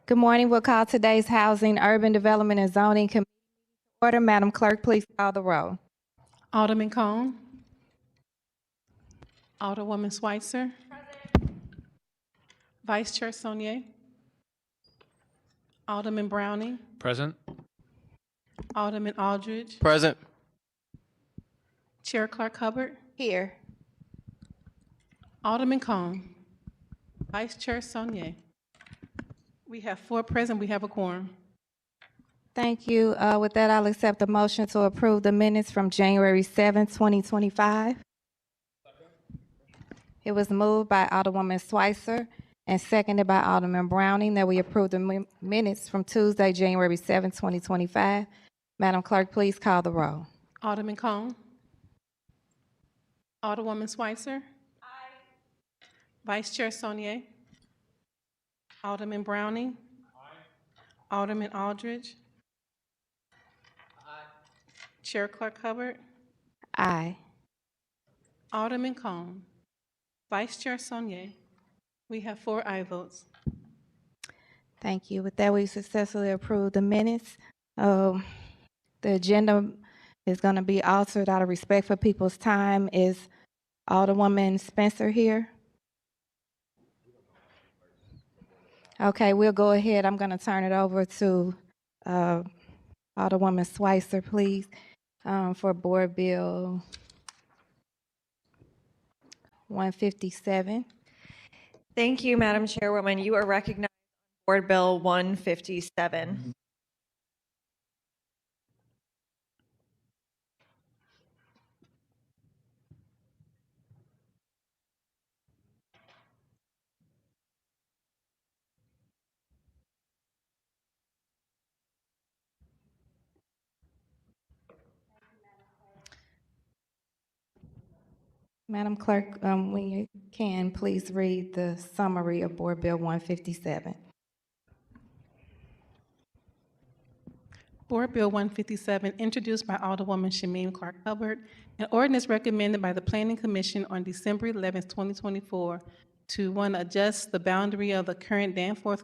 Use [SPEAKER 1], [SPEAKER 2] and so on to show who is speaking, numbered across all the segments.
[SPEAKER 1] Good morning. We'll call today's Housing, Urban Development, and Zoning Committee to order. Madam Clerk, please call the roll.
[SPEAKER 2] Alderman Cone. Alderwoman Schweitzer. Vice Chair Sonier. Alderman Browning.
[SPEAKER 3] Present.
[SPEAKER 2] Alderman Aldridge.
[SPEAKER 3] Present.
[SPEAKER 2] Chair Clark Hubbard.
[SPEAKER 1] Here.
[SPEAKER 2] Alderman Cone. Vice Chair Sonier. We have 4 present. We have a quorum.
[SPEAKER 1] Thank you. With that, I'll accept the motion to approve the minutes from January 7th, 2025. It was moved by Alderwoman Schweitzer and seconded by Alderman Browning that we approve the minutes from Tuesday, January 7th, 2025. Madam Clerk, please call the roll.
[SPEAKER 2] Alderman Cone. Alderwoman Schweitzer. Aye. Vice Chair Sonier. Alderman Browning. Aye. Alderman Aldridge. Aye. Chair Clark Hubbard.
[SPEAKER 1] Aye.
[SPEAKER 2] Alderman Cone. Vice Chair Sonier. We have 4 aye votes.
[SPEAKER 1] Thank you. With that, we successfully approved the minutes. The agenda is going to be altered out of respect for people's time. Is Alderwoman Spencer here? Okay, we'll go ahead. I'm going to turn it over to Alderwoman Schweitzer, please, for Board Bill 157.
[SPEAKER 4] Thank you, Madam Chairwoman. You are recognized on Board Bill 157.
[SPEAKER 1] Madam Clerk, when you can, please read the summary of Board Bill 157.
[SPEAKER 2] Board Bill 157, introduced by Alderwoman Shameen Clark Hubbard, an ordinance recommended by the Planning Commission on December 11, 2024, to 1, adjust the boundary of the current Danforth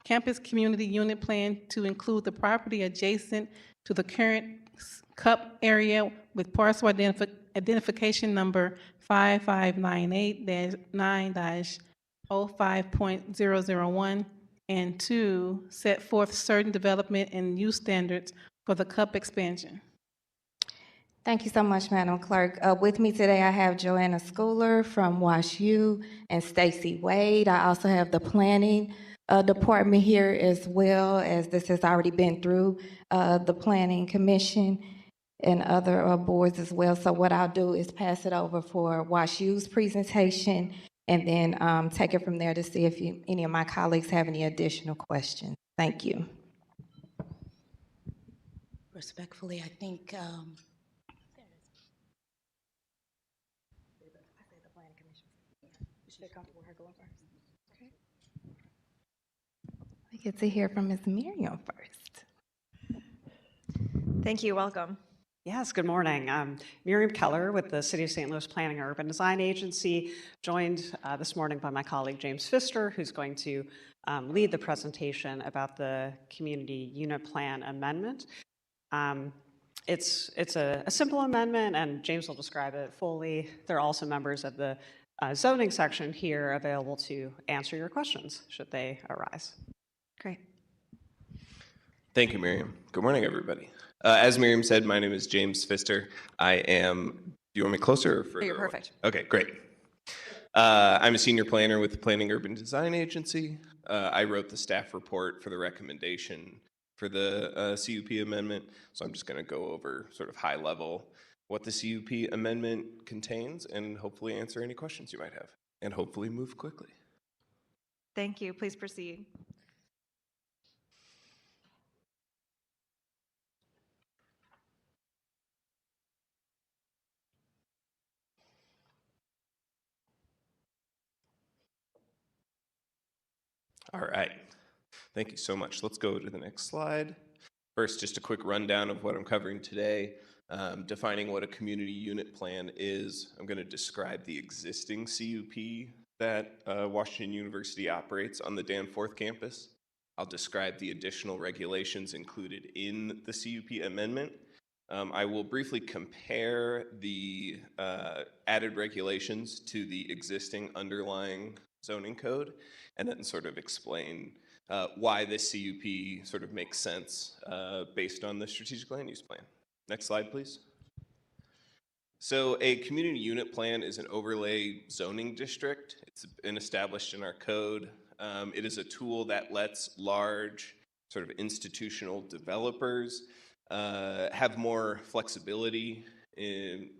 [SPEAKER 2] Campus Community Unit Plan to include the property adjacent to the current CUP area with parcel identification number 5598-9-05.001, and 2, set forth certain development and use standards for the CUP expansion.
[SPEAKER 1] Thank you so much, Madam Clerk. With me today, I have Joanna Schooler from WashU and Stacy Wade. I also have the Planning Department here, as well, as this has already been through the Planning Commission and other boards as well. So what I'll do is pass it over for WashU's presentation and then take it from there to see if any of my colleagues have any additional questions. Thank you.
[SPEAKER 5] Respectfully, I think
[SPEAKER 1] We get to hear from Ms. Miriam first.
[SPEAKER 4] Thank you. Welcome.
[SPEAKER 6] Yes, good morning. I'm Miriam Keller with the City of St. Louis Planning and Urban Design Agency, joined this morning by my colleague James Pfister, who's going to lead the presentation about the Community Unit Plan Amendment. It's a simple amendment, and James will describe it fully. There are also members of the zoning section here available to answer your questions, should they arise. Great.
[SPEAKER 7] Thank you, Miriam. Good morning, everybody. As Miriam said, my name is James Pfister. I am, do you want me closer or further?
[SPEAKER 4] You're perfect.
[SPEAKER 7] Okay, great. I'm a senior planner with the Planning Urban Design Agency. I wrote the staff report for the recommendation for the CUP amendment. So I'm just going to go over sort of high level what the CUP amendment contains and hopefully answer any questions you might have and hopefully move quickly.
[SPEAKER 4] Thank you. Please proceed.
[SPEAKER 7] All right. Thank you so much. Let's go to the next slide. First, just a quick rundown of what I'm covering today. Defining what a community unit plan is. I'm going to describe the existing CUP that Washington University operates on the Danforth campus. I'll describe the additional regulations included in the CUP amendment. I will briefly compare the added regulations to the existing underlying zoning code, and then sort of explain why this CUP sort of makes sense based on the strategic land use plan. Next slide, please. So a community unit plan is an overlay zoning district. It's been established in our code. It is a tool that lets large sort of institutional developers have more flexibility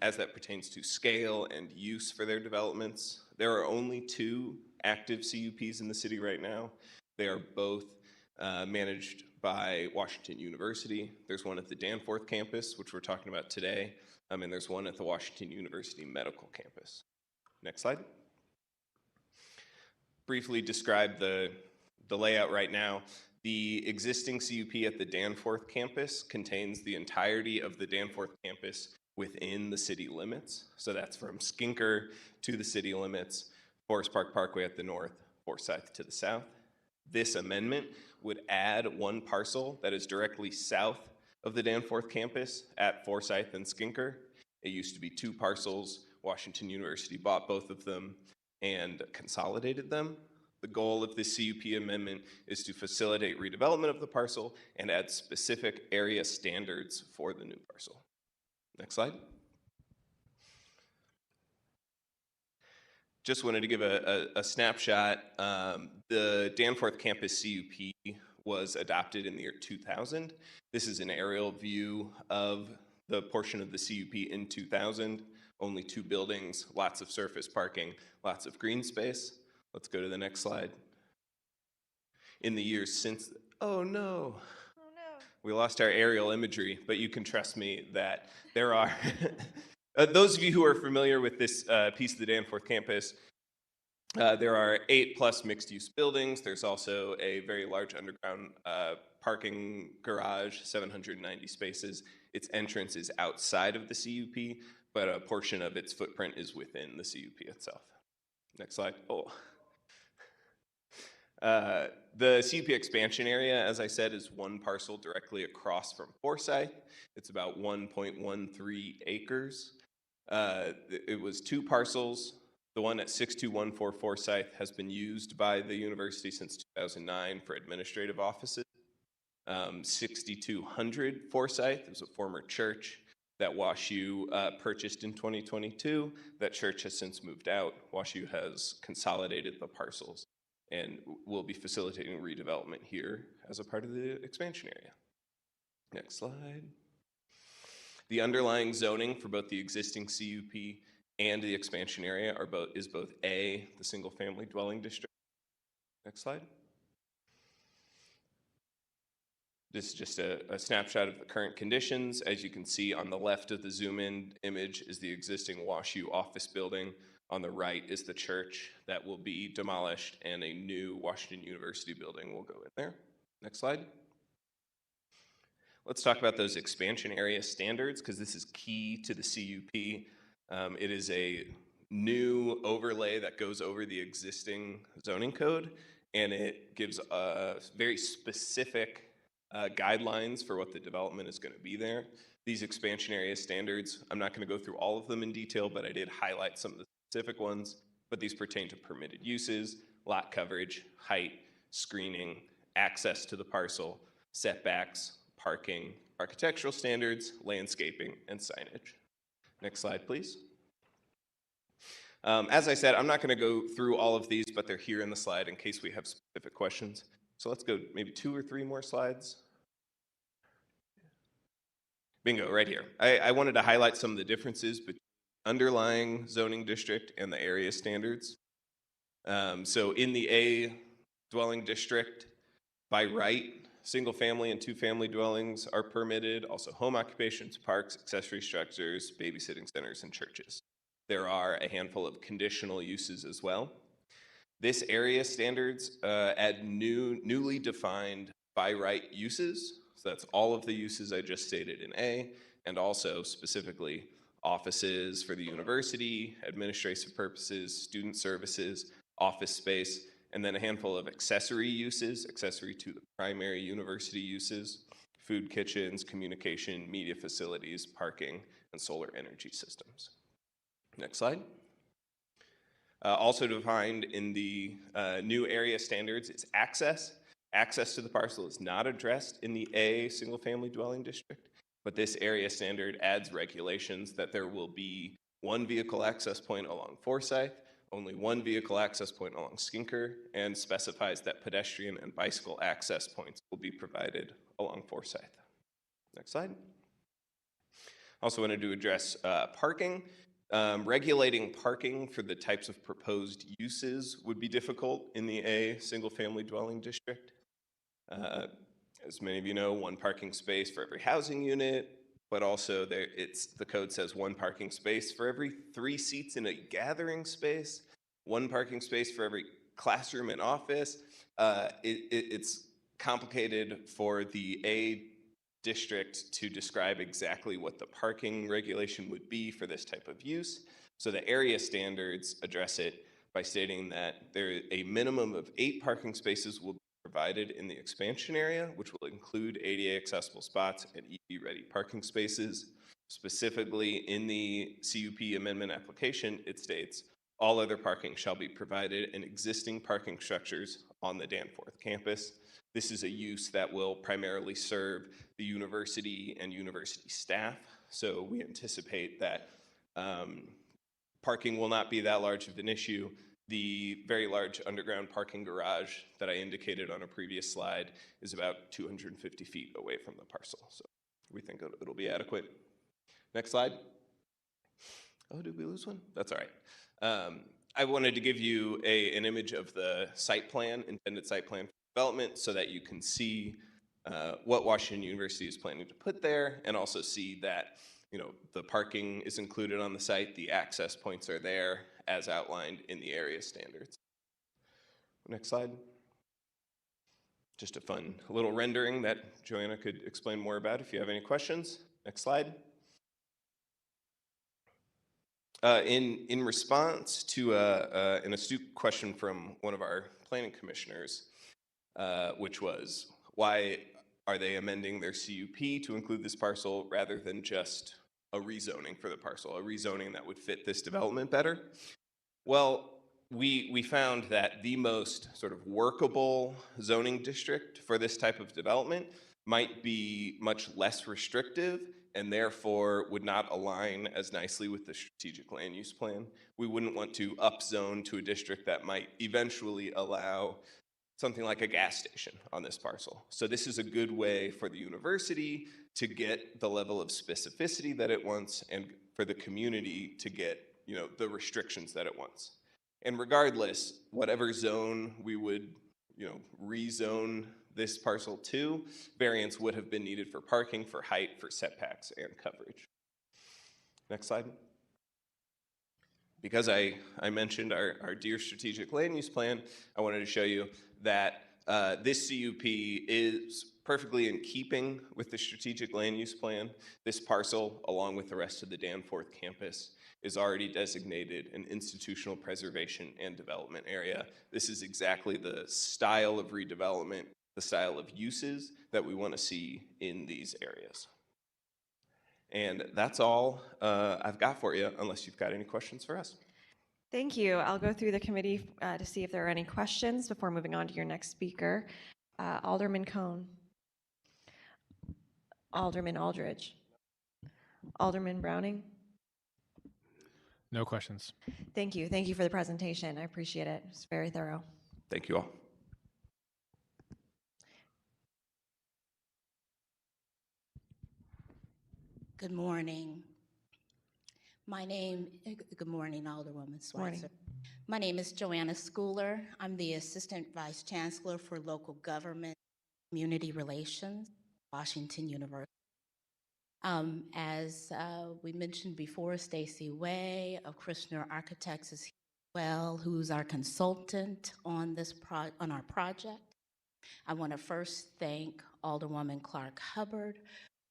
[SPEAKER 7] as that pertains to scale and use for their developments. There are only 2 active CUPs in the city right now. They are both managed by Washington University. There's one at the Danforth campus, which we're talking about today, and there's one at the Washington University Medical Campus. Next slide. Briefly describe the layout right now. The existing CUP at the Danforth campus contains the entirety of the Danforth campus within the city limits. So that's from Skinker to the city limits, Forest Park Parkway at the north, Forsyth to the south. This amendment would add 1 parcel that is directly south of the Danforth campus at Forsyth and Skinker. It used to be 2 parcels. Washington University bought both of them and consolidated them. The goal of this CUP amendment is to facilitate redevelopment of the parcel and add specific area standards for the new parcel. Next slide. Just wanted to give a snapshot. The Danforth campus CUP was adopted in the year 2000. This is an aerial view of the portion of the CUP in 2000. Only 2 buildings, lots of surface parking, lots of green space. Let's go to the next slide. In the years since, oh no. We lost our aerial imagery, but you can trust me that there are, those of you who are familiar with this piece of the Danforth campus, there are 8+ mixed-use buildings. There's also a very large underground parking garage, 790 spaces. Its entrance is outside of the CUP, but a portion of its footprint is within the CUP itself. Next slide. Oh. The CUP expansion area, as I said, is 1 parcel directly across from Forsyth. It's about 1.13 acres. It was 2 parcels. The one at 6214 Forsyth has been used by the university since 2009 for administrative offices. 6200 Forsyth is a former church that WashU purchased in 2022. That church has since moved out. WashU has consolidated the parcels and will be facilitating redevelopment here as a part of the expansion area. Next slide. The underlying zoning for both the existing CUP and the expansion area is both A, the single family dwelling district. Next slide. This is just a snapshot of the current conditions. As you can see on the left of the zoom in image is the existing WashU office building. On the right is the church that will be demolished and a new Washington University building will go in there. Next slide. Let's talk about those expansion area standards because this is key to the CUP. It is a new overlay that goes over the existing zoning code, and it gives very specific guidelines for what the development is going to be there. These expansion area standards, I'm not going to go through all of them in detail, but I did highlight some of the specific ones, but these pertain to permitted uses, lot coverage, height, screening, access to the parcel, setbacks, parking, architectural standards, landscaping, and signage. Next slide, please. As I said, I'm not going to go through all of these, but they're here in the slide in case we have specific questions. So let's go maybe 2 or 3 more slides. Bingo, right here. I wanted to highlight some of the differences between underlying zoning district and the area standards. So in the A dwelling district, by right, single family and 2-family dwellings are permitted, also home occupations, parks, accessory structures, babysitting centers, and churches. There are a handful of conditional uses as well. This area standards add newly defined by right uses. So that's all of the uses I just stated in A, and also specifically offices for the university, administrative purposes, student services, office space, and then a handful of accessory uses, accessory to the primary university uses, food kitchens, communication, media facilities, parking, and solar energy systems. Next slide. Also defined in the new area standards is access. Access to the parcel is not addressed in the A single-family dwelling district, but this area standard adds regulations that there will be one vehicle access point along Forsyth, only one vehicle access point along Skinker, and specifies that pedestrian and bicycle access points will be provided along Forsyth. Next slide. Also wanted to address parking. Regulating parking for the types of proposed uses would be difficult in the A single-family dwelling district. As many of you know, one parking space for every housing unit, but also the code says one parking space for every 3 seats in a gathering space, one parking space for every classroom and office. It's complicated for the A district to describe exactly what the parking regulation would be for this type of use. So the area standards address it by stating that a minimum of 8 parking spaces will be provided in the expansion area, which will include ADA accessible spots and EV-ready parking spaces. Specifically in the CUP amendment application, it states, all other parking shall be provided in existing parking structures on the Danforth campus. This is a use that will primarily serve the university and university staff. So we anticipate that parking will not be that large of an issue. The very large underground parking garage that I indicated on a previous slide is about 250 feet away from the parcel. So we think it'll be adequate. Next slide. Oh, did we lose one? That's all right. I wanted to give you an image of the site plan, intended site plan for development, so that you can see what Washington University is planning to put there, and also see that the parking is included on the site, the access points are there as outlined in the area standards. Next slide. Just a fun little rendering that Joanna could explain more about if you have any questions. Next slide. In response to an astute question from one of our planning commissioners, which was, why are they amending their CUP to include this parcel rather than just a rezoning for the parcel, a rezoning that would fit this development better? Well, we found that the most sort of workable zoning district for this type of development might be much less restrictive and therefore would not align as nicely with the strategic land use plan. We wouldn't want to upzone to a district that might eventually allow something like a gas station on this parcel. So this is a good way for the university to get the level of specificity that it wants, and for the community to get the restrictions that it wants. And regardless, whatever zone we would rezone this parcel to, variance would have been needed for parking, for height, for setbacks, and coverage. Next slide. Because I mentioned our dear strategic land use plan, I wanted to show you that this CUP is perfectly in keeping with the strategic land use plan. This parcel, along with the rest of the Danforth campus, is already designated an institutional preservation and development area. This is exactly the style of redevelopment, the style of uses that we want to see in these areas. And that's all I've got for you, unless you've got any questions for us.
[SPEAKER 4] Thank you. I'll go through the committee to see if there are any questions before moving on to your next speaker. Alderman Cone. Alderman Aldridge. Alderman Browning.
[SPEAKER 3] No questions.
[SPEAKER 4] Thank you. Thank you for the presentation. I appreciate it. It's very thorough.
[SPEAKER 7] Thank you all.
[SPEAKER 5] Good morning. Good morning, Alderwoman Schweitzer.
[SPEAKER 4] Morning.
[SPEAKER 5] My name is Joanna Schooler. I'm the Assistant Vice Chancellor for Local Government Community Relations, Washington University. As we mentioned before, Stacy Way of Krishner Architects is here as well, who's our consultant on on our project. I want to first thank Alderwoman Clark Hubbard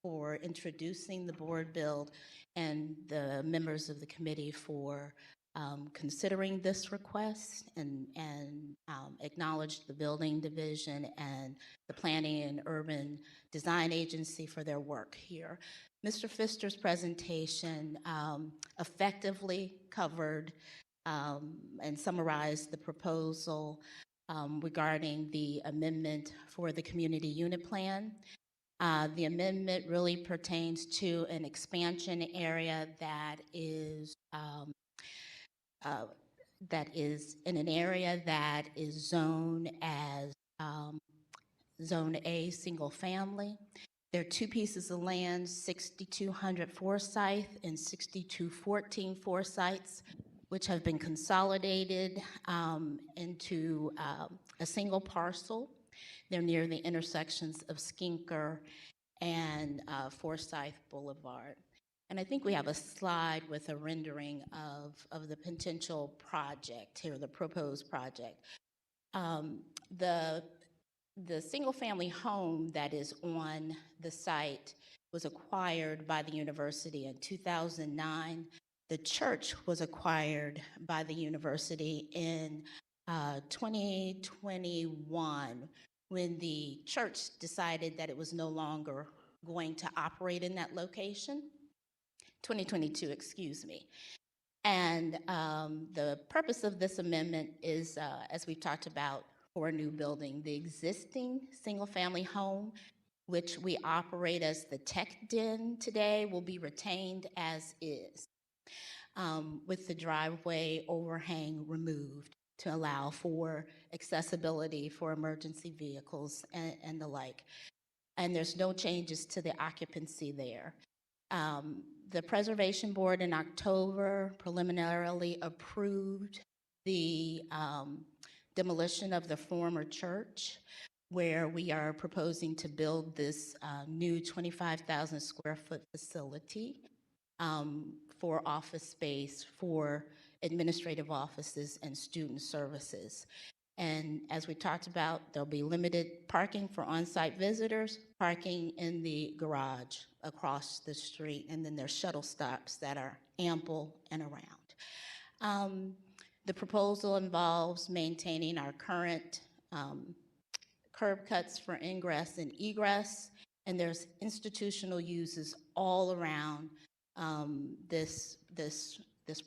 [SPEAKER 5] for introducing the board bill and the members of the committee for considering this request and acknowledge the Building Division and the Planning and Urban Design Agency for their work here. Mr. Pfister's presentation effectively covered and summarized the proposal regarding the amendment for the community unit plan. The amendment really pertains to an expansion area that is in an area that is zoned as Zone A, single family. There are two pieces of land, 6200 Forsyth and 6214 Forsyths, which have been consolidated into a single parcel. They're near the intersections of Skinker and Forsyth Boulevard. And I think we have a slide with a rendering of the potential project here, the proposed project. The single-family home that is on the site was acquired by the university in 2009. The church was acquired by the university in 2021 when the church decided that it was no longer going to operate in that location. 2022, excuse me. And the purpose of this amendment is, as we've talked about, for a new building, the existing single-family home, which we operate as the Tech Den today, will be retained as is, with the driveway overhang removed to allow for accessibility for emergency vehicles and the like. And there's no changes to the occupancy there. The Preservation Board in October preliminarily approved the demolition of the former church, where we are proposing to build this new 25,000 square foot facility for office space for administrative offices and student services. And as we talked about, there'll be limited parking for on-site visitors, parking in the garage across the street, and then there's shuttle stops that are ample and around. The proposal involves maintaining our current curb cuts for ingress and egress, and there's institutional uses all around this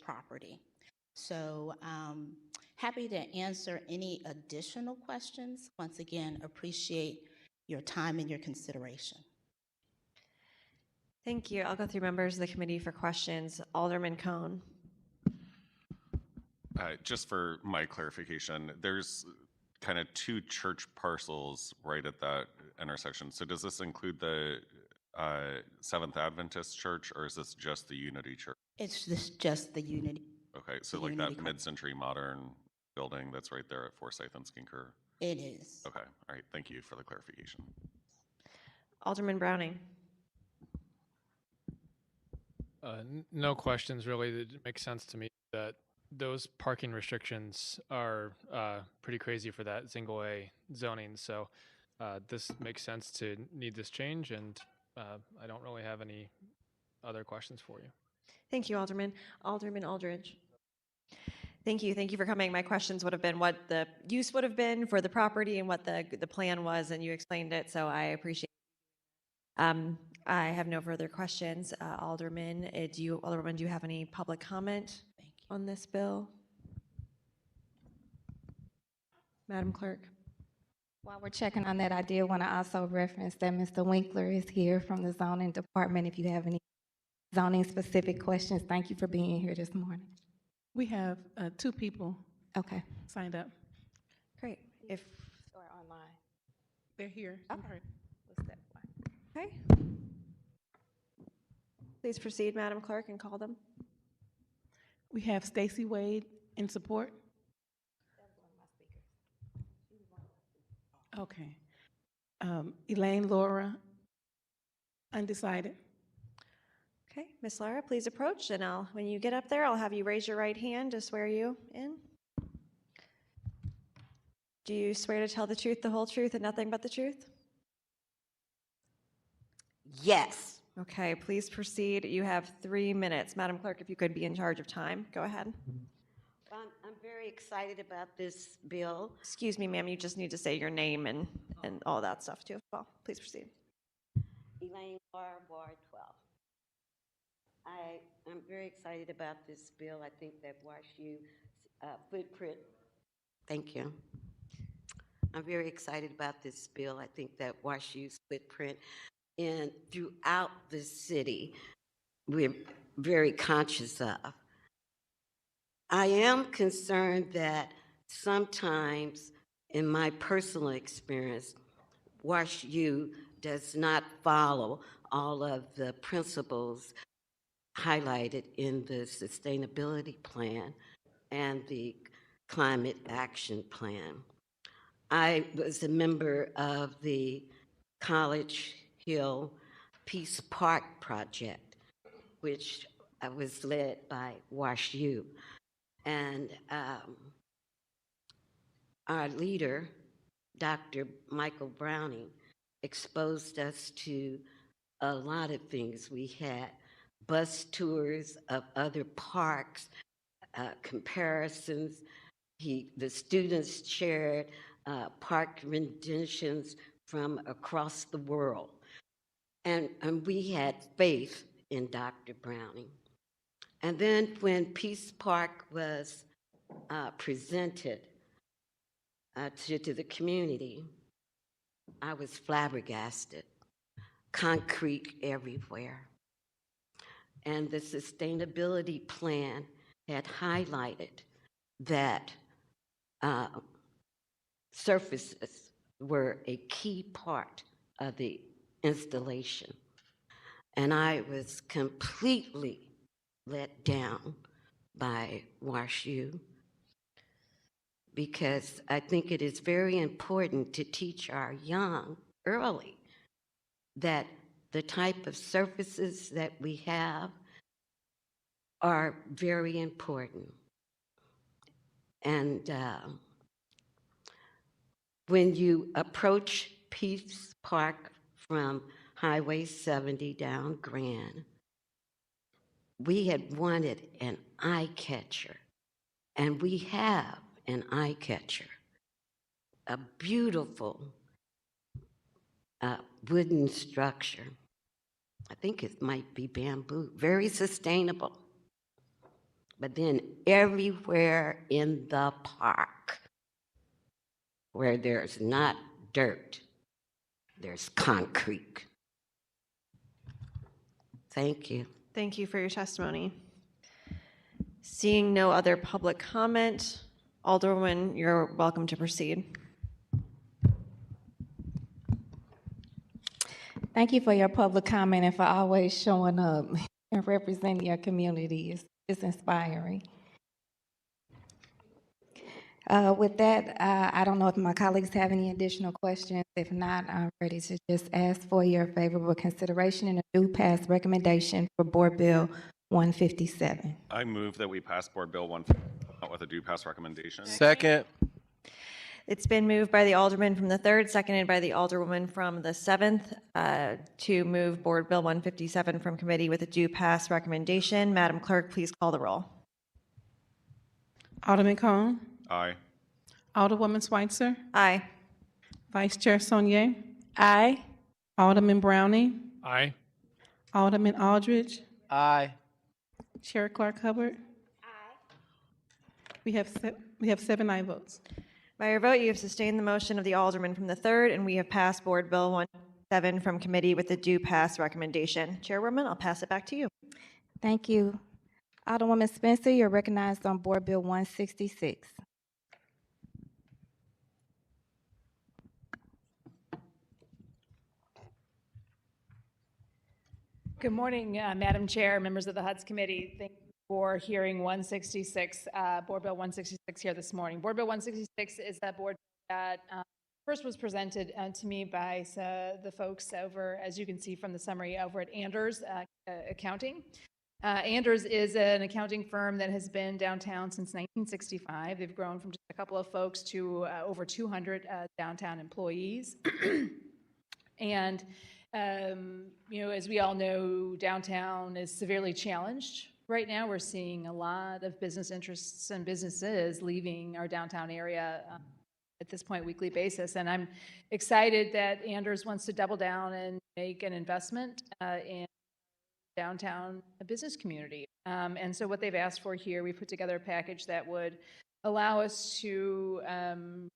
[SPEAKER 5] property. So happy to answer any additional questions. Once again, appreciate your time and your consideration.
[SPEAKER 4] Thank you. I'll go through members of the committee for questions. Alderman Cone.
[SPEAKER 8] Just for my clarification, there's kind of two church parcels right at that intersection. So does this include the Seventh Adventist Church, or is this just the Unity Church?
[SPEAKER 5] It's just the Unity.
[SPEAKER 8] Okay, so
[SPEAKER 5] The
[SPEAKER 8] like
[SPEAKER 5] Unity
[SPEAKER 8] that mid-century modern building that's right there at Forsyth and Skinker?
[SPEAKER 5] It is.
[SPEAKER 8] Okay, all right, thank you for the clarification.
[SPEAKER 4] Alderman Browning.
[SPEAKER 3] No questions really. It makes sense to me that those parking restrictions are pretty crazy for that single A zoning. So this makes sense to need this change, and I don't really have any other questions for you.
[SPEAKER 4] Thank you, Alderman. Alderman Aldridge. Thank you. Thank you for coming. My questions would have been what the use would have been for the property and what the plan was, and you explained it, so I appreciate it. I have no further questions. Alderman, do you have any public comment on this bill? Madam Clerk.
[SPEAKER 1] While we're checking on that, I did want to also reference that Mr. Winkler is here from the zoning department. If you have any zoning specific questions, thank you for being here this morning.
[SPEAKER 2] We have two people
[SPEAKER 1] Okay.
[SPEAKER 2] signed up.
[SPEAKER 4] Great. If
[SPEAKER 1] Or online.
[SPEAKER 2] They're here.
[SPEAKER 1] Okay. What's that one?
[SPEAKER 4] okay. Please proceed, Madam Clerk, and call them.
[SPEAKER 2] We have Stacy Wade in support. Okay. Elaine Laura, undecided.
[SPEAKER 4] Okay, Ms. Lara, please approach, and when you get up there, I'll have you raise your right hand to swear you in. Do you swear to tell the truth, the whole truth, and nothing but the truth?
[SPEAKER 9] Yes.
[SPEAKER 4] Okay, please proceed. You have 3 minutes. Madam Clerk, if you could be in charge of time, go ahead.
[SPEAKER 9] very excited about this bill.
[SPEAKER 4] Excuse me, ma'am, you just need to say your name and all that stuff too as well. Please proceed.
[SPEAKER 9] Elaine Barr, Ward 12. I am very excited about this bill. I think that WashU footprint. Thank you. I'm very excited about this bill. I think that WashU's footprint and throughout the city, we're very conscious of. I am concerned that sometimes, in my personal experience, WashU does not follow all of the principles highlighted in the sustainability plan and the climate action plan. I was a member of the College Hill Peace Park project, which was led by WashU. And our leader, Dr. Michael Browning, exposed us to a lot of things. We had bus tours of other parks, comparisons. The students shared park renditions from across the world. And we had faith in Dr. Browning. And then when Peace Park was presented to the community, I was flabbergasted. Concrete everywhere. And the sustainability plan had highlighted that surfaces were a key part of the installation. And I was completely let down by WashU because I think it is very important to teach our young early that the type of surfaces that we have are very important. And when you approach Peace Park from Highway 70 down Grand, we had wanted an eye catcher, and we have an eye catcher, a beautiful wooden structure. I think it might be bamboo, very sustainable. But then everywhere in the park where there's not dirt, there's concrete. Thank you.
[SPEAKER 4] Thank you for your testimony. Seeing no other public comment, Alderwoman, you're welcome to proceed.
[SPEAKER 1] Thank you for your public comment and for always showing up and representing your community. It's inspiring. With that, I don't know if my colleagues have any additional questions. If not, I'm ready to just ask for your favorable consideration and a due pass recommendation for Board Bill 157.
[SPEAKER 8] I move that we pass Board Bill 157 with a due pass recommendation.
[SPEAKER 10] Second.
[SPEAKER 4] It's been moved by the Alderman from the 3rd, seconded by the Alderwoman from the 7th, to move Board Bill 157 from committee with a due pass recommendation. Madam Clerk, please call the roll.
[SPEAKER 2] Alderman Cone,
[SPEAKER 8] Aye.
[SPEAKER 2] Alderwoman Schweitzer,
[SPEAKER 4] Aye.
[SPEAKER 2] Vice Chair Saunier,
[SPEAKER 5] Aye.
[SPEAKER 2] Alderman Browning,
[SPEAKER 3] Aye.
[SPEAKER 2] Alderman Aldridge,
[SPEAKER 10] Aye.
[SPEAKER 2] Chair Clark Hubbard. Aye. We have 7 aye votes.
[SPEAKER 4] By your vote, you have sustained the motion of the Alderman from the 3rd, and we have passed Board Bill 157 from committee with a due pass recommendation. Chairwoman, I'll pass it back to you.
[SPEAKER 1] Thank you. Alderwoman Spencer, you're recognized on Board Bill 166.
[SPEAKER 11] Good morning, Madam Chair, members of the HUDS Committee. Thank you for hearing 166, Board Bill 166 here this morning. Board Bill 166 is that board that first was presented to me by the folks over, as you can see from the summary, over at Anders Accounting. Anders is an accounting firm that has been downtown since 1965. They've grown from just a couple of folks to over 200 downtown employees. And as we all know, downtown is severely challenged right now we're seeing a lot of business interests and businesses leaving our downtown area at this point, weekly basis. And I'm excited that Anders wants to double down and make an investment in downtown business community. And so what they've asked for here, we put together a package that would allow us to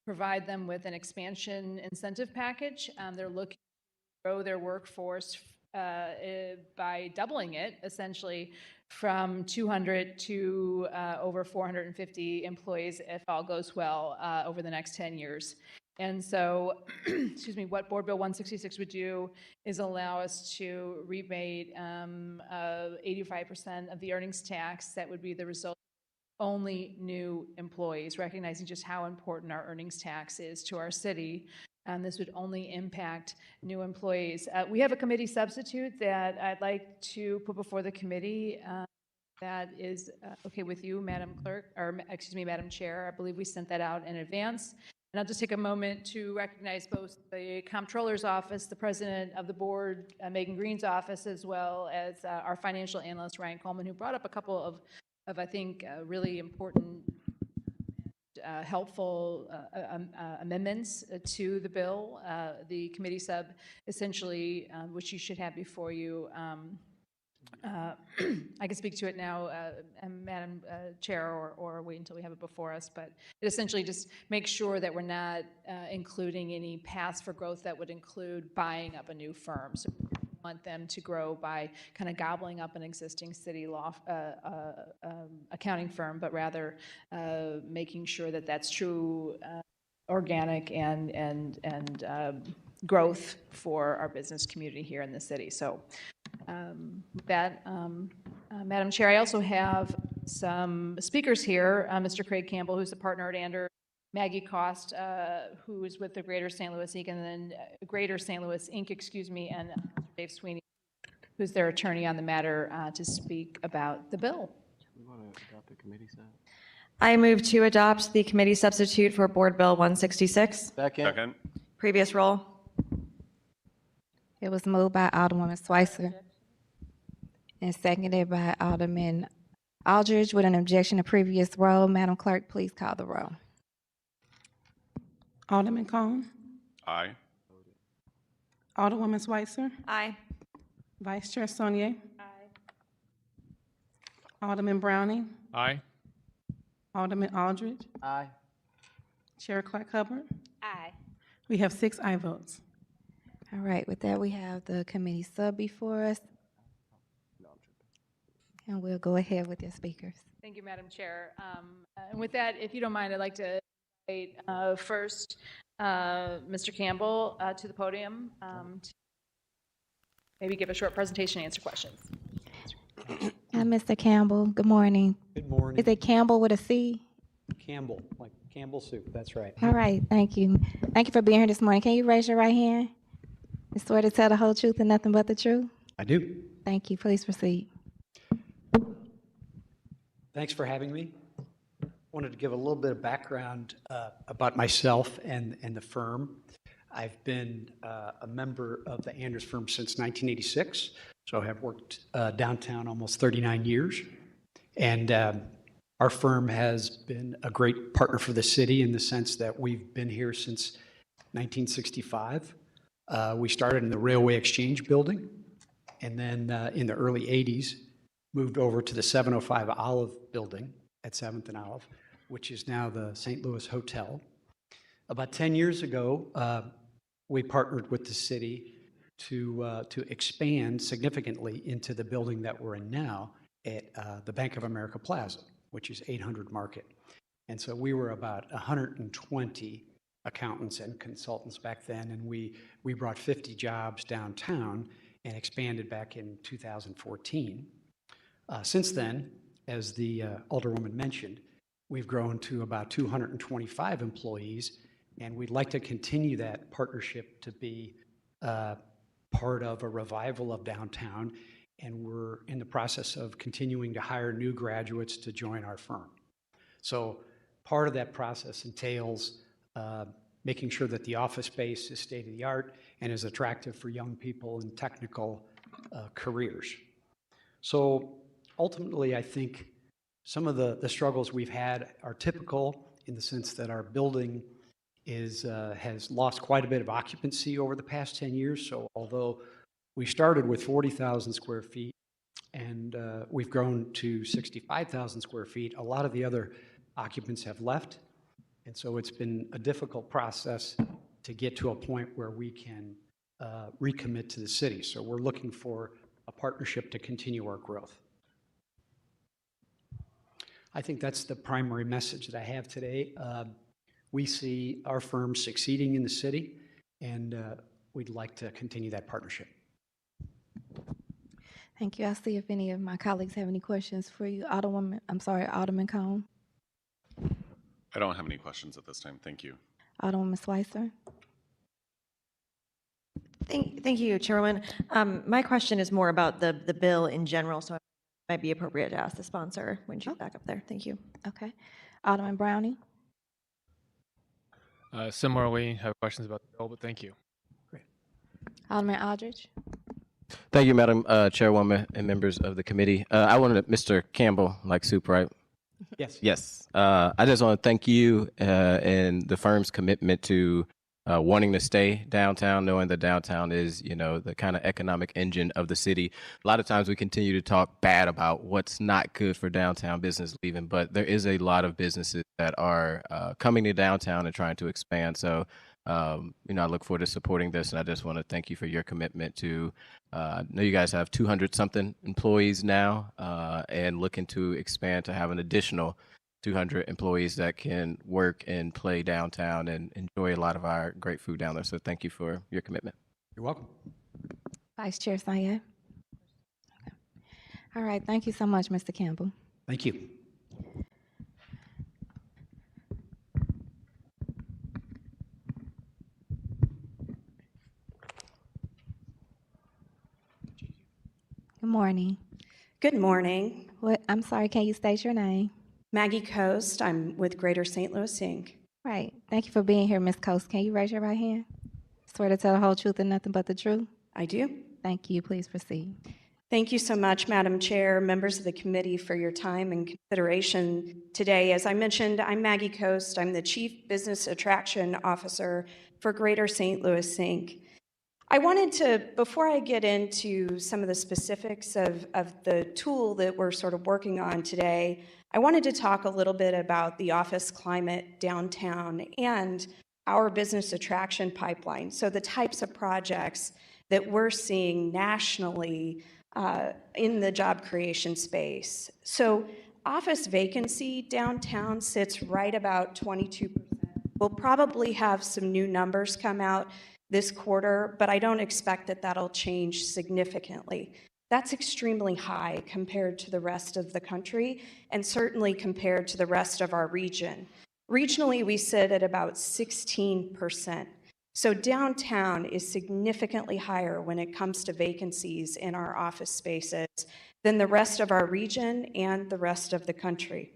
[SPEAKER 11] provide them with an expansion incentive package. They're looking to grow their workforce by doubling it, essentially, from 200 to over 450 employees, if all goes well, over the next 10 years. And so, excuse me, what Board Bill 166 would do is allow us to rebate 85% of the earnings tax that would be the result of only new employees, recognizing just how important our earnings tax is to our city. And this would only impact new employees. We have a committee substitute that I'd like to put before the committee. That is okay with you, Madam Clerk, or excuse me, Madam Chair. I believe we sent that out in advance. And I'll just take a moment to recognize both the Comptroller's Office, the President of the Board, Megan Green's office, as well as our financial analyst, Ryan Coleman, who brought up a couple of I think, really important, helpful amendments to the bill. The committee sub, essentially, which you should have before you, I can speak to it now, Madam Chair, or wait until we have it before us, but it essentially just makes sure that we're not including any paths for growth that would include buying up a new firm. So we want them to grow by kind of gobbling up an existing city law accounting firm, but rather making sure that that's true organic and growth for our business community here in the city. So with that, Madam Chair, I also have some speakers here. Mr. Craig Campbell, who's a partner at Anders, Maggie Cost, who is with the Greater St. Louis Inc., and then Greater St. Louis Inc., excuse me, and Dave Sweeney, who's their attorney on the matter, to speak about the bill.
[SPEAKER 10] We want to adopt the committee sub.
[SPEAKER 4] I move to adopt the committee substitute for Board Bill 166.
[SPEAKER 10] Second.
[SPEAKER 4] Previous roll.
[SPEAKER 1] It was moved by Alderwoman Schweitzer and seconded by Alderman Aldridge with an objection to previous roll. Madam Clerk, please call the roll.
[SPEAKER 2] Alderman Cone,
[SPEAKER 8] Aye.
[SPEAKER 2] Alderwoman Schweitzer,
[SPEAKER 4] Aye.
[SPEAKER 2] Vice Chair Saunier. Alderman Browning,
[SPEAKER 3] Aye.
[SPEAKER 2] Alderman Aldridge,
[SPEAKER 10] Aye.
[SPEAKER 2] Chair Clark Hubbard.
[SPEAKER 5] Aye.
[SPEAKER 2] We have 6 aye votes.
[SPEAKER 1] All right, with that, we have the committee sub before us. And we'll go ahead with your speakers.
[SPEAKER 11] Thank you, Madam Chair. And with that, if you don't mind, I'd like to invite first Mr. Campbell to the podium to maybe give a short presentation and answer questions.
[SPEAKER 1] Mr. Campbell, good morning.
[SPEAKER 12] Good morning.
[SPEAKER 1] Is it Campbell with a C?
[SPEAKER 12] Campbell, like Campbell soup, that's right.
[SPEAKER 1] All right, thank you. Thank you for being here this morning. Can you raise your right hand? You swear to tell the whole truth and nothing but the truth?
[SPEAKER 12] I do.
[SPEAKER 1] Thank you. Please proceed.
[SPEAKER 12] Thanks for having me. I wanted to give a little bit of background about myself and the firm. I've been a member of the Anders firm since 1986, so I have worked downtown almost 39 years. And our firm has been a great partner for the city in the sense that we've been here since 1965. We started in the Railway Exchange building, and then in the early 80s, moved over to the 705 Olive building at 7th and Olive, which is now the St. Louis Hotel. About 10 years ago, we partnered with the city to expand significantly into the building that we're in now at the Bank of America Plaza, which is 800 Market. And so we were about 120 accountants and consultants back then, and we brought 50 jobs downtown and expanded back in 2014. Since then, as the Alderwoman mentioned, we've grown to about 225 employees, and we'd like to continue that partnership to be part of a revival of downtown, and we're in the process of continuing to hire new graduates to join our firm. So part of that process entails making sure that the office space is state-of-the-art and is attractive for young people in technical careers. So ultimately, I think some of the struggles we've had are typical in the sense that our building has lost quite a bit of occupancy over the past 10 years. So although we started with 40,000 square feet and we've grown to 65,000 square feet, a lot of the other occupants have left. And so it's been a difficult process to get to a point where we can recommit to the city. So we're looking for a partnership to continue our growth. I think that's the primary message that I have today. We see our firm succeeding in the city, and we'd like to continue that partnership.
[SPEAKER 1] Thank you. I'll see if any of my colleagues have any questions for you. Alderman Cone.
[SPEAKER 8] I don't have any questions at this time. Thank you.
[SPEAKER 1] Alderwoman Schweitzer.
[SPEAKER 4] Thank you, Chairwoman. My question is more about the bill in general, so it might be appropriate to ask the sponsor when she's back up there. Thank you.
[SPEAKER 1] Okay. Alderman Browning.
[SPEAKER 3] Similarly, have questions about the bill, but thank you.
[SPEAKER 1] Alderman Aldridge.
[SPEAKER 10] Thank you, Madam Chairwoman and members of the committee. I wanted Mr. Campbell, like soup, right?
[SPEAKER 12] Yes.
[SPEAKER 10] Yes. I just want to thank you and the firm's commitment to wanting to stay downtown, knowing that downtown is, the kind of economic engine of the city. A lot of times we continue to talk bad about what's not good for downtown business leaving, but there is a lot of businesses that are coming to downtown and trying to expand. So, I look forward to supporting this, and I just want to thank you for your commitment to, I know you guys have 200-something employees now and looking to expand to have an additional 200 employees that can work and play downtown and enjoy a lot of our great food down there. So thank you for your commitment.
[SPEAKER 12] You're welcome.
[SPEAKER 1] Vice Chair Syed. Okay. All right. Thank you so much, Mr. Campbell.
[SPEAKER 12] Thank you.
[SPEAKER 1] Good morning.
[SPEAKER 13] Good morning.
[SPEAKER 1] I'm sorry, can you state your name?
[SPEAKER 13] Maggie Coast. I'm with Greater St. Louis Inc.
[SPEAKER 1] Right. Thank you for being here, Ms. Coast. Can you raise your right hand? Swear to tell the whole truth and nothing but the truth?
[SPEAKER 13] I do.
[SPEAKER 1] Thank you. Please proceed.
[SPEAKER 13] Thank you so much, Madam Chair, members of the committee, for your time and consideration today. As I mentioned, I'm Maggie Coast. I'm the Chief Business Attraction Officer for Greater St. Louis Inc. I wanted to, before I get into some of the specifics of the tool that we're sort of working on today, I wanted to talk a little bit about the office climate downtown and our business attraction pipeline. So the types of projects that we're seeing nationally in the job creation space. So office vacancy downtown sits right about 22%. We'll probably have some new numbers come out this quarter, but I don't expect that that'll change significantly. That's extremely high compared to the rest of the country and certainly compared to the rest of our region. Regionally, we sit at about 16%. So downtown is significantly higher when it comes to vacancies in our office spaces than the rest of our region and the rest of the country.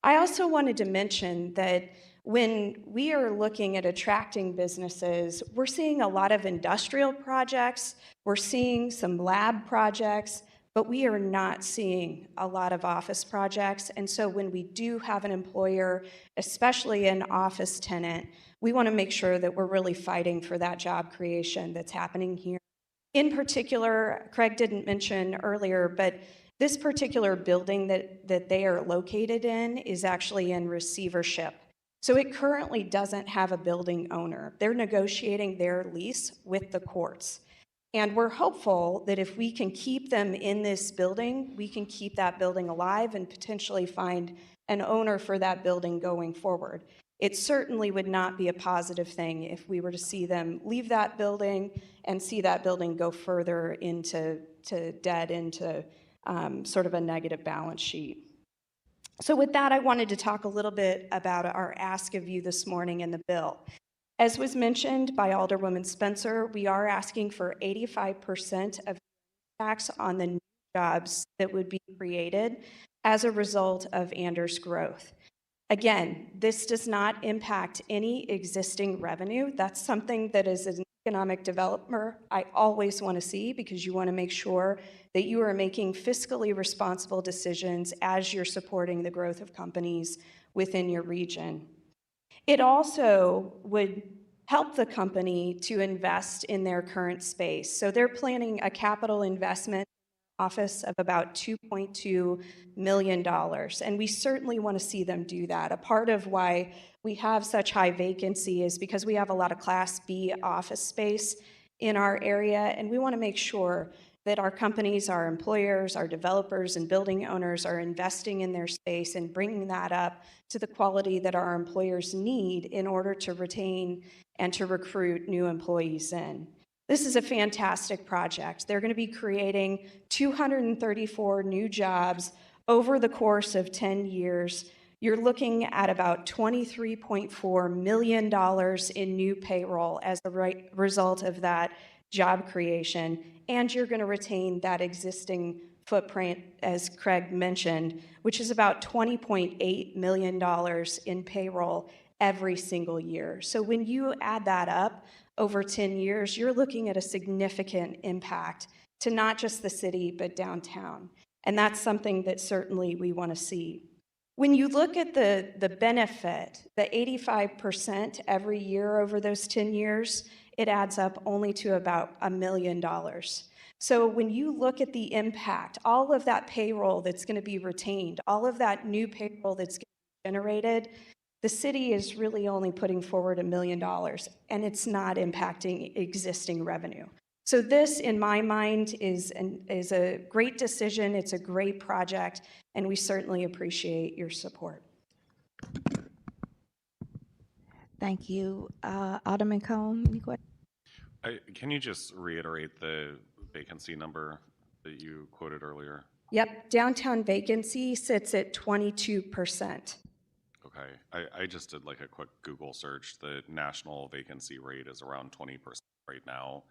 [SPEAKER 13] I also wanted to mention that when we are looking at attracting businesses, we're seeing a lot of industrial projects, we're seeing some lab projects, but we are not seeing a lot of office projects. And so when we do have an employer, especially an office tenant, we want to make sure that we're really fighting for that job creation that's happening here. In particular, Craig didn't mention earlier, but this particular building that they are located in is actually in receivership. So it currently doesn't have a building owner. They're negotiating their lease with the courts. And we're hopeful that if we can keep them in this building, we can keep that building alive and potentially find an owner for that building going forward. It certainly would not be a positive thing if we were to see them leave that building and see that building go further into debt, into sort of a negative balance sheet. So with that, I wanted to talk a little bit about our ask of you this morning in the bill. As was mentioned by Alderwoman Spencer, we are asking for 85% of tax on the new jobs that would be created as a result of Anders growth. Again, this does not impact any existing revenue. That's something that is economic developer I always want to see, because you want to make sure that you are making fiscally responsible decisions as you're supporting the growth of companies within your region. It also would help the company to invest in their current space. So they're planning a capital investment office of about $2.2 million. And we certainly want to see them do that. A part of why we have such high vacancy is because we have a lot of Class B office space in our area, and we want to make sure that our companies, our employers, our developers, and building owners are investing in their space and bringing that up to the quality that our employers need in order to retain and to recruit new employees in. This is a fantastic project. They're going to be creating 234 new jobs over the course of 10 years. You're looking at about $23.4 million in new payroll as a result of that job creation, and you're going to retain that existing footprint, as Craig mentioned, which is about $20.8 million in payroll every single year. So when you add that up over 10 years, you're looking at a significant impact to not just the city, but downtown. And that's something that certainly we want to see. When you look at the benefit, the 85% every year over those 10 years, it adds up only to about $1 million. So when you look at the impact, all of that payroll that's going to be retained, all of that new payroll that's generated, the city is really only putting forward $1 million, and it's not impacting existing revenue. So this, in my mind, is a great decision. It's a great project, and we certainly appreciate your support.
[SPEAKER 1] Thank you. Alderman Cone, any questions?
[SPEAKER 8] Can you just reiterate the vacancy number that you quoted earlier?
[SPEAKER 13] Yep, downtown vacancy sits at 22%.
[SPEAKER 8] Okay, I just did like a quick Google search. The national vacancy rate is around 20% right now.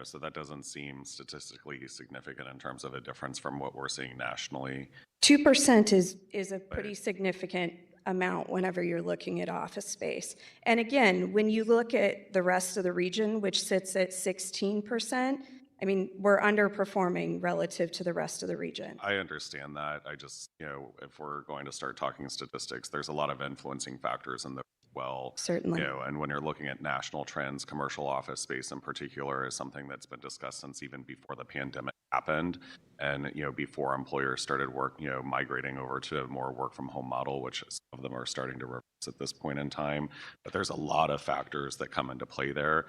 [SPEAKER 8] So that doesn't seem statistically significant in terms of a difference from what we're seeing nationally.
[SPEAKER 13] 2% is a pretty significant amount whenever you're looking at office space. And again, when you look at the rest of the region, which sits at 16%, I mean, we're underperforming relative to the rest of the region.
[SPEAKER 8] I understand that. I just, if we're going to start talking statistics, there's a lot of influencing factors in the well.
[SPEAKER 13] Certainly.
[SPEAKER 8] And when you're looking at national trends, commercial office space in particular is something that's been discussed since even before the pandemic happened. And, before employers started migrating over to a more work from home model, which some of them are starting to reverse at this point in time. But there's a lot of factors that come into play there.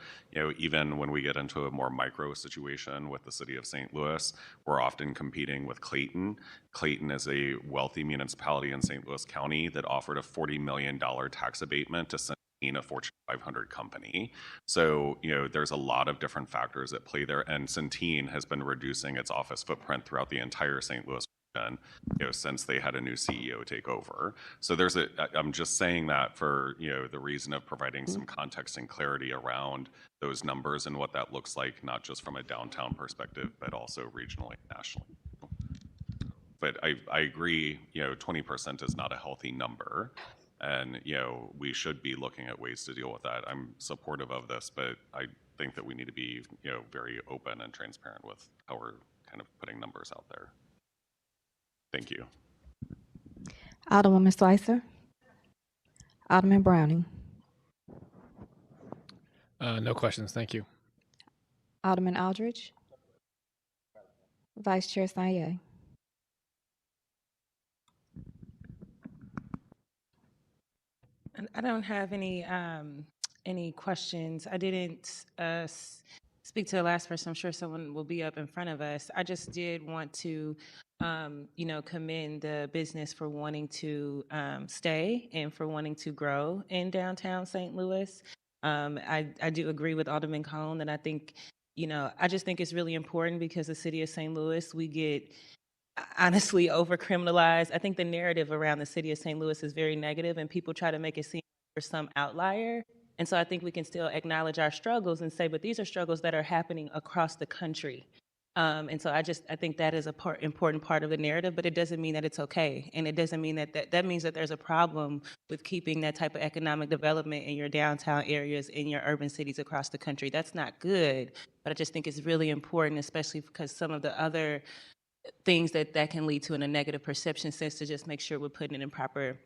[SPEAKER 8] Even when we get into a more micro situation with the city of St. Louis, we're often competing with Clayton. Clayton is a wealthy municipality in St. Louis County that offered a $40 million tax abatement to Centene, a Fortune 500 company. So, there's a lot of different factors at play there. And Centene has been reducing its office footprint throughout the entire St. Louis region, since they had a new CEO take over. So I'm just saying that for, the reason of providing some context and clarity around those numbers and what that looks like, not just from a downtown perspective, but also regionally, nationally. But I agree, 20% is not a healthy number. And, we should be looking at ways to deal with that. I'm supportive of this, but I think that we need to be, very open and transparent with how we're kind of putting numbers out there. Thank you.
[SPEAKER 1] Alderwoman Schweitzer. Alderman Browning.
[SPEAKER 3] No questions, thank you.
[SPEAKER 1] Alderman Aldridge. Vice Chair Sanye.
[SPEAKER 14] I don't have any questions. I didn't speak to the last person. I'm sure someone will be up in front of us. I just did want to, commend the business for wanting to stay and for wanting to grow in downtown St. Louis. I do agree with Alderman Cone that I think, I just think it's really important because the city of St. Louis, we get honestly over-criminalized. I think the narrative around the city of St. Louis is very negative, and people try to make it seem like we're some outlier. And so I think we can still acknowledge our struggles and say, but these are struggles that are happening across the country. And so I think that is a important part of the narrative, but it doesn't mean that it's okay. And it doesn't mean that means that there's a problem with keeping that type of economic development in your downtown areas, in your urban cities across the country. That's not good, but I just think it's really important, especially because some of the other things that can lead to in a negative perception sense, to just make sure we're putting it in proper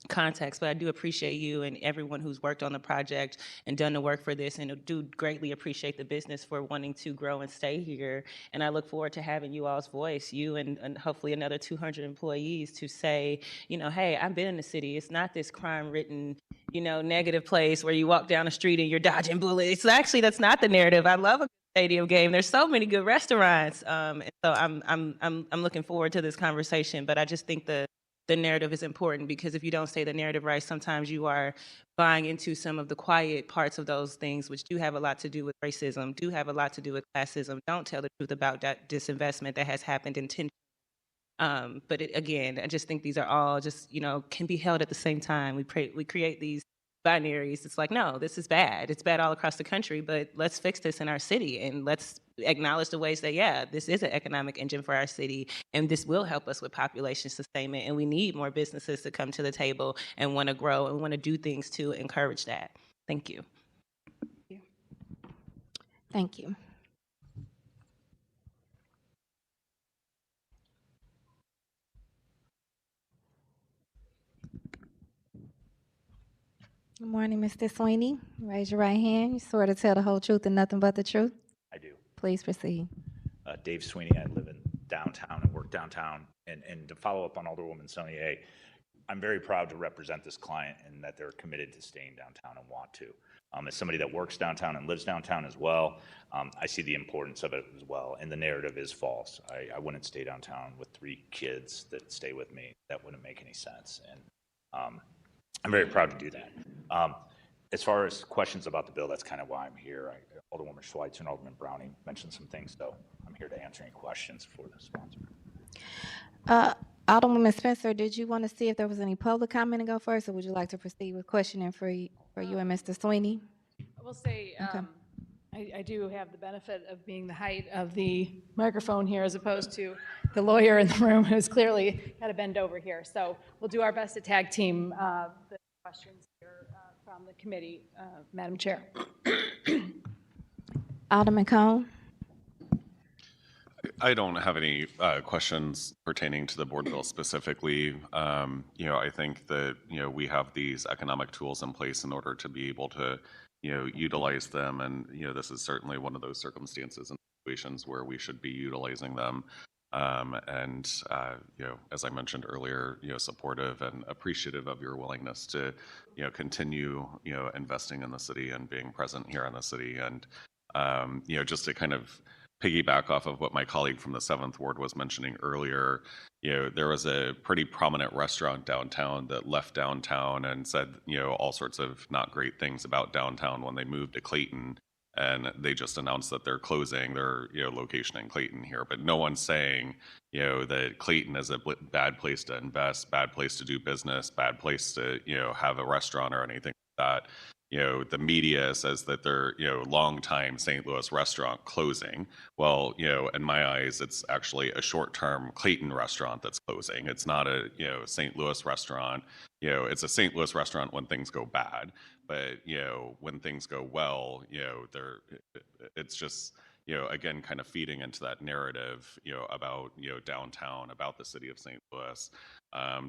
[SPEAKER 14] context. But I do appreciate you and everyone who's worked on the project and done the work for this, and I do greatly appreciate the business for wanting to grow and stay here. And I look forward to having you all's voice, you and hopefully another 200 employees, to say, hey, I've been in the city. It's not this crime-ridden, negative place where you walk down the street and you're dodging bullets. Actually, that's not the narrative. I love a stadium game. There's so many good restaurants, and so I'm looking forward to this conversation. But I just think the narrative is important, because if you don't say the narrative right, sometimes you are buying into some of the quiet parts of those things, which do have a lot to do with racism, do have a lot to do with classism. Don't tell the truth about that disinvestment that has happened intentionally. But again, I just think these are all just, can be held at the same time. We create these binaries. It's like, no, this is bad. It's bad all across the country, but let's fix this in our city, and let's acknowledge the ways that, yeah, this is an economic engine for our city, and this will help us with population sustainment, and we need more businesses to come to the table and want to grow and want to do things to encourage that. Thank you.
[SPEAKER 1] Thank you. Good morning, Mr. Sweeney. Raise your right hand. You swear to tell the whole truth and nothing but the truth?
[SPEAKER 15] I do.
[SPEAKER 1] Please proceed.
[SPEAKER 15] Dave Sweeney. I live in downtown and work downtown. And to follow up on Alderwoman Saunier, I'm very proud to represent this client and that they're committed to staying downtown and want to. As somebody that works downtown and lives downtown as well, I see the importance of it as well. And the narrative is false. I wouldn't stay downtown with 3 kids that stay with me. That wouldn't make any sense. And I'm very proud to do that. As far as questions about the bill, that's kind of why I'm here. Alderwoman Schweitzer and Alderman Browning mentioned some things, so I'm here to answer any questions for the sponsor.
[SPEAKER 1] Alderwoman Spencer, did you want to see if there was any public comment to go first, or would you like to proceed with questioning for you and Mr. Sweeney?
[SPEAKER 11] I will say,
[SPEAKER 1] Okay.
[SPEAKER 11] I do have the benefit of being the height of the microphone here, as opposed to the lawyer in the room who's clearly got to bend over here. So we'll do our best to tag team the questions here from the committee, Madam Chair.
[SPEAKER 1] Alderman Cone?
[SPEAKER 8] I don't have any questions pertaining to the board bill specifically. I think that, we have these economic tools in place in order to be able to, utilize them. And, this is certainly one of those circumstances and situations where we should be utilizing them. As I mentioned earlier, supportive and appreciative of your willingness to, continue, investing in the city and being present here in the city. And, just to kind of piggyback off of what my colleague from the 7th Ward was mentioning earlier, there was a pretty prominent restaurant downtown that left downtown and said, all sorts of not great things about downtown when they moved to Clayton. And they just announced that they're closing their location in Clayton here. But no one's saying, that Clayton is a bad place to invest, bad place to do business, bad place to, have a restaurant or anything like that. The media says that they're, longtime St. Louis restaurant closing. Well, in my eyes, it's actually a short-term Clayton restaurant that's closing. It's not a, St. Louis restaurant. It's a St. Louis restaurant when things go bad. But, when things go well, it's just, again, kind of feeding into that narrative, about, downtown, about the city of St. Louis.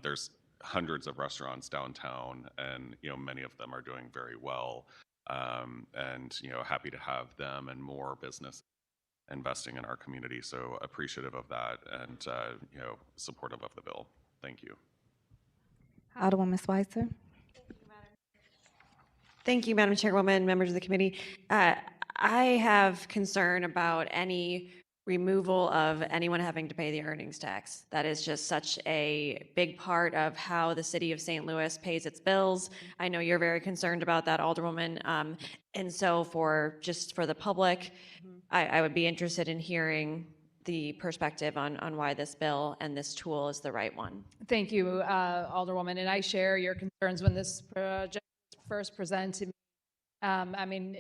[SPEAKER 8] There's hundreds of restaurants downtown, and many of them are doing very well, and happy to have them and more business investing in our community. So appreciative of that, and supportive of the bill. Thank you.
[SPEAKER 1] Alderwoman Schweitzer?
[SPEAKER 4] Thank you, Madam Chairwoman, members of the committee. I have concern about any removal of anyone having to pay the earnings tax. That is just such a big part of how the city of St. Louis pays its bills. I know you're very concerned about that, Alderwoman. And so for the public, I would be interested in hearing the perspective on why this bill and this tool is the right one.
[SPEAKER 11] Thank you, Alderwoman, and I share your concerns when this project was first presented to me I mean,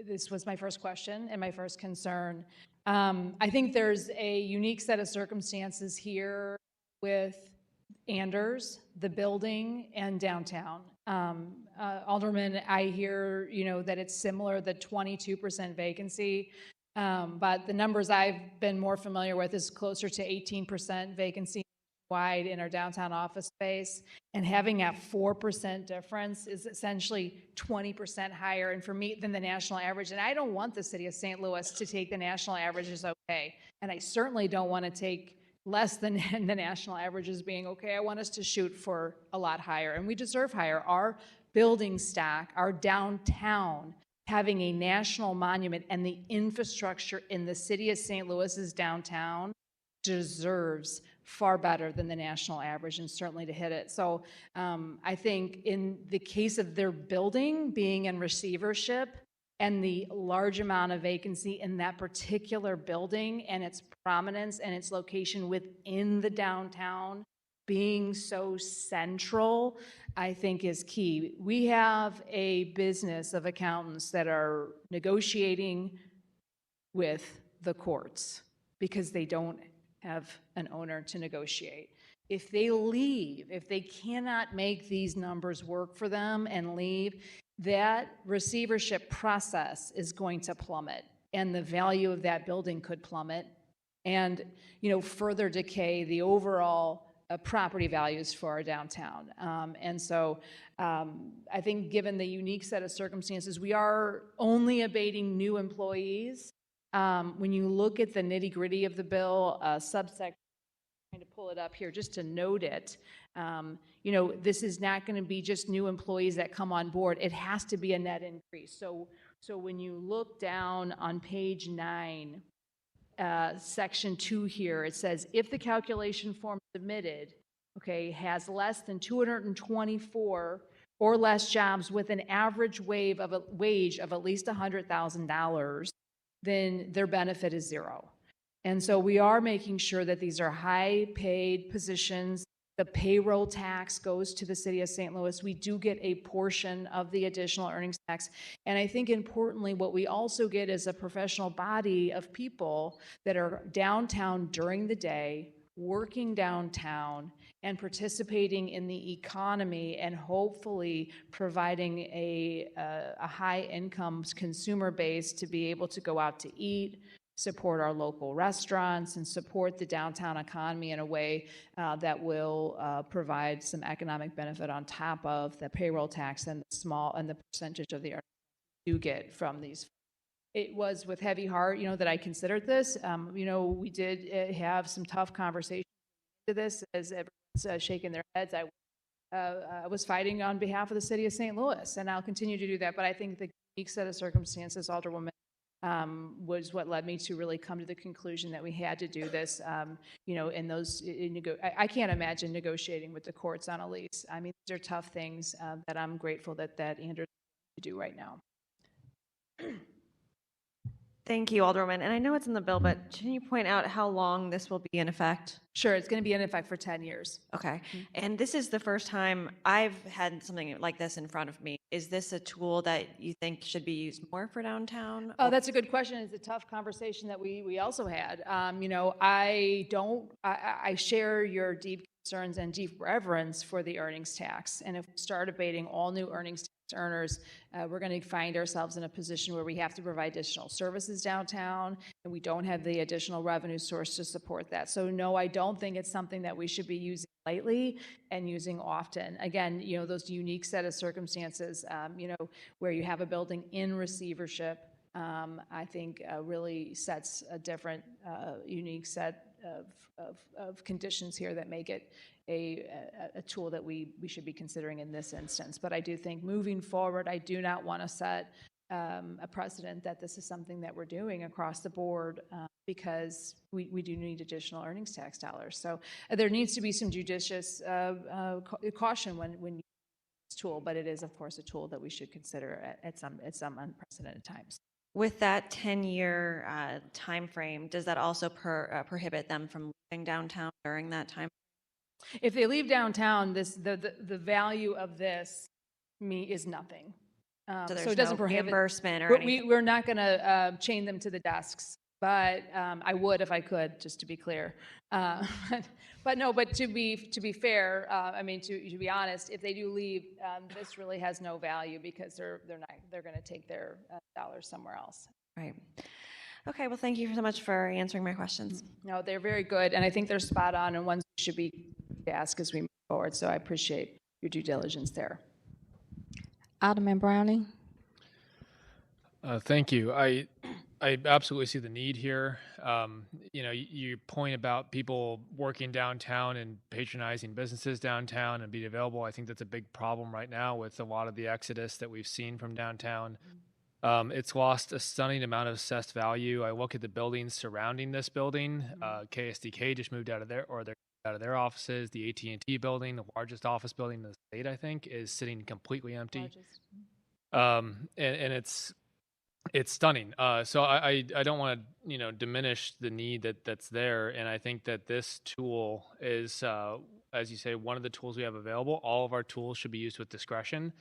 [SPEAKER 11] this was my first question and my first concern. I think there's a unique set of circumstances here with Anders, the building, and downtown. Alderman, I hear, that it's similar, the 22% vacancy, but the numbers I've been more familiar with is closer to 18% vacancy wide in our downtown office space, and having a 4% difference is essentially 20% higher, and for me, than the national average. And I don't want the city of St. Louis to take the national average as okay, and I certainly don't want to take less than the national average as being okay. I want us to shoot for a lot higher, and we deserve higher. Our building stock, our downtown, having a national monument and the infrastructure in the city of St. Louis's downtown deserves far better than the national average, and certainly to hit it. So I think in the case of their building being in receivership and the large amount of vacancy in that particular building and its prominence and its location within the downtown being so central, I think is key. We have a business of accountants that are negotiating with the courts because they don't have an owner to negotiate. If they leave, if they cannot make these numbers work for them and leave, that receivership process is going to plummet, and the value of that building could plummet, and further decay the overall property values for our downtown. And so I think given the unique set of circumstances, we are only abating new employees. When you look at the nitty-gritty of the bill, subsection, I'm trying to pull it up here just to note it, this is not going to be just new employees that come on board. It has to be a net increase. So when you look down on page 9, section 2 here, it says, if the calculation form submitted, has less than 224 or less jobs with an average wage of at least $100,000, then their benefit is zero. And so we are making sure that these are high-paid positions. The payroll tax goes to the city of St. Louis. We do get a portion of the additional earnings tax. And I think importantly, what we also get is a professional body of people that are downtown during the day, working downtown and participating in the economy, and hopefully providing a high-income consumer base to be able to go out to eat, support our local restaurants, and support the downtown economy in a way that will provide some economic benefit on top of the payroll tax and the percentage of the earnings you get from these. It was with heavy heart, that I considered this. We did have some tough conversations to this as everyone's shaking their heads. I was fighting on behalf of the city of St. Louis, and I'll continue to do that. But I think the unique set of circumstances, Alderwoman, was what led me to really come to the conclusion that we had to do this. I can't imagine negotiating with the courts on a lease. I mean, these are tough things that I'm grateful that Anders to do right now.
[SPEAKER 4] Thank you, Alderwoman. And I know it's in the bill, but can you point out how long this will be in effect?
[SPEAKER 11] Sure, it's going to be in effect for 10 years.
[SPEAKER 4] Okay. And this is the first time I've had something like this in front of me. Is this a tool that you think should be used more for downtown?
[SPEAKER 11] Oh, that's a good question. It's a tough conversation that we also had. I share your deep concerns and deep reverence for the earnings tax. And if we start abating all new earnings tax earners, we're going to find ourselves in a position where we have to provide additional services downtown, and we don't have the additional revenue source to support that. So no, I don't think it's something that we should be using lightly and using often. Again, those unique set of circumstances, where you have a building in receivership, I think really sets a different, unique set of conditions here that make it a tool that we should be considering in this instance. But I do think moving forward, I do not want to set a precedent that this is something that we're doing across the board because we do need additional earnings tax dollars. So there needs to be some judicious caution when using this tool, but it is, of course, a tool that we should consider at some unprecedented times.
[SPEAKER 4] With that 10-year time frame, does that also prohibit them from leaving downtown during that time?
[SPEAKER 11] If they leave downtown, the value of this is nothing.
[SPEAKER 4] So
[SPEAKER 11] So
[SPEAKER 4] there's
[SPEAKER 11] it doesn't
[SPEAKER 4] no
[SPEAKER 11] prohibit.
[SPEAKER 4] reimbursement or
[SPEAKER 11] We're-
[SPEAKER 4] anything?
[SPEAKER 11] We're not going to chain them to the desks, but I would if I could, just to be clear. But no, but to be fair, I mean, to be honest, if they do leave, this really has no value because they're going to take their dollars somewhere else.
[SPEAKER 4] Right. Okay, well, thank you so much for answering my questions.
[SPEAKER 11] No, they're very good, and I think they're spot on, and ones we should be asked as we move forward. So I appreciate your due diligence there.
[SPEAKER 1] Alderman Browning?
[SPEAKER 3] Thank you. I absolutely see the need here. You know, your point about people working downtown and patronizing businesses downtown and being available, I think that's a big problem right now with a lot of the exodus that we've seen from downtown. It's lost a stunning amount of assessed value. I look at the buildings surrounding this building. KSDK just moved out of they're out of their offices. The AT&T building, the largest office building in the state, I think, is sitting completely empty. And it's stunning. So I don't want to diminish the need that's there. And I think that this tool is, as you say, one of the tools we have available. All of our tools should be used with discretion.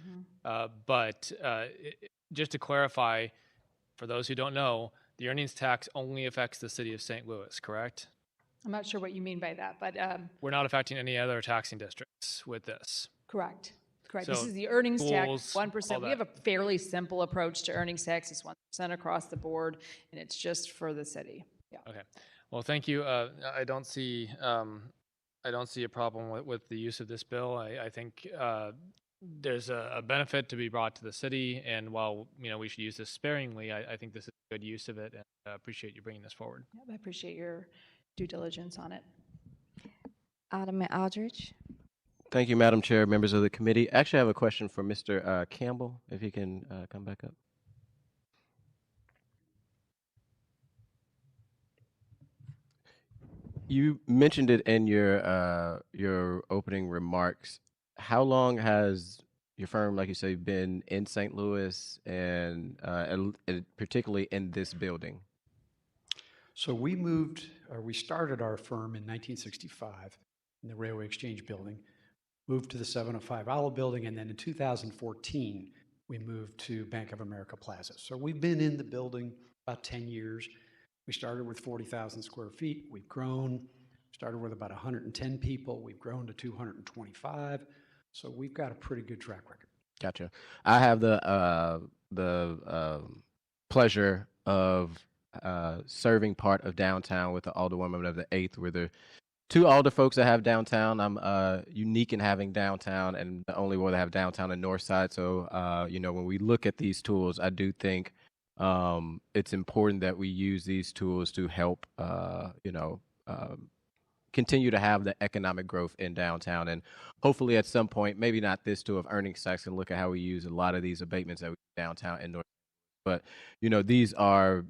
[SPEAKER 3] But just to clarify, for those who don't know, the earnings tax only affects the city of St. Louis, correct?
[SPEAKER 11] I'm not sure what you mean by that, but
[SPEAKER 3] We're not affecting any other taxing districts with this.
[SPEAKER 11] correct. Correct. This
[SPEAKER 3] So
[SPEAKER 11] is the earnings tax,
[SPEAKER 3] schools,
[SPEAKER 11] 1%.
[SPEAKER 3] all
[SPEAKER 11] We
[SPEAKER 3] that.
[SPEAKER 11] have a fairly simple approach to earnings tax. It's 1% across the board, and it's just for the city. Yeah.
[SPEAKER 3] Okay. Well, thank you. I don't see a problem with the use of this bill. I think there's a benefit to be brought to the city, and while we should use this sparingly, I think this is a good use of it, and I appreciate you bringing this forward.
[SPEAKER 11] Yeah, I appreciate your due diligence on it.
[SPEAKER 1] Alderman Aldridge?
[SPEAKER 10] Thank you, Madam Chair, members of the committee. Actually, I have a question for Mr. Campbell, if he can come back up. You mentioned it in your opening remarks. How long has your firm, like you say, been in St. Louis and particularly in this building?
[SPEAKER 12] So we started our firm in 1965 in the Railway Exchange Building, moved to the 705 Olive Building, and then in 2014, we moved to Bank of America Plaza. So we've been in the building about 10 years. We started with 40,000 square feet. We've grown, started with about 110 people. We've grown to 225. So we've got a pretty good track record.
[SPEAKER 10] Gotcha. I have the pleasure of serving part of downtown with the Alderwoman of the 8th. We're the two Alder folks that have downtown. I'm unique in having downtown and the only one that have downtown and north side. So, when we look at these tools, I do think it's important that we use these tools to help, continue to have the economic growth in downtown. And hopefully at some point, maybe not this tool of earnings tax, and look at how we use a lot of these abatements that we do downtown and north. But, these are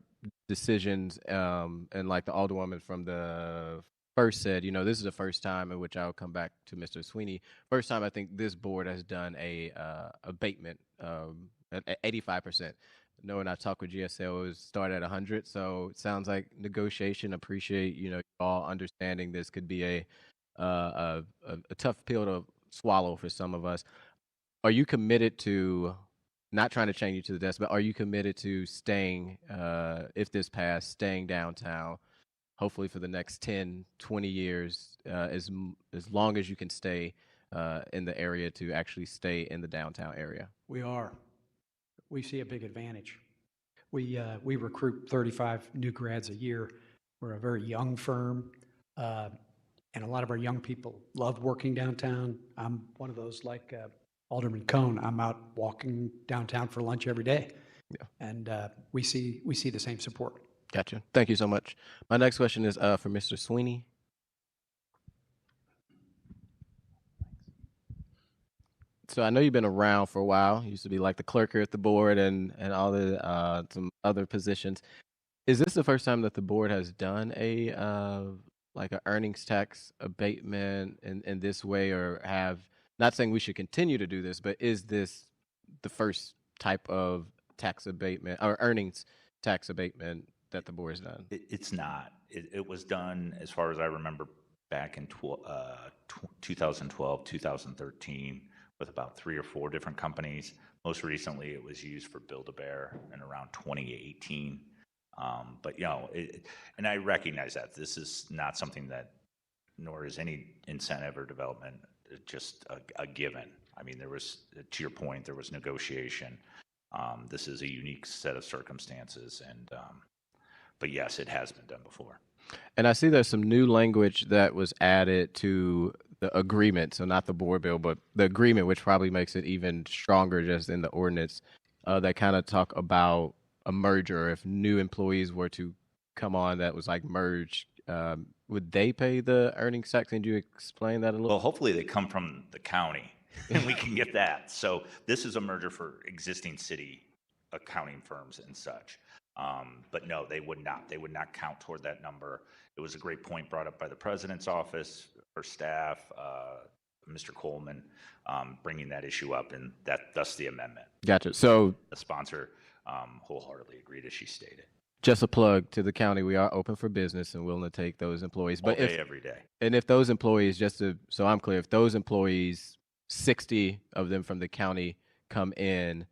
[SPEAKER 10] decisions, and like the Alderwoman from the first said, this is the first time in which I'll come back to Mr. Sweeney. First time I think this board has done a abatement at 85%. Knowing I talked with GSL, it was started at 100. So it sounds like negotiation. Appreciate you all understanding this could be a tough pill to swallow for some of us. Are you committed to not trying to chain you to the desk, but are you committed to staying, if this passed, staying downtown? Hopefully for the next 10, 20 years, as long as you can stay in the area, to actually stay in the downtown area.
[SPEAKER 12] We are. We see a big advantage. We recruit 35 new grads a year. We're a very young firm, and a lot of our young people love working downtown. I'm one of those, like Alderman Cohn. I'm out walking downtown for lunch every day, and we see the same support.
[SPEAKER 10] Gotcha. Thank you so much. My next question is for Mr. Sweeney. So I know you've been around for a while. You used to be like the clerk here at the board and all the some other positions. Is this the first time that the board has done a like an earnings tax abatement in this way, or not saying we should continue to do this, but is this the first type of tax abatement or earnings tax abatement that the board has done?
[SPEAKER 15] It's not. It was done, as far as I remember, back in 2012, 2013, with about 3 or 4 different companies. Most recently, it was used for Build-A-Bear in around 2018. But, you know, and I recognize that this is not something that, nor is any incentive or development just a given. I mean, there was, to your point, there was negotiation. This is a unique set of circumstances, and but yes, it has been done before.
[SPEAKER 10] And I see there's some new language that was added to the agreement, so not the board bill, but the agreement, which probably makes it even stronger just in the ordinance, that kind of talk about a merger. If new employees were to come on that was like merged, would they pay the earnings tax? Can you explain that a little?
[SPEAKER 15] Well, hopefully they come from the county and we can get that. So this is a merger for existing city accounting firms and such. But no, they would not. They would not count toward that number. It was a great point brought up by the president's office, her staff, Mr. Coleman, bringing that issue up, and thus the amendment.
[SPEAKER 10] Gotcha. So
[SPEAKER 15] The sponsor wholeheartedly agreed, as she stated.
[SPEAKER 10] just a plug to the county, we are open for business and willing to take those employees.
[SPEAKER 15] All
[SPEAKER 10] But
[SPEAKER 15] day, every day.
[SPEAKER 10] and if those employees, just to, so I'm clear, if those employees, 60 of them from the county come in,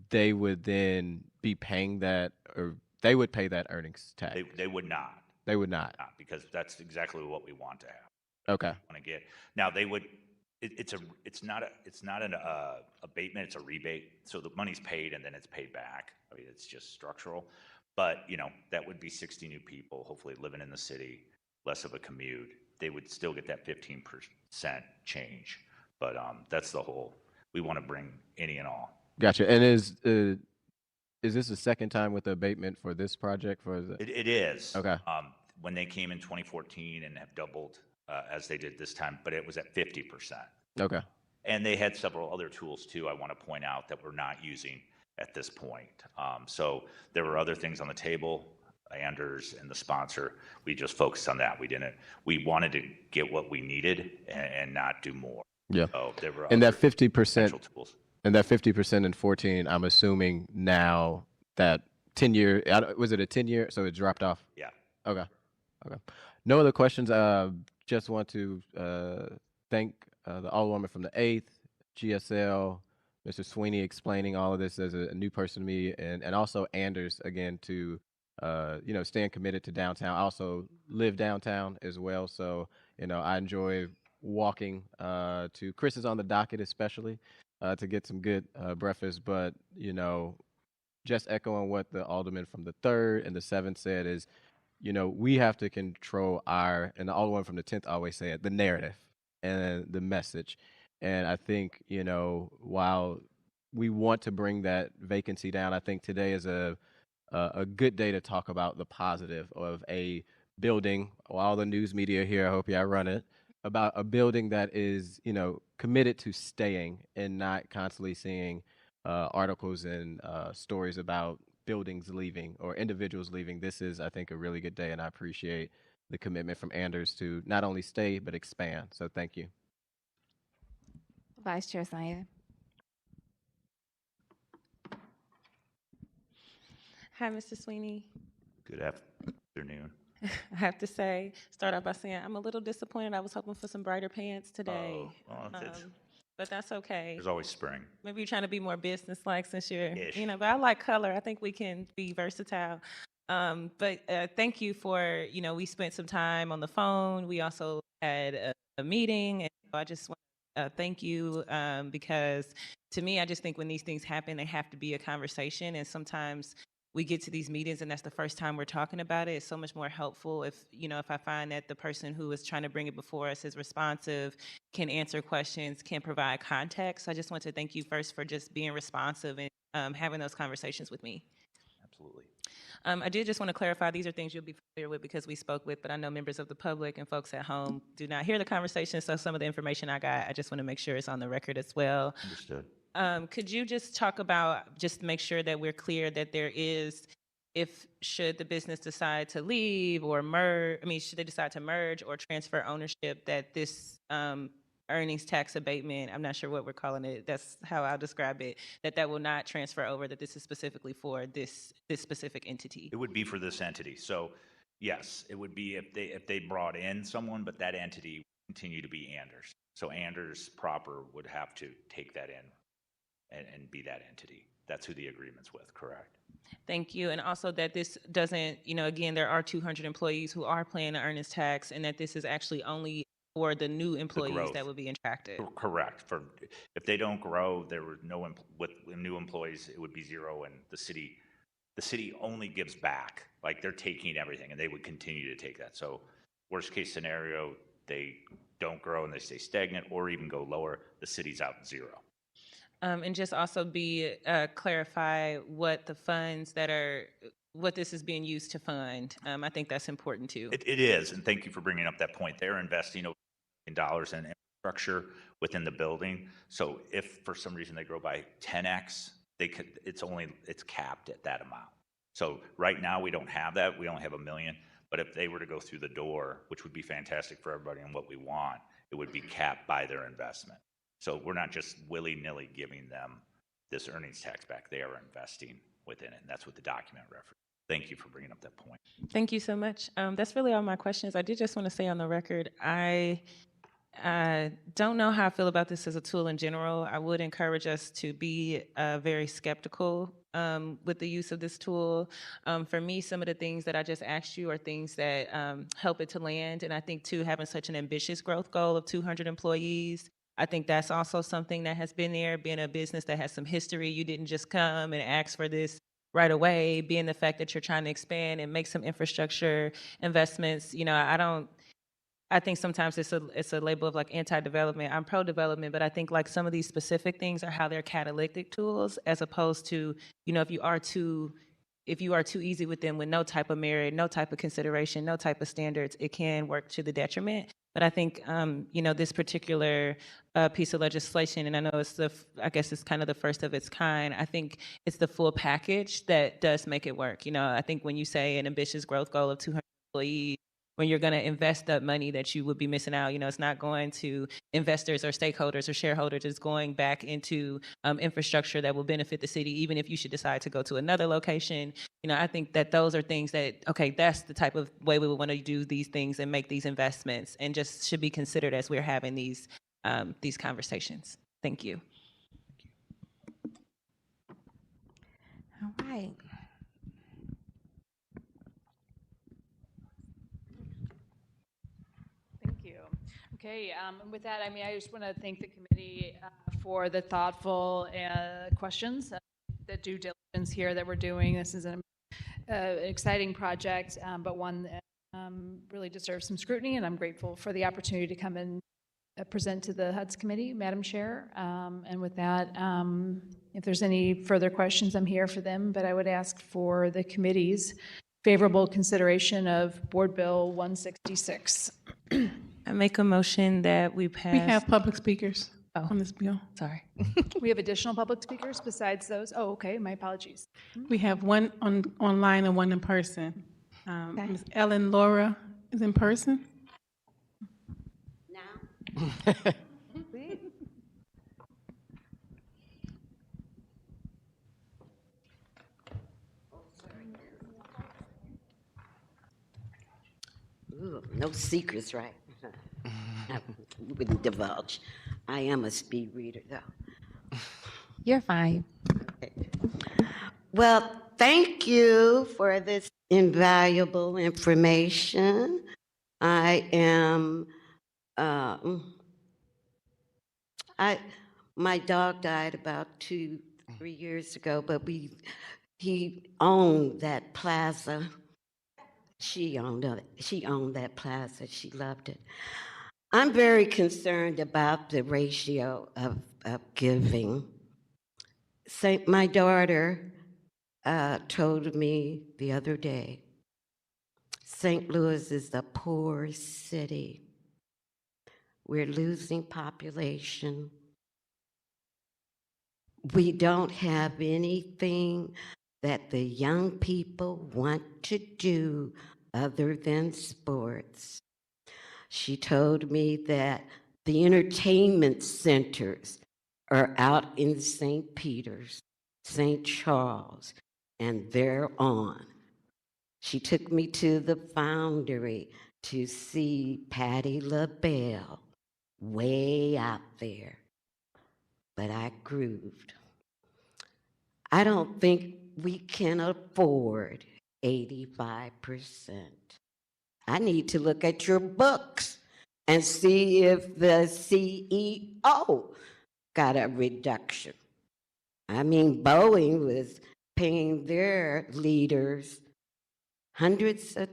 [SPEAKER 10] they would then be paying that, or they would pay that earnings tax.
[SPEAKER 15] They would not.
[SPEAKER 10] They would not.
[SPEAKER 15] Because that's exactly what we want to have.
[SPEAKER 10] Okay.
[SPEAKER 15] Want to get now they would. It's not an abatement. It's a rebate. So the money's paid and then it's paid back. I mean, it's just structural. But you know, that would be 60 new people, hopefully living in the city, less of a commute. They would still get that 15% change. But that's the whole. We want to bring any and all.
[SPEAKER 10] Gotcha. And is this the second time with the abatement for this project? For the
[SPEAKER 15] It is.
[SPEAKER 10] Okay.
[SPEAKER 15] When they came in 2014 and have doubled as they did this time, but it was at 50%.
[SPEAKER 10] Okay.
[SPEAKER 15] And they had several other tools too, I want to point out, that we're not using at this point. So there were other things on the table, Anders and the sponsor. We just focused on that. We wanted to get what we needed and not do more.
[SPEAKER 10] Yeah.
[SPEAKER 15] So there were
[SPEAKER 10] And that
[SPEAKER 15] other
[SPEAKER 10] 50%,
[SPEAKER 15] potential tools.
[SPEAKER 10] and that 50% in 14, I'm assuming now that 10-year, was it a 10-year? So it dropped off?
[SPEAKER 15] Yeah.
[SPEAKER 10] Okay. Okay. No other questions. Just want to thank the Alderwoman from the 8th, GSL, Mr. Sweeney explaining all of this as a new person to me, and also Anders, again, to, staying committed to downtown. I also live downtown as well, so, I enjoy walking to Chris is on the docket especially to get some good breakfast, but, just echoing what the Alderman from the 3rd and the 7th said is, we have to control and the Alderman from the 10th always say it, the narrative and the message. And I think, while we want to bring that vacancy down, I think today is a good day to talk about the positive of a building. All the news media here, I hope y'all run it, about a building that is, committed to staying and not constantly seeing articles and stories about buildings leaving or individuals leaving. This is, I think, a really good day, and I appreciate the commitment from Anders to not only stay, but expand. So thank you.
[SPEAKER 1] Vice Chair Syed.
[SPEAKER 14] Hi, Mr. Sweeney.
[SPEAKER 15] Good afternoon.
[SPEAKER 14] I have to start out by saying I'm a little disappointed. I was hoping for some brighter pants today.
[SPEAKER 15] Oh, well,
[SPEAKER 14] But that's okay.
[SPEAKER 15] there's always spring.
[SPEAKER 14] Maybe you're trying to be more business-like since you're,
[SPEAKER 15] Ish.
[SPEAKER 14] but I like color. I think we can be versatile. But thank you for, we spent some time on the phone. We also had a meeting, and I just want to thank you because to me, I just think when these things happen, they have to be a conversation, and sometimes we get to these meetings and that's the first time we're talking about it. It's so much more helpful if I find that the person who is trying to bring it before us is responsive, can answer questions, can provide context. So I just want to thank you first for just being responsive and having those conversations with me.
[SPEAKER 15] Absolutely.
[SPEAKER 14] I did just want to clarify, these are things you'll be familiar with because we spoke with, but I know members of the public and folks at home do not hear the conversation, so some of the information I got, I just want to make sure it's on the record as well.
[SPEAKER 15] Understood.
[SPEAKER 14] Could you just talk about, just make sure that we're clear that there is, should the business decide to leave or should they decide to merge or transfer ownership, that this earnings tax abatement, I'm not sure what we're calling it, that's how I'll describe it, that will not transfer over, that this is specifically for this specific entity?
[SPEAKER 15] It would be for this entity. So yes, it would be if they brought in someone, but that entity continue to be Anders. So Anders proper would have to take that in and be that entity. That's who the agreement's with, correct?
[SPEAKER 14] Thank you. And also that this doesn't, again, there are 200 employees who are paying the earnest tax, and that this is actually only for the new employees
[SPEAKER 15] growth.
[SPEAKER 14] that would be attracted.
[SPEAKER 15] Correct. For if they don't grow, there were no with new employees, it would be zero, and the city only gives back. Like they're taking everything, and they would continue to take that. So worst case scenario, they don't grow and they stay stagnant, or even go lower. The city's out zero.
[SPEAKER 14] And just also clarify what the funds what this is being used to fund. I think that's important too.
[SPEAKER 15] It is, and thank you for bringing up that point. They're investing over $1 million in infrastructure within the building. So if for some reason they grow by 10x, it's capped at that amount. So right now we don't have that. We only have $1 million. But if they were to go through the door, which would be fantastic for everybody and what we want, it would be capped by their investment. So we're not just willy-nilly giving them this earnings tax back. They are investing within it, and that's what the document references. Thank you for bringing up that point.
[SPEAKER 14] Thank you so much. That's really all my questions. I did just want to say on the record, I don't know how I feel about this as a tool in general. I would encourage us to be very skeptical with the use of this tool. For me, some of the things that I just asked you are things that help it to land. And I think, too, having such an ambitious growth goal of 200 employees, I think that's also something that has been there, being a business that has some history. You didn't just come and ask for this right away, being the fact that you're trying to expand and make some infrastructure investments. I think sometimes it's a label of like anti-development. I'm pro-development, but I think like some of these specific things are how they're catalytic tools, as opposed to, if you are too easy with them with no type of merit, no type of consideration, no type of standards, it can work to the detriment. But I think, this particular piece of legislation, and I know I guess it's kind of the first of its kind, I think it's the full package that does make it work. I think when you say an ambitious growth goal of 200 employees, when you're going to invest that money that you would be missing out, it's not going to investors or stakeholders or shareholders. It's going back into infrastructure that will benefit the city, even if you should decide to go to another location. I think that those are things that, okay, that's the type of way we would want to do these things and make these investments, and just should be considered as we're having these conversations. Thank you.
[SPEAKER 1] All right.
[SPEAKER 11] Thank you. Okay, and with that, I just want to thank the committee for the thoughtful questions, the due diligence here that we're doing. This is an exciting project, but one that really deserves some scrutiny, and I'm grateful for the opportunity to come and present to the HUD's committee, Madam Chair. And with that, if there's any further questions, I'm here for them, but I would ask for the committee's favorable consideration of Board Bill 166.
[SPEAKER 14] I make a motion that we pass.
[SPEAKER 2] We have public speakers on this bill.
[SPEAKER 14] Sorry.
[SPEAKER 11] We have additional public speakers besides those? Oh, okay, my apologies.
[SPEAKER 2] We have one online and one in person. Ms. Ellen Laura is in person.
[SPEAKER 9] Ooh, no secrets, right? I wouldn't divulge. I am a speed reader, though.
[SPEAKER 1] You're fine.
[SPEAKER 9] Well, thank you for this invaluable information. I am, my dog died about 2-3 years ago, but he owned that plaza. She owned it. She owned that plaza. She loved it. I'm very concerned about the ratio of giving. My daughter told me the other day, St. Louis is a poor city. We're losing population. We don't have anything that the young people want to do other than sports. She told me that the entertainment centers are out in St. Peter's, St. Charles, and they're on. She took me to the Foundry to see Patti LaBelle way out there, but I grooved. I don't think we can afford 85%. I need to look at your books and see if the CEO got a reduction. I mean, Boeing was paying their leaders hundreds of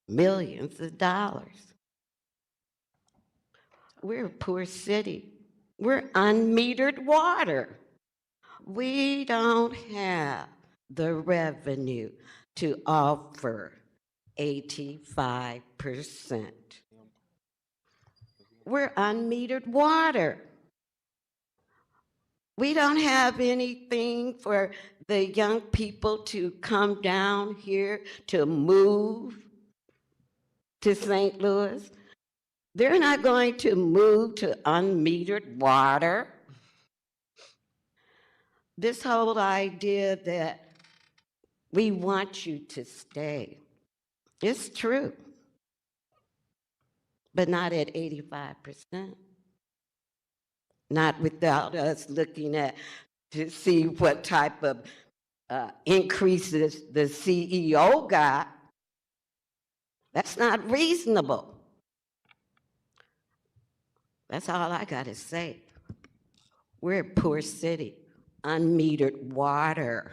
[SPEAKER 9] millions of dollars. We're a poor city. We're unmetered water. We don't have the revenue to offer 85%. We're unmetered water. We don't have anything for the young people to come down here to move to St. Louis. They're not going to move to unmetered water. This whole idea that we want you to stay, it's true, but not at 85%. Not without us looking at to see what type of increases the CEO got. That's not reasonable. That's all I got to say. We're a poor city, unmetered water.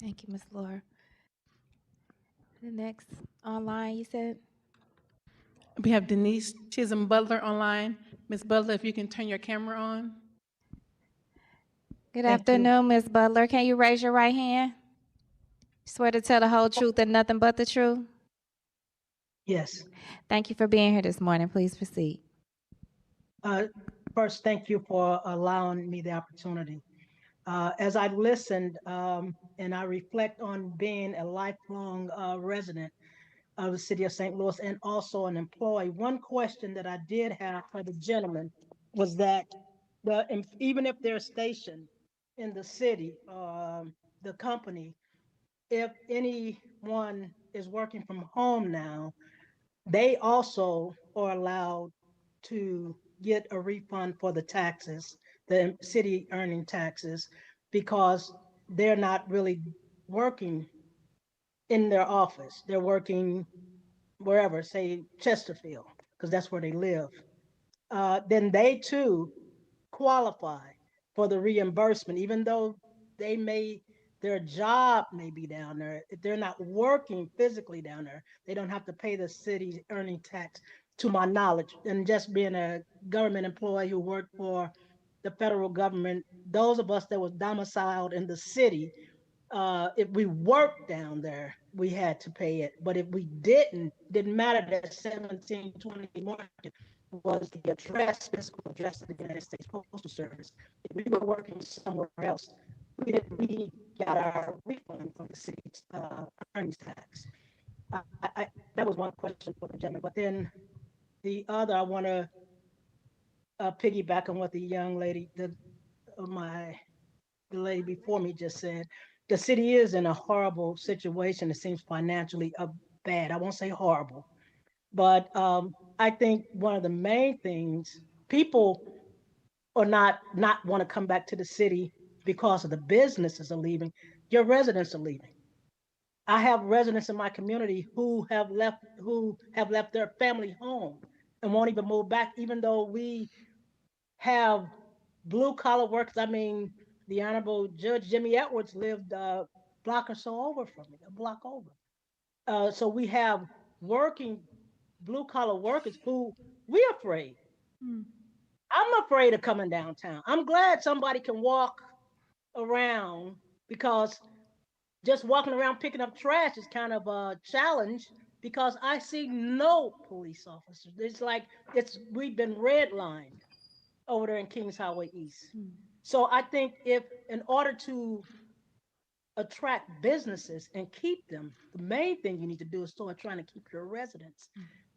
[SPEAKER 1] Thank you, Ms. Laura. The next online, you said?
[SPEAKER 2] We have Denise Chisholm Butler online. Ms. Butler, if you can turn your camera on.
[SPEAKER 1] Good
[SPEAKER 2] Thank you.
[SPEAKER 1] afternoon, Ms. Butler. Can you raise your right hand? Swear to tell the whole truth and nothing but the truth?
[SPEAKER 16] Yes.
[SPEAKER 1] Thank you for being here this morning. Please proceed.
[SPEAKER 16] First, thank you for allowing me the opportunity. As I listened and I reflect on being a lifelong resident of the city of St. Louis and also an employee, one question that I did have for the gentleman was that even if they're stationed in the city, the company, if anyone is working from home now, they also are allowed to get a refund for the taxes, the city earning taxes, because they're not really working in their office. They're working wherever, say Chesterfield, because that's where they live. Then they too qualify for the reimbursement, even though their job may be down there. If they're not working physically down there, they don't have to pay the city's earning tax, to my knowledge. And just being a government employee who worked for the federal government, those of us that was domiciled in the city, if we worked down there, we had to pay it. But if we didn't matter that 1720 market was the address, physical address of the United States Postal Service. If we were working somewhere else, we got our refund from the city's earnings tax. That was one question for the gentleman. But then the other, I want to piggyback on what the young lady, the lady before me just said. The city is in a horrible situation. It seems financially bad. I won't say horrible, but I think one of the main things, people are not want to come back to the city because of the businesses are leaving. Your residents are leaving. I have residents in my community who have left their family home and won't even move back, even though we have blue collar workers. I mean, the Honorable Judge Jimmy Edwards lived a block or so over from me, a block over. So we have working blue collar workers who we're afraid. I'm afraid of coming downtown. I'm glad somebody can walk around, because just walking around picking up trash is kind of a challenge, because I see no police officers. It's like we've been redlined over there in Kings Highway East. So I think in order to attract businesses and keep them, the main thing you need to do is start trying to keep your residents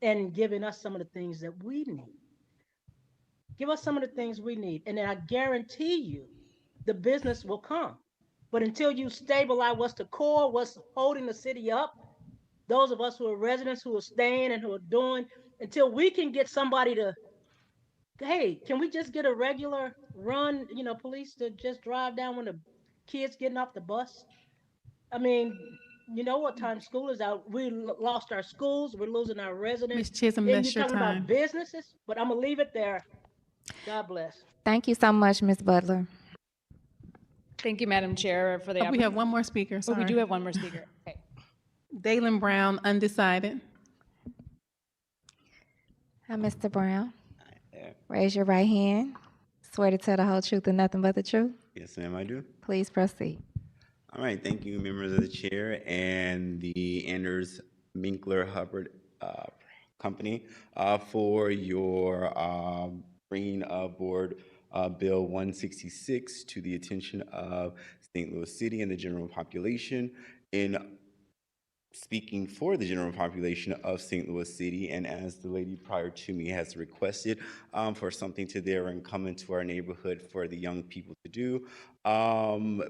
[SPEAKER 16] and giving us some of the things that we need. Give us some of the things we need, and then I guarantee you the business will come. But until you stabilize what's the core, what's holding the city up, those of us who are residents, who are staying and who are doing, until we can get somebody to, hey, can we just get a regular run, police to just drive down when the kids getting off the bus? I mean, you know what time school is out. We lost our schools. We're losing our residents.
[SPEAKER 2] Ms. Chisholm,
[SPEAKER 16] Then
[SPEAKER 2] that's
[SPEAKER 16] you're
[SPEAKER 2] your
[SPEAKER 16] talking about
[SPEAKER 2] time.
[SPEAKER 16] businesses, but I'm going to leave it there. God bless.
[SPEAKER 1] Thank you so much, Ms. Butler.
[SPEAKER 11] Thank you, Madam Chair, for the
[SPEAKER 2] We
[SPEAKER 11] opportunity.
[SPEAKER 2] have one more speaker,
[SPEAKER 11] Oh,
[SPEAKER 2] sorry.
[SPEAKER 11] we do have one more speaker. Okay.
[SPEAKER 2] Dalen Brown, undecided.
[SPEAKER 1] Hi, Mr. Brown. Raise your right hand. Swear to tell the whole truth and nothing but the truth.
[SPEAKER 17] Yes, ma'am, I do.
[SPEAKER 1] Please proceed.
[SPEAKER 17] All right, thank you, members of the chair and the Anders Minkler Hubbard Company for your bringing aboard Bill 166 to the attention of St. Louis City and the general population. In speaking for the general population of St. Louis City, and as the lady prior to me has requested, for something to there and come into our neighborhood for the young people to do,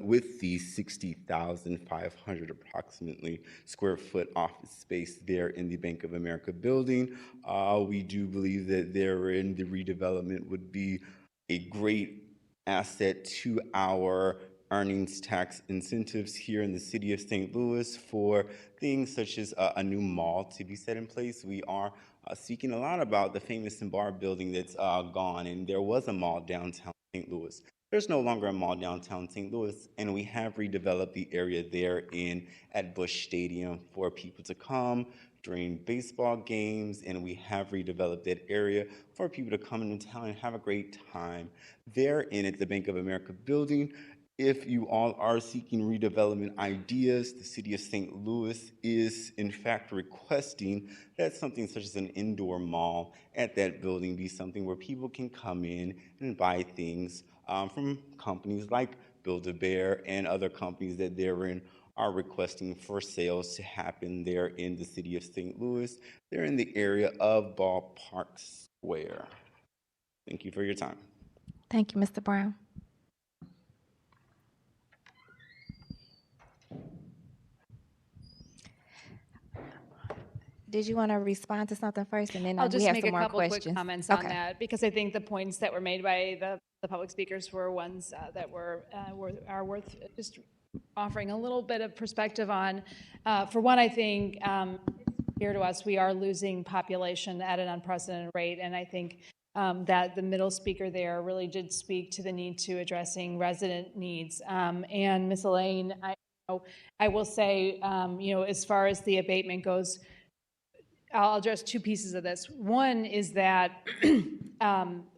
[SPEAKER 17] with the 60,500 approximately square foot office space there in the Bank of America building. We do believe that therein the redevelopment would be a great asset to our earnings tax incentives here in the city of St. Louis for things such as a new mall to be set in place. We are speaking a lot about the famous Bar building that's gone, and there was a mall downtown St. Louis. There's no longer a mall downtown St. Louis, and we have redeveloped the area there at Busch Stadium for people to come during baseball games, and we have redeveloped that area for people to come into town and have a great time. There at the Bank of America building, if you all are seeking redevelopment ideas, the city of St. Louis is in fact requesting that something such as an indoor mall at that building be something where people can come in and buy things from companies like Build-A-Bear and other companies that therein are requesting for sales to happen there in the city of St. Louis. They're in the area of Ballpark Square. Thank you for your time.
[SPEAKER 1] Thank you, Mr. Brown. Did you want to respond to something first, and then
[SPEAKER 11] I'll
[SPEAKER 1] we
[SPEAKER 11] just
[SPEAKER 1] have
[SPEAKER 11] make
[SPEAKER 1] some
[SPEAKER 11] a
[SPEAKER 1] more
[SPEAKER 11] couple
[SPEAKER 1] questions?
[SPEAKER 11] quick comments
[SPEAKER 1] Okay.
[SPEAKER 11] on that, because I think the points that were made by the public speakers were ones that are worth just offering a little bit of perspective on. For one, I think here to us, we are losing population at an unprecedented rate, and I think that the middle speaker there really did speak to the need to addressing resident needs. And Ms. Elaine, I will say, as far as the abatement goes, I'll address two pieces of this. One is that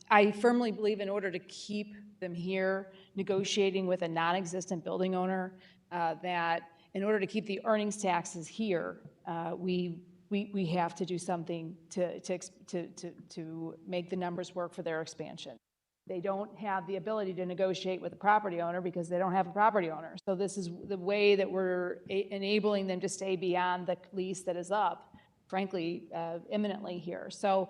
[SPEAKER 11] I firmly believe in order to keep them here negotiating with a non-existent building owner, that in order to keep the earnings taxes here, we have to do something to make the numbers work for their expansion. They don't have the ability to negotiate with the property owner because they don't have a property owner. So this is the way that we're enabling them to stay beyond the lease that is up, frankly, imminently here. So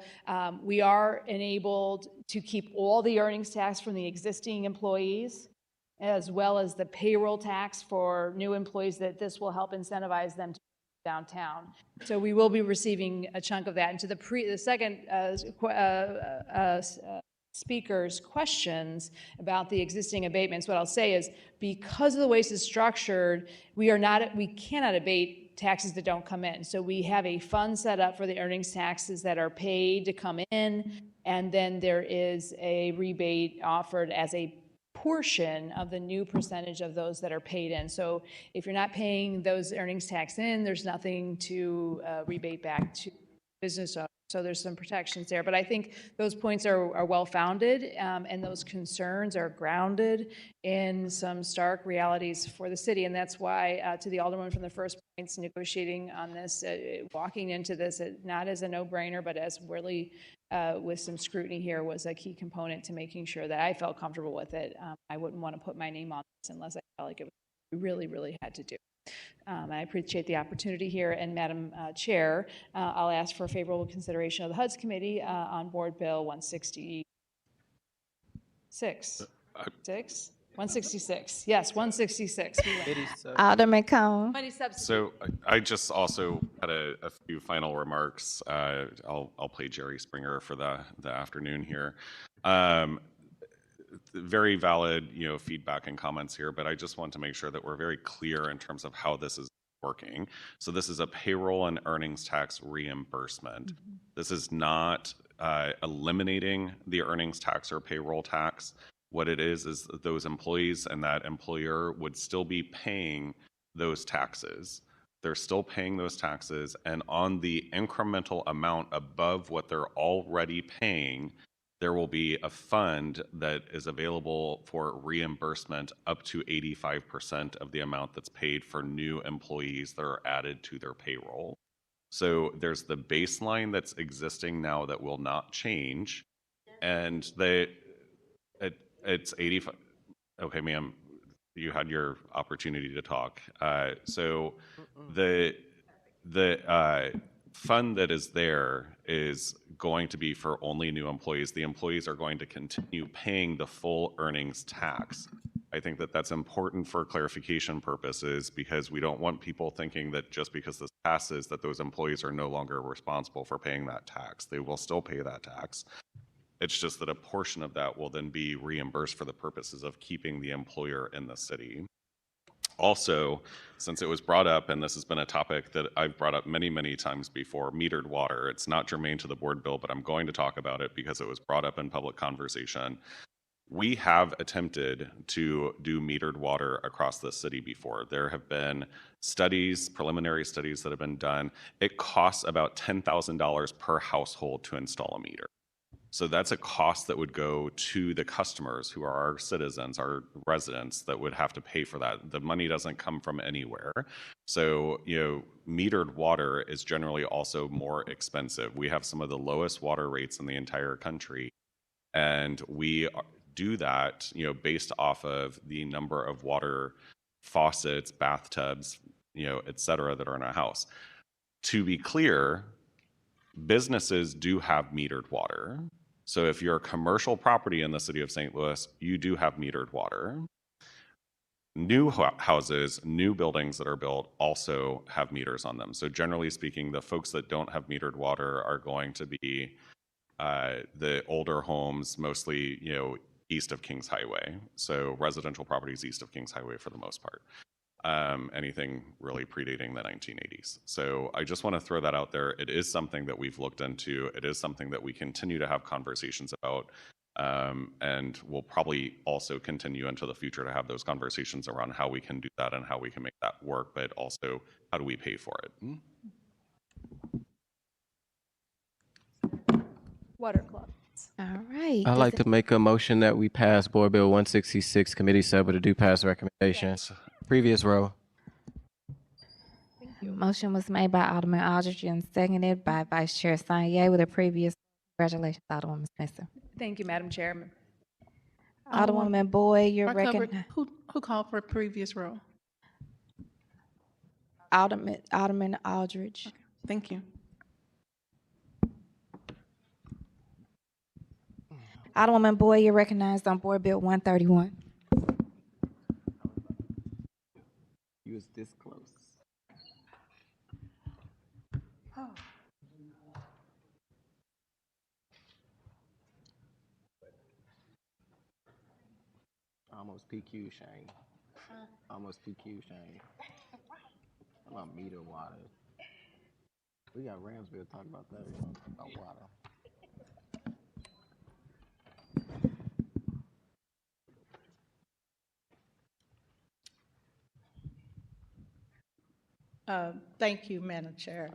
[SPEAKER 11] we are enabled to keep all the earnings tax from the existing employees, as well as the payroll tax for new employees, that this will help incentivize them to downtown. So we will be receiving a chunk of that. And to the second speaker's questions about the existing abatements, what I'll say is, because of the way this is structured, we cannot abate taxes that don't come in. So we have a fund set up for the earnings taxes that are paid to come in, and then there is a rebate offered as a portion of the new percentage of those that are paid in. So if you're not paying those earnings tax in, there's nothing to rebate back to business owners. So there's some protections there. But I think those points are well-founded, and those concerns are grounded in some stark realities for the city. And that's why, to the alderman from the first points, negotiating on this, walking into this, not as a no-brainer, but as really with some scrutiny here, was a key component to making sure that I felt comfortable with it. I wouldn't want to put my name on this unless I felt like it really, really had to do. I appreciate the opportunity here, and Madam Chair, I'll ask for favorable consideration of the HUD's committee on Board Bill 166. 166, yes, 166. We went.
[SPEAKER 1] Alderman Cone.
[SPEAKER 11] Somebody substitute.
[SPEAKER 8] So I just also had a few final remarks. I'll play Jerry Springer for the afternoon here. Very valid, feedback and comments here, but I just want to make sure that we're very clear in terms of how this is working. So this is a payroll and earnings tax reimbursement. This is not eliminating the earnings tax or payroll tax. What it is those employees and that employer would still be paying those taxes. They're still paying those taxes, and on the incremental amount above what they're already paying, there will be a fund that is available for reimbursement up to 85% of the amount that's paid for new employees that are added to their payroll. So there's the baseline that's existing now that will not change, and it's 85. Okay, ma'am, you had your opportunity to talk. So the fund that is there is going to be for only new employees. The employees are going to continue paying the full earnings tax. I think that that's important for clarification purposes, because we don't want people thinking that just because this passes that those employees are no longer responsible for paying that tax. They will still pay that tax. It's just that a portion of that will then be reimbursed for the purposes of keeping the employer in the city. Also, since it was brought up, and this has been a topic that I've brought up many, many times before, metered water. It's not germane to the board bill, but I'm going to talk about it because it was brought up in public conversation. We have attempted to do metered water across the city before. There have been studies, preliminary studies that have been done. It costs about $10,000 per household to install a meter. So that's a cost that would go to the customers who are our citizens, our residents, that would have to pay for that. The money doesn't come from anywhere. So, metered water is generally also more expensive. We have some of the lowest water rates in the entire country. And we do that, based off of the number of water faucets, bathtubs, et cetera, that are in a house. To be clear, businesses do have metered water. So if you're a commercial property in the city of St. Louis, you do have metered water. New houses, new buildings that are built also have meters on them. So generally speaking, the folks that don't have metered water are going to be the older homes, mostly, east of Kings Highway. So residential properties east of Kings Highway for the most part. Anything really predating the 1980s. So I just want to throw that out there. It is something that we've looked into. It is something that we continue to have conversations about. And we'll probably also continue into the future to have those conversations around how we can do that and how we can make that work, but also how do we pay for it?
[SPEAKER 11] Water Club.
[SPEAKER 1] All right.
[SPEAKER 10] I'd like to make a motion that we pass Board Bill 166, committee sub with a due pass recommendation. Previous row.
[SPEAKER 1] Motion was made by Alderman Aldridge and seconded by Vice Chair Sanye with a previous. Congratulations, Alderwoman Spencer.
[SPEAKER 11] Thank you, Madam Chair.
[SPEAKER 1] Alderwoman Boyd, you're
[SPEAKER 2] Clark Hubbard,
[SPEAKER 1] recognized.
[SPEAKER 2] who called for a previous row?
[SPEAKER 1] Alderman Aldridge.
[SPEAKER 2] Okay, thank you.
[SPEAKER 1] Alderwoman Boyd, you're recognized on Board Bill 131.
[SPEAKER 10] You was this close. Almost PQ, Shane. Almost PQ, Shane. How about meter water? We got Ramsville talking about that, about water.
[SPEAKER 16] Thank you, Madam Chair,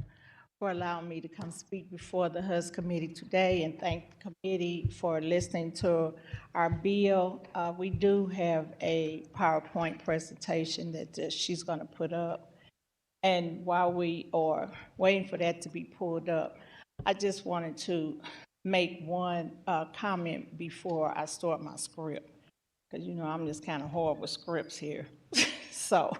[SPEAKER 16] for allowing me to come speak before the HUS committee today, and thank the committee for listening to our bill. We do have a PowerPoint presentation that she's going to put up. And while we are waiting for that to be pulled up, I just wanted to make one comment before I start my script, because I'm just kind of horrible with scripts here. So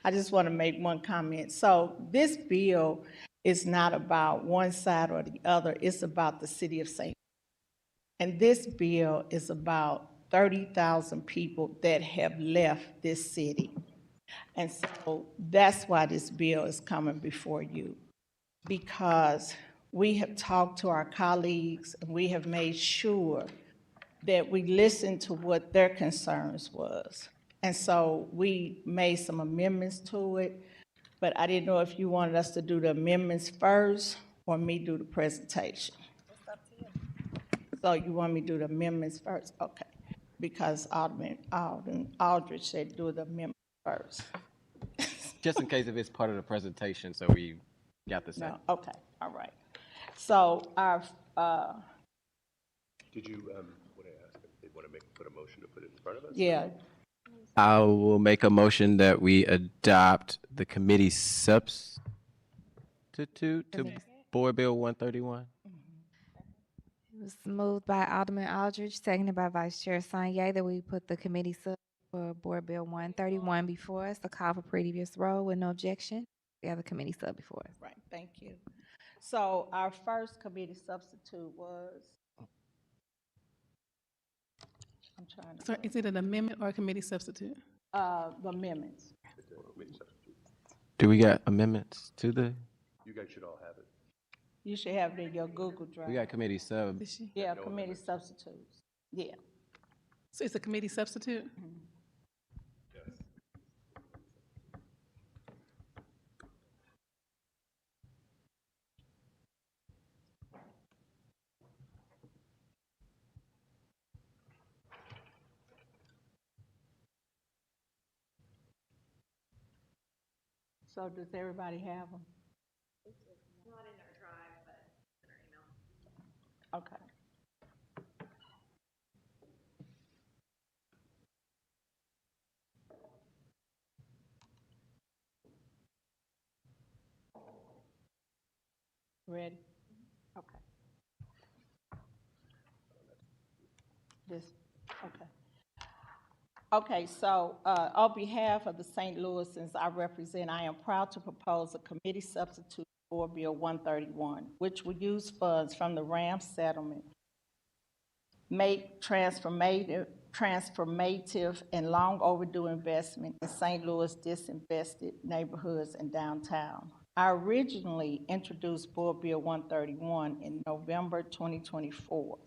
[SPEAKER 16] I just want to make one comment. So this bill is not about one side or the other. It's about the city of St. Louis. And this bill is about
[SPEAKER 18] 30,000 people that have left this city. And so that's why this bill is coming before you, because we have talked to our colleagues and we have made sure that we listened to what their concerns was. And so we made some amendments to it, but I didn't know if you wanted us to do the amendments first or me do the presentation. So you want me to do the amendments first? Okay. Because Alden Aldridge said do the amendment first.
[SPEAKER 10] Just in case if it's part of the presentation, so we got the same.
[SPEAKER 18] No, okay, all right. So our,
[SPEAKER 19] Did you, what I asked, if they want to put a motion to put it in front of us?
[SPEAKER 18] yeah,
[SPEAKER 10] I will make a motion that we adopt the committee substitute to Board Bill 131.
[SPEAKER 1] It was moved by Alderman Aldridge, seconded by Vice Chair Sanye, that we put the committee sub for Board Bill 131 before us, the call for previous roll with no objection. We have the committee sub before us.
[SPEAKER 18] right, thank you. So our first committee substitute was, I'm trying to,
[SPEAKER 2] So is it an amendment or a committee substitute?
[SPEAKER 18] the amendments.
[SPEAKER 10] Do we got amendments to the?
[SPEAKER 19] You guys should all have it.
[SPEAKER 18] You should have it in your Google Drive.
[SPEAKER 10] We got committee sub.
[SPEAKER 18] Yeah, committee substitutes, yeah.
[SPEAKER 2] So it's a committee substitute?
[SPEAKER 18] So does everybody have them?
[SPEAKER 4] Not in our drive, but in our email.
[SPEAKER 18] Okay. Ready? Okay. This, okay. Okay, so on behalf of the St. Louisans I represent, I am proud to propose a committee substitute for Bill 131, which will use funds from the RAM settlement, make transformative and long overdue investment in St. Louis disinvested neighborhoods and downtown. I originally introduced Board Bill 131 in November 2024.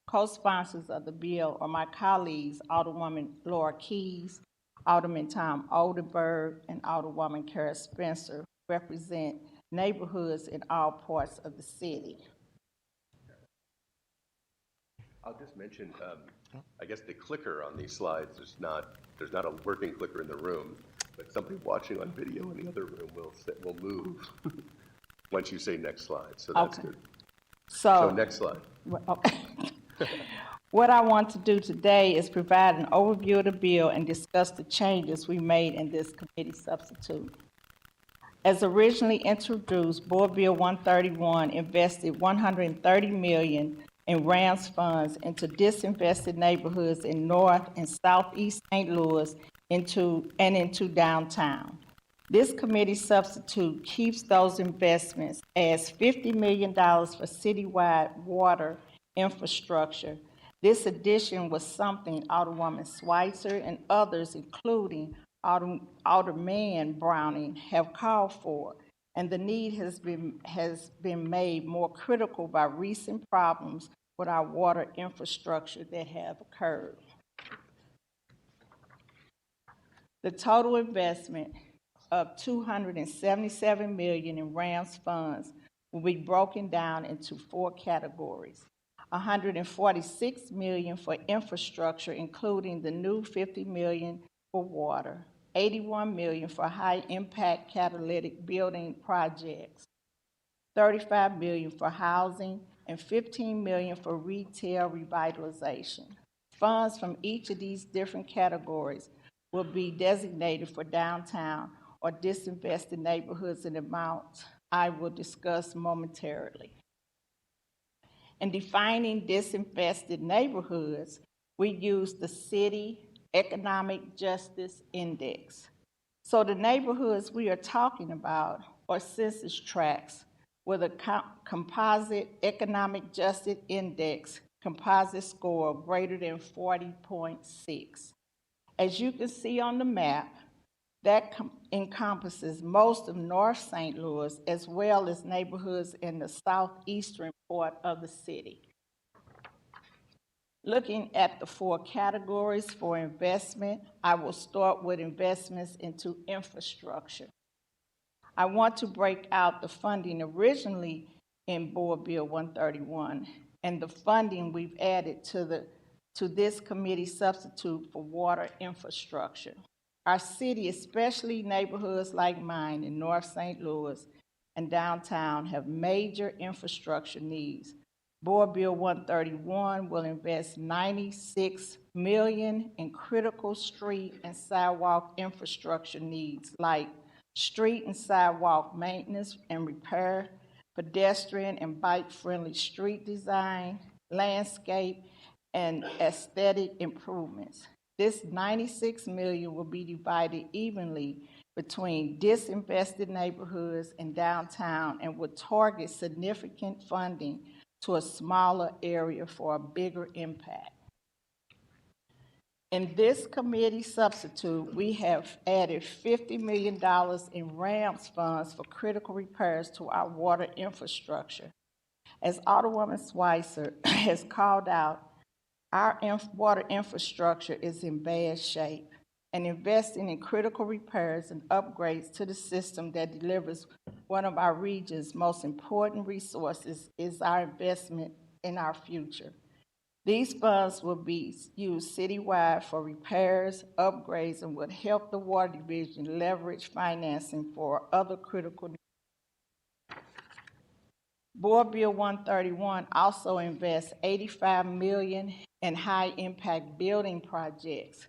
[SPEAKER 18] Co-sponsors of the bill are my colleagues, Alderwoman Laura Keys, Alderman Tom Oldenburg, and Alderwoman Kara Spencer, who represent neighborhoods in all parts of the city.
[SPEAKER 19] I'll just mention, I guess the clicker on these slides is not, there's not a working clicker in the room, but somebody watching on video in the other room will move once you say next slide, so that's
[SPEAKER 18] Okay.
[SPEAKER 19] good.
[SPEAKER 18] So
[SPEAKER 19] next slide.
[SPEAKER 18] Okay. What I want to do today is provide an overview of the bill and discuss the changes we made in this committee substitute. As originally introduced, Board Bill 131 invested $130 million in RAMS funds into disinvested neighborhoods in North and Southeast St. Louis into downtown. This committee substitute keeps those investments as $50 million for citywide water infrastructure. This addition was something Alderwoman Schweitzer and others, including Alderman Browning, have called for, and the need has been made more critical by recent problems with our water infrastructure that have occurred. The total investment of $277 million in RAMS funds will be broken down into 4 categories. $146 million for infrastructure, including the new $50 million for water, $81 million for high-impact catalytic building projects, $35 million for housing, and $15 million for retail revitalization. Funds from each of these different categories will be designated for downtown or disinvested neighborhoods in amounts I will discuss momentarily. In defining disinvested neighborhoods, we use the City Economic Justice Index. So the neighborhoods we are talking about are census tracts with a composite economic justice index composite score of greater than 40.6. As you can see on the map, that encompasses most of North St. Louis as well as neighborhoods in the southeastern part of the city. Looking at the 4 categories for investment, I will start with investments into infrastructure. I want to break out the funding originally in Board Bill 131 and the funding we've added to this committee substitute for water infrastructure. Our city, especially neighborhoods like mine in North St. Louis and downtown, have major infrastructure needs. Board Bill 131 will invest $96 million in critical street and sidewalk infrastructure needs like street and sidewalk maintenance and repair, pedestrian and bike-friendly street design, landscape, and aesthetic improvements. This $96 million will be divided evenly between disinvested neighborhoods and downtown and will target significant funding to a smaller area for a bigger impact. In this committee substitute, we have added $50 million in RAMPS funds for critical repairs to our water infrastructure. As Alderwoman Schweitzer has called out, our water infrastructure is in bad shape, and investing in critical repairs and upgrades to the system that delivers one of our region's most important resources is our investment in our future. These funds will be used citywide for repairs, upgrades, and would help the Water Division leverage financing for other critical needs. Board Bill 131 also invests $85 million in high-impact building projects.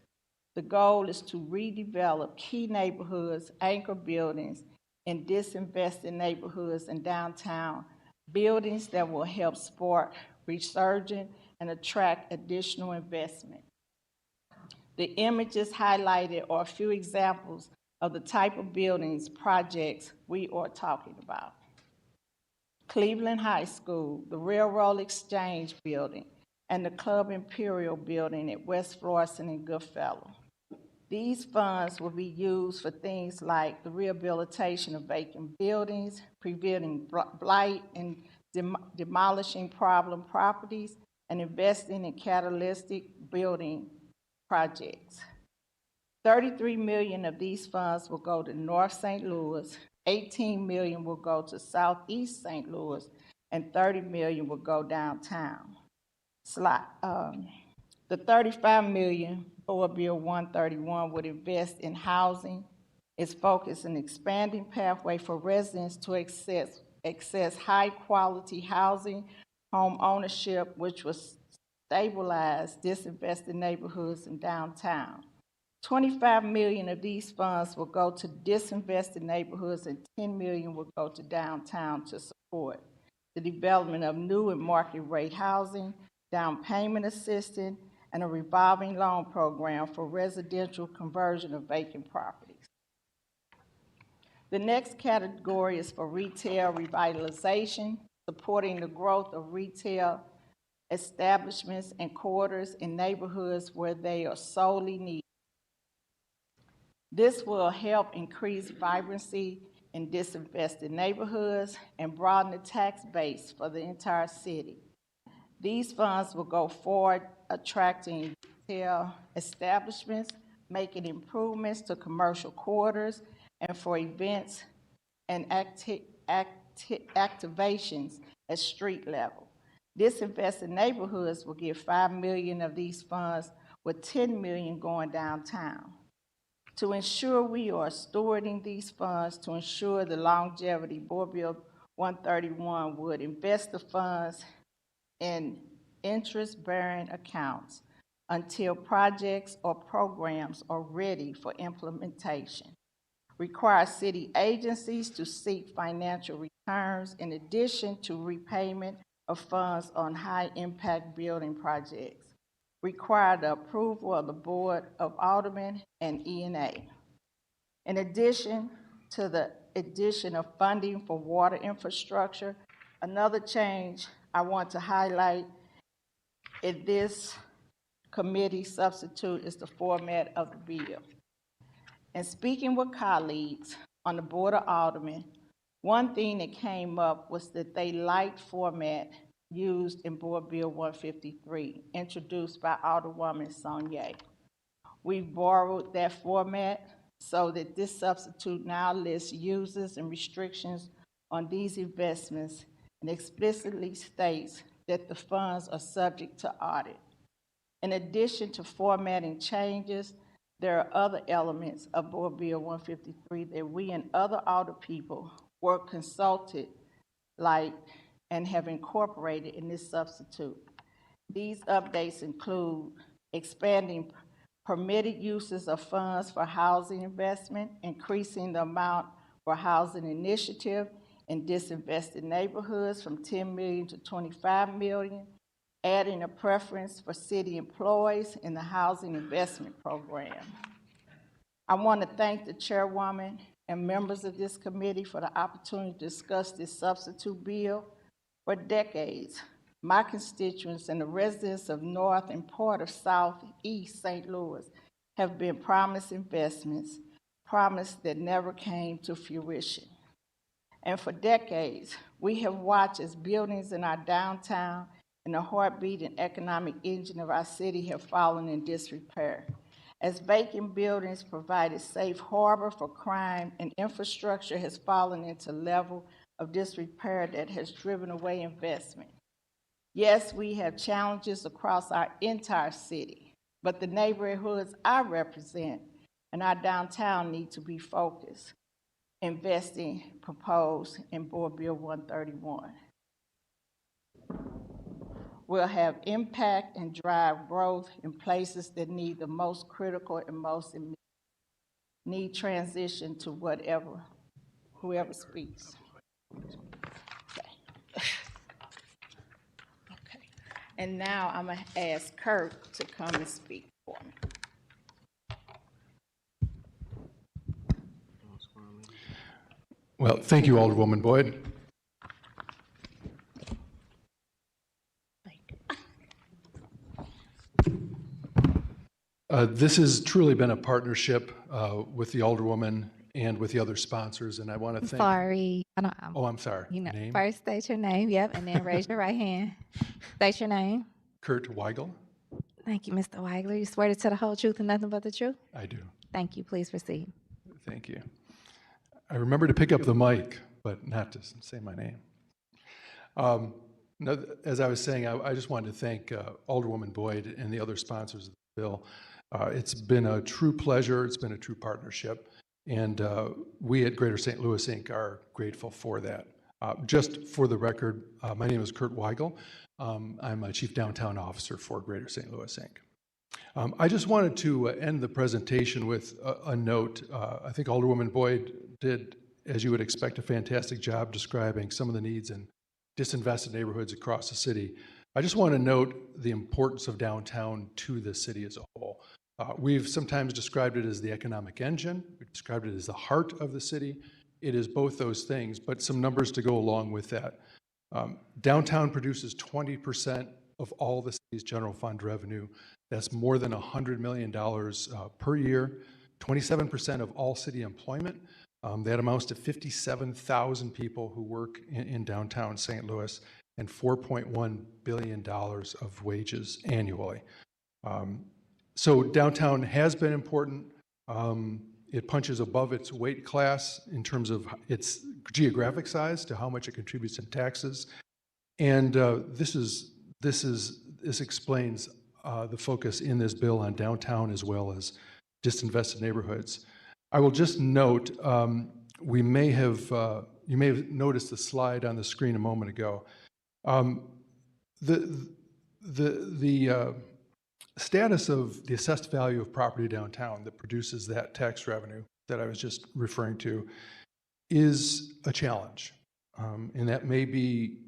[SPEAKER 18] The goal is to redevelop key neighborhoods, anchor buildings, in disinvested neighborhoods in downtown, buildings that will help spark resurgence and attract additional investment. The images highlighted are a few examples of the type of buildings, projects we are talking about. Cleveland High School, the Railroad Exchange Building, and the Club Imperial Building at West Florissant and Goodfellow. These funds will be used for things like the rehabilitation of vacant buildings, preventing blight and demolishing problem properties, and investing in catalytic building projects. $33 million of these funds will go to North St. Louis, $18 million will go to Southeast St. Louis, and $30 million will go downtown. The $35 million Board Bill 131 would invest in housing. Its focus on expanding pathway for residents to access high-quality housing, home ownership, which will stabilize disinvested neighborhoods in downtown. $25 million of these funds will go to disinvested neighborhoods and $10 million will go to downtown to support the development of new and market rate housing, down payment assistance, and a revolving loan program for residential conversion of vacant properties. The next category is for retail revitalization, supporting the growth of retail establishments and quarters in neighborhoods where they are sorely needed. This will help increase vibrancy in disinvested neighborhoods and broaden the tax base for the entire city. These funds will go forward attracting retail establishments, making improvements to commercial quarters, and for events and activations at street level. Disinvested neighborhoods will get $5 million of these funds, with $10 million going downtown. To ensure we are stewarding these funds, to ensure the longevity, Board Bill 131 would invest the funds in interest-bearing accounts until projects or programs are ready for implementation. Require city agencies to seek financial returns in addition to repayment of funds on high-impact building projects. Require the approval of the Board of Aldermen and ENA. In addition to the addition of funding for water infrastructure, another change I want to highlight in this committee substitute is the format of the bill. And speaking with colleagues on the Board of Aldermen, one thing that came up was that they liked format used in Board Bill 153, introduced by Alderwoman Sonia. We borrowed that format so that this substitute now lists uses and restrictions on these investments and explicitly states that the funds are subject to audit. In addition to formatting changes, there are other elements of Board Bill 153 that we and other audit people were consulted and have incorporated in this substitute. These updates include expanding permitted uses of funds for housing investment, increasing the amount for housing initiative in disinvested neighborhoods from 10 million to 25 million, adding a preference for city employees in the housing investment program. I want to thank the chairwoman and members of this committee for the opportunity to discuss this substitute bill. For decades, my constituents and the residents of North and part of Southeast St. Louis have been promised investments, promised that never came to fruition. And for decades, we have watched as buildings in our downtown and the heartbeat and economic engine of our city have fallen in disrepair. As vacant buildings provided safe harbor for crime and infrastructure has fallen into level of disrepair that has driven away investment. Yes, we have challenges across our entire city, but the neighborhoods I represent and our downtown need to be focused, investing proposed in Board Bill 131. Will have impact and drive growth in places that need the most critical and most immediate. Need transition to whoever speaks. Okay. And now I'm going to ask Kurt to come and speak for me.
[SPEAKER 20] Well, thank you, Alderwoman Boyd. This has truly been a partnership with the Alderwoman and with the other sponsors, and I want to thank.
[SPEAKER 1] Sorry.
[SPEAKER 20] Oh, I'm sorry.
[SPEAKER 1] You know,
[SPEAKER 20] Name?
[SPEAKER 1] first state your name, yep, and then raise your right hand. State your name.
[SPEAKER 20] Kurt Weigel.
[SPEAKER 1] Thank you, Mr. Weigler. You swear to tell the whole truth and nothing but the truth?
[SPEAKER 20] I do.
[SPEAKER 1] Thank you. Please proceed.
[SPEAKER 20] Thank you. I remember to pick up the mic, but not to say my name. No, as I was saying, I just wanted to thank Alderwoman Boyd and the other sponsors of the bill. It's been a true pleasure. It's been a true partnership. And we at Greater St. Louis, Inc. are grateful for that. Just for the record, my name is Kurt Weigel. I'm a Chief Downtown Officer for Greater St. Louis, Inc. I just wanted to end the presentation with a note. I think Alderwoman Boyd did, as you would expect, a fantastic job describing some of the needs in disinvested neighborhoods across the city. I just want to note the importance of downtown to the city as a whole. We've sometimes described it as the economic engine. We've described it as the heart of the city. It is both those things, but some numbers to go along with that. Downtown produces 20% of all the city's general fund revenue. That's more than $100 million per year, 27% of all city employment. That amounts to 57,000 people who work in downtown St. Louis and $4.1 billion of wages annually. So downtown has been important. It punches above its weight class in terms of its geographic size to how much it contributes in taxes. And this explains the focus in this bill on downtown as well as disinvested neighborhoods. I will just note, you may have noticed the slide on the screen a moment ago. The status of the assessed value of property downtown that produces that tax revenue that I was just referring to is a challenge, and that may be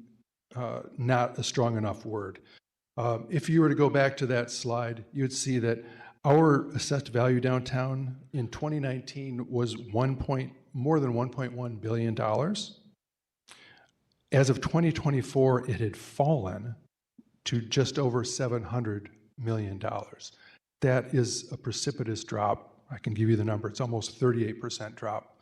[SPEAKER 20] not a strong enough word. If you were to go back to that slide, you'd see that our assessed value downtown in 2019 was more than $1.1 billion. As of 2024, it had fallen to just over $700 million. That is a precipitous drop. I can give you the number. It's almost 38% drop.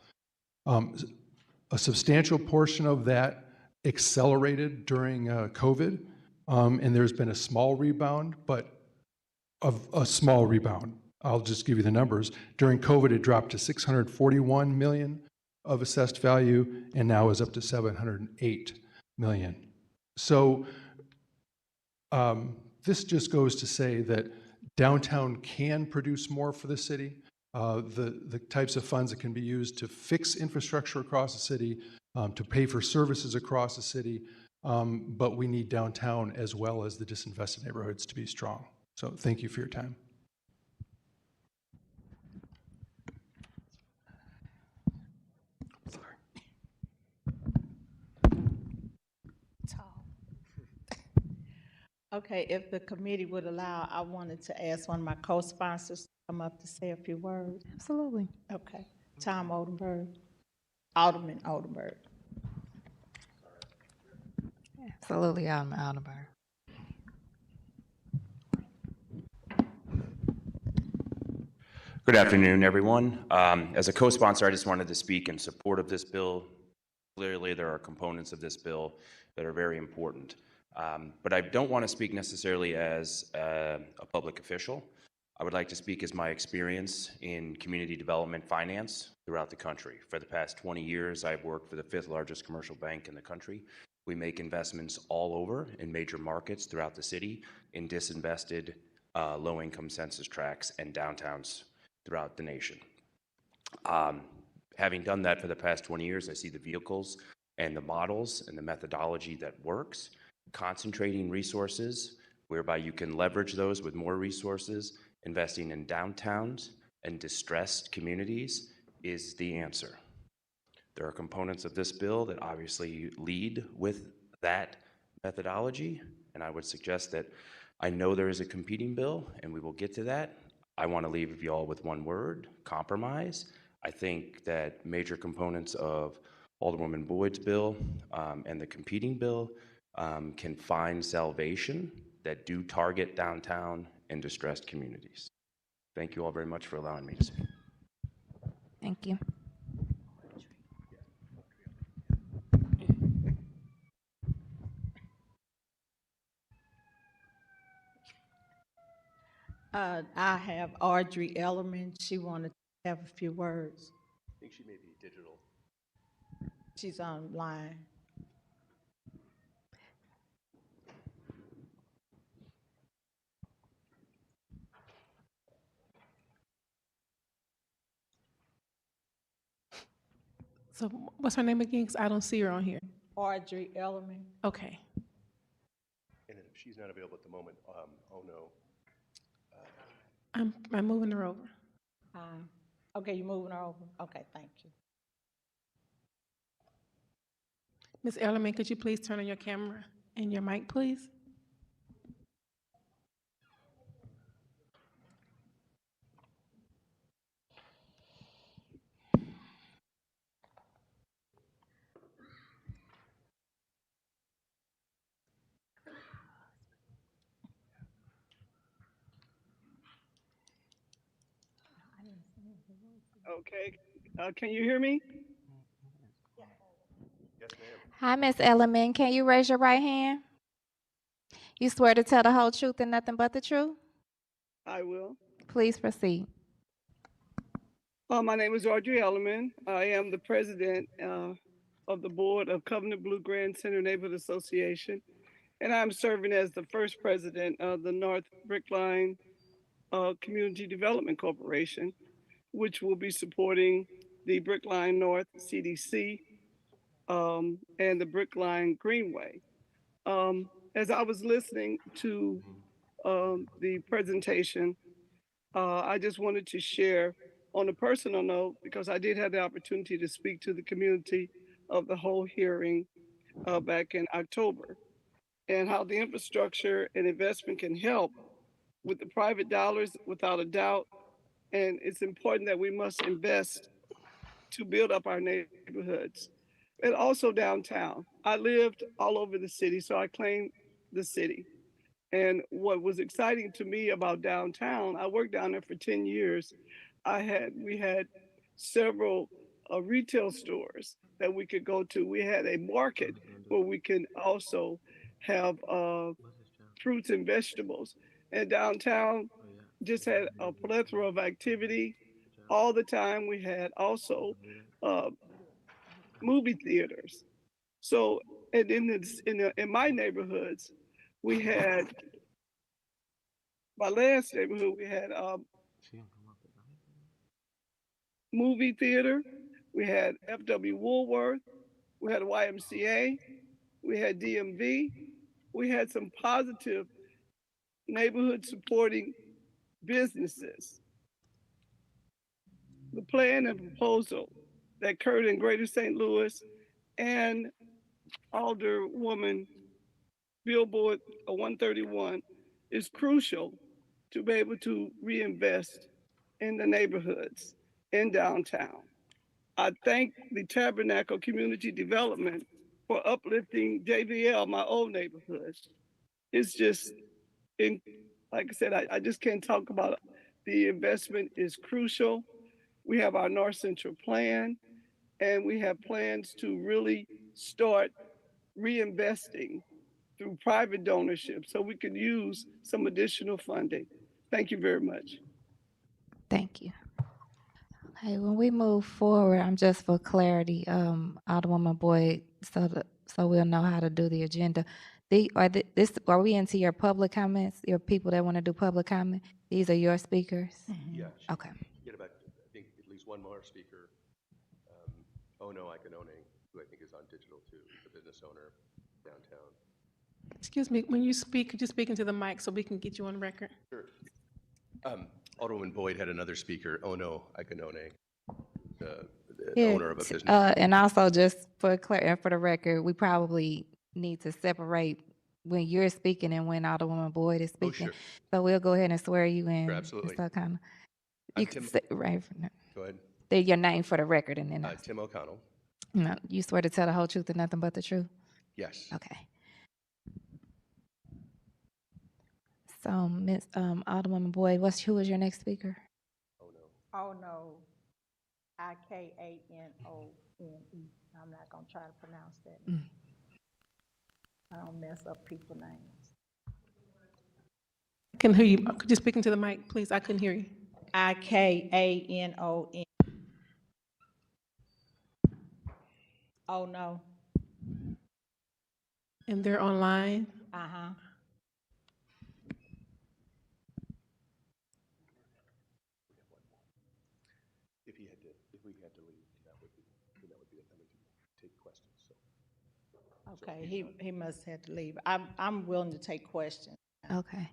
[SPEAKER 20] A substantial portion of that accelerated during COVID, and there's been a small rebound, but a small rebound. I'll just give you the numbers. During COVID, it dropped to 641 million of assessed value, and now is up to 708 million. So this just goes to say that downtown can produce more for the city. The types of funds that can be used to fix infrastructure across the city, to pay for services across the city, but we need downtown as well as the disinvested neighborhoods to be strong. So thank you for your time.
[SPEAKER 18] Okay, if the committee would allow, I wanted to ask one of my co-sponsors to come up to say a few words.
[SPEAKER 11] Absolutely.
[SPEAKER 18] Okay, Tom Oldenburg, Alderman Oldenburg.
[SPEAKER 1] Absolutely, Alderman Oldenburg.
[SPEAKER 21] Good afternoon, everyone. As a co-sponsor, I just wanted to speak in support of this bill. Clearly, there are components of this bill that are very important. But I don't want to speak necessarily as a public official. I would like to speak as my experience in community development finance throughout the country. For the past 20 years, I've worked for the 5th largest commercial bank in the country. We make investments all over in major markets throughout the city, in disinvested, low-income census tracts and downtowns throughout the nation. Having done that for the past 20 years, I see the vehicles and the models and the methodology that works. Concentrating resources whereby you can leverage those with more resources, investing in downtowns and distressed communities is the answer. There are components of this bill that obviously lead with that methodology, and I would suggest that I know there is a competing bill, and we will get to that. I want to leave you all with one word: compromise. I think that major components of Alderwoman Boyd's bill and the competing bill can find salvation that do target downtown and distressed communities. Thank you all very much for allowing me to speak.
[SPEAKER 1] Thank you.
[SPEAKER 18] I have Audrey Ellerman. She wanted to have a few words.
[SPEAKER 19] I think she may be digital.
[SPEAKER 18] She's online.
[SPEAKER 2] So what's her name again? Because I don't see her on here.
[SPEAKER 18] Audrey Ellerman.
[SPEAKER 2] Okay.
[SPEAKER 19] And if she's not available at the moment, oh no.
[SPEAKER 2] I'm moving her over.
[SPEAKER 18] Okay, you're moving her over? Okay, thank you.
[SPEAKER 2] Ms. Ellerman, could you please turn on your camera and your mic, please?
[SPEAKER 22] Okay, can you hear me?
[SPEAKER 19] Yes, ma'am.
[SPEAKER 1] Hi, Ms. Ellerman. Can you raise your right hand? You swear to tell the whole truth and nothing but the truth?
[SPEAKER 22] I will.
[SPEAKER 1] Please proceed.
[SPEAKER 22] My name is Audrey Ellerman. I am the president of the board of Covenant Blue Grand Center Neighborhood Association, and I'm serving as the first president of the North Brickline Community Development Corporation, which will be supporting the Brickline North CDC and the Brickline Greenway. As I was listening to the presentation, I just wanted to share on a personal note, because I did have the opportunity to speak to the community of the whole hearing back in October, and how the infrastructure and investment can help with the private dollars without a doubt. And it's important that we must invest to build up our neighborhoods. And also downtown. I lived all over the city, so I claim the city. And what was exciting to me about downtown, I worked down there for 10 years. We had several retail stores that we could go to. We had a market where we can also have fruits and vegetables. And downtown just had a plethora of activity all the time. We had also movie theaters. So, and in my neighborhoods, we had my last neighborhood. We had movie theater. We had F.W. Woolworth. We had YMCA. We had DMV. We had some positive neighborhood supporting businesses. The plan and proposal that occurred in Greater St. Louis and Alderwoman Billboard 131 is crucial to be able to reinvest in the neighborhoods in downtown. I thank the Tabernacle Community Development for uplifting JVL, my old neighborhood. It's just, like I said, I just can't talk about it. The investment is crucial. We have our North Central plan, and we have plans to really start reinvesting through private donorship so we can use some additional funding. Thank you very much.
[SPEAKER 1] Thank you. Okay, when we move forward, I'm just for clarity, Alderwoman Boyd, so we'll know how to do the agenda. Are we into your public comments, your people that want to do public comment? These are your speakers?
[SPEAKER 19] Yeah.
[SPEAKER 1] Okay.
[SPEAKER 19] Get about, I think, at least one more speaker. Ono Ikonone, who I think is on digital too, the business owner downtown.
[SPEAKER 2] Excuse me, when you speak, could you speak into the mic so we can get you on record?
[SPEAKER 19] Sure. Alderwoman Boyd had another speaker, Ono Ikonone, the owner of a business.
[SPEAKER 1] And also, just for for the record, we probably need to separate when you're speaking and when Alderwoman Boyd is speaking.
[SPEAKER 19] Sure.
[SPEAKER 1] So we'll go ahead and swear you in.
[SPEAKER 19] Sure, absolutely.
[SPEAKER 1] So kind of,
[SPEAKER 19] I'm
[SPEAKER 1] you can
[SPEAKER 19] Tim-
[SPEAKER 1] say, right,
[SPEAKER 19] Go ahead.
[SPEAKER 1] say your name for the record, and then
[SPEAKER 19] Tim O'Connell.
[SPEAKER 1] no, you swear to tell the whole truth and nothing but the truth.
[SPEAKER 19] Yes.
[SPEAKER 1] Okay. So, Ms. Alderwoman Boyd, who was your next speaker?
[SPEAKER 18] Oh, no. Ikanone. I'm not going to try to pronounce that. I don't mess up people's names.
[SPEAKER 2] I couldn't hear you. Could you speak into the mic, please? I couldn't hear you.
[SPEAKER 18] Ikanon. Oh, no.
[SPEAKER 2] And they're online?
[SPEAKER 18] Uh-huh.
[SPEAKER 19] If we had to leave, that would be the time to take questions. So.
[SPEAKER 18] Okay, he must have to leave. I'm willing to take questions.
[SPEAKER 1] Okay.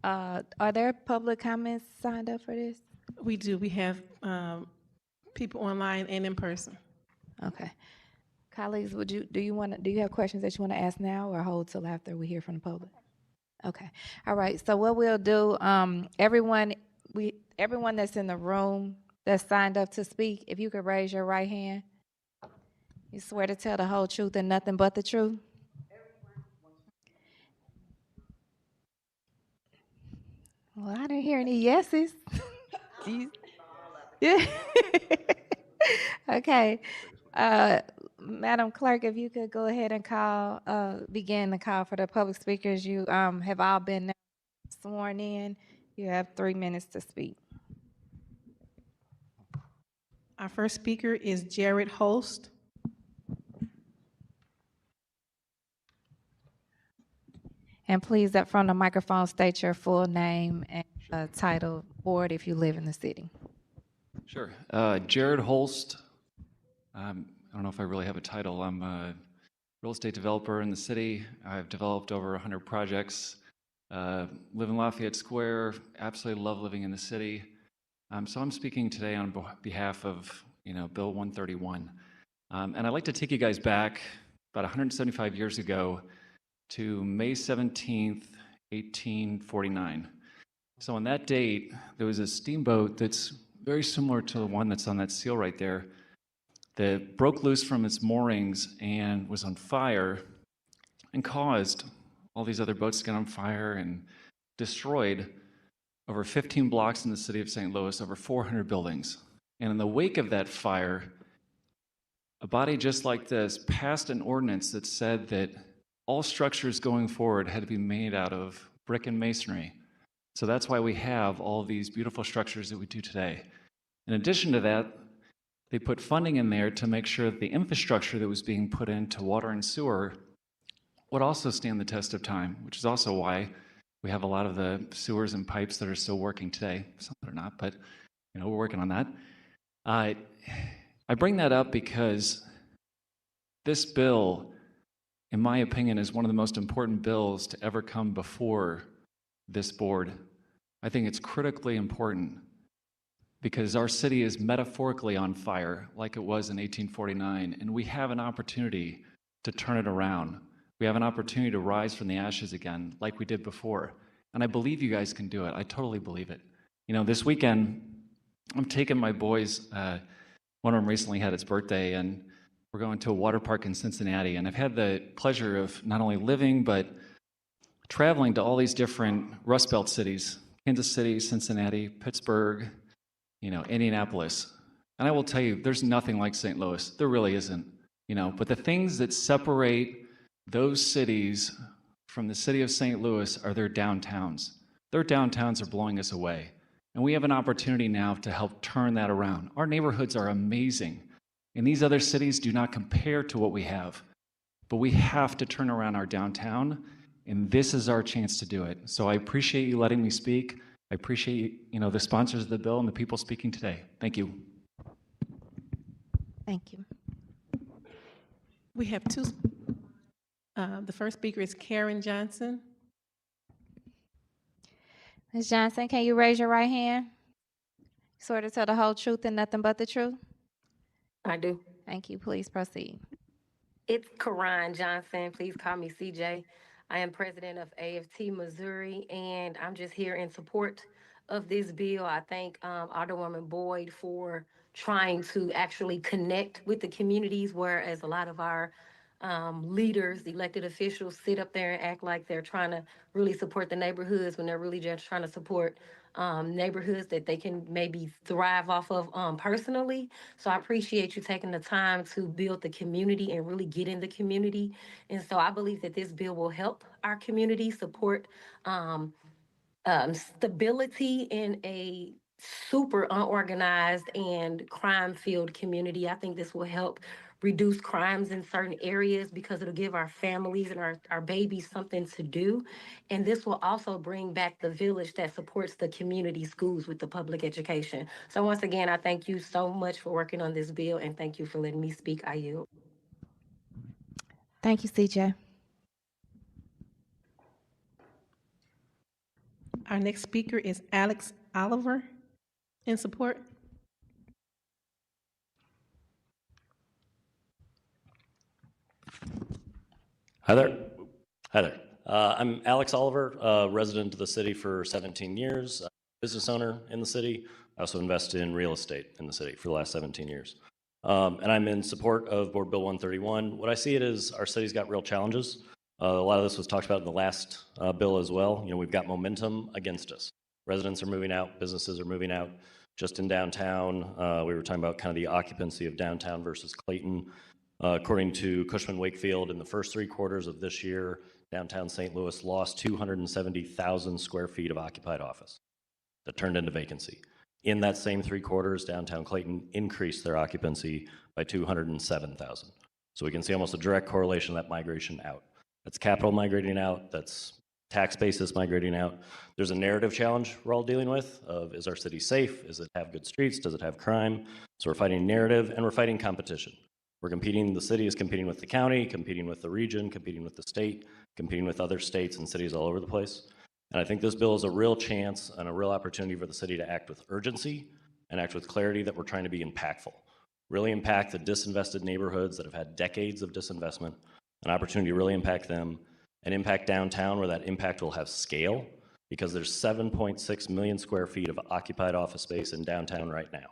[SPEAKER 1] Are there public comments signed up for this?
[SPEAKER 2] We do. We have people online and in person.
[SPEAKER 1] Okay. Colleagues, do you have questions that you want to ask now or hold till after we hear from the public? Okay. All right. So what we'll do, everyone that's in the room that's signed up to speak, if you could raise your right hand. You swear to tell the whole truth and nothing but the truth? Well, I didn't hear any yeses. Yeah. Okay. Madam Clerk, if you could go ahead and begin the call for the public speakers. You have all been sworn in. You have 3 minutes to speak.
[SPEAKER 2] Our first speaker is Jared Holst.
[SPEAKER 1] And please, up from the microphone, state your full name and title, board if you live in the city.
[SPEAKER 6] Sure. Jared Holst. I don't know if I really have a title. I'm a real estate developer in the city. I've developed over 100 projects. Live in Lafayette Square. Absolutely love living in the city. So I'm speaking today on behalf of Bill 131. And I'd like to take you guys back about 175 years ago to May 17th, 1849. So on that date, there was a steamboat that's very similar to the one that's on that seal right there that broke loose from its moorings and was on fire and caused all these other boats got on fire and destroyed over 15 blocks in the city of St. Louis, over 400 buildings. And in the wake of that fire, a body just like this passed an ordinance that said that all structures going forward had to be made out of brick and masonry. So that's why we have all of these beautiful structures that we do today. In addition to that, they put funding in there to make sure that the infrastructure that was being put into water and sewer would also stand the test of time, which is also why we have a lot of the sewers and pipes that are still working today. Some that are not, but we're working on that. I bring that up because this bill, in my opinion, is one of the most important bills to ever come before this board. I think it's critically important because our city is metaphorically on fire like it was in 1849, and we have an opportunity to turn it around. We have an opportunity to rise from the ashes again like we did before. And I believe you guys can do it. I totally believe it. This weekend, I'm taking my boys, one of them recently had its birthday, and we're going to a water park in Cincinnati. And I've had the pleasure of not only living, but traveling to all these different Rust Belt cities, Kansas City, Cincinnati, Pittsburgh, Indianapolis. And I will tell you, there's nothing like St. Louis. There really isn't. But the things that separate those cities from the city of St. Louis are their downtowns. Their downtowns are blowing us away. And we have an opportunity now to help turn that around. Our neighborhoods are amazing. And these other cities do not compare to what we have. But we have to turn around our downtown, and this is our chance to do it. So I appreciate you letting me speak. I appreciate the sponsors of the bill and the people speaking today. Thank you.
[SPEAKER 1] Thank you.
[SPEAKER 2] We have two. The first speaker is Karen Johnson.
[SPEAKER 1] Ms. Johnson, can you raise your right hand? Swear to tell the whole truth and nothing but the truth?
[SPEAKER 5] I do.
[SPEAKER 1] Thank you. Please proceed.
[SPEAKER 5] It's Karan Johnson. Please call me CJ. I am president of AFT Missouri, and I'm just here in support of this bill. I thank Alderwoman Boyd for trying to actually connect with the communities, whereas a lot of our leaders, elected officials, sit up there and act like they're trying to really support the neighborhoods when they're really just trying to support neighborhoods that they can maybe thrive off of personally. So I appreciate you taking the time to build the community and really get in the community. And so I believe that this bill will help our community support stability in a super unorganized and crime-filled community. I think this will help reduce crimes in certain areas because it'll give our families and our babies something to do. And this will also bring back the village that supports the community schools with the public education. So once again, I thank you so much for working on this bill, and thank you for letting me speak. I yield.
[SPEAKER 1] Thank you, CJ.
[SPEAKER 2] Our next speaker is Alex Oliver. In support.
[SPEAKER 7] Hi there. Hi there. I'm Alex Oliver, resident of the city for 17 years, business owner in the city. I also invested in real estate in the city for the last 17 years. And I'm in support of Board Bill 131. What I see it is our city's got real challenges. A lot of this was talked about in the last bill as well. We've got momentum against us. Residents are moving out, businesses are moving out. Just in downtown, we were talking about kind of the occupancy of downtown versus Clayton. According to Cushman Wakefield, in the first 3 quarters of this year, downtown St. Louis lost 270,000 square feet of occupied office that turned into vacancy. In that same 3 quarters, downtown Clayton increased their occupancy by 207,000. So we can see almost a direct correlation of that migration out. That's capital migrating out, that's tax basis migrating out. There's a narrative challenge we're all dealing with of, is our city safe? Does it have good streets? Does it have crime? So we're fighting narrative and we're fighting competition. We're competing, the city is competing with the county, competing with the region, competing with the state, competing with other states and cities all over the place. And I think this bill is a real chance and a real opportunity for the city to act with urgency and act with clarity that we're trying to be impactful. Really impact the disinvested neighborhoods that have had decades of disinvestment, an opportunity to really impact them, and impact downtown where that impact will have scale, because there's 7.6 million square feet of occupied office space in downtown right now.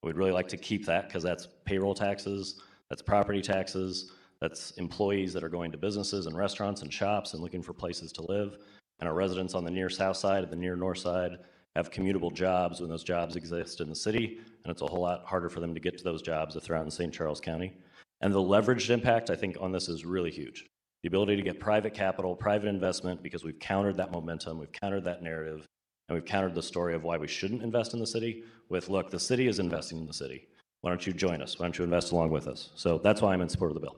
[SPEAKER 7] We'd really like to keep that because that's payroll taxes, that's property taxes, That's employees that are going to businesses and restaurants and shops and looking for places to live. And our residents on the near south side and the near north side have commutable jobs when those jobs exist in the city, and it's a whole lot harder for them to get to those jobs if they're out in St. Charles County. And the leveraged impact, I think, on this is really huge. The ability to get private capital, private investment, because we've countered that momentum, we've countered that narrative, and we've countered the story of why we shouldn't invest in the city with, look, the city is investing in the city. Why don't you join us? Why don't you invest along with us? So that's why I'm in support of the bill.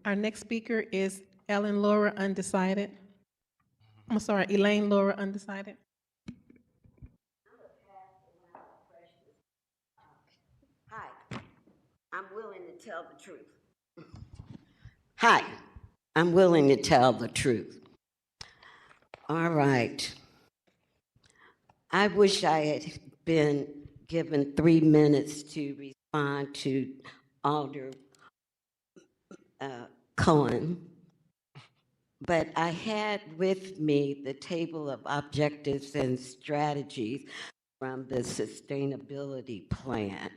[SPEAKER 2] Our next speaker is Elaine Laura, undecided. I'm sorry, Elaine Laura, undecided.
[SPEAKER 9] Hi, I'm willing to tell the truth. Hi, I'm willing to tell the truth. All right. I wish I had been given 3 minutes to respond to Alder Cohen, but I had with me the table of objectives and strategies from the sustainability plan.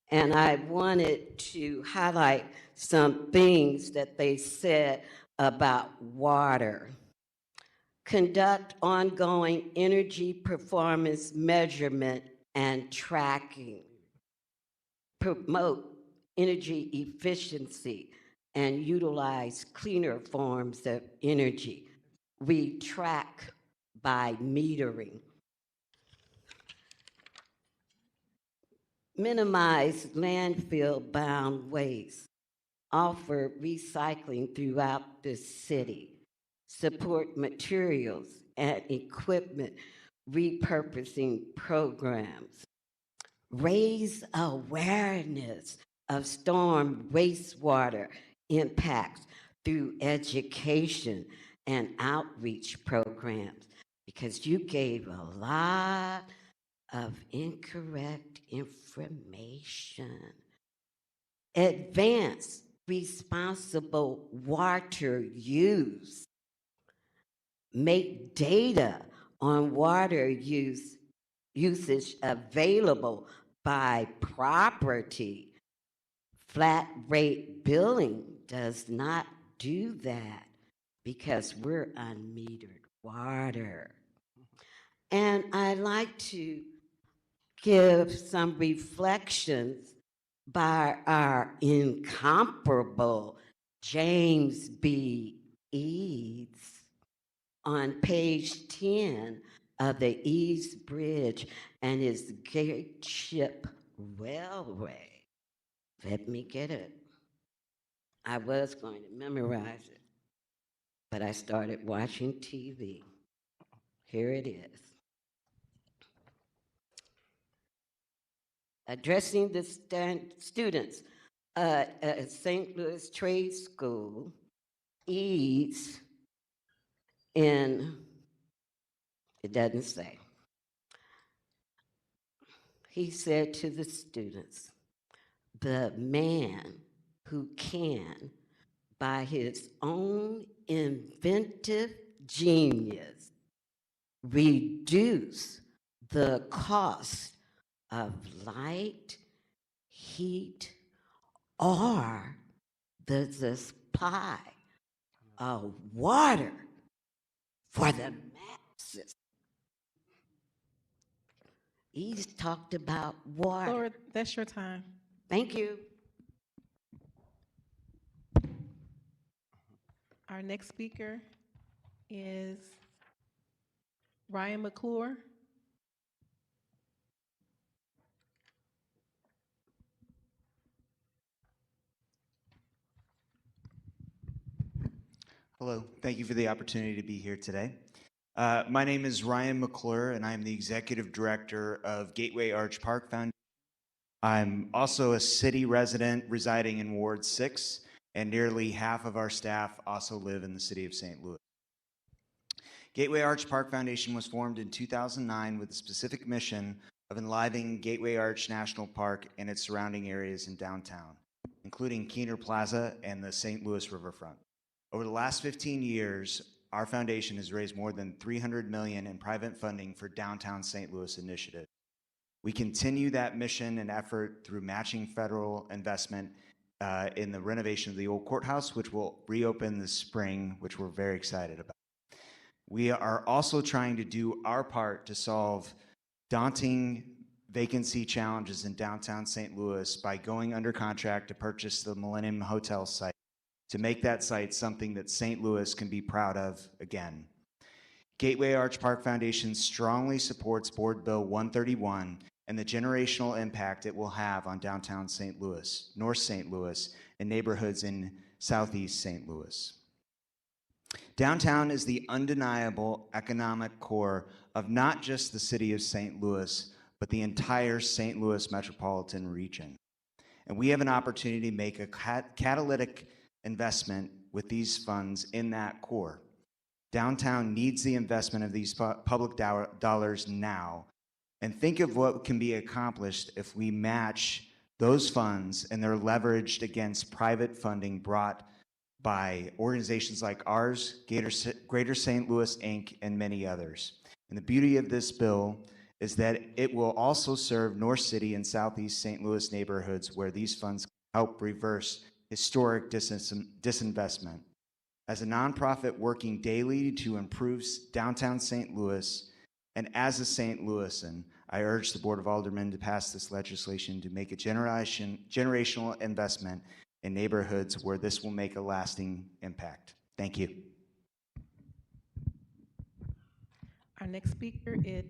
[SPEAKER 9] And I wanted to highlight some things that they said about water. Conduct ongoing energy performance measurement and tracking. Promote energy efficiency and utilize cleaner forms of energy. We track by metering. Minimize landfill-bound waste. Offer recycling throughout the city. Support materials and equipment repurposing programs. Raise awareness of storm wastewater impacts through education and outreach programs, because you gave a lot of incorrect information. Advance responsible water use. Make data on water usage available by property. Flat rate billing does not do that because we're unmetered water. And I like to give some reflections by our incomparable James B. Eads on page 10 of the Eads Bridge and his Gateship Railway. Let me get it. I was going to memorize it, but I started watching TV. Here it is. Addressing the students at St. Louis Trade School, Eads, in, it doesn't say. He said to the students, the man who can, by his own inventive genius, reduce the cost of light, heat, or the supply of water for the masses. He's talked about water.
[SPEAKER 2] Laura, that's your time.
[SPEAKER 9] Thank you.
[SPEAKER 2] Our next speaker is Ryan McClure.
[SPEAKER 3] Hello, thank you for the opportunity to be here today. My name is Ryan McClure, and I'm the Executive Director of Gateway Arch Park Foundation. I'm also a city resident residing in Ward 6, and nearly half of our staff also live in the city of St. Louis. Gateway Arch Park Foundation was formed in 2009 with the specific mission of enlivening Gateway Arch National Park and its surrounding areas in downtown, including Keener Plaza and the St. Louis Riverfront. Over the last 15 years, our foundation has raised more than $300 million in private funding for downtown St. Louis initiatives. We continue that mission and effort through matching federal investment in the renovation of the old courthouse, which will reopen this spring, which we're very excited about. We are also trying to do our part to solve daunting vacancy challenges in downtown St. Louis by going under contract to purchase the Millennium Hotel site, to make that site something that St. Louis can be proud of again. Gateway Arch Park Foundation strongly supports Board Bill 131 and the generational impact it will have on downtown St. Louis, North St. Louis, and neighborhoods in Southeast St. Louis. Downtown is the undeniable economic core of not just the city of St. Louis, but the entire St. Louis metropolitan region. And we have an opportunity to make a catalytic investment with these funds in that core. Downtown needs the investment of these public dollars now. And think of what can be accomplished if we match those funds and they're leveraged against private funding brought by organizations like ours, Greater St. Louis, Inc., and many others. And the beauty of this bill is that it will also serve North City and Southeast St. Louis neighborhoods where these funds help reverse historic disinvestment. As a nonprofit working daily to improve downtown St. Louis, and as a St. Louisan, I urge the Board of Aldermen to pass this legislation to make a generational investment in neighborhoods where this will make a lasting impact. Thank you.
[SPEAKER 2] Our next speaker is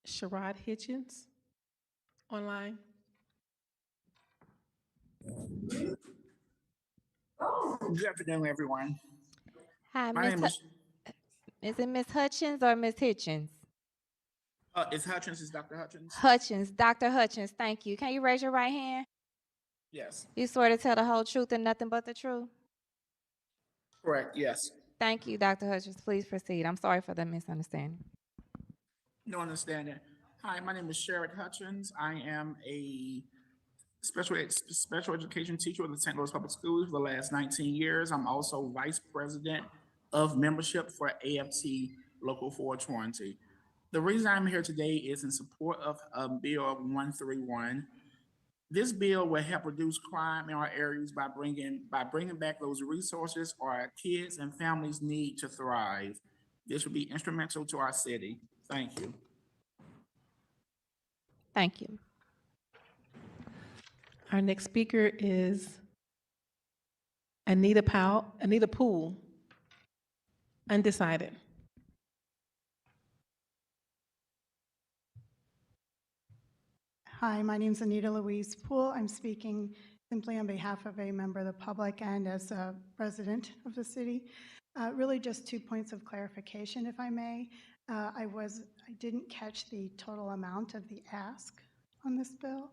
[SPEAKER 2] Sherrod Hitchens, online.
[SPEAKER 12] Good afternoon, everyone.
[SPEAKER 1] Hi,
[SPEAKER 12] My name
[SPEAKER 1] is it Miss Hutchins or Miss Hitchens?
[SPEAKER 12] It's Hutchins. It's Dr. Hutchins.
[SPEAKER 1] Hutchins, Dr. Hutchins, thank you. Can you raise your right hand?
[SPEAKER 12] Yes.
[SPEAKER 1] You swear to tell the whole truth and nothing but the truth?
[SPEAKER 12] Correct. Yes.
[SPEAKER 1] Thank you, Dr. Hutchins. Please proceed. I'm sorry for the misunderstanding.
[SPEAKER 12] No understanding. Hi, my name is Sherrod Hutchins. I am a special education teacher with the St. Louis Public Schools for the last 19 years. I'm also vice president of membership for AFT Local 420. The reason I'm here today is in support of Bill 131. This bill will help reduce crime in our areas by bringing back those resources our kids and families need to thrive. This will be instrumental to our city. Thank you.
[SPEAKER 1] Thank you.
[SPEAKER 2] Our next speaker is Anita Poole, undecided.
[SPEAKER 13] Hi, my name is Anita Louise Poole. I'm speaking simply on behalf of a member of the public and as a resident of the city. Really just 2 points of clarification, if I may. I didn't catch the total amount of the ask on this bill.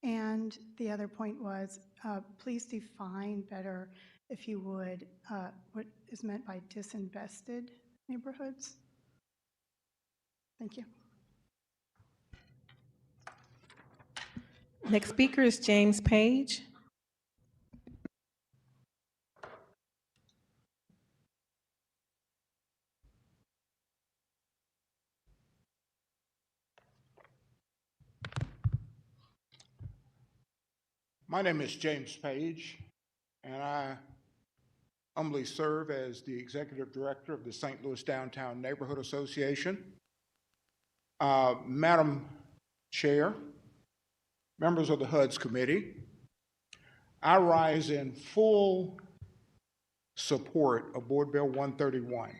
[SPEAKER 13] And the other point was, please define better, if you would, what is meant by disinvested neighborhoods. Thank you.
[SPEAKER 2] Next speaker is James Page.
[SPEAKER 23] My name is James Page, and I humbly serve as the Executive Director of the St. Louis Downtown Neighborhood Association. Madam Chair, members of the HUD's committee, I rise in full support of Board Bill 131.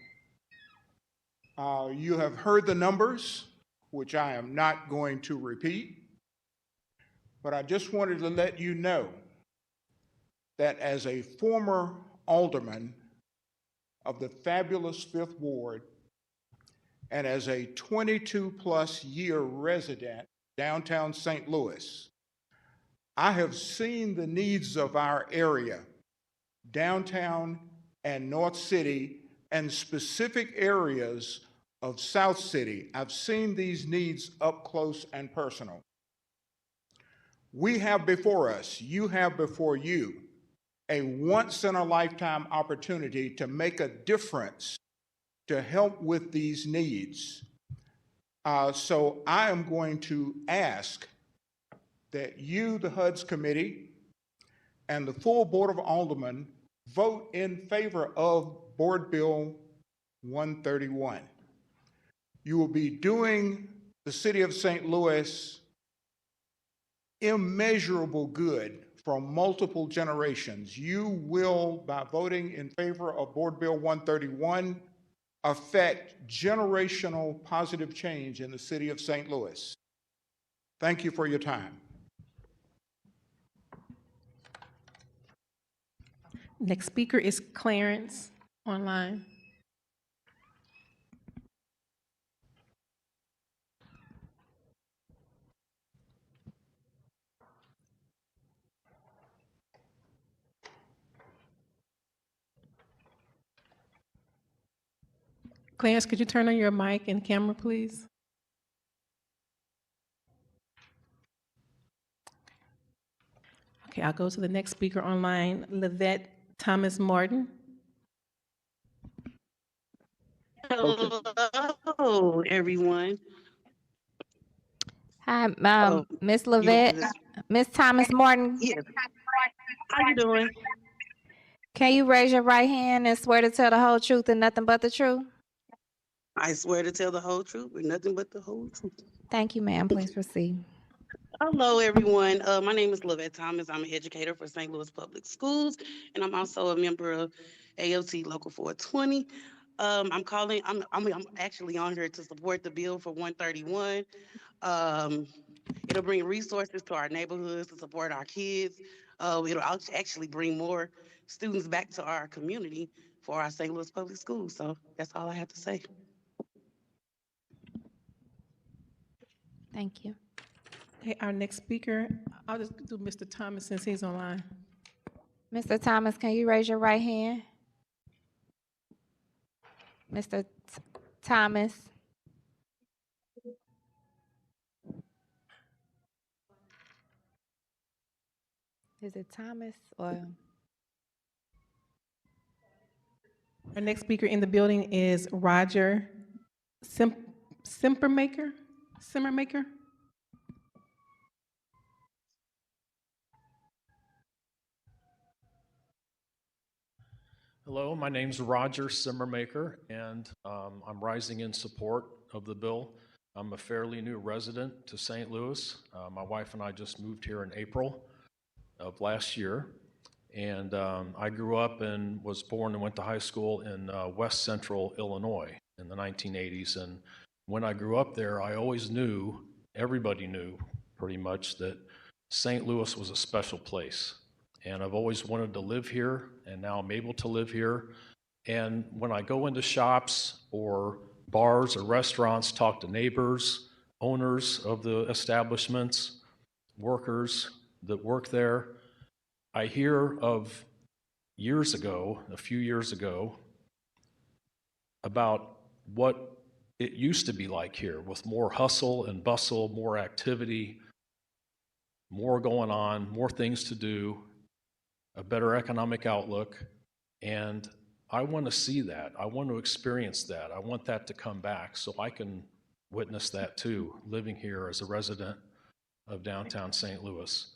[SPEAKER 23] You have heard the numbers, which I am not going to repeat, but I just wanted to let you know that as a former alderman of the fabulous 5th Ward and as a 22-plus year resident downtown St. Louis, I have seen the needs of our area, downtown and North City, and specific areas of South City. I've seen these needs up close and personal. We have before us, you have before you, a once-in-a-lifetime opportunity to make a difference to help with these needs. So I am going to ask that you, the HUD's committee, and the full Board of Aldermen vote in favor of Board Bill 131. You will be doing the city of St. Louis immeasurable good for multiple generations. You will, by voting in favor of Board Bill 131, affect generational positive change in the city of St. Louis. Thank you for your time.
[SPEAKER 2] Next speaker is Clarence online. Clarence, could you turn on your mic and camera, please? Okay, I'll go to the next speaker online, Livette Thomas Martin.
[SPEAKER 14] Hello, everyone.
[SPEAKER 1] Hi,
[SPEAKER 14] Oh,
[SPEAKER 1] Miss
[SPEAKER 14] you
[SPEAKER 1] Livette, Miss Thomas Martin.
[SPEAKER 14] Yes. How you doing?
[SPEAKER 1] Can you raise your right hand and swear to tell the whole truth and nothing but the truth?
[SPEAKER 14] I swear to tell the whole truth and nothing but the whole truth.
[SPEAKER 1] Thank you, ma'am. Please proceed.
[SPEAKER 14] Hello, everyone. My name is Lovette Thomas. I'm an educator for St. Louis Public Schools, and I'm also a member of AOT Local 420. I'm actually on here to support the bill for 131. It'll bring resources to our neighborhoods to support our kids. It'll actually bring more students back to our community for our St. Louis Public Schools. So that's all I have to say.
[SPEAKER 1] Thank you.
[SPEAKER 2] Okay, our next speaker, I'll just do Mr. Thomas since he's online.
[SPEAKER 1] Mr. Thomas, can you raise your right hand? Mr. Thomas. Is it Thomas or?
[SPEAKER 2] Our next speaker in the building is Roger Simmermaker.
[SPEAKER 15] Hello, my name's Roger Simmermaker, and I'm rising in support of the bill. I'm a fairly new resident to St. Louis. My wife and I just moved here in April of last year, and I grew up and was born and went to high school in West Central Illinois in the 1980s. And when I grew up there, I always knew, everybody knew pretty much, that St. Louis was a special place. And I've always wanted to live here, and now I'm able to live here. And when I go into shops or bars or restaurants, talk to neighbors, owners of the establishments, workers that work there, I hear of years ago, a few years ago, about what it used to be like here, with more hustle and bustle, more activity, more going on, more things to do, a better economic outlook, and I want to see that. I want to experience that. I want that to come back so I can witness that too, living here as a resident of downtown St. Louis.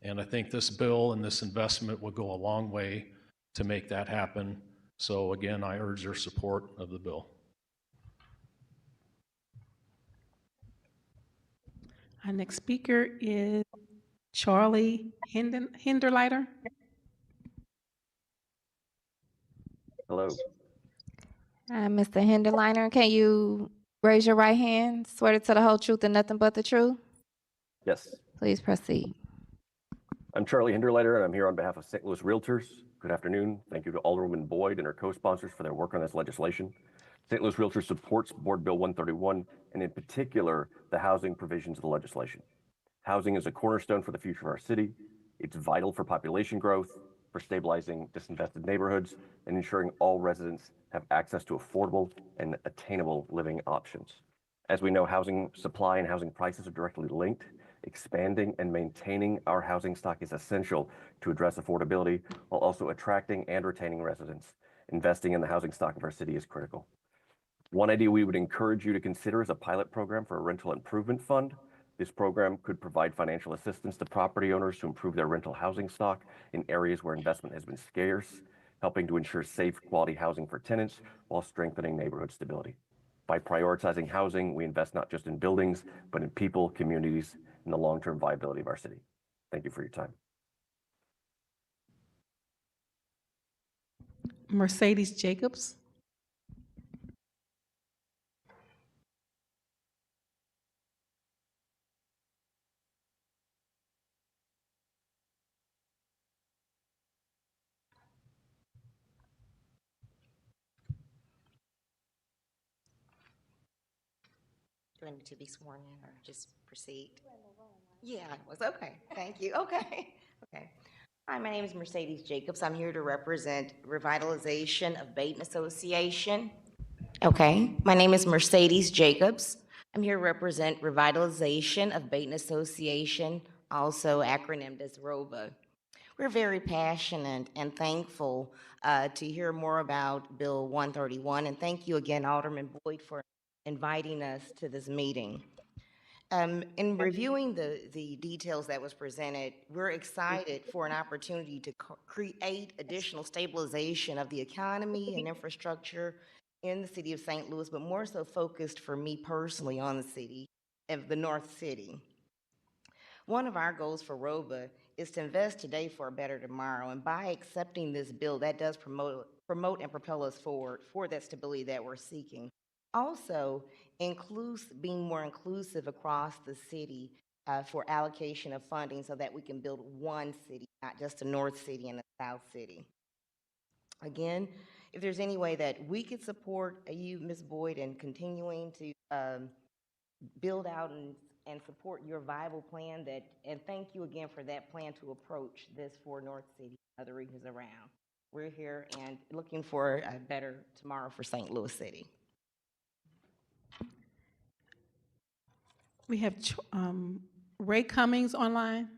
[SPEAKER 15] And I think this bill and this investment will go a long way to make that happen. So again, I urge your support of the bill.
[SPEAKER 2] Our next speaker is Charlie Hinderleiter.
[SPEAKER 17] Hello.
[SPEAKER 1] Mr. Hinderliner, can you raise your right hand, swear to tell the whole truth and nothing but the truth?
[SPEAKER 17] Yes.
[SPEAKER 1] Please proceed.
[SPEAKER 17] I'm Charlie Hinderleiter, and I'm here on behalf of St. Louis Realtors. Good afternoon. Thank you to Alderwoman Boyd and her co-sponsors for their work on this legislation. St. Louis Realtors supports Board Bill 131, and in particular, the housing provisions of the legislation. Housing is a cornerstone for the future of our city. It's vital for population growth, for stabilizing disinvested neighborhoods, and ensuring all residents have access to affordable and attainable living options. As we know, housing supply and housing prices are directly linked. Expanding and maintaining our housing stock is essential to address affordability while also attracting and retaining residents. Investing in the housing stock of our city is critical. One idea we would encourage you to consider is a pilot program for a rental improvement fund. This program could provide financial assistance to property owners to improve their rental housing stock in areas where investment has been scarce, helping to ensure safe, quality housing for tenants while strengthening neighborhood stability. By prioritizing housing, we invest not just in buildings, but in people, communities, and the long-term viability of our city. Thank you for your time.
[SPEAKER 2] Mercedes Jacobs.
[SPEAKER 8] Do I need to be sworn in or just proceed? Yeah, it was okay. Thank you. Okay. Okay. Hi, my name is Mercedes Jacobs. I'm here to represent Revitalization of Baton Association. Okay. My name is Mercedes Jacobs. I'm here to represent Revitalization of Baton Association, also acronymed as ROBA. We're very passionate and thankful to hear more about Bill 131, and thank you again, Alderman Boyd, for inviting us to this meeting. In reviewing the details that was presented, we're excited for an opportunity to create additional stabilization of the economy and infrastructure in the city of St. Louis, but more so focused for me personally on the city of the North City. One of our goals for ROBA is to invest today for a better tomorrow, and by accepting this bill, that does promote and propel us forward for that stability that we're seeking. Also, being more inclusive across the city for allocation of funding so that we can build one city, not just a North City and a South City. Again, if there's any way that we could support you, Ms. Boyd, in continuing to build out and support your viable plan, and thank you again for that plan to approach this for North City and other regions around. We're here and looking for a better tomorrow for St. Louis City.
[SPEAKER 2] We have Ray Cummings online.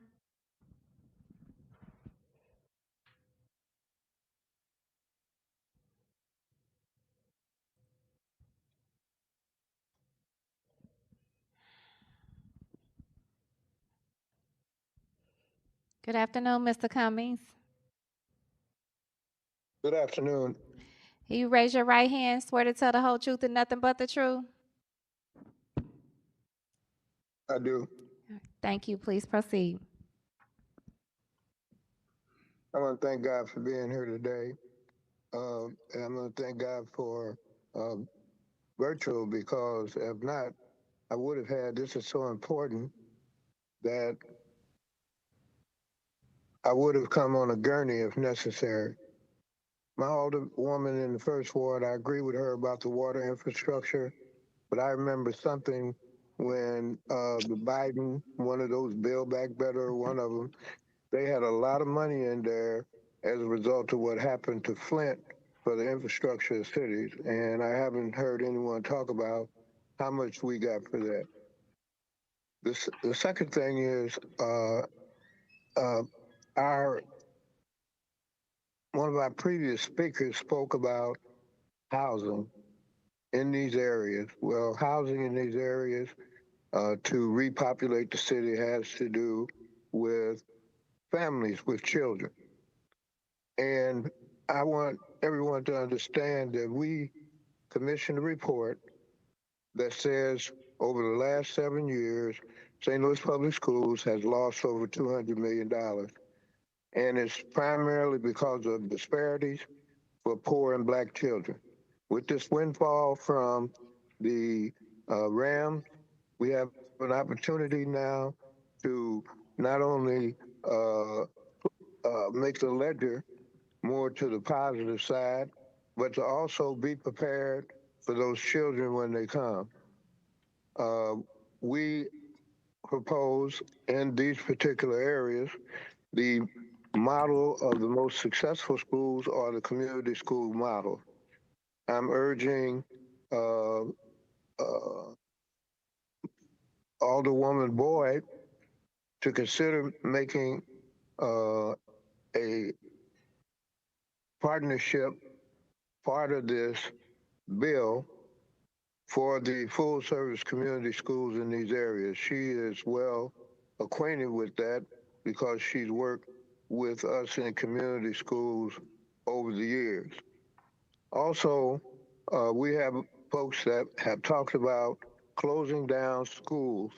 [SPEAKER 1] Good afternoon, Mr. Cummings.
[SPEAKER 10] Good afternoon.
[SPEAKER 1] You raise your right hand, swear to tell the whole truth and nothing but the truth.
[SPEAKER 10] I do.
[SPEAKER 1] Thank you. Please proceed.
[SPEAKER 10] I want to thank God for being here today. And I'm going to thank God for virtual, because if not, I would have had, this is so important that I would have come on a gurney if necessary. My older woman in the first ward, I agree with her about the water infrastructure, but I remember something when the Biden, one of those Build Back Better, one of them, they had a lot of money in there as a result of what happened to Flint for the infrastructure of cities. And I haven't heard anyone talk about how much we got for that. The second thing is one of our previous speakers spoke about housing in these areas. Well, housing in these areas to repopulate the city has to do with families with children. And I want everyone to understand that we commissioned a report that says over the last 7 years, St. Louis Public Schools has lost over $200 million. And it's primarily because of disparities for poor and Black children. With this windfall from the Rams, we have an opportunity now to not only make the ledger more to the positive side, but to also be prepared for those children when they come. We propose in these particular areas, the model of the most successful schools are the community school model. I'm urging Alderwoman Boyd to consider making a partnership part of this bill for the full-service community schools in these areas. She is well acquainted with that because she's worked with us in community schools over the years. Also, we have folks that have talked about closing down schools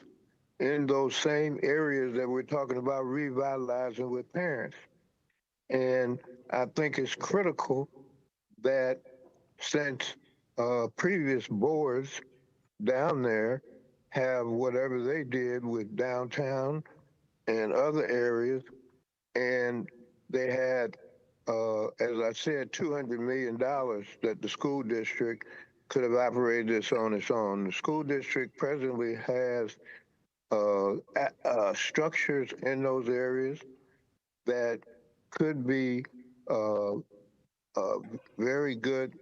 [SPEAKER 10] in those same areas that we're talking about revitalizing with parents. And I think it's critical that since previous boards down there have whatever they did with downtown and other areas, and they had, as I said, $200 million that the school district could have operated this on its own. The school district presently has structures in those areas that could be very good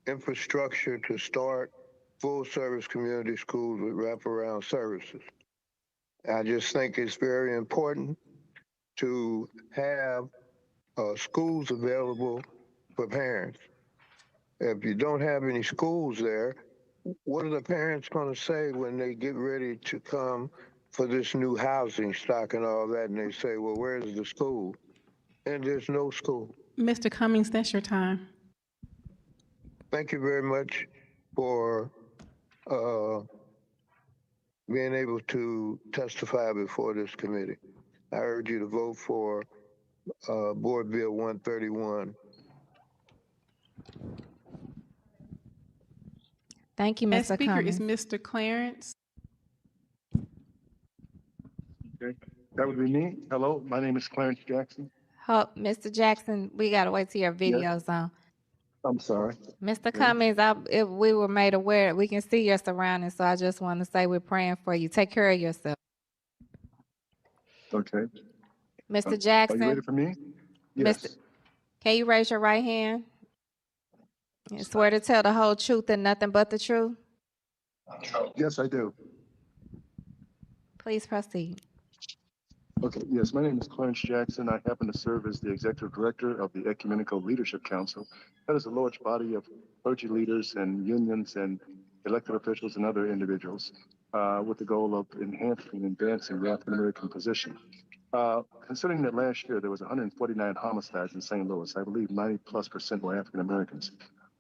[SPEAKER 10] infrastructure to start full service community schools with wraparound services. I just think it's very important to have schools available for parents. If you don't have any schools there, what are the parents going to say when they get ready to come for this new housing stock and all that, and they say, well, where's the school? And there's no school.
[SPEAKER 2] Mr. Cummings, that's your time.
[SPEAKER 10] Thank you very much for being able to testify before this committee. I urge you to vote for Board Bill 131.
[SPEAKER 1] Thank you,
[SPEAKER 2] Next
[SPEAKER 1] Mr.
[SPEAKER 2] speaker
[SPEAKER 1] Cummings.
[SPEAKER 2] is Mr. Clarence.
[SPEAKER 4] Okay, that would be me. Hello, my name is Clarence Jackson.
[SPEAKER 1] Mr. Jackson, we gotta wait till your video's on.
[SPEAKER 4] I'm sorry.
[SPEAKER 1] Mr. Cummings, if we were made aware, we can see your surroundings, so I just want to say we're praying for you. Take care of yourself.
[SPEAKER 4] Okay.
[SPEAKER 1] Mr. Jackson.
[SPEAKER 4] Are you ready for me? Yes.
[SPEAKER 1] Can you raise your right hand? And swear to tell the whole truth and nothing but the truth?
[SPEAKER 4] Yes, I do.
[SPEAKER 1] Please proceed.
[SPEAKER 4] Okay, yes, my name is Clarence Jackson. I happen to serve as the Executive Director of the Ecumenical Leadership Council. That is a large body of clergy leaders and unions and elected officials and other individuals with the goal of enhancing and advancing the African American position. Considering that last year there was 149 homicides in St. Louis, I believe 90+% were African Americans.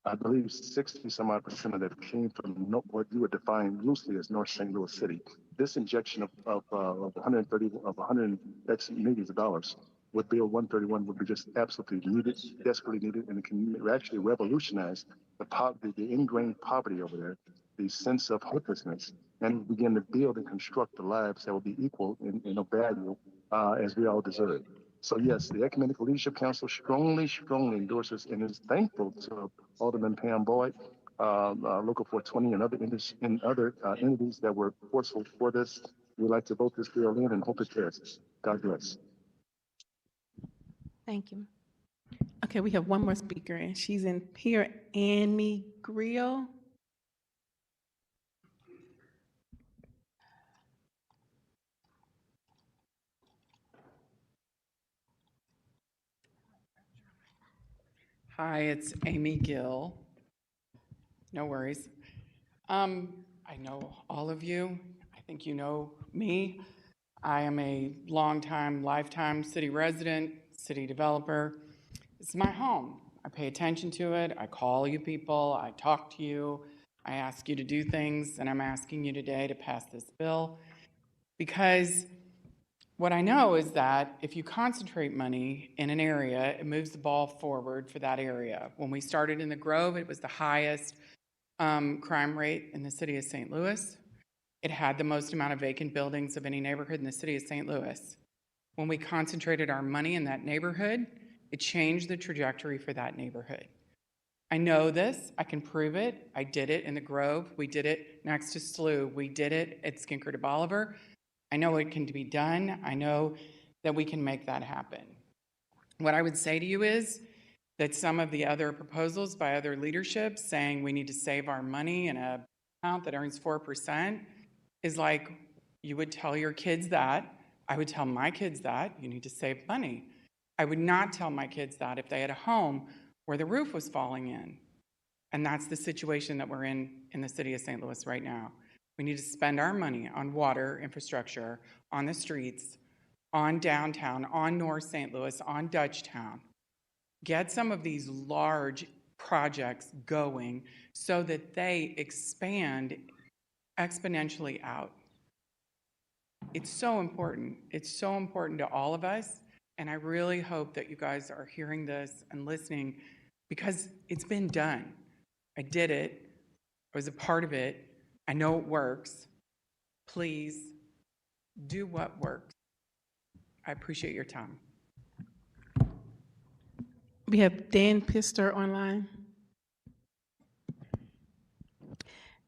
[SPEAKER 4] I believe 60 some odd percent of that came from what you would define loosely as North St. Louis City. This injection of 100 X millions of dollars with Bill 131 would be just absolutely needed, desperately needed, and it can actually revolutionize the poverty, the ingrained poverty over there, the sense of hopelessness, and begin to build and construct the lives that will be equal in value as we all deserve. So yes, the Ecumenical Leadership Council strongly endorses and is thankful to Alderman Pam Boyd, Local 420, and other entities that were forceful for this. We'd like to vote this bill in and hope it passes. God bless.
[SPEAKER 1] Thank you.
[SPEAKER 2] Okay, we have one more speaker, and she's in here, Annie Grill.
[SPEAKER 16] Hi, it's Amy Gill. No worries. I know all of you. I think you know me. I am a lifetime city resident, city developer. It's my home. I pay attention to it. I call you people. I talk to you. I ask you to do things, and I'm asking you today to pass this bill because what I know is that if you concentrate money in an area, it moves the ball forward for that area. When we started in the Grove, it was the highest crime rate in the city of St. Louis. It had the most amount of vacant buildings of any neighborhood in the city of St. Louis. When we concentrated our money in that neighborhood, it changed the trajectory for that neighborhood. I know this. I can prove it. I did it in the Grove. We did it next to SLU. We did it at Skinker de Bolivar. I know it can be done. I know that we can make that happen. What I would say to you is that some of the other proposals by other leadership saying we need to save our money in a account that earns 4% is like you would tell your kids that. I would tell my kids that you need to save money. I would not tell my kids that if they had a home where the roof was falling in. And that's the situation that we're in the city of St. Louis right now. We need to spend our money on water infrastructure, on the streets, on downtown, on North St. Louis, on Dutchtown. Get some of these large projects going so that they expand exponentially out. It's so important. It's so important to all of us. And I really hope that you guys are hearing this and listening because it's been done. I did it. I was a part of it. I know it works. Please do what works. I appreciate your time.
[SPEAKER 2] We have Dan Pister online.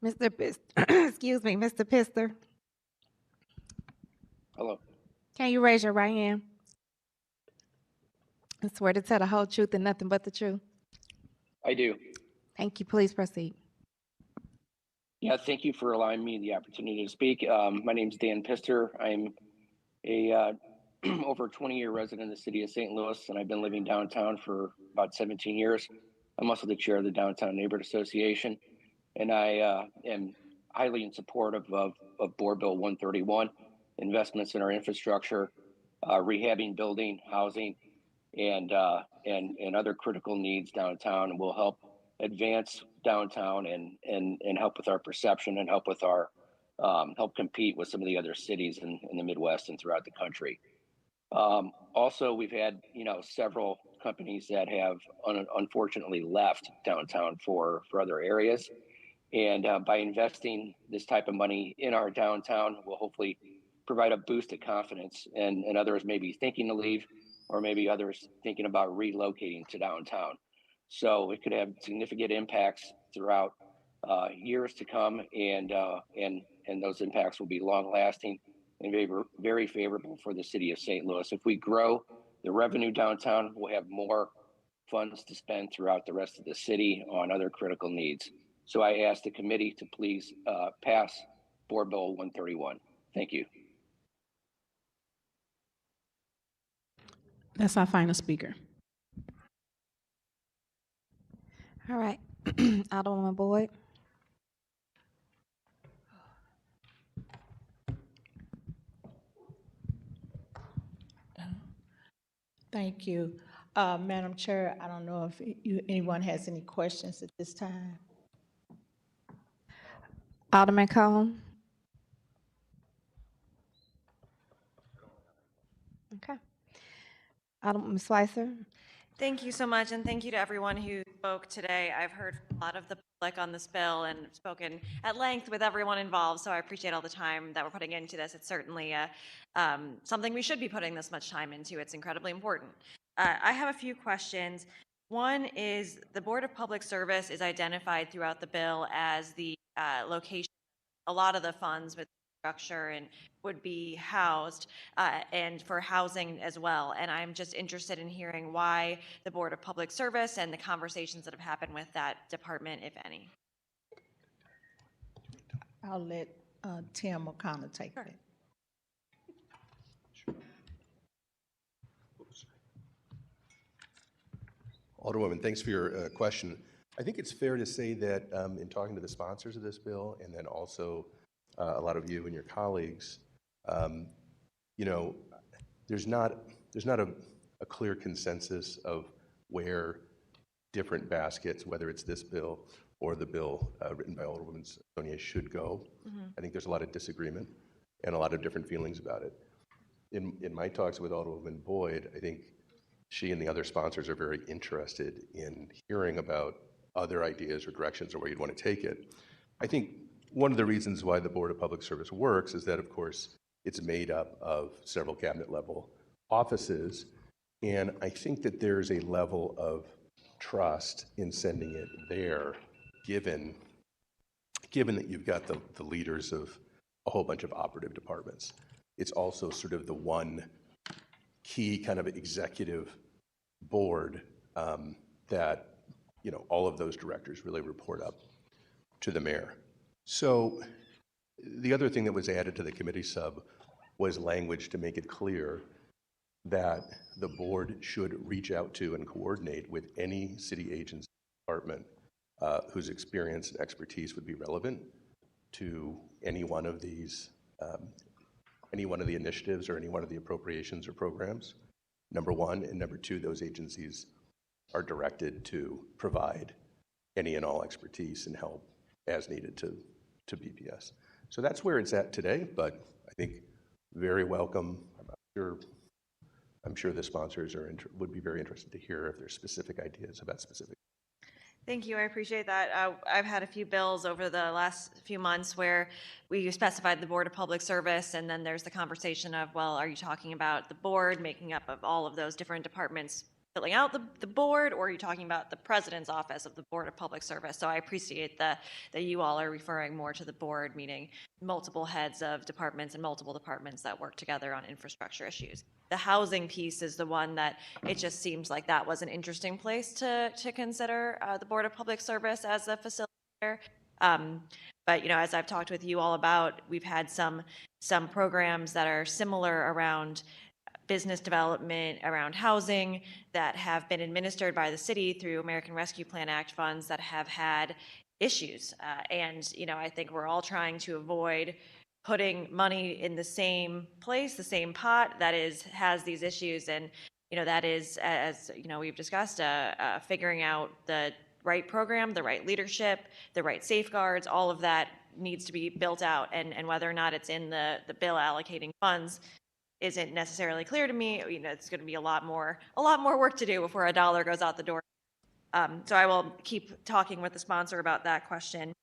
[SPEAKER 1] Mr. Pister, excuse me, Mr. Pister,
[SPEAKER 11] Hello.
[SPEAKER 1] can you raise your right hand? I swear to tell the whole truth and nothing but the truth.
[SPEAKER 11] I do.
[SPEAKER 1] Thank you. Please proceed.
[SPEAKER 11] Yeah, thank you for allowing me the opportunity to speak. My name is Dan Pister. I'm a over 20-year resident of the city of St. Louis, and I've been living downtown for about 17 years. I'm also the chair of the Downtown Neighborhood Association, and I am highly in support of Board Bill 131, investments in our infrastructure, rehabbing building, housing, and other critical needs downtown will help advance downtown and help with our perception and help with our help compete with some of the other cities in the Midwest and throughout the country. Also, we've had several companies that have unfortunately left downtown for other areas, and by investing this type of money in our downtown, we'll hopefully provide a boost of confidence, and others may be thinking to leave, or maybe others thinking about relocating to downtown. So it could have significant impacts throughout years to come, and those impacts will be long lasting and very favorable for the city of St. Louis. If we grow the revenue downtown, we'll have more funds to spend throughout the rest of the city on other critical needs. So I ask the committee to please pass Board Bill 131. Thank you.
[SPEAKER 2] That's our final speaker.
[SPEAKER 1] All right. Alderwoman Boyd.
[SPEAKER 18] Thank you. Madam Chair, I don't know if anyone has any questions at this time.
[SPEAKER 1] Alderman Cone. Okay. Ms. Slicer.
[SPEAKER 20] Thank you so much, and thank you to everyone who spoke today. I've heard from a lot of the public on this bill and spoken at length with everyone involved, so I appreciate all the time that we're putting into this. It's certainly something we should be putting this much time into. It's incredibly important. I have a few questions. One is the Board of Public Service is identified throughout the bill as the location. A lot of the funds with structure and would be housed and for housing as well. And I'm just interested in hearing why the Board of Public Service and the conversations that have happened with that department, if any.
[SPEAKER 18] I'll let Tim O'Connor take that.
[SPEAKER 21] Alderwoman, thanks for your question. I think it's fair to say that in talking to the sponsors of this bill, and then also a lot of you and your colleagues, there's not a clear consensus of where different baskets, whether it's this bill or the bill written by Alderwoman Sonia, should go. I think there's a lot of disagreement and a lot of different feelings about it. In my talks with Alderwoman Boyd, I think she and the other sponsors are very interested in hearing about other ideas or directions or where you'd want to take it. I think one of the reasons why the Board of Public Service works is that, of course, it's made up of several cabinet level offices. And I think that there's a level of trust in sending it there, given that you've got the leaders of a whole bunch of operative departments. It's also sort of the one key kind of executive board that all of those directors really report up to the mayor. So the other thing that was added to the committee sub was language to make it clear that the board should reach out to and coordinate with any city agency department whose experience and expertise would be relevant to any one of these, any one of the initiatives or any one of the appropriations or programs, number one. And number two, those agencies are directed to provide any and all expertise and help as needed to BPS. So that's where it's at today, but I think very welcome. I'm sure the sponsors would be very interested to hear if there's specific ideas about specific.
[SPEAKER 20] Thank you. I appreciate that. I've had a few bills over the last few months where we specified the Board of Public Service, and then there's the conversation of, well, are you talking about the board making up of all of those different departments filling out the board, or are you talking about the president's office of the Board of Public Service? So I appreciate that you all are referring more to the board, meaning multiple heads of departments and multiple departments that work together on infrastructure issues. The housing piece is the one that it just seems like that was an interesting place to consider the Board of Public Service as a facilitator. But as I've talked with you all about, we've had some programs that are similar around business development, around housing, that have been administered by the city through American Rescue Plan Act funds that have had issues. And I think we're all trying to avoid putting money in the same place, the same pot that has these issues. And that is, as we've discussed, figuring out the right program, the right leadership, the right safeguards. All of that needs to be built out, and whether or not it's in the bill allocating funds isn't necessarily clear to me. It's going to be a lot more work to do before a dollar goes out the door. So I will keep talking with the sponsor about that question.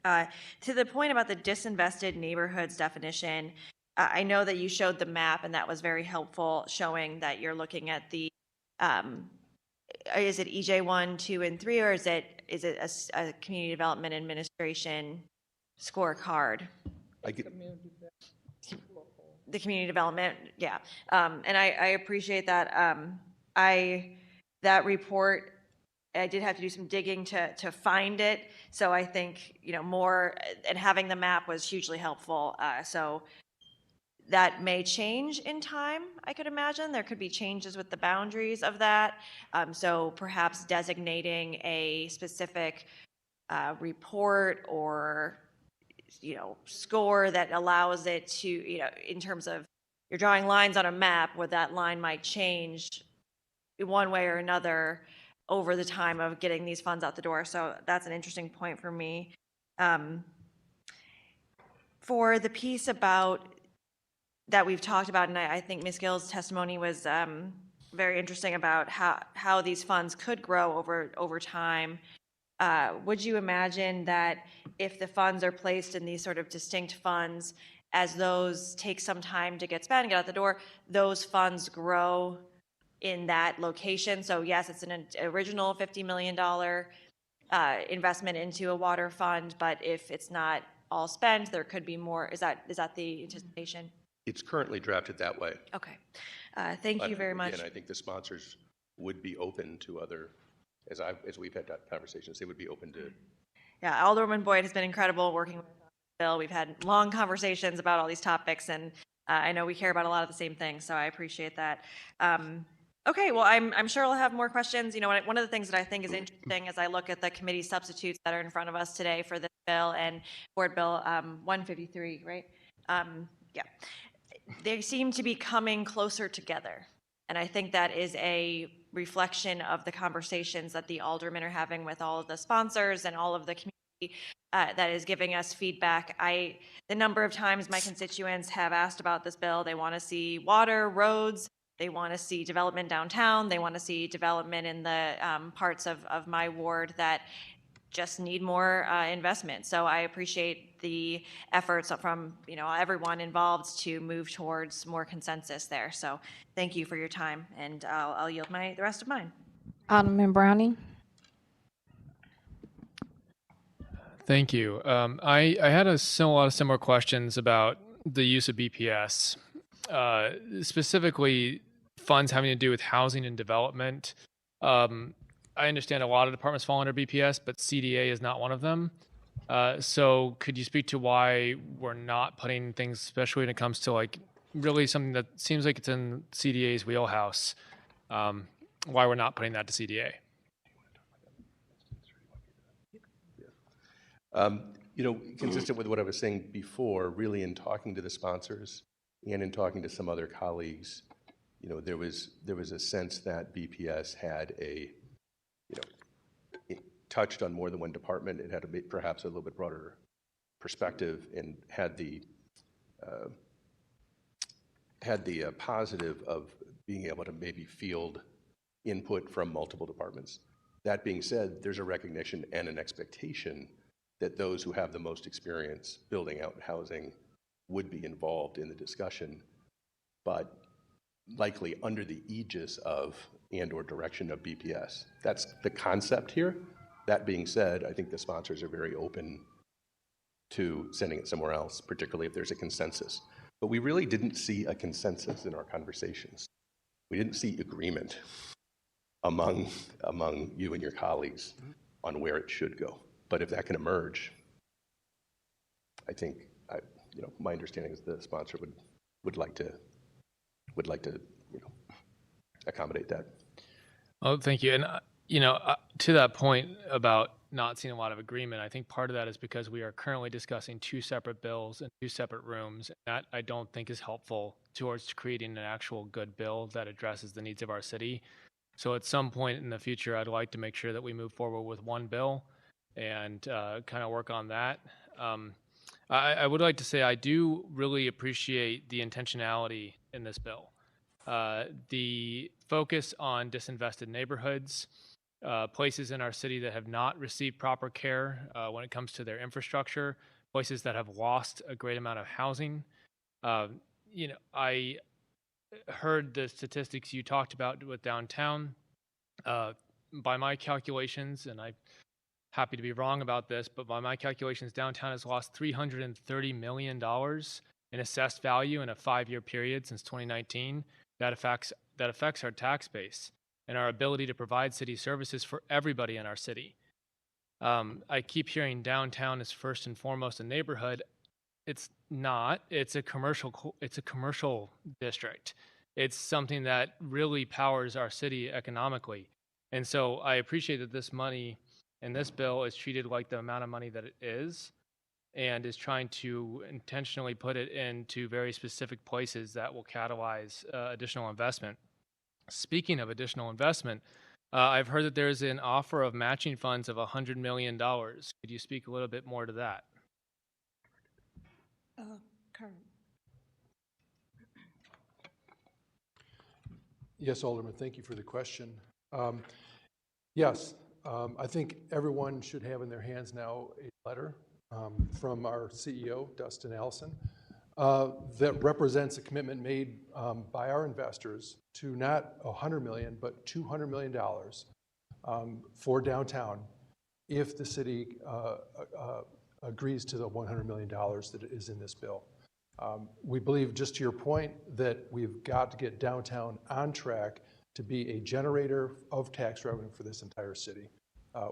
[SPEAKER 20] To the point about the disinvested neighborhoods definition, I know that you showed the map, and that was very helpful, showing that you're looking at the, is it EJ 1, 2, and 3, or is it a community development administration scorecard? The community development, yeah. And I appreciate that. That report, I did have to do some digging to find it. So I think, more, and having the map was hugely helpful. So that may change in time, I could imagine. There could be changes with the boundaries of that. So perhaps designating a specific report or score that allows it to, in terms of you're drawing lines on a map, where that line might change in one way or another over the time of getting these funds out the door. So that's an interesting point for me. For the piece about that we've talked about, and I think Ms. Gill's testimony was very interesting about how these funds could grow over time. Would you imagine that if the funds are placed in these sort of distinct funds, as those take some time to get spent and get out the door, those funds grow in that location? So yes, it's an original $50 million investment into a water fund, but if it's not all spent, there could be more. Is that the anticipation?
[SPEAKER 21] It's currently drafted that way.
[SPEAKER 20] Okay. Thank you very much.
[SPEAKER 21] Again, I think the sponsors would be open to other, as we've had conversations, they would be open to.
[SPEAKER 20] Yeah, Alderwoman Boyd has been incredible working with Bill. We've had long conversations about all these topics, and I know we care about a lot of the same things, so I appreciate that. Okay, well, I'm sure I'll have more questions. One of the things that I think is interesting as I look at the committee substitutes that are in front of us today for this bill and Board Bill 153, right? Yeah, they seem to be coming closer together. And I think that is a reflection of the conversations that the aldermen are having with all of the sponsors and all of the community that is giving us feedback. The number of times my constituents have asked about this bill, they want to see water, roads, they want to see development downtown, they want to see development in the parts of my ward that just need more investment. So I appreciate the efforts from everyone involved to move towards more consensus there. So thank you for your time, and I'll yield the rest of mine.
[SPEAKER 1] Alderman Browning.
[SPEAKER 6] Thank you. I had a lot of similar questions about the use of BPS, specifically funds having to do with housing and development. I understand a lot of departments fall under BPS, but CDA is not one of them. So could you speak to why we're not putting things, especially when it comes to really something that seems like it's in CDA's wheelhouse, why we're not putting that to CDA?
[SPEAKER 21] Consistent with what I was saying before, really in talking to the sponsors and in talking to some other colleagues, there was a sense that BPS had it touched on more than one department. It had perhaps a little bit broader perspective and had the positive of being able to maybe field input from multiple departments. That being said, there's a recognition and an expectation that those who have the most experience building out housing would be involved in the discussion, but likely under the aegis of and/or direction of BPS. That's the concept here. That being said, I think the sponsors are very open to sending it somewhere else, particularly if there's a consensus. But we really didn't see a consensus in our conversations. We didn't see agreement among you and your colleagues on where it should go. But if that can emerge, I think my understanding is the sponsor would like to accommodate that.
[SPEAKER 6] Oh, thank you. And to that point about not seeing a lot of agreement, I think part of that is because we are currently discussing two separate bills in two separate rooms. That I don't think is helpful towards creating an actual good bill that addresses the needs of our city. So at some point in the future, I'd like to make sure that we move forward with one bill and kind of work on that. I would like to say I do really appreciate the intentionality in this bill. The focus on disinvested neighborhoods, places in our city that have not received proper care when it comes to their infrastructure, places that have lost a great amount of housing. I heard the statistics you talked about with downtown. By my calculations, and I'm happy to be wrong about this, but by my calculations, downtown has lost $330 million in assessed value in a 5-year period since 2019. That affects our tax base and our ability to provide city services for everybody in our city. I keep hearing downtown is first and foremost a neighborhood. It's not. It's a commercial district. It's something that really powers our city economically. And so I appreciate that this money in this bill is treated like the amount of money that it is, and is trying to intentionally put it into very specific places that will catalyze additional investment. Speaking of additional investment, I've heard that there's an offer of matching funds of $100 million. Could you speak a little bit more to that?
[SPEAKER 5] Kern.
[SPEAKER 19] Yes, Alderman, thank you for the question. Yes, I think everyone should have in their hands now a letter from our CEO, Dustin Allison, that represents a commitment made by our investors to not $100 million, but $200 million for downtown if the city agrees to the $100 million that is in this bill. We believe, just to your point, that we've got to get downtown on track to be a generator of tax revenue for this entire city.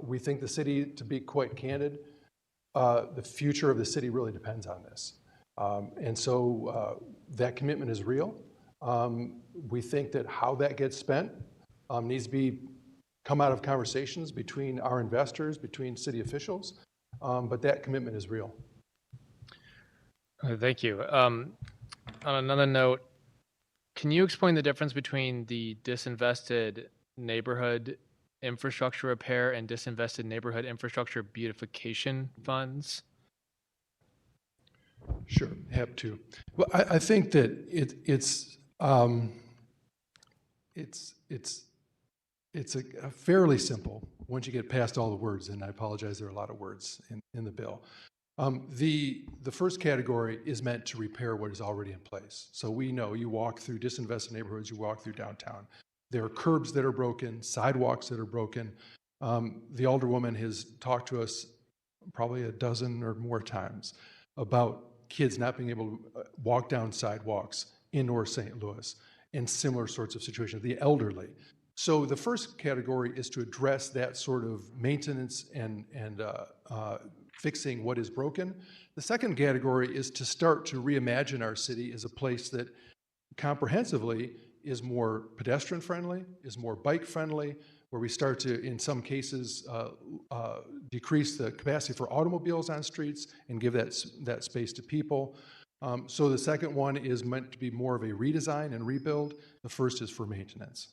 [SPEAKER 19] We think the city, to be quite candid, the future of the city really depends on this. And so that commitment is real. We think that how that gets spent needs to come out of conversations between our investors, between city officials, but that commitment is real.
[SPEAKER 6] Thank you. On another note, can you explain the difference between the disinvested neighborhood infrastructure repair and disinvested neighborhood infrastructure beautification funds?
[SPEAKER 19] Sure, happy to. Well, I think that it's a fairly simple once you get past all the words, and I apologize, there are a lot of words in the bill. The first category is meant to repair what is already in place. So we know you walk through disinvested neighborhoods, you walk through downtown. There are curbs that are broken, sidewalks that are broken. The Alderwoman has talked to us probably a dozen or more times about kids not being able to walk down sidewalks in North St. Louis and similar sorts of situations, the elderly. So the first category is to address that sort of maintenance and fixing what is broken. The second category is to start to reimagine our city as a place that comprehensively is more pedestrian friendly, is more bike friendly, where we start to, in some cases, decrease the capacity for automobiles on streets and give that space to people. So the second one is meant to be more of a redesign and rebuild. The first is for maintenance.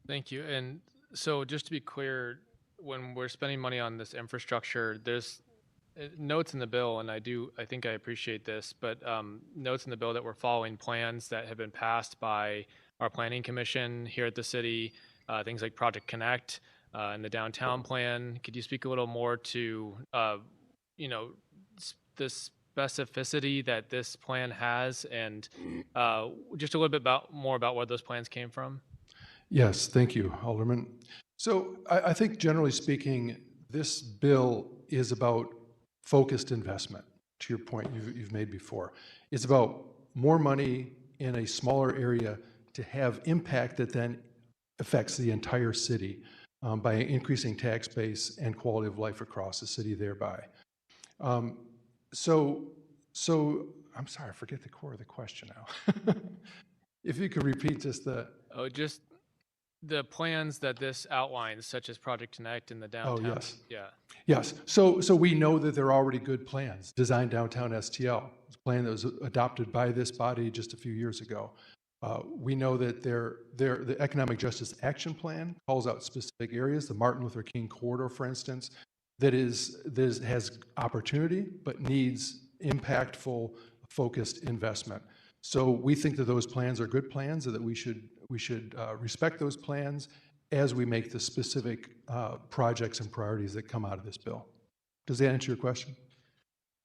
[SPEAKER 6] Thank you. And so just to be clear, when we're spending money on this infrastructure, there's notes in the bill, and I think I appreciate this, but notes in the bill that we're following plans that have been passed by our planning commission here at the city, things like Project Connect and the downtown plan. Could you speak a little more to, the specificity that this plan has, and just a little bit more about where those plans came from?
[SPEAKER 19] Yes, thank you, Alderman. So I think generally speaking, this bill is about focused investment, to your point you've made before. It's about more money in a smaller area to have impact that then affects the entire city by increasing tax base and quality of life across the city thereby. So I'm sorry, I forget the core of the question now. If you could repeat just
[SPEAKER 6] the plans that this outlines, such as Project Connect and the downtown.
[SPEAKER 19] Oh, yes.
[SPEAKER 6] Yeah.
[SPEAKER 19] Yes. So we know that there are already good plans. Design Downtown STL, it's a plan that was adopted by this body just a few years ago. We know that the Economic Justice Action Plan calls out specific areas, the Martin Luther King Corridor, for instance, that has opportunity but needs impactful, focused investment. So we think that those plans are good plans, and that we should respect those plans as we make the specific projects and priorities that come out of this bill. Does that answer your question?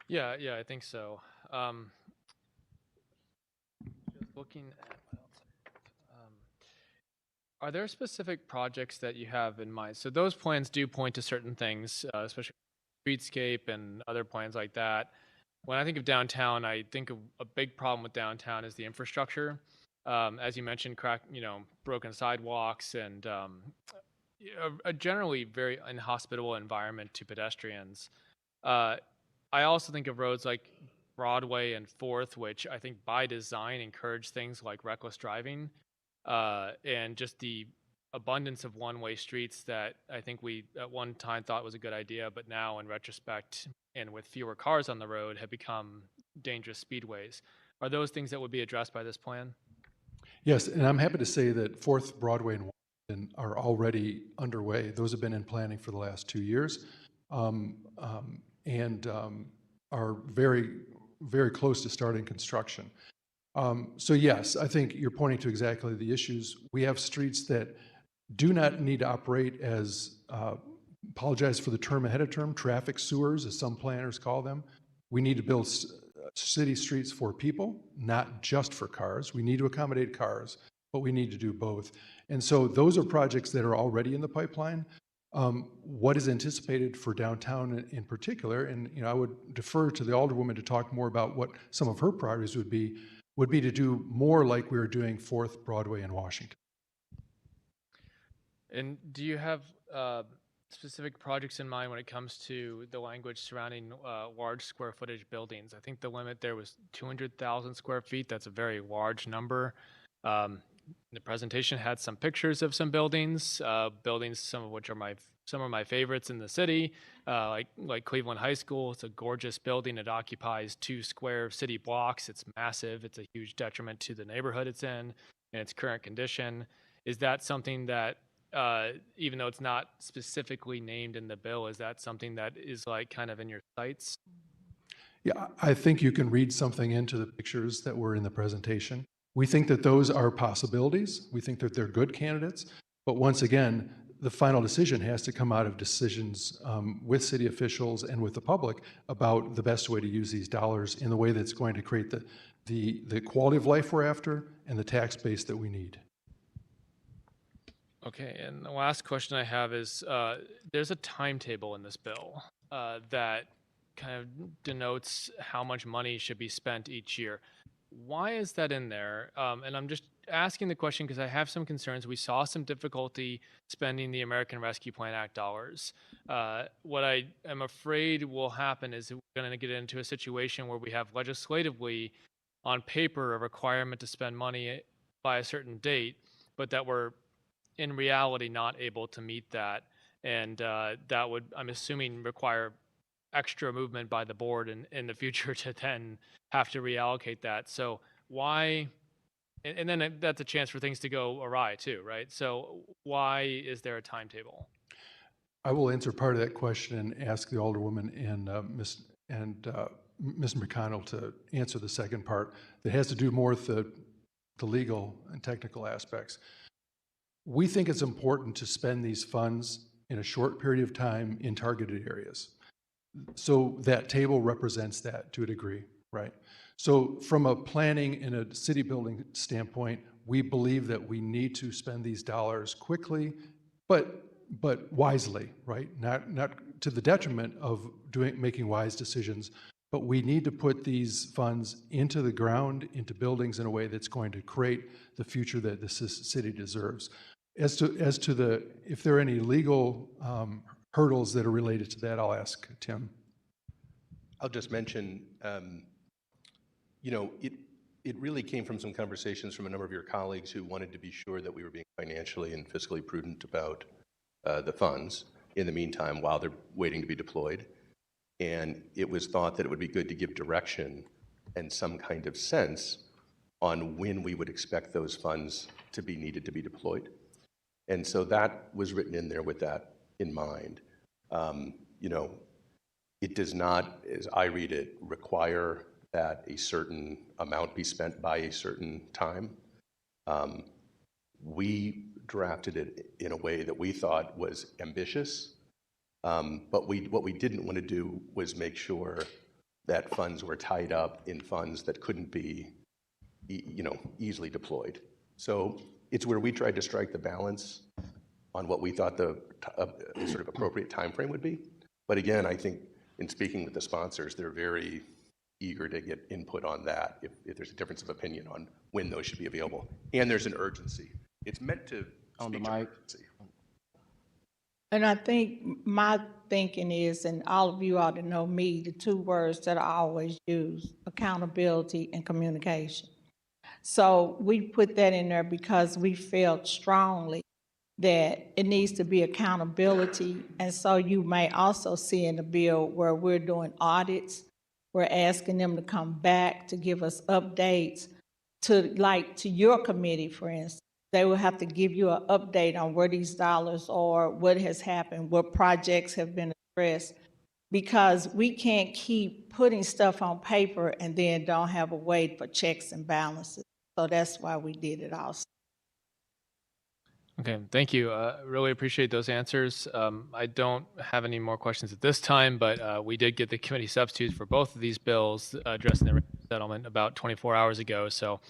[SPEAKER 6] Yeah, I think so. Just looking at what else are there specific projects that you have in mind? So those plans do point to certain things, especially streetscape and other plans like that. When I think of downtown, I think of a big problem with downtown is the infrastructure. As you mentioned, broken sidewalks and a generally very inhospitable environment to pedestrians. I also think of roads like Broadway and 4th, which I think by design encourage things like reckless driving and just the abundance of one-way streets that I think we at one time thought was a good idea, but now in retrospect and with fewer cars on the road have become dangerous speedways. Are those things that would be addressed by this plan?
[SPEAKER 19] Yes, and I'm happy to say that 4th, Broadway, and Washington are already underway. Those have been in planning for the last 2 years and are very, very close to starting construction. So yes, I think you're pointing to exactly the issues. We have streets that do not need to operate as, apologize for the term ahead of term, traffic sewers, as some planners call them. We need to build city streets for people, not just for cars. We need to accommodate cars, but we need to do both. And so those are projects that are already in the pipeline. What is anticipated for downtown in particular, and I would defer to the Alderwoman to talk more about what some of her priorities would be to do more like we were doing 4th, Broadway, and Washington.
[SPEAKER 6] And do you have specific projects in mind when it comes to the language surrounding large square footage buildings? I think the limit there was 200,000 square feet. That's a very large number. The presentation had some pictures of some buildings, some of which are some of my favorites in the city, like Cleveland High School. It's a gorgeous building. It occupies 2 square city blocks. It's massive. It's a huge detriment to the neighborhood it's in and its current condition. Is that something that even though it's not specifically named in the bill, is that something that is kind of in your sights?
[SPEAKER 19] Yeah, I think you can read something into the pictures that were in the presentation. We think that those are possibilities. We think that they're good candidates. But once again, the final decision has to come out of decisions with city officials and with the public about the best way to use these dollars in the way that's going to create the quality of life we're after and the tax base that we need.
[SPEAKER 6] Okay, and the last question I have is, there's a timetable in this bill that kind of denotes how much money should be spent each year. Why is that in there? And I'm just asking the question because I have some concerns. We saw some difficulty spending the American Rescue Plan Act dollars. What I am afraid will happen is we're going to get into a situation where we have legislatively on paper a requirement to spend money by a certain date, but that we're in reality not able to meet that, and that would, I'm assuming, require extra movement by the board in the future to then have to reallocate that. So why? And then that's a chance for things to go awry too, right? So why is there a timetable?
[SPEAKER 19] I will answer part of that question and ask the Alderwoman and Ms. McConnell to answer the second part that has to do more with the legal and technical aspects. We think it's important to spend these funds in a short period of time in targeted areas. So that table represents that to a degree, right? So from a planning and a city building standpoint, we believe that we need to spend these dollars quickly, but wisely, right? Not to the detriment of making wise decisions, but we need to put these funds into the ground, into buildings in a way that's going to create the future that this city deserves. As to the, if there are any legal hurdles that are related to that, I'll ask Tim.
[SPEAKER 21] I'll just mention, you know, it really came from some conversations from a number of your colleagues who wanted to be sure that we were being financially and fiscally prudent about the funds in the meantime while they're waiting to be deployed. And it was thought that it would be good to give direction and some kind of sense on when we would expect those funds to be needed to be deployed. And so that was written in there with that in mind. You know, it does not, as I read it, require that a certain amount be spent by a certain time. We drafted it in a way that we thought was ambitious, but what we didn't want to do was make sure that funds were tied up in funds that couldn't be, you know, easily deployed. So it's where we tried to strike the balance on what we thought the sort of appropriate time frame would be. But again, I think in speaking with the sponsors, they're very eager to get input on that if there's a difference of opinion on when those should be available. And there's an urgency. It's meant to speak to urgency.
[SPEAKER 18] And I think my thinking is, and all of you ought to know me, the two words that I always use, accountability and communication. So we put that in there because we felt strongly that it needs to be accountability. And so you may also see in the bill where we're doing audits, we're asking them to come back to give us updates to your committee, for instance. They will have to give you an update on where these dollars are, what has happened, what projects have been addressed, because we can't keep putting stuff on paper and then don't have a way for checks and balances. So that's why we did it also.
[SPEAKER 6] Okay, thank you. Really appreciate those answers. I don't have any more questions at this time, but we did get the committee substitutes for both of these bills addressing the settlement about 24 hours ago. So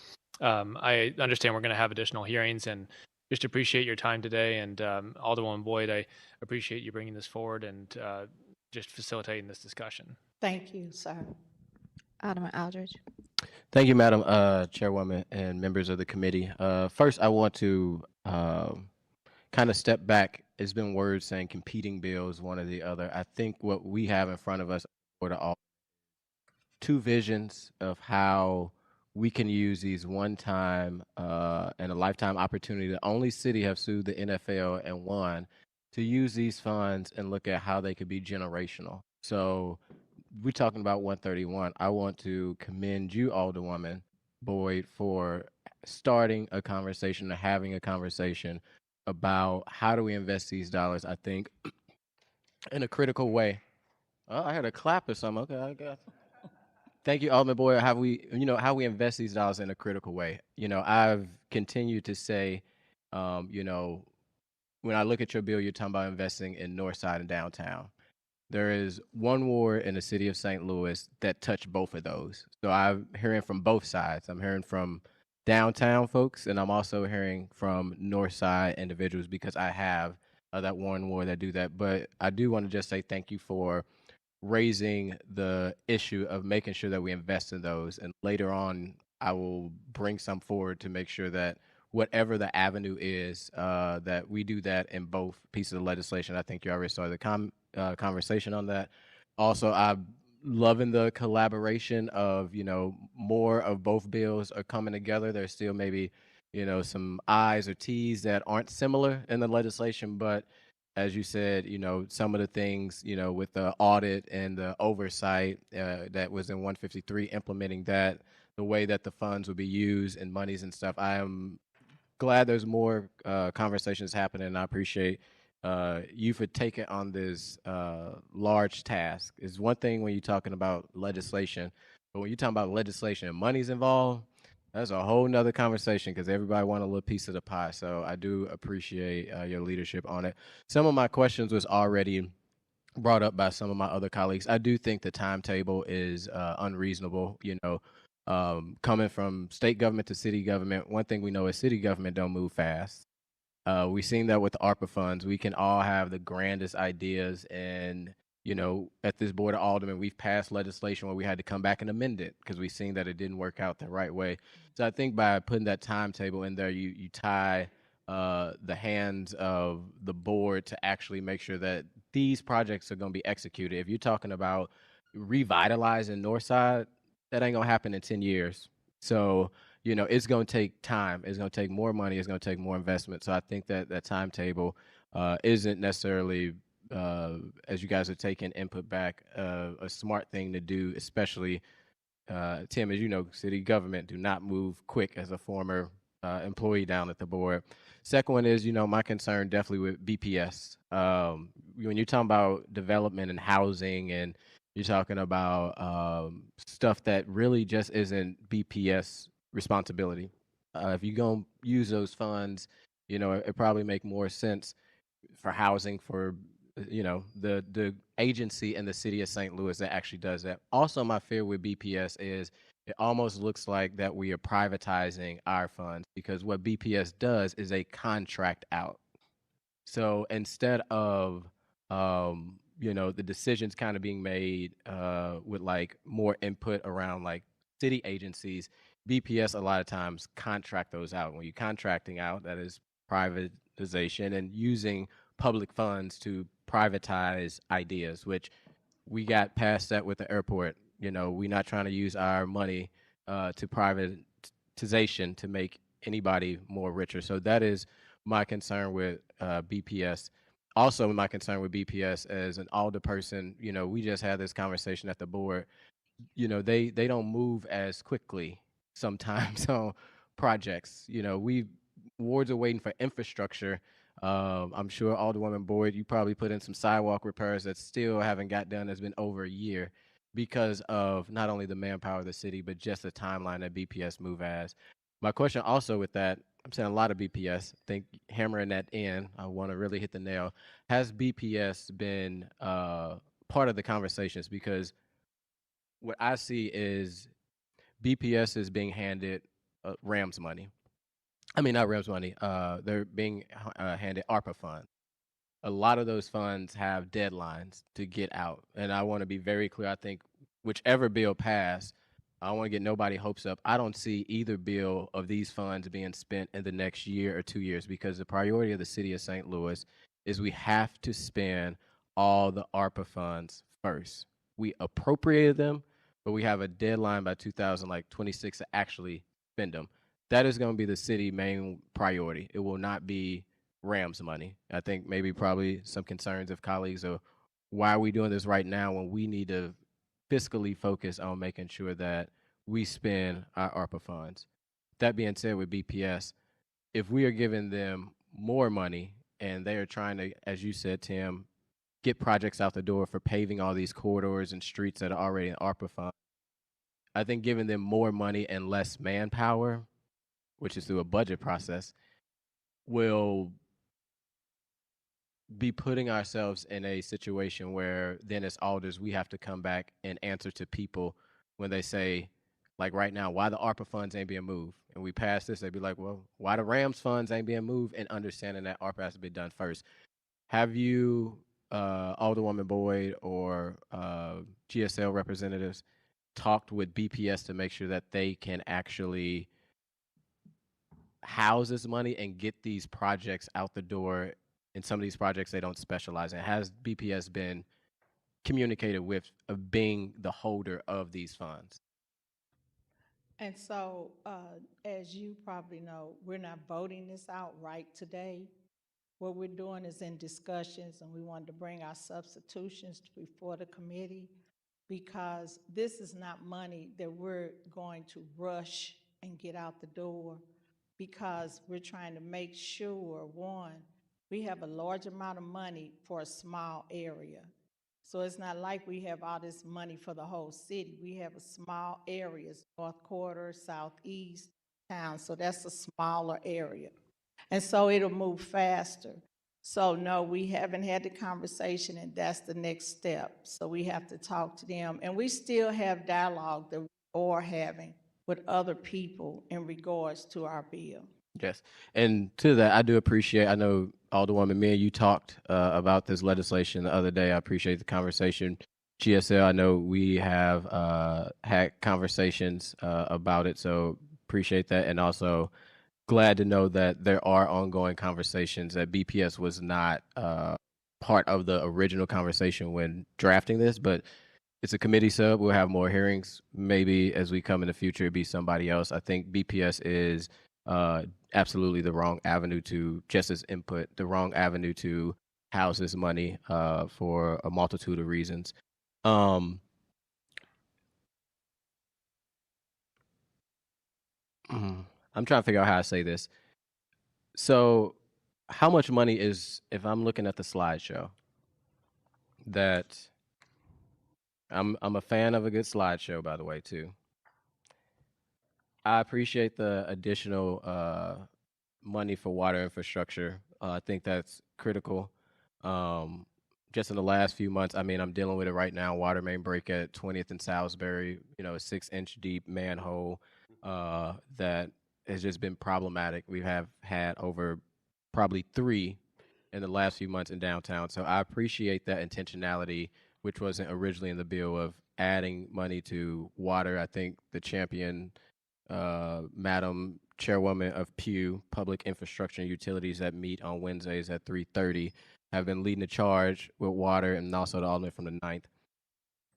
[SPEAKER 6] I understand we're going to have additional hearings, and just appreciate your time today. And Alderwoman Boyd, I appreciate you bringing this forward and just facilitating this discussion.
[SPEAKER 18] Thank you, sir.
[SPEAKER 1] Alderman Aldridge.
[SPEAKER 5] Thank you, Madam Chairwoman and members of the committee. First, I want to kind of step back. It's been words saying competing bills, one or the other. I think what we have in front of us are two visions of how we can use these one-time and a lifetime opportunity. The only city have sued the NFL and won to use these funds and look at how they could be generational. So we're talking about 131. I want to commend you, Alderwoman Boyd, for starting a conversation or having a conversation about how do we invest these dollars, I think, in a critical way. Oh, I heard a clap or something. Okay, I got it. Thank you, Alderman Boyd. How we invest these dollars in a critical way. You know, I've continued to say, you know, when I look at your bill, you're talking about investing in North Side and downtown. There is one ward in the city of St. Louis that touched both of those. So I'm hearing from both sides. I'm hearing from downtown folks, and I'm also hearing from North Side individuals because I have that one ward that do that. But I do want to just say thank you for raising the issue of making sure that we invest in those. And later on, I will bring some forward to make sure that whatever the avenue is, that we do that in both pieces of legislation. I think you already saw the conversation on that. Also, I'm loving the collaboration of, you know, more of both bills are coming together. There's still maybe some I's or T's that aren't similar in the legislation, but as you said, some of the things, with the audit and the oversight that was in 153, implementing that, the way that the funds would be used and monies and stuff. I am glad there's more conversations happening, and I appreciate you for taking on this large task. It's one thing when you're talking about legislation, but when you're talking about legislation and money's involved, that's a whole nother conversation because everybody want a little piece of the pie. So I do appreciate your leadership on it. Some of my questions was already brought up by some of my other colleagues. I do think the timetable is unreasonable. Coming from state government to city government, one thing we know is city government don't move fast. We've seen that with the ARPA funds. We can all have the grandest ideas, and at this board of aldermen, we've passed legislation where we had to come back and amend it because we've seen that it didn't work out the right way. So I think by putting that timetable in there, you tie the hands of the board to actually make sure that these projects are going to be executed. If you're talking about revitalizing Northside, that ain't gonna happen in 10 years. So, it's gonna take time. It's gonna take more money. It's gonna take more investment. So I think that that timetable isn't necessarily, as you guys are taking input back, a smart thing to do, especially, Tim, as you know, city government do not move quick as a former employee down at the board. Second one is, my concern definitely with BPS. When you're talking about development and housing, and you're talking about stuff that really just isn't BPS responsibility. If you're going to use those funds, it probably make more sense for housing for, the agency in the city of St. Louis that actually does that. Also, my fear with BPS is it almost looks like that we are privatizing our funds, because what BPS does is they contract out. So instead of, the decisions kind of being made with like more input around like city agencies, BPS a lot of times contract those out. When you're contracting out, that is privatization and using public funds to privatize ideas, which we got past that with the airport. We're not trying to use our money to privatization to make anybody more richer. So that is my concern with BPS. Also, my concern with BPS as an alder person, we just had this conversation at the board. They don't move as quickly sometimes on projects. Wards are waiting for infrastructure. I'm sure Alderwoman Boyd, you probably put in some sidewalk repairs that still haven't got done. It's been over a year because of not only the manpower of the city, but just the timeline that BPS move as. My question also with that, I'm saying a lot of BPS, I think hammering that in, I want to really hit the nail. Has BPS been part of the conversations? Because what I see is BPS is being handed Rams money. I mean, not Rams money. They're being handed ARPA funds. A lot of those funds have deadlines to get out. And I want to be very clear. I think whichever bill passed, I don't want to get nobody hopes up. I don't see either bill of these funds being spent in the next year or 2 years, because the priority of the city of St. Louis is we have to spend all the ARPA funds first. We appropriated them, but we have a deadline by 2026 to actually spend them. That is going to be the city main priority. It will not be Rams money. I think maybe probably some concerns of colleagues of why are we doing this right now when we need to fiscally focus on making sure that we spend our ARPA funds. That being said, with BPS, if we are giving them more money and they are trying to, as you said, Tim, get projects out the door for paving all these corridors and streets that are already in ARPA funds, I think giving them more money and less manpower, which is through a budget process, will be putting ourselves in a situation where then as alders, we have to come back and answer to people when they say, like right now, why the ARPA funds ain't being moved. And we pass this, they'd be like, well, why the Rams funds ain't being moved, and understanding that ARPA has to be done first. Have you, Alderwoman Boyd or GSL representatives, talked with BPS to make sure that they can actually house this money and get these projects out the door? In some of these projects they don't specialize in. Has BPS been communicated with of being the holder of these funds?
[SPEAKER 18] And so, as you probably know, we're not voting this out right today. What we're doing is in discussions, and we wanted to bring our substitutions before the committee because this is not money that we're going to rush and get out the door because we're trying to make sure, one, we have a large amount of money for a small area. So it's not like we have all this money for the whole city. We have a small areas, North Quarter, Southeast town, so that's a smaller area. And so it'll move faster. So no, we haven't had the conversation, and that's the next step. So we have to talk to them, and we still have dialogue that we are having with other people in regards to our bill.
[SPEAKER 5] Yes. And to that, I do appreciate, I know Alderwoman, me and you talked about this legislation the other day. I appreciate the conversation. GSL, I know we have had conversations about it, so appreciate that. And also glad to know that there are ongoing conversations, that BPS was not part of the original conversation when drafting this, but it's a committee sub. We'll have more hearings. Maybe as we come in the future, it'd be somebody else. I think BPS is absolutely the wrong avenue to, just as input, the wrong avenue to house this money for a multitude of reasons. I'm trying to figure out how to say this. So how much money is, if I'm looking at the slideshow, that I'm a fan of a good slideshow, by the way, too. I appreciate the additional money for water infrastructure. I think that's critical. Just in the last few months, I mean, I'm dealing with it right now. Water main break at 20th and Salisbury, you know, a 6-inch deep manhole that has just been problematic. We have had over probably 3 in the last few months in downtown. So I appreciate that intentionality, which wasn't originally in the bill, of adding money to water. I think the champion, Madam Chairwoman of Pew, Public Infrastructure and Utilities, that meet on Wednesdays at 3:30, have been leading the charge with water, and also the alderman from the 9th.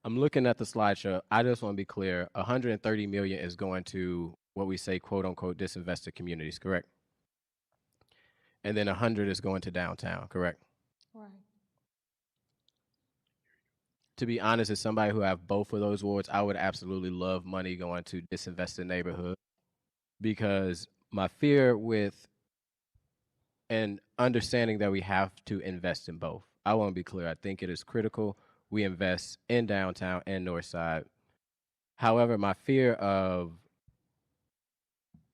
[SPEAKER 5] I'm looking at the slideshow. I just want to be clear. 130 million is going to what we say, quote unquote, disinvested communities, correct? And then 100 is going to downtown, correct?
[SPEAKER 18] Right.
[SPEAKER 5] To be honest, as somebody who have both of those wards, I would absolutely love money going to disinvested neighborhood, because my fear with and understanding that we have to invest in both. I want to be clear. I think it is critical we invest in downtown and north side. However, my fear of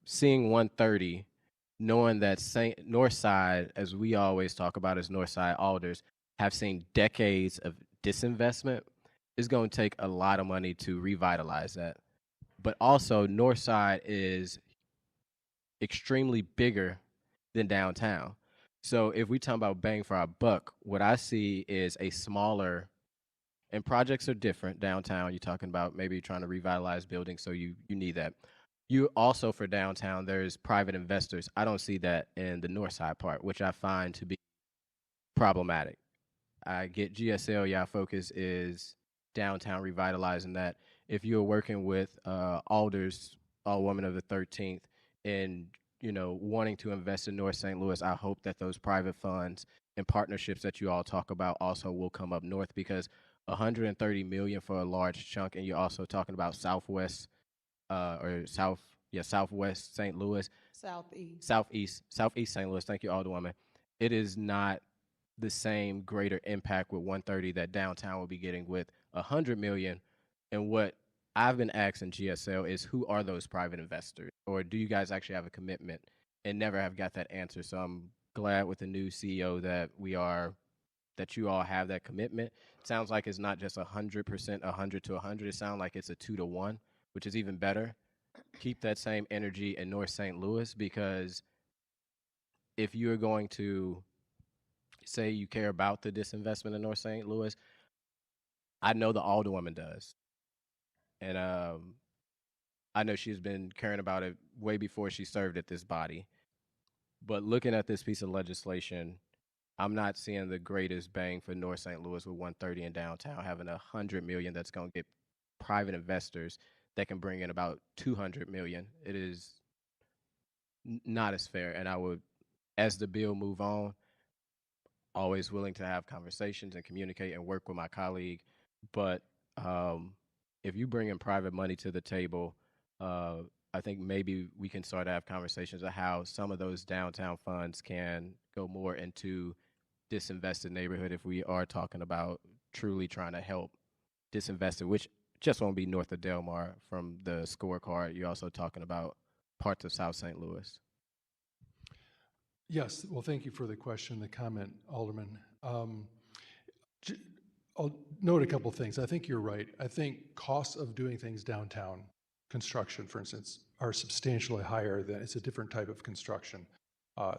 [SPEAKER 5] seeing 130, knowing that north side, as we always talk about as north side alders, have seen decades of disinvestment, is going to take a lot of money to revitalize that. But also, north side is extremely bigger than downtown. So if we talk about bang for our buck, what I see is a smaller, and projects are different downtown. You're talking about maybe trying to revitalize buildings, so you need that. You also, for downtown, there's private investors. I don't see that in the north side part, which I find to be problematic. I get GSL, y'all focus is downtown revitalizing that. If you're working with alders, Alderwoman of the 13th, and you know, wanting to invest in North St. Louis, I hope that those private funds and partnerships that you all talk about also will come up north, because 130 million for a large chunk, and you're also talking about southwest southwest St. Louis. Southeast St. Louis. Thank you, Alderwoman. It is not the same greater impact with 130 that downtown will be getting with 100 million. And what I've been asking GSL is, who are those private investors? Or do you guys actually have a commitment? And never have got that answer. So I'm glad with the new CEO that you all have that commitment. It sounds like it's not just 100%, 100 to 100. It sounds like it's a 2 to 1, which is even better. Keep that same energy in North St. Louis, because if you're going to say you care about the disinvestment in North St. Louis, I know the Alderwoman does. And I know she's been caring about it way before she served at this body. But looking at this piece of legislation, I'm not seeing the greatest bang for North St. Louis with 130 in downtown, having 100 million that's going to get private investors that can bring in about 200 million. It is not as fair. And I would, as the bill move on, always willing to have conversations and communicate and work with my colleague. But if you bring in private money to the table, I think maybe we can start to have conversations of how some of those downtown funds can go more into disinvested neighborhood if we are talking about truly trying to help disinvested, which just won't be north of Delmar from the scorecard. You're also talking about parts of South St. Louis.
[SPEAKER 19] Yes, well, thank you for the question, the comment, Alderman. I'll note a couple things. I think you're right. I think costs of doing things downtown, construction, for instance, are substantially higher than, it's a different type of construction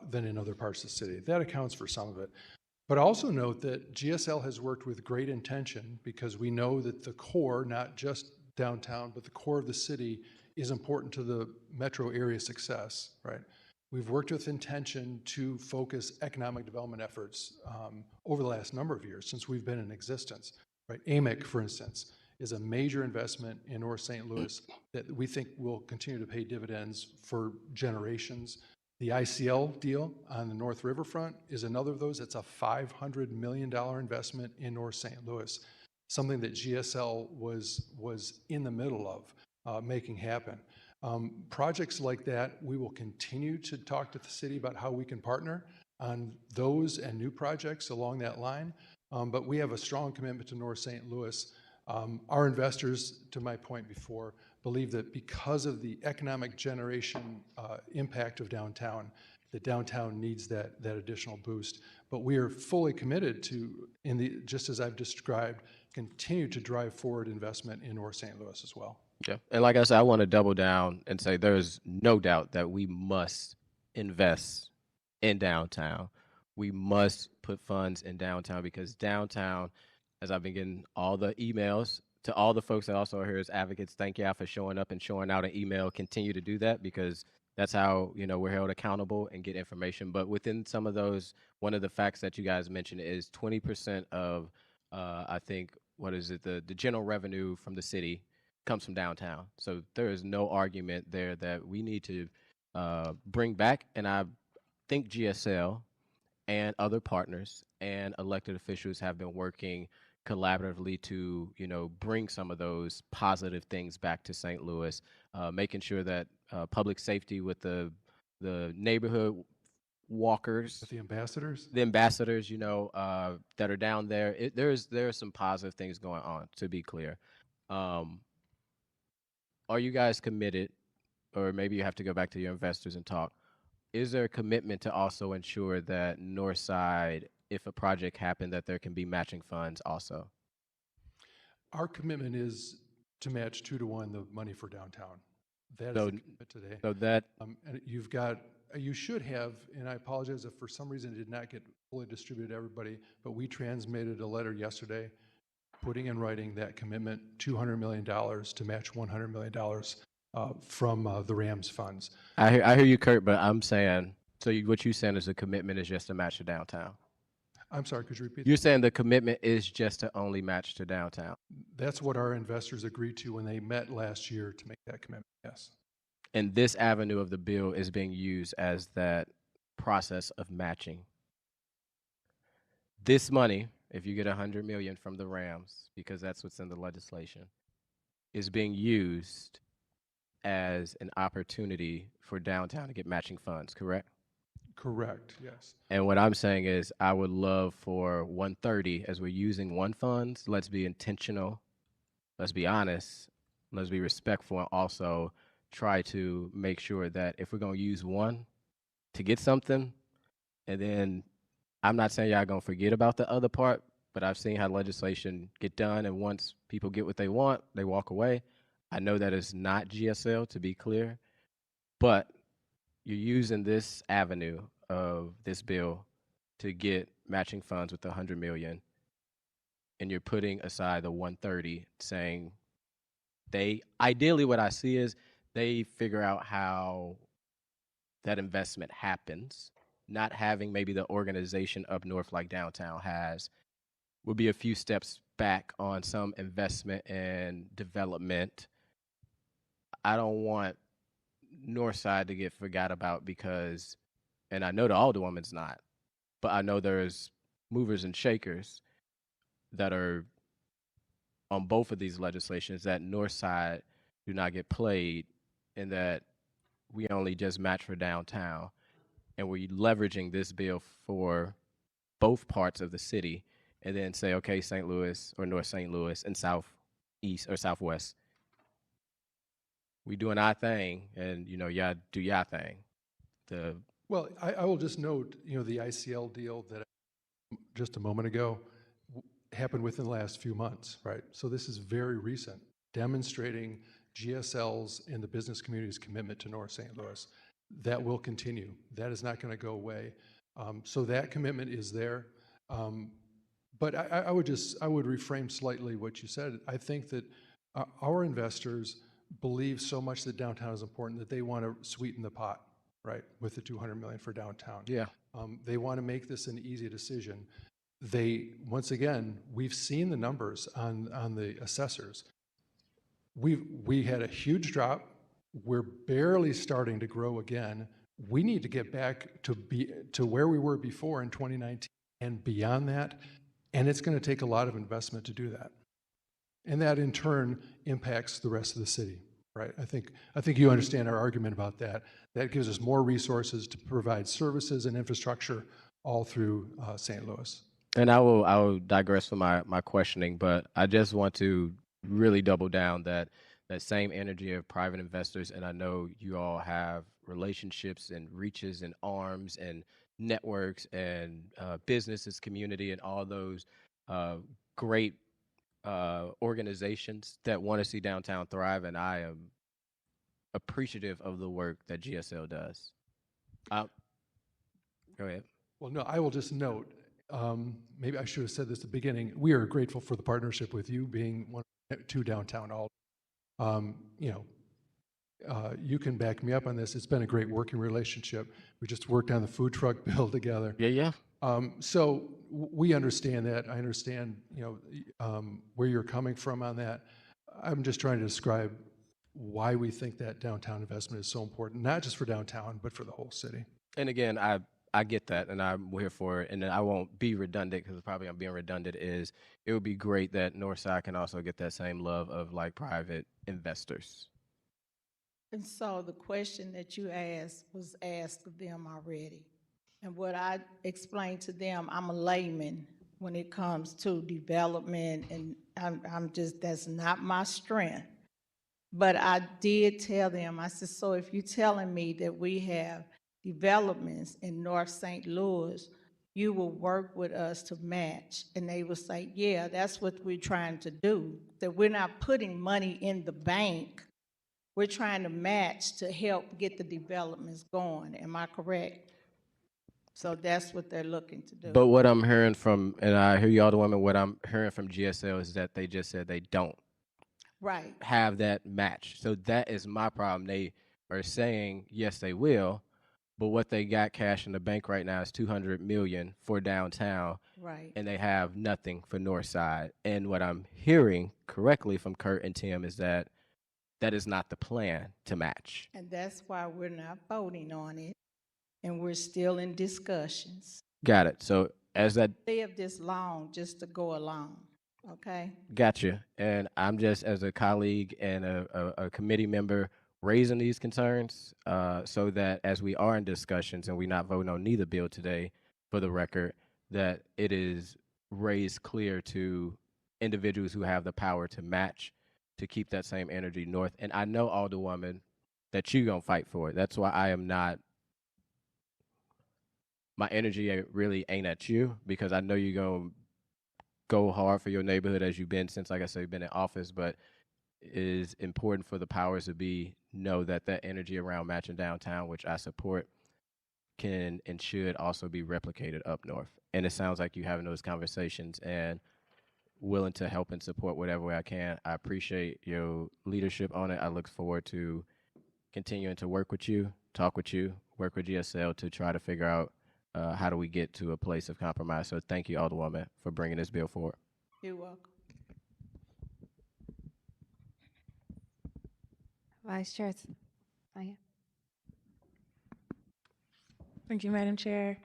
[SPEAKER 19] than in other parts of the city. That accounts for some of it. But also note that GSL has worked with great intention because we know that the core, not just downtown, but the core of the city is important to the metro area success, right? We've worked with intention to focus economic development efforts over the last number of years since we've been in existence, right? AMIC, for instance, is a major investment in North St. Louis that we think will continue to pay dividends for generations. The ICL deal on the North Riverfront is another of those. It's a $500 million investment in North St. Louis, something that GSL was in the middle of making happen. Projects like that, we will continue to talk to the city about how we can partner on those and new projects along that line. But we have a strong commitment to North St. Louis. Our investors, to my point before, believe that because of the economic generation impact of downtown, that downtown needs that additional boost. But we are fully committed to, just as I've described, continue to drive forward investment in North St. Louis as well.
[SPEAKER 5] Yeah. And like I said, I want to double down and say there's no doubt that we must invest in downtown. We must put funds in downtown because downtown, as I've been getting all the emails to all the folks that also are here as advocates, thank y'all for showing up and showing out an email. Continue to do that because that's how, we're held accountable and get information. But within some of those, one of the facts that you guys mentioned is 20% of, I think, the general revenue from the city comes from downtown. So there is no argument there that we need to bring back. And I think GSL and other partners and elected officials have been working collaboratively to, bring some of those positive things back to St. Louis, making sure that public safety with the neighborhood walkers,
[SPEAKER 19] the ambassadors,
[SPEAKER 5] that are down there. There are some positive things going on, to be clear. Are you guys committed, or maybe you have to go back to your investors and talk, is there a commitment to also ensure that Northside, if a project happened, that there can be matching funds also?
[SPEAKER 19] Our commitment is to match 2-to-1 the money for downtown. That is the commitment today.
[SPEAKER 5] So that
[SPEAKER 19] and you should have, and I apologize if for some reason it did not get fully distributed to everybody, but we transmitted a letter yesterday putting in writing that commitment, $200 million to match $100 million from the Rams funds.
[SPEAKER 5] I hear you, Kurt, but I'm saying, what you're saying is the commitment is just to match to downtown.
[SPEAKER 19] I'm sorry, could you repeat
[SPEAKER 5] You're
[SPEAKER 19] that?
[SPEAKER 5] saying the commitment is just to only match to downtown.
[SPEAKER 19] That's what our investors agreed to when they met last year to make that commitment, yes.
[SPEAKER 5] And this avenue of the bill is being used as that process of matching. This money, if you get $100 million from the Rams, because that's what's in the legislation, is being used as an opportunity for downtown to get matching funds, correct?
[SPEAKER 19] Correct, yes.
[SPEAKER 5] And what I'm saying is I would love for 130, as we're using one funds, let's be intentional, let's be honest, let's be respectful, and also try to make sure that if we're going to use one to get something, and then I'm not saying y'all going to forget about the other part, but I've seen how legislation get done, and once people get what they want, they walk away. I know that is not GSL, to be clear, but you're using this avenue of this bill to get matching funds with the $100 million, and you're putting aside the 130, saying ideally what I see is they figure out how that investment happens, not having maybe the organization up north like downtown has, would be a few steps back on some investment and development I don't want North Side to get forgot about because, and I know the Alderwoman's not, but I know there's movers and shakers that are on both of these legislations that North Side do not get played, and that we only just match for downtown, and we're leveraging this bill for both parts of the city, and then say, okay, St. Louis or North St. Louis and Southeast or Southwest, we doing our thing, and y'all do y'all thing.
[SPEAKER 19] Well, I will just note, the ICL deal that just a moment ago happened within the last few months, right? So this is very recent, demonstrating GSL's and the business community's commitment to North St. Louis. That will continue. That is not going to go away. So that commitment is there. But I would reframe slightly what you said. I think that our investors believe so much that downtown is important that they want to sweeten the pot, right, with the $200 million for downtown.
[SPEAKER 5] Yeah.
[SPEAKER 19] They want to make this an easy decision. Once again, we've seen the numbers on the assessors. We had a huge drop. We're barely starting to grow again. We need to get back to where we were before in 2019 and beyond that. And it's going to take a lot of investment to do that. And that in turn impacts the rest of the city, right? I think you understand our argument about that. That gives us more resources to provide services and infrastructure all through St. Louis.
[SPEAKER 5] And I will digress from my questioning, but I just want to really double down that same energy of private investors, and I know you all have relationships and reaches and arms and networks and businesses, community, and all those great organizations that want to see downtown thrive, and I am appreciative of the work that GSL does. Go ahead.
[SPEAKER 19] Well, no, I will just note, maybe I should have said this at the beginning, we are grateful for the partnership with you being one of two downtown aldermen. You can back me up on this. It's been a great working relationship. We just worked on the food truck bill together.
[SPEAKER 5] Yeah.
[SPEAKER 19] So we understand that. I understand, where you're coming from on that. I'm just trying to describe why we think that downtown investment is so important, not just for downtown, but for the whole city.
[SPEAKER 5] And again, I get that, and I'm here for it, and I won't be redundant because probably I'm being redundant. It would be great that Northside can also get that same love of like private investors.
[SPEAKER 18] And so the question that you asked was asked of them already. And what I explained to them, I'm a layman when it comes to development, and that's not my strength. But I did tell them, I said, so if you're telling me that we have developments in North St. Louis, you will work with us to match. And they will say, yeah, that's what we're trying to do. That we're not putting money in the bank. We're trying to match to help get the developments going. Am I correct? So that's what they're looking to do.
[SPEAKER 5] But what I'm hearing from, and I hear you all the women, what I'm hearing from GSL is that they just said they don't
[SPEAKER 18] Right.
[SPEAKER 5] have that match. So that is my problem. They are saying, yes, they will, but what they got cash in the bank right now is $200 million for downtown.
[SPEAKER 18] Right.
[SPEAKER 5] And they have nothing for North Side. And what I'm hearing correctly from Kurt and Tim is that is not the plan to match.
[SPEAKER 18] And that's why we're not voting on it, and we're still in discussions.
[SPEAKER 5] Got it. So as that
[SPEAKER 18] Live this long just to go along, okay?
[SPEAKER 5] Gotcha. And I'm just, as a colleague and a committee member, raising these concerns so that as we are in discussions and we're not voting on neither bill today, for the record, that it is raised clear to individuals who have the power to match, to keep that same energy north. And I know, Alderwoman, that you're going to fight for it. That's why I am not, my energy really ain't at you, because I know you're going to go hard for your neighborhood as you've been since, like I said, you've been in office, but it is important for the powers to be know that that energy around matching downtown, which I support, can and should also be replicated up north. And it sounds like you're having those conversations and willing to help and support whatever way I can. I appreciate your leadership on it. I look forward to continuing to work with you, talk with you, work with GSL to try to figure out how do we get to a place of compromise. So thank you, Alderwoman, for bringing this bill forward.
[SPEAKER 18] You're welcome.
[SPEAKER 1] Vice Chair. Oh, yeah.
[SPEAKER 7] Thank you, Madam Chair.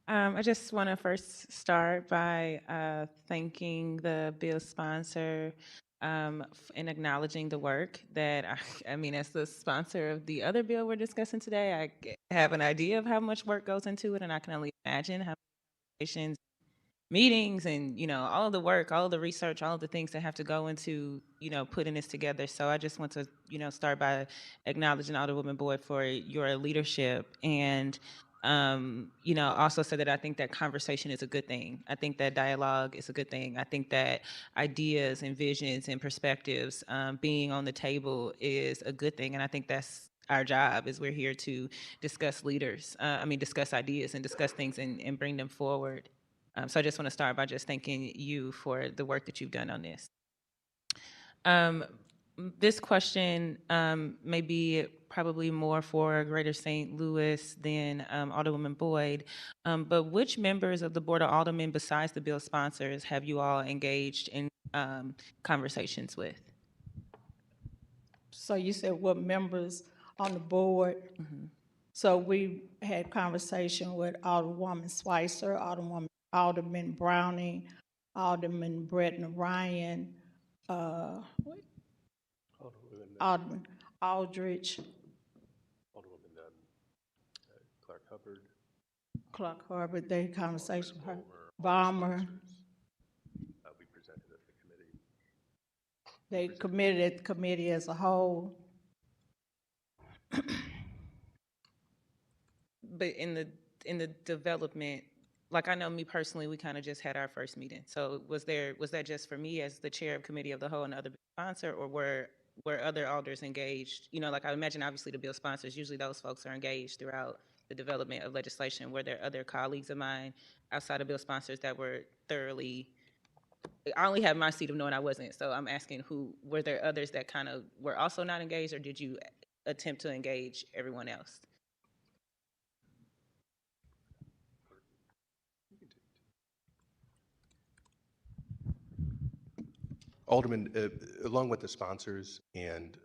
[SPEAKER 7] I just want to first start by thanking the bill sponsor and acknowledging the work that I mean, as the sponsor of the other bill we're discussing today, have an idea of how much work goes into it, and I can only imagine how many conversations, meetings, and all of the work, all of the research, all of the things that have to go into putting this together. So I just want to start by acknowledging Alderwoman Boyd for your leadership, and also say that I think that conversation is a good thing. I think that dialogue is a good thing. I think that ideas and visions and perspectives being on the table is a good thing, and I think that's our job. Is we're here to discuss discuss ideas and discuss things and bring them forward. So I just want to start by just thanking you for the work that you've done on this. This question may be probably more for Greater St. Louis than Alderwoman Boyd, but which members of the Board of Aldermen besides the bill sponsors have you all engaged in conversations with?
[SPEAKER 18] So you said what members on the board? So we had conversation with Alderwoman Spicer, Alderman Browning, Alderman Bretton Ryan, Alderman Aldrich,
[SPEAKER 21] Alderwoman Clark Hubbard.
[SPEAKER 18] Clark Hubbard, they had conversation with her. Balmer.
[SPEAKER 21] We presented at the committee.
[SPEAKER 18] They committed at the committee as a whole.
[SPEAKER 7] But in the development, like I know me personally, we kind of just had our first meeting. So was that just for me as the chair of committee of the whole and the other sponsor, or were other alders engaged? Like I imagine obviously the bill sponsors, usually those folks are engaged throughout the development of legislation. Were there other colleagues of mine outside of bill sponsors that were thoroughly, I only have my seat of knowing I wasn't, so I'm asking were there others that kind of were also not engaged, or did you attempt to engage everyone else?
[SPEAKER 21] Alderman, along with the sponsors and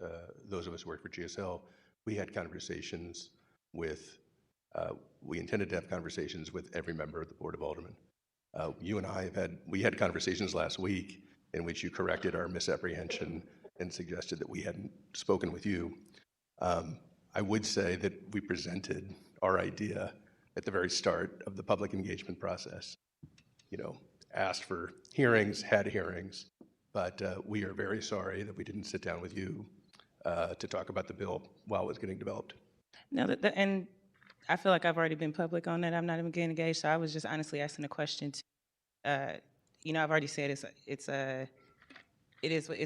[SPEAKER 21] those of us who work for GSL, we had conversations with, we intended to have conversations with every member of the Board of Aldermen. You and I we had conversations last week in which you corrected our misapprehension and suggested that we hadn't spoken with you. I would say that we presented our idea at the very start of the public engagement process. Asked for hearings, had hearings, but we are very sorry that we didn't sit down with you to talk about the bill while it was getting developed.
[SPEAKER 7] No, and I feel like I've already been public on that. I'm not even getting engaged, so I was just honestly asking a question. I've already said it's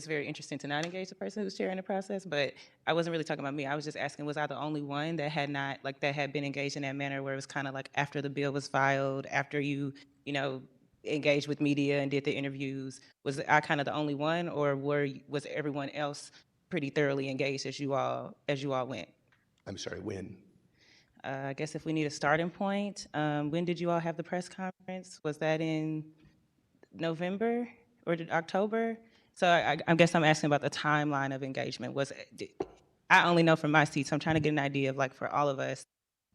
[SPEAKER 7] very interesting to not engage the person who's chairing the process, but I wasn't really talking about me. I was just asking, was I the only one that had not, that had been engaged in that manner, where it was kind of like after the bill was filed, after you engaged with media and did the interviews? Was I kind of the only one, or was everyone else pretty thoroughly engaged as you all went?
[SPEAKER 21] I'm sorry, when?
[SPEAKER 7] I guess if we need a starting point, when did you all have the press conference? Was that in November or October? So I guess I'm asking about the timeline of engagement. I only know from my seat, so I'm trying to get an idea of, for all of us,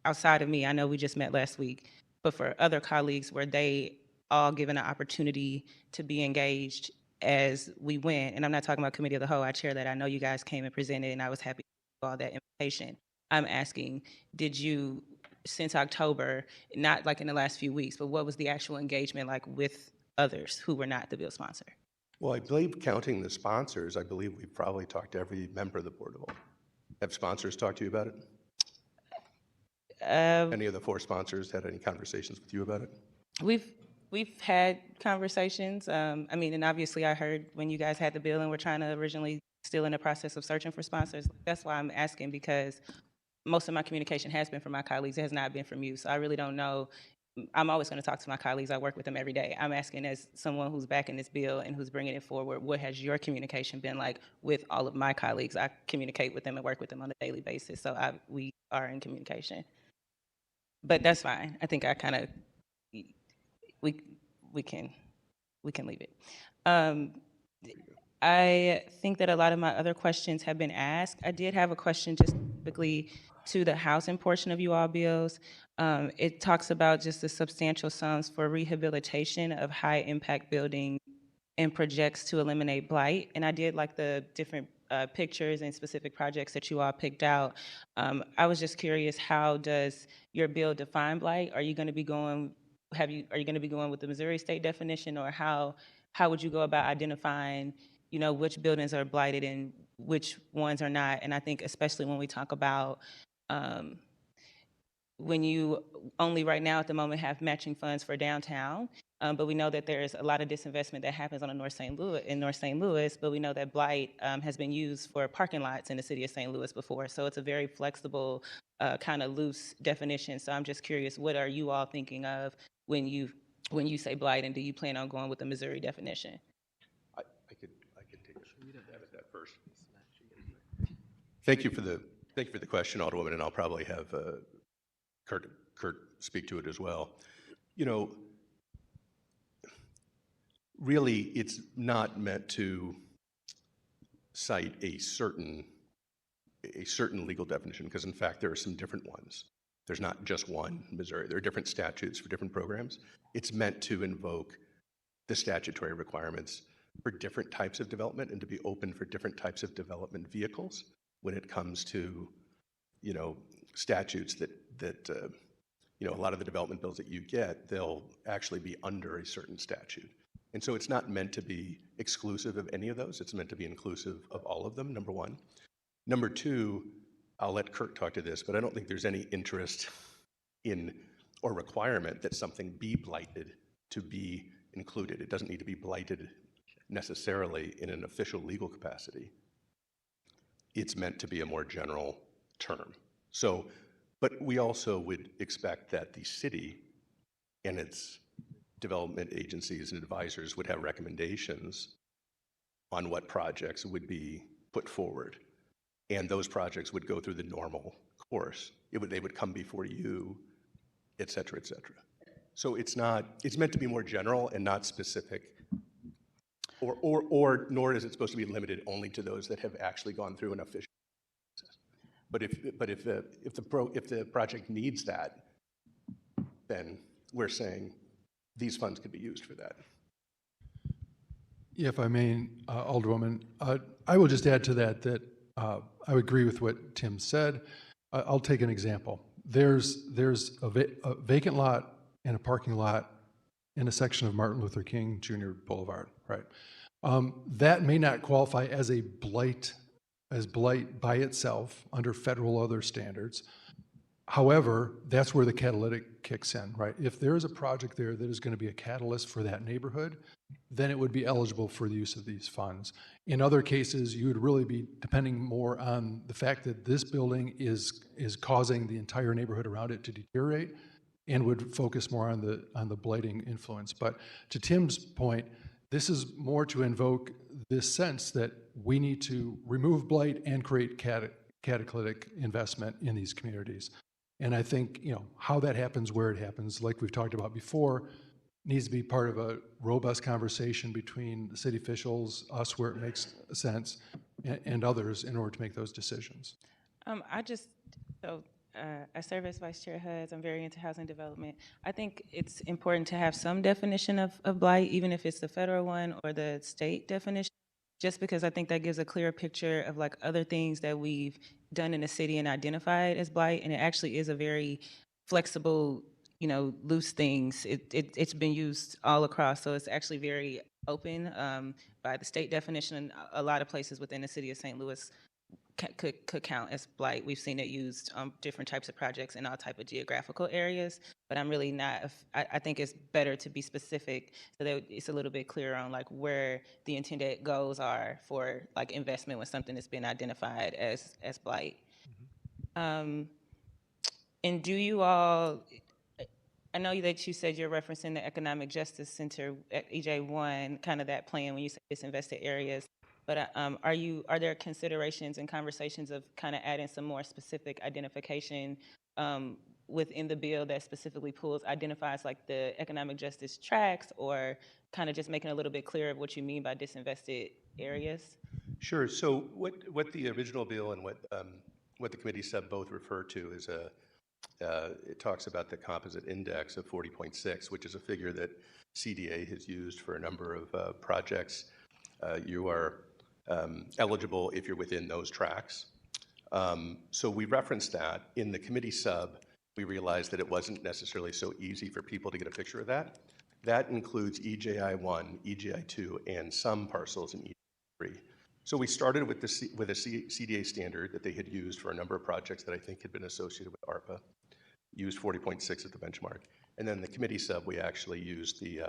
[SPEAKER 7] outside of me, I know we just met last week, but for other colleagues, were they all given an opportunity to be engaged as we went? And I'm not talking about committee of the whole. I chair that. I know you guys came and presented, and I was happy with all that information. I'm asking, did you, since October, not like in the last few weeks, but what was the actual engagement like with others who were not the bill sponsor?
[SPEAKER 21] Well, I believe counting the sponsors, I believe we probably talked to every member of the Board of Aldermen. Have sponsors talked to you about it? Any of the 4 sponsors had any conversations with you about it?
[SPEAKER 7] We've had conversations. And obviously I heard when you guys had the bill and were trying to originally still in the process of searching for sponsors. That's why I'm asking, because most of my communication has been from my colleagues. It has not been from you. So I really don't know. I'm always going to talk to my colleagues. I work with them every day. I'm asking, as someone who's backing this bill and who's bringing it forward, what has your communication been like with all of my colleagues? I communicate with them and work with them on a daily basis. So we are in communication. But that's fine. I think I kind of, we can leave it. I think that a lot of my other questions have been asked. I did have a question just specifically to the housing portion of you all bills. It talks about just the substantial sums for rehabilitation of high impact buildings and projects to eliminate blight. And I did like the different pictures and specific projects that you all picked out. I was just curious, how does your bill define blight? Are you going to be going? Are you going to be going with the Missouri state definition, or how would you go about identifying, which buildings are blighted and which ones are not? And I think especially when we talk about when you only right now at the moment have matching funds for downtown, but we know that there's a lot of disinvestment that happens on the North St. Louis, but we know that blight has been used for parking lots in the city of St. Louis before. So it's a very flexible, kind of loose definition. So I'm just curious, what are you all thinking of when you say blight, and do you plan on going with the Missouri definition?
[SPEAKER 21] I could take a stab at that first. Thank you for the question, Alderwoman, and I'll probably have Kurt speak to it as well. Really, it's not meant to cite a certain legal definition, because in fact there are some different ones. There's not just one Missouri. There are different statutes for different programs. It's meant to invoke the statutory requirements for different types of development and to be open for different types of development vehicles when it comes to, statutes that a lot of the development bills that you get, they'll actually be under a certain statute. And so it's not meant to be exclusive of any of those. It's meant to be inclusive of all of them, number one. Number two, I'll let Kurt talk to this, but I don't think there's any interest in or requirement that something be blighted to be included. It doesn't need to be blighted necessarily in an official legal capacity. It's meant to be a more general term. So, but we also would expect that the city and its development agencies and advisors would have recommendations on what projects would be put forward. And those projects would go through the normal course. They would come before you, et cetera, et cetera. So it's meant to be more general and not specific, or nor is it supposed to be limited only to those that have actually gone through an official process. But if the project needs that, then we're saying these funds could be used for that.
[SPEAKER 19] If I may, Alderwoman, I will just add to that I would agree with what Tim said. I'll take an example. There's a vacant lot and a parking lot in a section of Martin Luther King Jr. Boulevard, right? That may not qualify as blight by itself under federal other standards. However, that's where the catalytic kicks in, right? If there is a project there that is going to be a catalyst for that neighborhood, then it would be eligible for the use of these funds. In other cases, you would really be depending more on the fact that this building is causing the entire neighborhood around it to deteriorate, and would focus more on the blighting influence. But to Tim's point, this is more to invoke this sense that we need to remove blight and create catalytic investment in these communities. And I think, how that happens, where it happens, like we've talked about before, needs to be part of a robust conversation between the city officials, us where it makes sense, and others in order to make those decisions.
[SPEAKER 7] I serve as Vice Chair HUDs. I'm very into housing development. I think it's important to have some definition of blight, even if it's the federal one or the state definition, just because I think that gives a clearer picture of like other things that we've done in the city and identified as blight. And it actually is a very flexible, loose things. It's been used all across. So it's actually very open by the state definition. A lot of places within the city of St. Louis could count as blight. We've seen it used on different types of projects in all type of geographical areas, but I'm really not, I think it's better to be specific so that it's a little bit clearer on like where the intended goals are for like investment when something has been identified as blight. And do you all, I know that you said you're referencing the Economic Justice Center at EJ1, kind of that plan when you say disinvested areas. But are there considerations and conversations of kind of adding some more specific identification within the bill that specifically identifies like the economic justice tracks, or kind of just making a little bit clearer of what you mean by disinvested areas?
[SPEAKER 21] Sure. So what the original bill and what the committee sub both refer to is it talks about the composite index of 40.6, which is a figure that CDA has used for a number of projects. You are eligible if you're within those tracks. So we referenced that. In the committee sub, we realized that it wasn't necessarily so easy for people to get a picture of that. That includes EJI1, EJI2, and some parcels in EJI3. So we started with a CDA standard that they had used for a number of projects that I think had been associated with ARPA, used 40.6 as the benchmark. And then the committee sub, we actually used the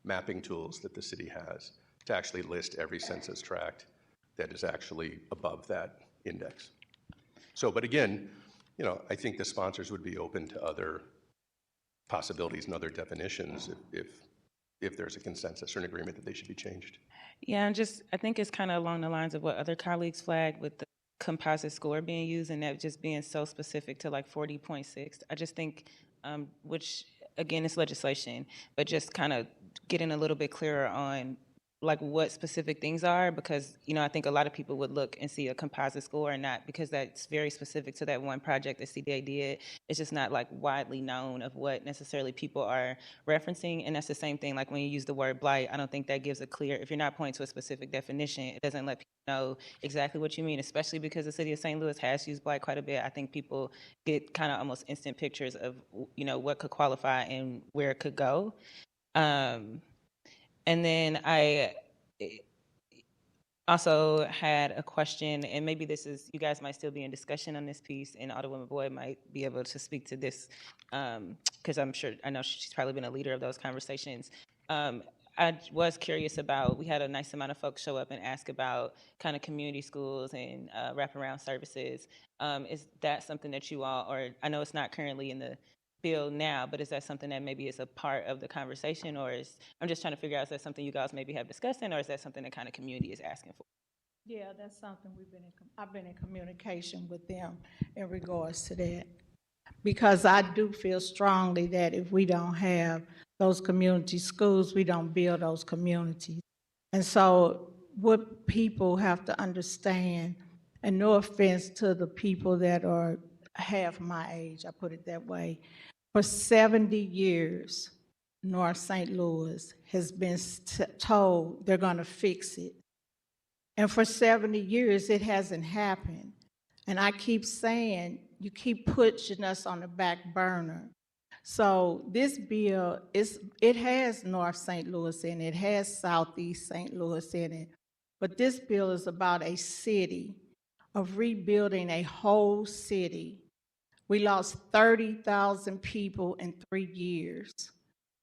[SPEAKER 21] mapping tools that the city has to actually list every census tract that is actually above that index. So, but again, you know, I think the sponsors would be open to other possibilities and other definitions if there's a consensus or an agreement that they should be changed.
[SPEAKER 7] Yeah, and I think it's kind of along the lines of what other colleagues flagged with the composite score being used and that just being so specific to like 40.6. I just think, which again, is legislation, but just kind of getting a little bit clearer on like what specific things are, because, you know, I think a lot of people would look and see a composite score and not, because that's very specific to that one project that CDA did. It's just not like widely known of what necessarily people are referencing. And that's the same thing, like when you use the word blight, I don't think that gives a clear, if you're not pointing to a specific definition, it doesn't let people know exactly what you mean, especially because the city of St. Louis has used blight quite a bit. I think people get kind of almost instant pictures of, you know, what could qualify and where it could go. And then I also had a question, and maybe this is, you guys might still be in discussion on this piece, and Alderwoman Boyd might be able to speak to this, because I know she's probably been a leader of those conversations. I was curious about, we had a nice amount of folks show up and ask about kind of community schools and wraparound services. Is that something that you all, or I know it's not currently in the bill now, but is that something that maybe is a part of the conversation, or I'm just trying to figure out, is that something you guys maybe have discussing, or is that something that kind of community is asking for?
[SPEAKER 18] Yeah, that's something I've been in communication with them in regards to that. Because I do feel strongly that if we don't have those community schools, we don't build those communities. And so what people have to understand, and no offense to the people that are half my age, I put it that way, for 70 years, North St. Louis has been told they're going to fix it. And for 70 years, it hasn't happened. And I keep saying, you keep pushing us on the back burner. So this bill, it has North St. Louis in it, it has Southeast St. Louis in it. But this bill is about a city, of rebuilding a whole city. We lost 30,000 people in 3 years.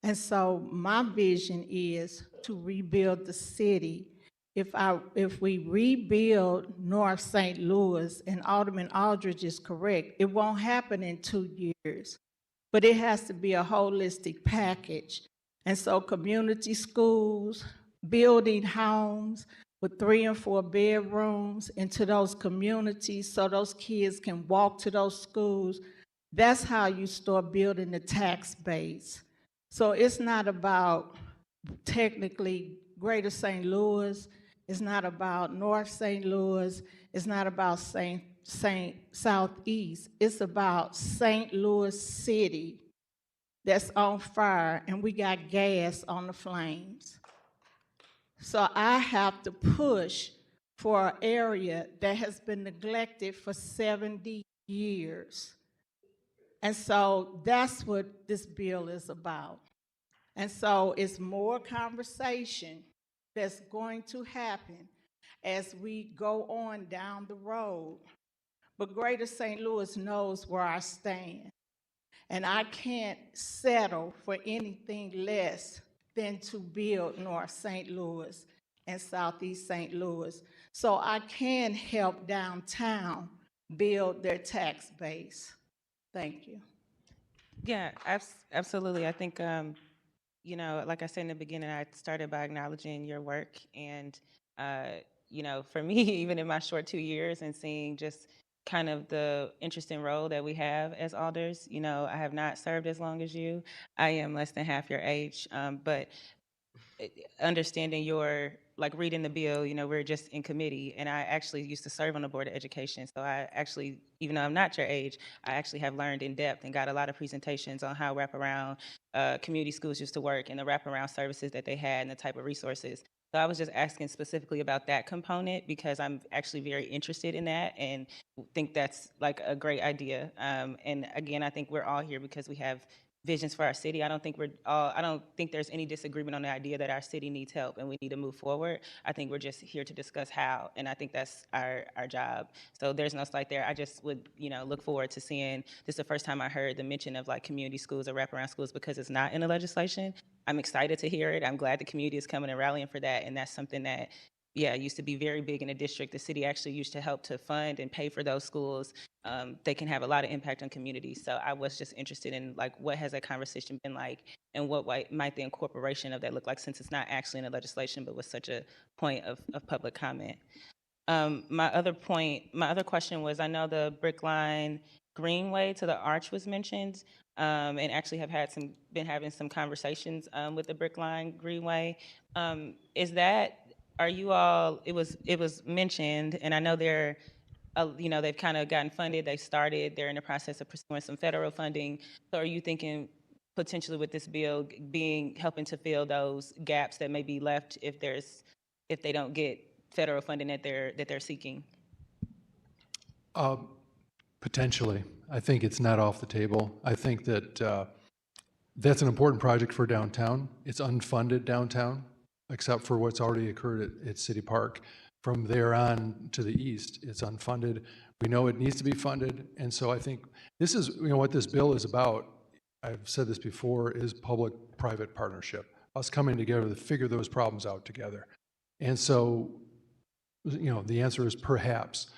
[SPEAKER 18] And so my vision is to rebuild the city. If we rebuild North St. Louis, and Alderman Aldridge is correct, it won't happen in 2 years, but it has to be a holistic package. And so community schools, building homes with 3 and 4 bedrooms into those communities so those kids can walk to those schools, that's how you start building the tax base. So it's not about technically Greater St. Louis, it's not about North St. Louis, it's not about Southeast, it's about St. Louis City that's on fire, and we got gas on the flames. So I have to push for an area that has been neglected for 70 years. And so that's what this bill is about. And so it's more conversation that's going to happen as we go on down the road. But Greater St. Louis knows where I stand. And I can't settle for anything less than to build North St. Louis and Southeast St. Louis, so I can help downtown build their tax base. Thank you.
[SPEAKER 7] Yeah, absolutely. I think, you know, like I said in the beginning, I started by acknowledging your work. And, you know, for me, even in my short 2 years and seeing just kind of the interesting role that we have as alders, you know, I have not served as long as you. I am less than half your age, but understanding your like reading the bill, we're just in committee, and I actually used to serve on the Board of Education. So I actually, even though I'm not your age, I actually have learned in depth and got a lot of presentations on how wraparound community schools used to work and the wraparound services that they had and the type of resources. So I was just asking specifically about that component because I'm actually very interested in that and think that's like a great idea. And again, I think we're all here because we have visions for our city. I don't think there's any disagreement on the idea that our city needs help and we need to move forward. I think we're just here to discuss how, and I think that's our job. So there's no slight there. I just would, look forward to seeing, this is the first time I heard the mention of like community schools or wraparound schools because it's not in the legislation. I'm excited to hear it. I'm glad the community is coming and rallying for that, and that's something that used to be very big in the district. The city actually used to help to fund and pay for those schools. They can have a lot of impact on communities. So I was just interested in like, what has that conversation been like, and what might the incorporation of that look like, since it's not actually in the legislation, but was such a point of public comment. My other question was, I know the Brickline Greenway to the Arch was mentioned, and actually have been having some conversations with the Brickline Greenway. Are you all? It was mentioned, and I know they've kind of gotten funded. They're in the process of pursuing some federal funding. So are you thinking potentially with this bill helping to fill those gaps that may be left if they don't get federal funding that they're seeking?
[SPEAKER 19] Potentially. I think it's not off the table. I think that that's an important project for downtown. It's unfunded downtown, except for what's already occurred at City Park. From there on to the east, it's unfunded. We know it needs to be funded, and so I think this is, what this bill is about. I've said this before, is public-private partnership, us coming together to figure those problems out together. And so, the answer is perhaps.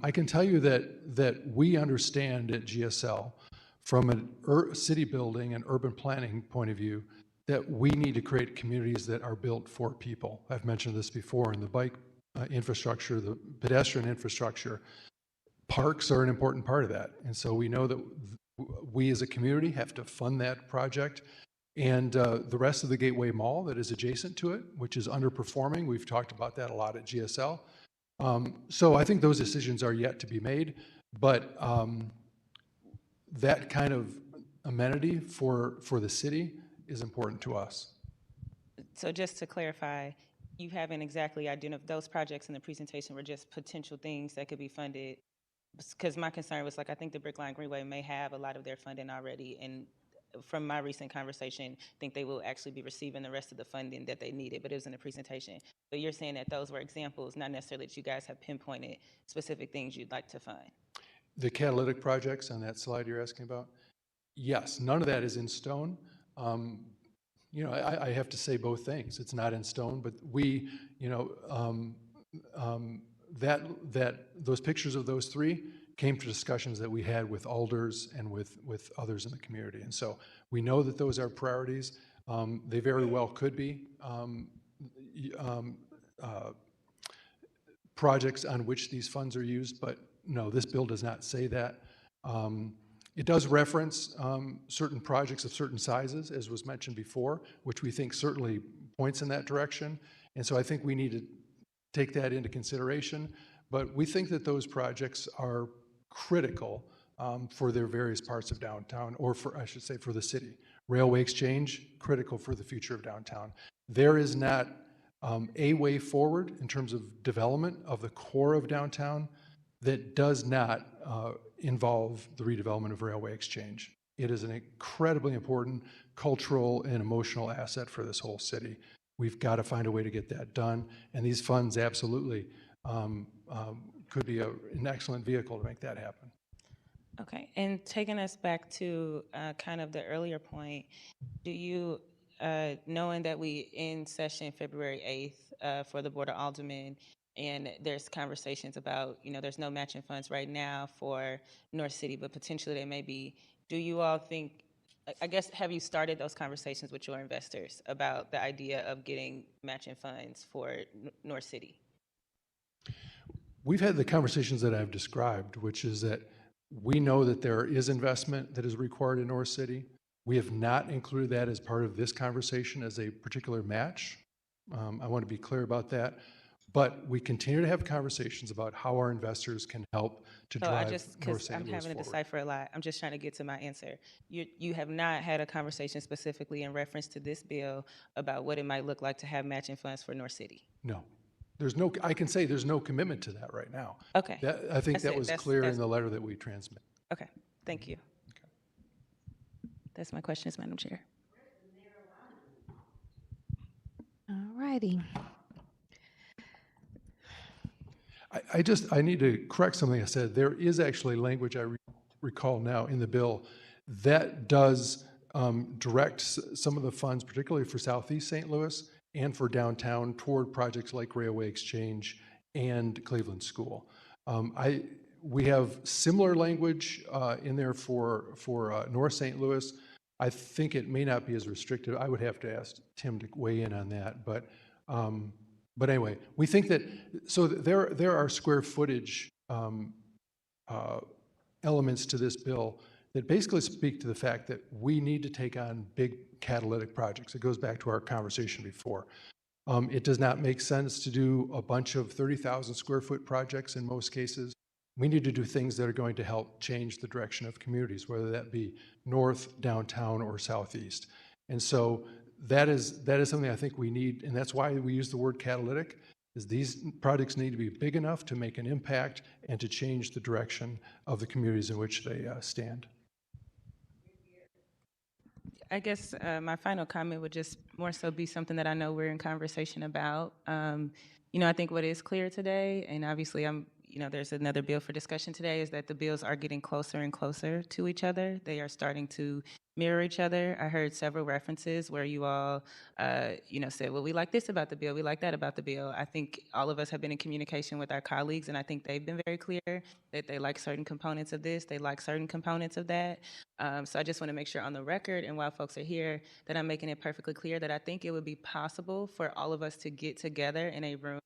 [SPEAKER 19] I can tell you that we understand at GSL, from a city building and urban planning point of view, that we need to create communities that are built for people. I've mentioned this before in the bike infrastructure, the pedestrian infrastructure. Parks are an important part of that. And so we know that we as a community have to fund that project. And the rest of the Gateway Mall that is adjacent to it, which is underperforming, we've talked about that a lot at GSL. So I think those decisions are yet to be made, but that kind of amenity for the city is important to us.
[SPEAKER 7] So just to clarify, you haven't exactly identified, those projects in the presentation were just potential things that could be funded? Because my concern was like, I think the Brickline Greenway may have a lot of their funding already, and from my recent conversation, I think they will actually be receiving the rest of the funding that they needed, but it was in the presentation. But you're saying that those were examples, not necessarily that you guys have pinpointed specific things you'd like to fund.
[SPEAKER 19] The catalytic projects on that slide you're asking about? Yes, none of that is in stone. I have to say both things. It's not in stone, but we, those pictures of those three came to discussions that we had with alders and with others in the community. And so we know that those are priorities. They very well could be projects on which these funds are used, but no, this bill does not say that. It does reference certain projects of certain sizes, as was mentioned before, which we think certainly points in that direction. And so I think we need to take that into consideration. But we think that those projects are critical for their various parts of downtown, or I should say for the city. Railway exchange, critical for the future of downtown. There is not a way forward in terms of development of the core of downtown that does not involve the redevelopment of railway exchange. It is an incredibly important cultural and emotional asset for this whole city. We've got to find a way to get that done, and these funds absolutely could be an excellent vehicle to make that happen.
[SPEAKER 7] Okay, and taking us back to kind of the earlier point, do you, knowing that we in session February 8th for the Board of Aldermen, and there's conversations about, there's no matching funds right now for North City, but potentially they may be, do you all think, I guess, have you started those conversations with your investors about the idea of getting matching funds for North City?
[SPEAKER 19] We've had the conversations that I've described, which is that we know that there is investment that is required in North City. We have not included that as part of this conversation as a particular match. I want to be clear about that. But we continue to have conversations about how our investors can help to
[SPEAKER 7] So I
[SPEAKER 19] drive
[SPEAKER 7] just,
[SPEAKER 19] North
[SPEAKER 7] because
[SPEAKER 19] St.
[SPEAKER 7] I'm
[SPEAKER 19] Louis
[SPEAKER 7] having to
[SPEAKER 19] forward.
[SPEAKER 7] decipher a lot, I'm just trying to get to my answer. You have not had a conversation specifically in reference to this bill about what it might look like to have matching funds for North City.
[SPEAKER 19] No. There's no, I can say there's no commitment to that right now.
[SPEAKER 7] Okay.
[SPEAKER 19] I think
[SPEAKER 7] That's
[SPEAKER 19] that
[SPEAKER 7] it.
[SPEAKER 19] was
[SPEAKER 7] That's-
[SPEAKER 19] clear in
[SPEAKER 7] that's-
[SPEAKER 19] the letter that we transmit.
[SPEAKER 7] Okay, thank you. That's my questions, Madam Chair.
[SPEAKER 1] All righty.
[SPEAKER 19] I need to correct something I said. There is actually language I recall now in the bill that does direct some of the funds, particularly for Southeast St. Louis and for downtown, toward projects like Railway Exchange and Cleveland School. We have similar language in there for North St. Louis. I think it may not be as restrictive. I would have to ask Tim to weigh in on that, but anyway, we think that, so there are square footage elements to this bill that basically speak to the fact that we need to take on big catalytic projects. It goes back to our conversation before. It does not make sense to do a bunch of 30,000 square foot projects in most cases. We need to do things that are going to help change the direction of communities, whether that be north, downtown, or southeast. And so that is something I think we need, and that's why we use the word catalytic, is these projects need to be big enough to make an impact and to change the direction of the communities in which they stand.
[SPEAKER 7] I guess my final comment would just more so be something that I know we're in conversation about. I think what is clear today, and obviously there's another bill for discussion today, is that the bills are getting closer and closer to each other. They are starting to mirror each other. I heard several references where you all, said, well, we like this about the bill, we like that about the bill. I think all of us have been in communication with our colleagues, and I think they've been very clear that they like certain components of this, they like certain components of that. So I just want to make sure on the record, and while folks are here, that I'm making it perfectly clear that I think it would be possible for all of us to get together in a room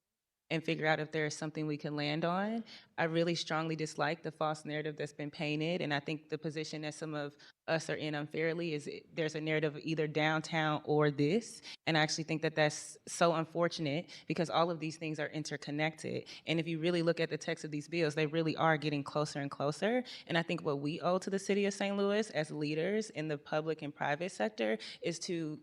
[SPEAKER 7] and figure out if there is something we can land on. I really strongly dislike the false narrative that's been painted, and I think the position that some of us are in unfairly is there's a narrative of either downtown or this, and I actually think that that's so unfortunate because all of these things are interconnected, and if you really look at the text of these bills, they really are getting closer and closer, and I think what we owe to the city of St. Louis as leaders in the public and private sector is to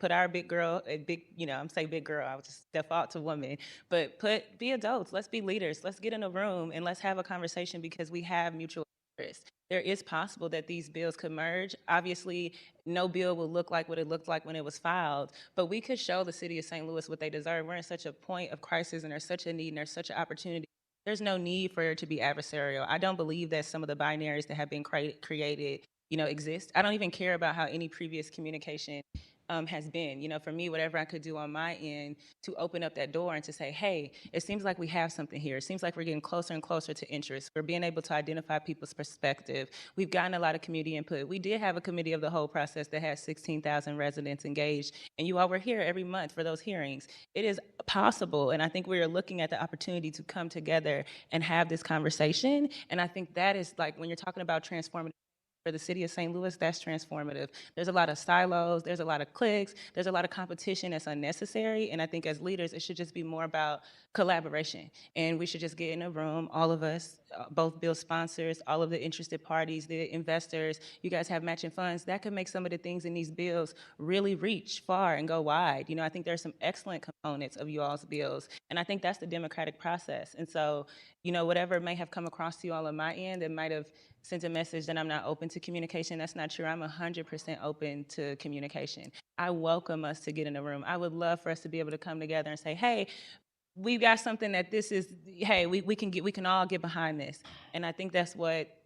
[SPEAKER 7] put our big girl, I'm saying big girl, I would just default to woman, but be adults, let's be leaders, let's get in a room and let's have a conversation because we have mutual interest. There is possible that these bills could merge. Obviously, no bill will look like what it looked like when it was filed, but we could show the city of St. Louis what they deserve. We're in such a point of crisis and there's such a need and there's such an opportunity. There's no need for it to be adversarial. I don't believe that some of the binaries that have been created exist. I don't even care about how any previous communication has been. For me, whatever I could do on my end to open up that door and to say, hey, it seems like we have something here. It seems like we're getting closer and closer to interest. We're being able to identify people's perspective. We've gotten a lot of community input. We did have a committee of the whole process that had 16,000 residents engaged, and you all were here every month for those hearings. It is possible, and I think we are looking at the opportunity to come together and have this conversation, and I think that is like when you're talking about transformative for the city of St. Louis, that's transformative. There's a lot of silos, there's a lot of cliques, there's a lot of competition that's unnecessary, and I think as leaders, it should just be more about collaboration. And we should just get in a room, all of us, both bill sponsors, all of the interested parties, the investors, you guys have matching funds, that could make some of the things in these bills really reach far and go wide. I think there's some excellent components of you all's bills, and I think that's the democratic process. And so, whatever may have come across to you all on my end, it might have sent a message that I'm not open to communication. That's not true. I'm 100% open to communication. I welcome us to get in a room. I would love for us to be able to come together and say, hey, we've got something that this is, hey, we can all get behind this. And I think that's what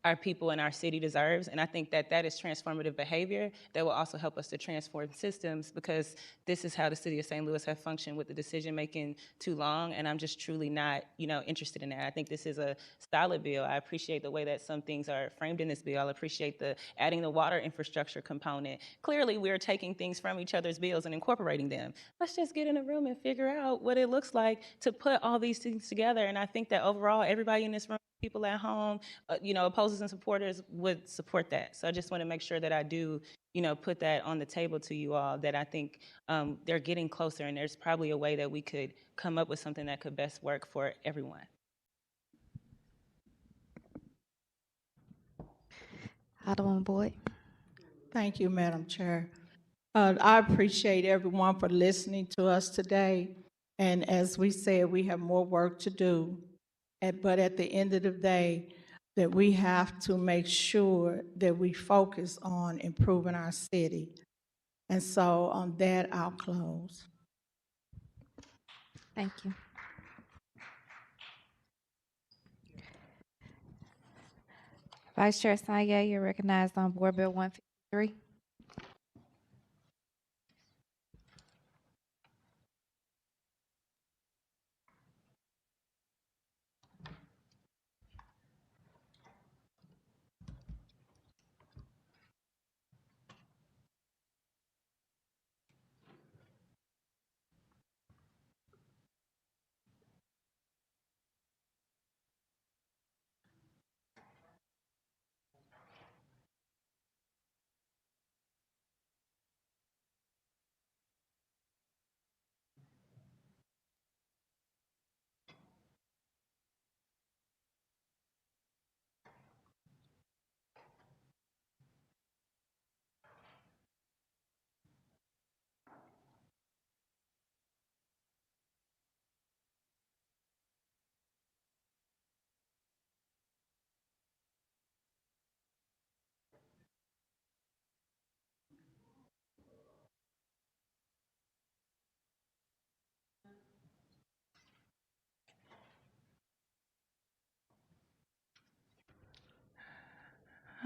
[SPEAKER 7] our people in our city deserves. And I think that that is transformative behavior that will also help us to transform systems, because this is how the city of St. Louis have functioned with the decision making too long. And I'm just truly not, interested in that. I think this is a solid bill. I appreciate the way that some things are framed in this bill. I appreciate adding the water infrastructure component. Clearly, we're taking things from each other's bills and incorporating them. Let's just get in a room and figure out what it looks like to put all these things together. And I think that overall, everybody in this room people at home, opposers and supporters would support that. So I just want to make sure that I do, put that on the table to you all, that I think they're getting closer, and there's probably a way that we could come up with something that could best work for everyone.
[SPEAKER 1] Alderwoman Boyd.
[SPEAKER 18] Thank you, Madam Chair. I appreciate everyone for listening to us today. And as we said, we have more work to do. But at the end of the day, that we have to make sure that we focus on improving our city. And so on that, I'll close.
[SPEAKER 1] Thank you. Vice Chair Sanye, you're recognized on Board Bill 153.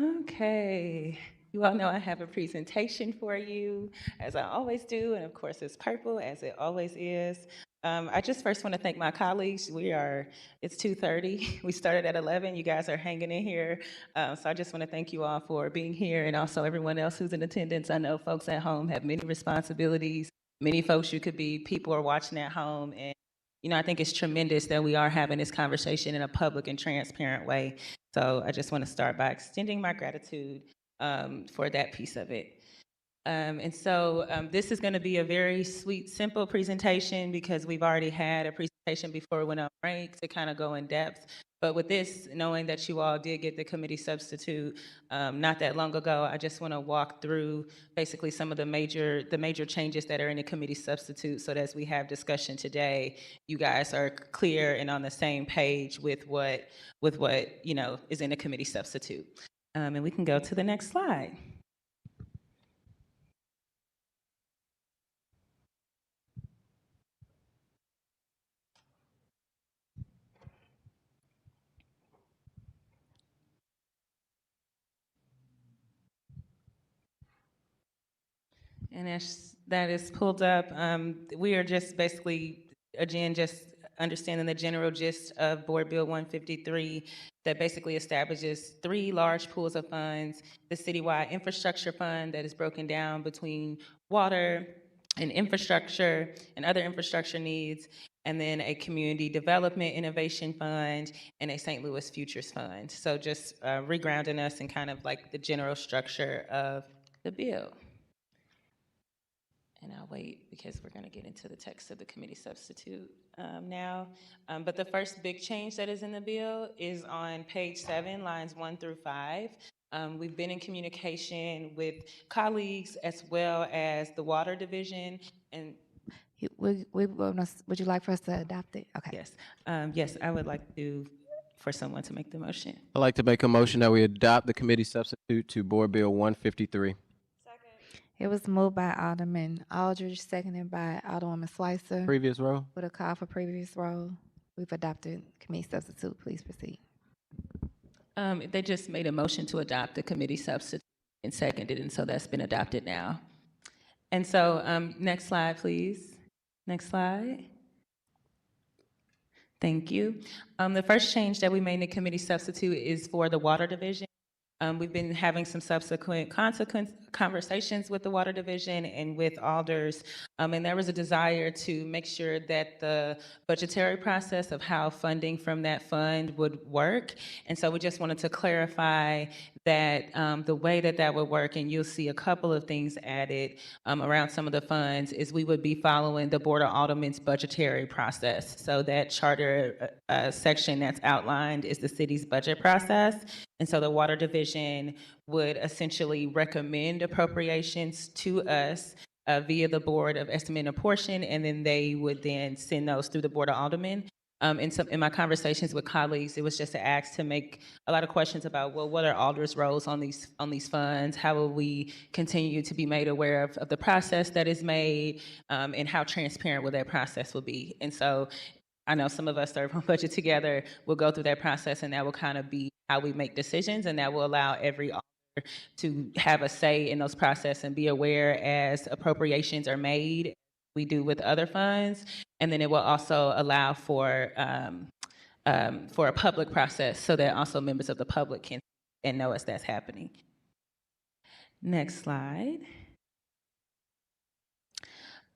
[SPEAKER 7] Okay, you all know I have a presentation for you, as I always do, and of course it's purple, as it always is. I just first want to thank my colleagues. It's 2:30. We started at 11. You guys are hanging in here. So I just want to thank you all for being here, and also everyone else who's in attendance. I know folks at home have many responsibilities. Many folks you could be, people are watching at home, and I think it's tremendous that we are having this conversation in a public and transparent way. So I just want to start by extending my gratitude for that piece of it. And so this is going to be a very sweet, simple presentation because we've already had a presentation before we went on break to kind of go in depth. But with this, knowing that you all did get the committee substitute not that long ago, I just want to walk through basically some of the major changes that are in the committee substitute, so that as we have discussion today, you guys are clear and on the same page with what is in the committee substitute. And we can go to the next slide. And as that is pulled up, we are just basically, again, just understanding the general gist of Board Bill 153 that basically establishes 3 large pools of funds: the citywide infrastructure fund that is broken down between water and infrastructure and other infrastructure needs, and then a community development innovation fund and a St. Louis Futures Fund. So just regrounding us in kind of like the general structure of the bill. And I'll wait because we're going to get into the text of the committee substitute now. But the first big change that is in the bill is on page 7, lines 1 through 5. We've been in communication with colleagues as well as the Water Division. And
[SPEAKER 1] would you like for us to adopt it? Okay.
[SPEAKER 7] Yes. Yes, I would like for someone to make the motion.
[SPEAKER 5] I'd like to make a motion that we adopt the committee substitute to Board Bill 153.
[SPEAKER 1] It was moved by Alderman Aldridge, seconded by Alderwoman Slicer.
[SPEAKER 5] Previous row.
[SPEAKER 1] With a call for previous row. We've adopted committee substitute. Please proceed.
[SPEAKER 7] They just made a motion to adopt the committee substitute and seconded, and so that's been adopted now. And so next slide, please. Next slide. Thank you. The first change that we made in the committee substitute is for the Water Division. We've been having some subsequent conversations with the Water Division and with alders And there was a desire to make sure that the budgetary process of how funding from that fund would work. And so we just wanted to clarify that the way that that would work, and you'll see a couple of things added around some of the funds, is we would be following the Board of Aldermen's budgetary process. So that charter section that's outlined is the city's budget process. And so the Water Division would essentially recommend appropriations to us via the Board of Estimate and Apportion, and then they would then send those through the Board of Aldermen. In my conversations with colleagues, it was just to ask to make a lot of questions about, well, what are alders' roles on these funds? How will we continue to be made aware of the process that is made, and how transparent will that process will be? And so I know some of us serve on budget together. We'll go through that process, and that will kind of be how we make decisions, and that will allow every alder to have a say in those processes and be aware as appropriations are made, we do with other funds. And then it will also allow for a public process so that also members of the public can and know as that's happening. Next slide.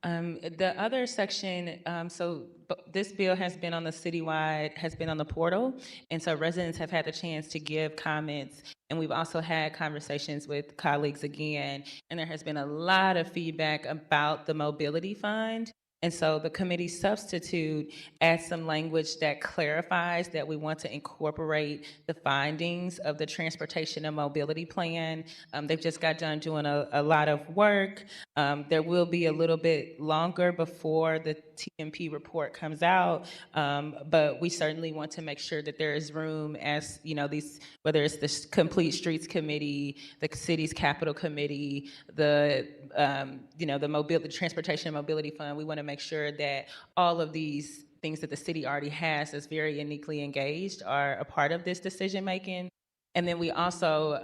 [SPEAKER 7] The other section, so this bill has been on the citywide, has been on the portal, and so residents have had the chance to give comments, and we've also had conversations with colleagues again, and there has been a lot of feedback about the mobility fund. And so the committee substitute adds some language that clarifies that we want to incorporate the findings of the transportation and mobility plan. They've just got done doing a lot of work. There will be a little bit longer before the TMP report comes out, but we certainly want to make sure that there is room, as you know, these, whether it's the Complete Streets Committee, the city's capital committee, the the transportation and mobility fund. We want to make sure that all of these things that the city already has that's very uniquely engaged are a part of this decision making. And then we also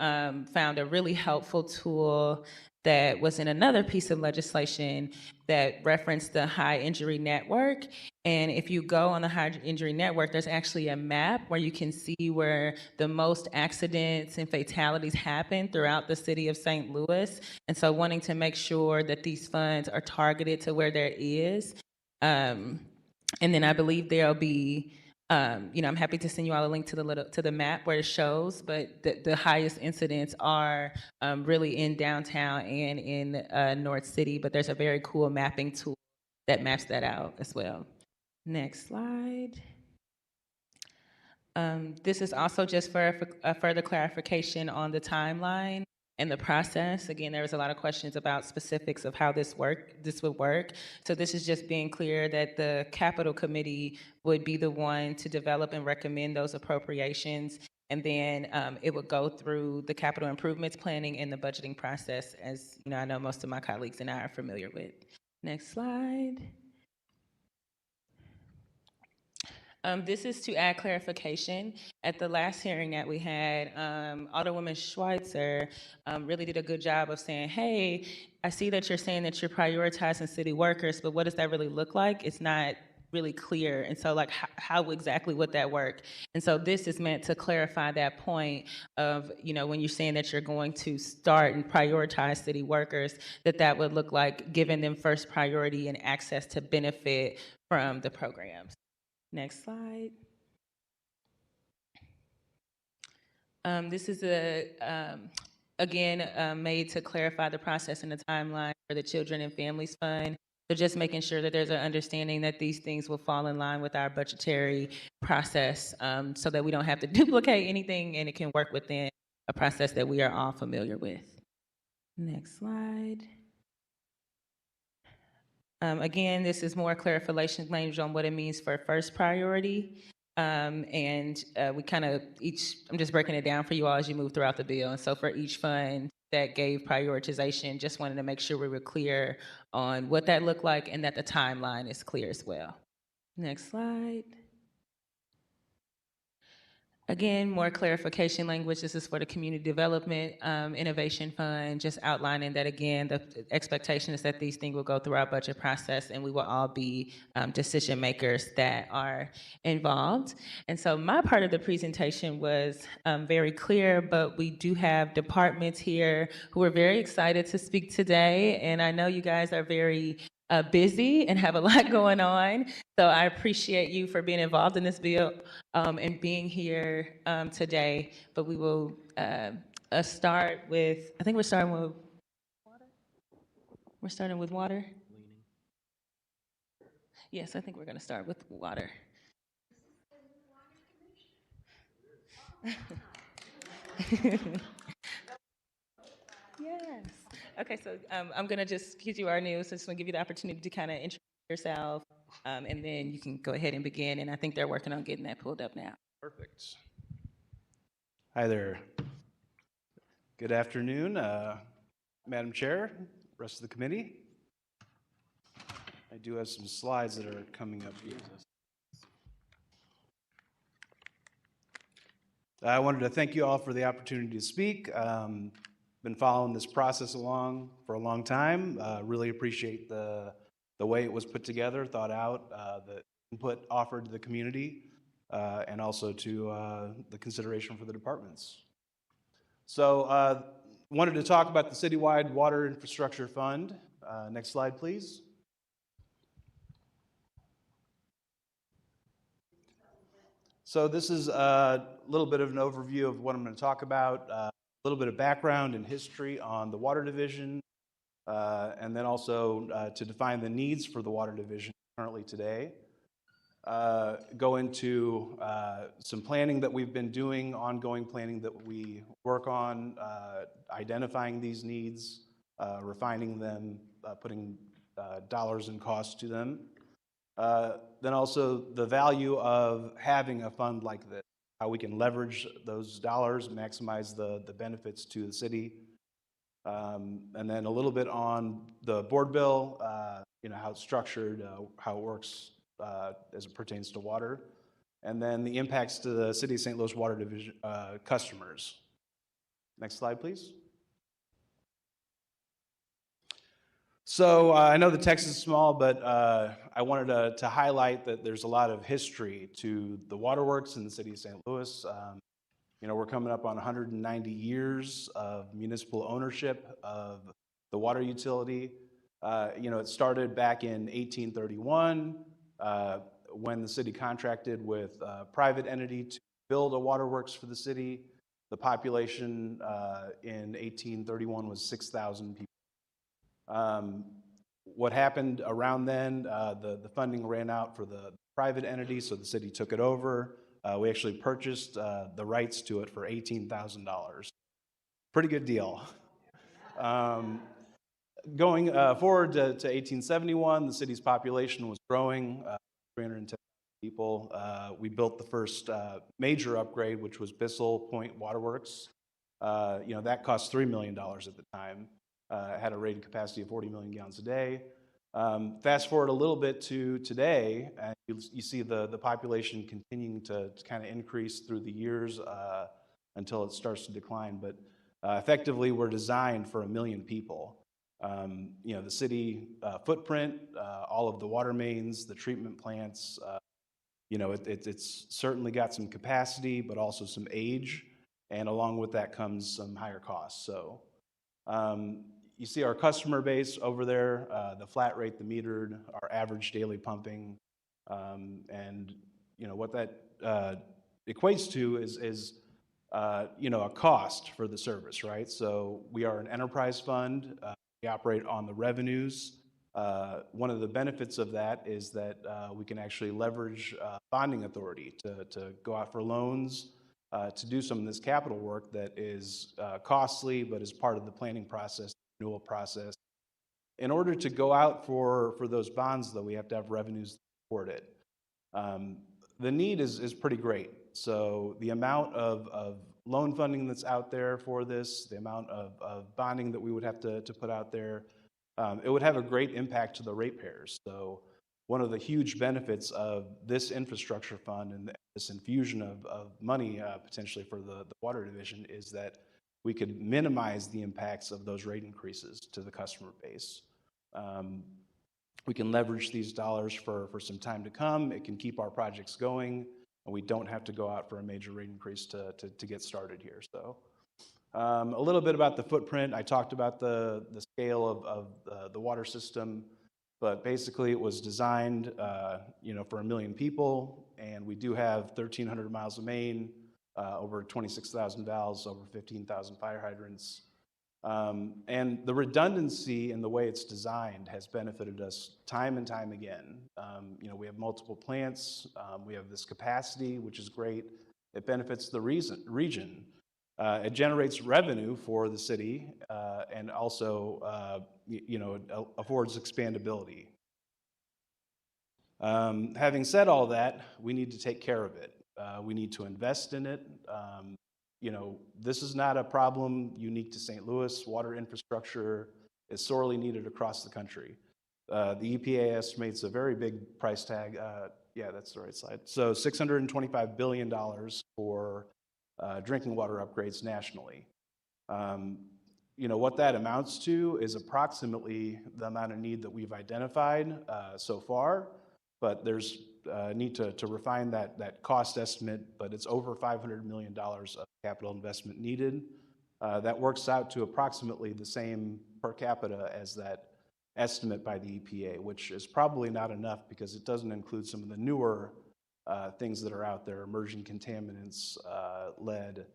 [SPEAKER 7] found a really helpful tool that was in another piece of legislation that referenced the high injury network. And if you go on the high injury network, there's actually a map where you can see where the most accidents and fatalities happen throughout the city of St. Louis. And so wanting to make sure that these funds are targeted to where there is. And then I believe there'll be, I'm happy to send you all a link to the map where it shows, but the highest incidents are really in downtown and in North City, but there's a very cool mapping tool that maps that out as well. Next slide. This is also just for a further clarification on the timeline and the process. Again, there was a lot of questions about specifics of how this would work. So this is just being clear that the Capital Committee would be the one to develop and recommend those appropriations. And then it would go through the capital improvements planning and the budgeting process, as I know most of my colleagues and I are familiar with. Next slide. This is to add clarification. At the last hearing that we had, Alderwoman Schweitzer really did a good job of saying, hey, I see that you're saying that you're prioritizing city workers, but what does that really look like? It's not really clear. And so like how exactly would that work? And so this is meant to clarify that point of, when you're saying that you're going to start and prioritize city workers, that would look like giving them first priority and access to benefit from the programs. Next slide. This is again made to clarify the process and the timeline for the Children and Families Fund. So just making sure that there's an understanding that these things will fall in line with our budgetary process, so that we don't have to duplicate anything and it can work within a process that we are all familiar with. Next slide. Again, this is more clarification language on what it means for first priority. And we kind of I'm just breaking it down for you all as you move throughout the bill. And so for each fund that gave prioritization, just wanted to make sure we were clear on what that looked like and that the timeline is clear as well. Next slide. Again, more clarification language. This is for the Community Development Innovation Fund, just outlining that, again, the expectation is that these things will go through our budget process and we will all be decision makers that are involved. And so my part of the presentation was very clear, but we do have departments here who are very excited to speak today. And I know you guys are very busy and have a lot going on. So I appreciate you for being involved in this bill and being here today. But we will start with, I think we're starting with water. We're starting with water. Yes, I think we're going to start with water. Yes. Okay, so I'm going to just give you our news. So just want to give you the opportunity to kind of introduce yourself, and then you can go ahead and begin. And I think they're working on getting that pulled up now.
[SPEAKER 3] Perfect. Hi there. Good afternoon, Madam Chair, rest of the committee. I do have some slides that are coming up here. I wanted to thank you all for the opportunity to speak. Been following this process along for a long time. Really appreciate the way it was put together, thought out, the input offered to the community, and also to the consideration for the departments. So wanted to talk about the Citywide Water Infrastructure Fund. Next slide, please. So this is a little bit of an overview of what I'm going to talk about, a little bit of background and history on the Water Division, and then also to define the needs for the Water Division currently today. Go into some planning that we've been doing, ongoing planning that we work on, identifying these needs, refining them, putting dollars and costs to them. Then also the value of having a fund like this, how we can leverage those dollars, maximize the benefits to the city. And then a little bit on the board bill, how it's structured, how it works as it pertains to water. And then the impacts to the City of St. Louis Water Division customers. Next slide, please. So I know the text is small, but I wanted to highlight that there's a lot of history to the waterworks in the city of St. Louis. We're coming up on 190 years of municipal ownership of the water utility. It started back in 1831 when the city contracted with a private entity to build a waterworks for the city. The population in 1831 was 6,000 people. What happened around then, the funding ran out for the private entity, so the city took it over. We actually purchased the rights to it for $18,000. Pretty good deal. Going forward to 1871, the city's population was growing, 310 people. We built the first major upgrade, which was Bissell Point Waterworks. That cost $3 million at the time. Had a rated capacity of 40 million gallons a day. Fast forward a little bit to today, and you see the population continuing to kind of increase through the years until it starts to decline. But effectively, we're designed for 1 million people. The city footprint, all of the water mains, the treatment plants, it's certainly got some capacity, but also some age. And along with that comes some higher costs. So you see our customer base over there, the flat rate, the metered, our average daily pumping. And what that equates to is a cost for the service, right? So we are an enterprise fund. We operate on the revenues. One of the benefits of that is that we can actually leverage bonding authority to go out for loans, to do some of this capital work that is costly, but is part of the planning process, renewal process. In order to go out for those bonds, though, we have to have revenues to support it. The need is pretty great. So the amount of loan funding that's out there for this, the amount of bonding that we would have to put out there, it would have a great impact to the ratepayers. So one of the huge benefits of this infrastructure fund and this infusion of money potentially for the water division is that we could minimize the impacts of those rate increases to the customer base. We can leverage these dollars for some time to come. It can keep our projects going, and we don't have to go out for a major rate increase to get started here. So a little bit about the footprint. I talked about the scale of the water system. But basically, it was designed, for 1 million people, and we do have 1,300 miles of main, over 26,000 valves, over 15,000 fire hydrants. And the redundancy in the way it's designed has benefited us time and time again. We have multiple plants, we have this capacity, which is great. It benefits the region. It generates revenue for the city, and also, it affords expandability. Having said all that, we need to take care of it. We need to invest in it. This is not a problem unique to St. Louis. Water infrastructure is sorely needed across the country. The EPA estimates a very big price tag. Yeah, that's the right slide. So $625 billion for drinking water upgrades nationally. What that amounts to is approximately the amount of need that we've identified so far, but there's need to refine that cost estimate, but it's over $500 million of capital investment needed. That works out to approximately the same per capita as that estimate by the EPA, which is probably not enough because it doesn't include some of the newer things that are out there, emerging contaminants, lead.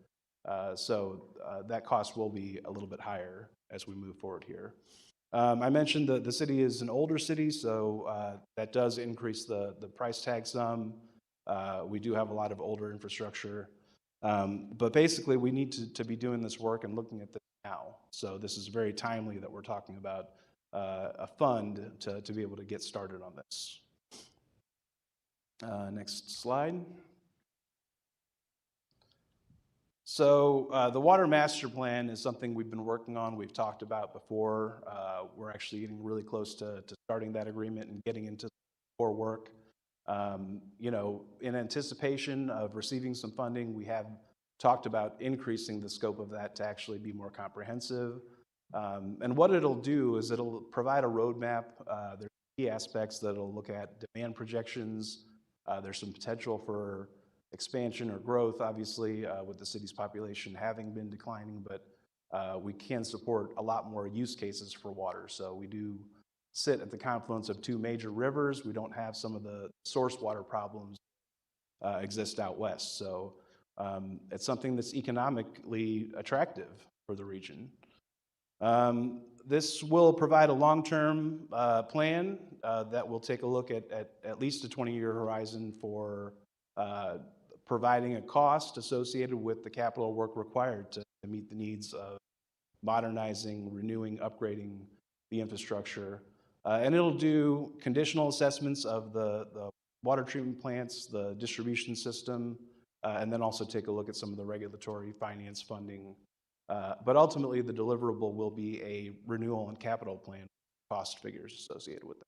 [SPEAKER 3] So that cost will be a little bit higher as we move forward here. I mentioned that the city is an older city, so that does increase the price tag some. We do have a lot of older infrastructure. But basically, we need to be doing this work and looking at this now. So this is very timely that we're talking about a fund to be able to get started on this. Next slide. So the Water Master Plan is something we've been working on, we've talked about before. We're actually getting really close to starting that agreement and getting into core work. In anticipation of receiving some funding, we have talked about increasing the scope of that to actually be more comprehensive. And what it'll do is it'll provide a roadmap. There's key aspects that it'll look at demand projections. There's some potential for expansion or growth, obviously, with the city's population having been declining, but we can support a lot more use cases for water. So we do sit at the confluence of two major rivers. We don't have some of the source water problems exist out west. So it's something that's economically attractive for the region. This will provide a long-term plan that will take a look at least a 20-year horizon for providing a cost associated with the capital work required to meet the needs of modernizing, renewing, upgrading the infrastructure. And it'll do conditional assessments of the water treatment plants, the distribution system, and then also take a look at some of the regulatory finance funding. But ultimately, the deliverable will be a renewal and capital plan, cost figures associated with that.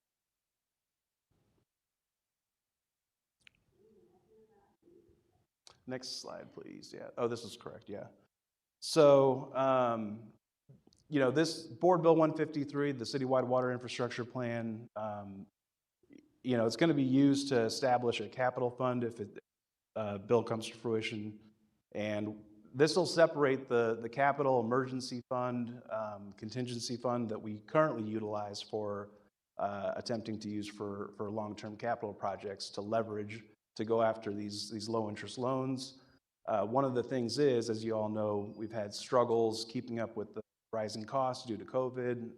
[SPEAKER 3] Next slide, please. Yeah. Oh, this is correct. Yeah. So, this Board Bill 153, the Citywide Water Infrastructure Plan, it's going to be used to establish a capital fund if the bill comes to fruition. And this will separate the capital emergency fund, contingency fund that we currently utilize for attempting to use for long-term capital projects to leverage to go after these low-interest loans. One of the things is, as you all know, we've had struggles keeping up with the rising costs due to COVID,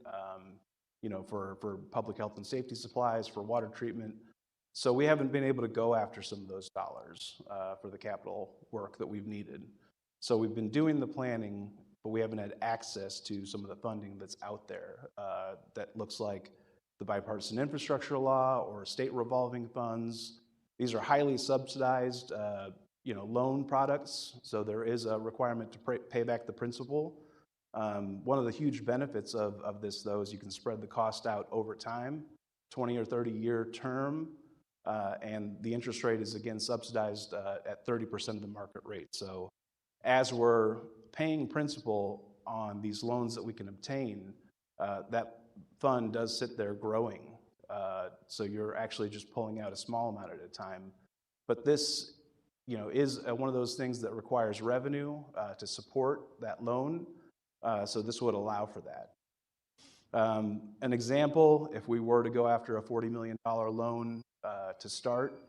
[SPEAKER 3] for public health and safety supplies, for water treatment. So we haven't been able to go after some of those dollars for the capital work that we've needed. So we've been doing the planning, but we haven't had access to some of the funding that's out there that looks like the bipartisan infrastructure law or state revolving funds. These are highly subsidized, loan products, so there is a requirement to pay back the principal. One of the huge benefits of this, though, is you can spread the cost out over time, 20 or 30-year term, and the interest rate is, again, subsidized at 30% of the market rate. So as we're paying principal on these loans that we can obtain, that fund does sit there growing. So you're actually just pulling out a small amount at a time. But this, is one of those things that requires revenue to support that loan. So this would allow for that. An example, if we were to go after a $40 million loan to start,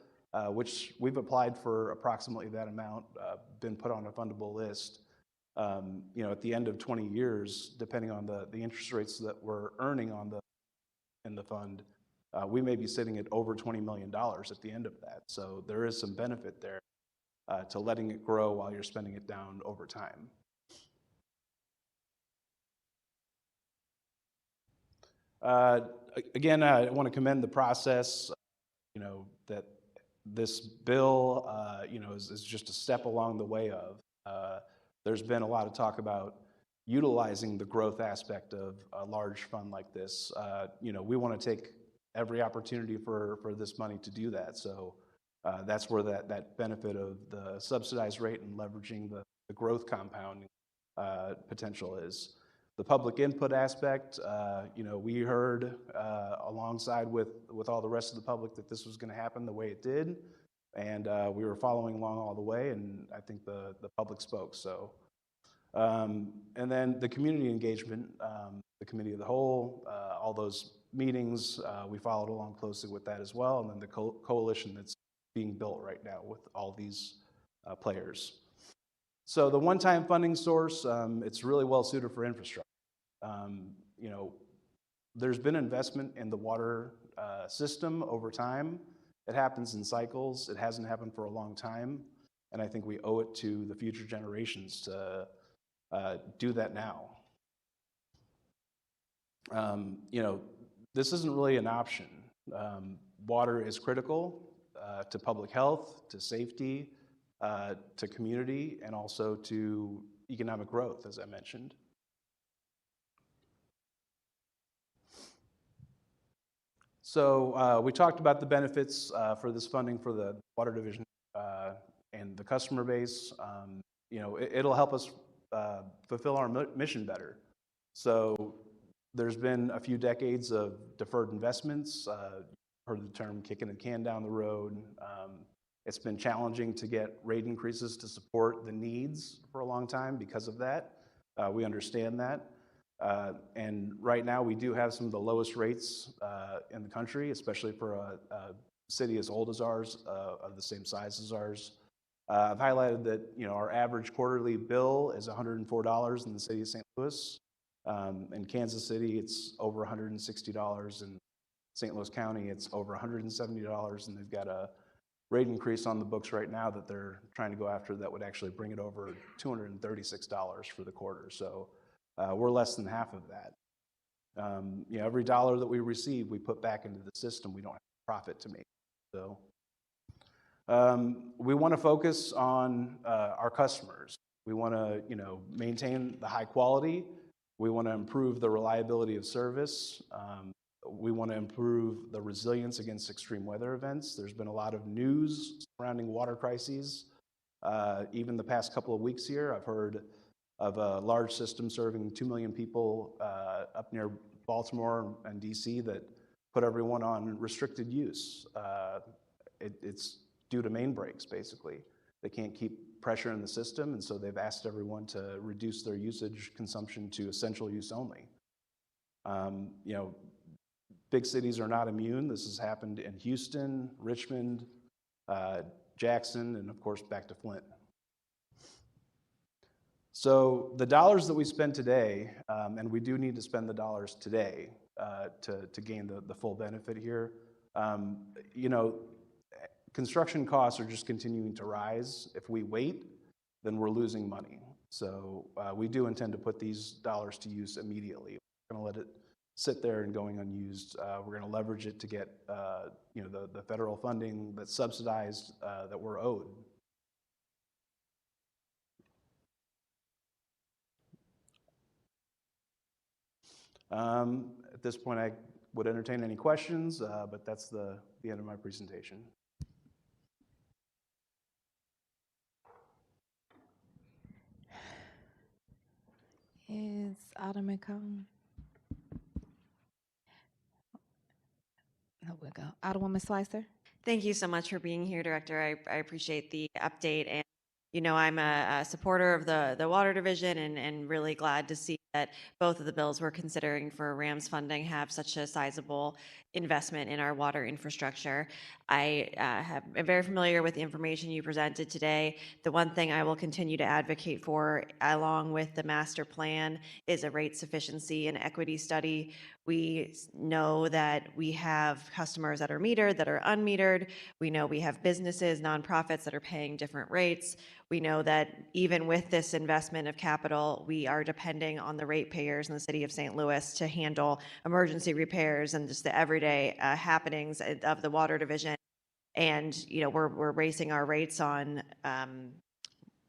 [SPEAKER 3] which we've applied for approximately that amount, been put on a fundable list. At the end of 20 years, depending on the interest rates that we're earning in the fund, we may be sitting at over $20 million at the end of that. So there is some benefit there to letting it grow while you're spending it down over time. Again, I want to commend the process, that this bill, is just a step along the way of. There's been a lot of talk about utilizing the growth aspect of a large fund like this. We want to take every opportunity for this money to do that. So that's where that benefit of the subsidized rate and leveraging the growth compounding potential is. The public input aspect, we heard alongside with all the rest of the public that this was going to happen the way it did, and we were following along all the way, and I think the public spoke. So, and then the community engagement, the committee of the whole, all those meetings, we followed along closely with that as well, and then the coalition that's being built right now with all these players. So the one-time funding source, it's really well suited for infrastructure. There's been investment in the water system over time. It happens in cycles. It hasn't happened for a long time, and I think we owe it to the future generations to do that now. This isn't really an option. Water is critical to public health, to safety, to community, and also to economic growth, as I mentioned. So we talked about the benefits for this funding for the Water Division and the customer base. It'll help us fulfill our mission better. So there's been a few decades of deferred investments. Heard the term kicking the can down the road. It's been challenging to get rate increases to support the needs for a long time because of that. We understand that. And right now we do have some of the lowest rates in the country, especially for a city as old as ours, of the same size as ours. I've highlighted that our average quarterly bill is $104 in the city of St. Louis. In Kansas City, it's over $160. In St. Louis County, it's over $170, and they've got a rate increase on the books right now that they're trying to go after that would actually bring it over $236 for the quarter. So we're less than half of that. Every dollar that we receive, we put back into the system. We don't have profit to make. So we want to focus on our customers. We want to, maintain the high quality. We want to improve the reliability of service. We want to improve the resilience against extreme weather events. There's been a lot of news surrounding water crises. Even the past couple of weeks here, I've heard of a large system serving 2 million people up near Baltimore and DC that put everyone on restricted use. It's due to main breaks, basically. They can't keep pressure in the system, and so they've asked everyone to reduce their usage consumption to essential use only. Big cities are not immune. This has happened in Houston, Richmond, Jackson, and of course back to Flint. So the dollars that we spend today, and we do need to spend the dollars today to gain the full benefit here. Construction costs are just continuing to rise. If we wait, then we're losing money. So we do intend to put these dollars to use immediately. We're going to let it sit there and going unused. We're going to leverage it to get the federal funding that's subsidized that we're owed. At this point, I would entertain any questions, but that's the end of my presentation.
[SPEAKER 1] Is Alderman Cone? Oh, we'll go. Alderwoman Slicer?
[SPEAKER 20] Thank you so much for being here, Director. I appreciate the update and You know, I'm a supporter of the Water Division and really glad to see that both of the bills we're considering for RAMS funding have such a sizable investment in our water infrastructure. I am very familiar with the information you presented today. The one thing I will continue to advocate for, along with the master plan, is a rate sufficiency and equity study. We know that we have customers that are metered, that are unmetered. We know we have businesses, nonprofits that are paying different rates. We know that even with this investment of capital, we are depending on the ratepayers in the city of St. Louis to handle emergency repairs and just the everyday happenings of the Water Division. And, you know, we're basing our rates on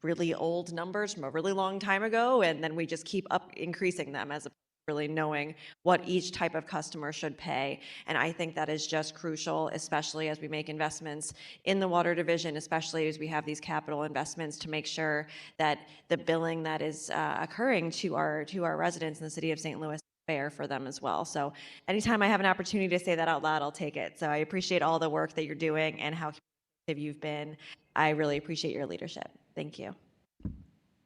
[SPEAKER 20] really old numbers from a really long time ago, and then we just keep up increasing them as opposed to really knowing what each type of customer should pay. And I think that is just crucial, especially as we make investments in the Water Division, especially as we have these capital investments, to make sure that the billing that is occurring to our residents in the city of St. Louis fair for them as well. So anytime I have an opportunity to say that out loud, I'll take it. So I appreciate all the work that you're doing and how committed you've been. I really appreciate your leadership. Thank you.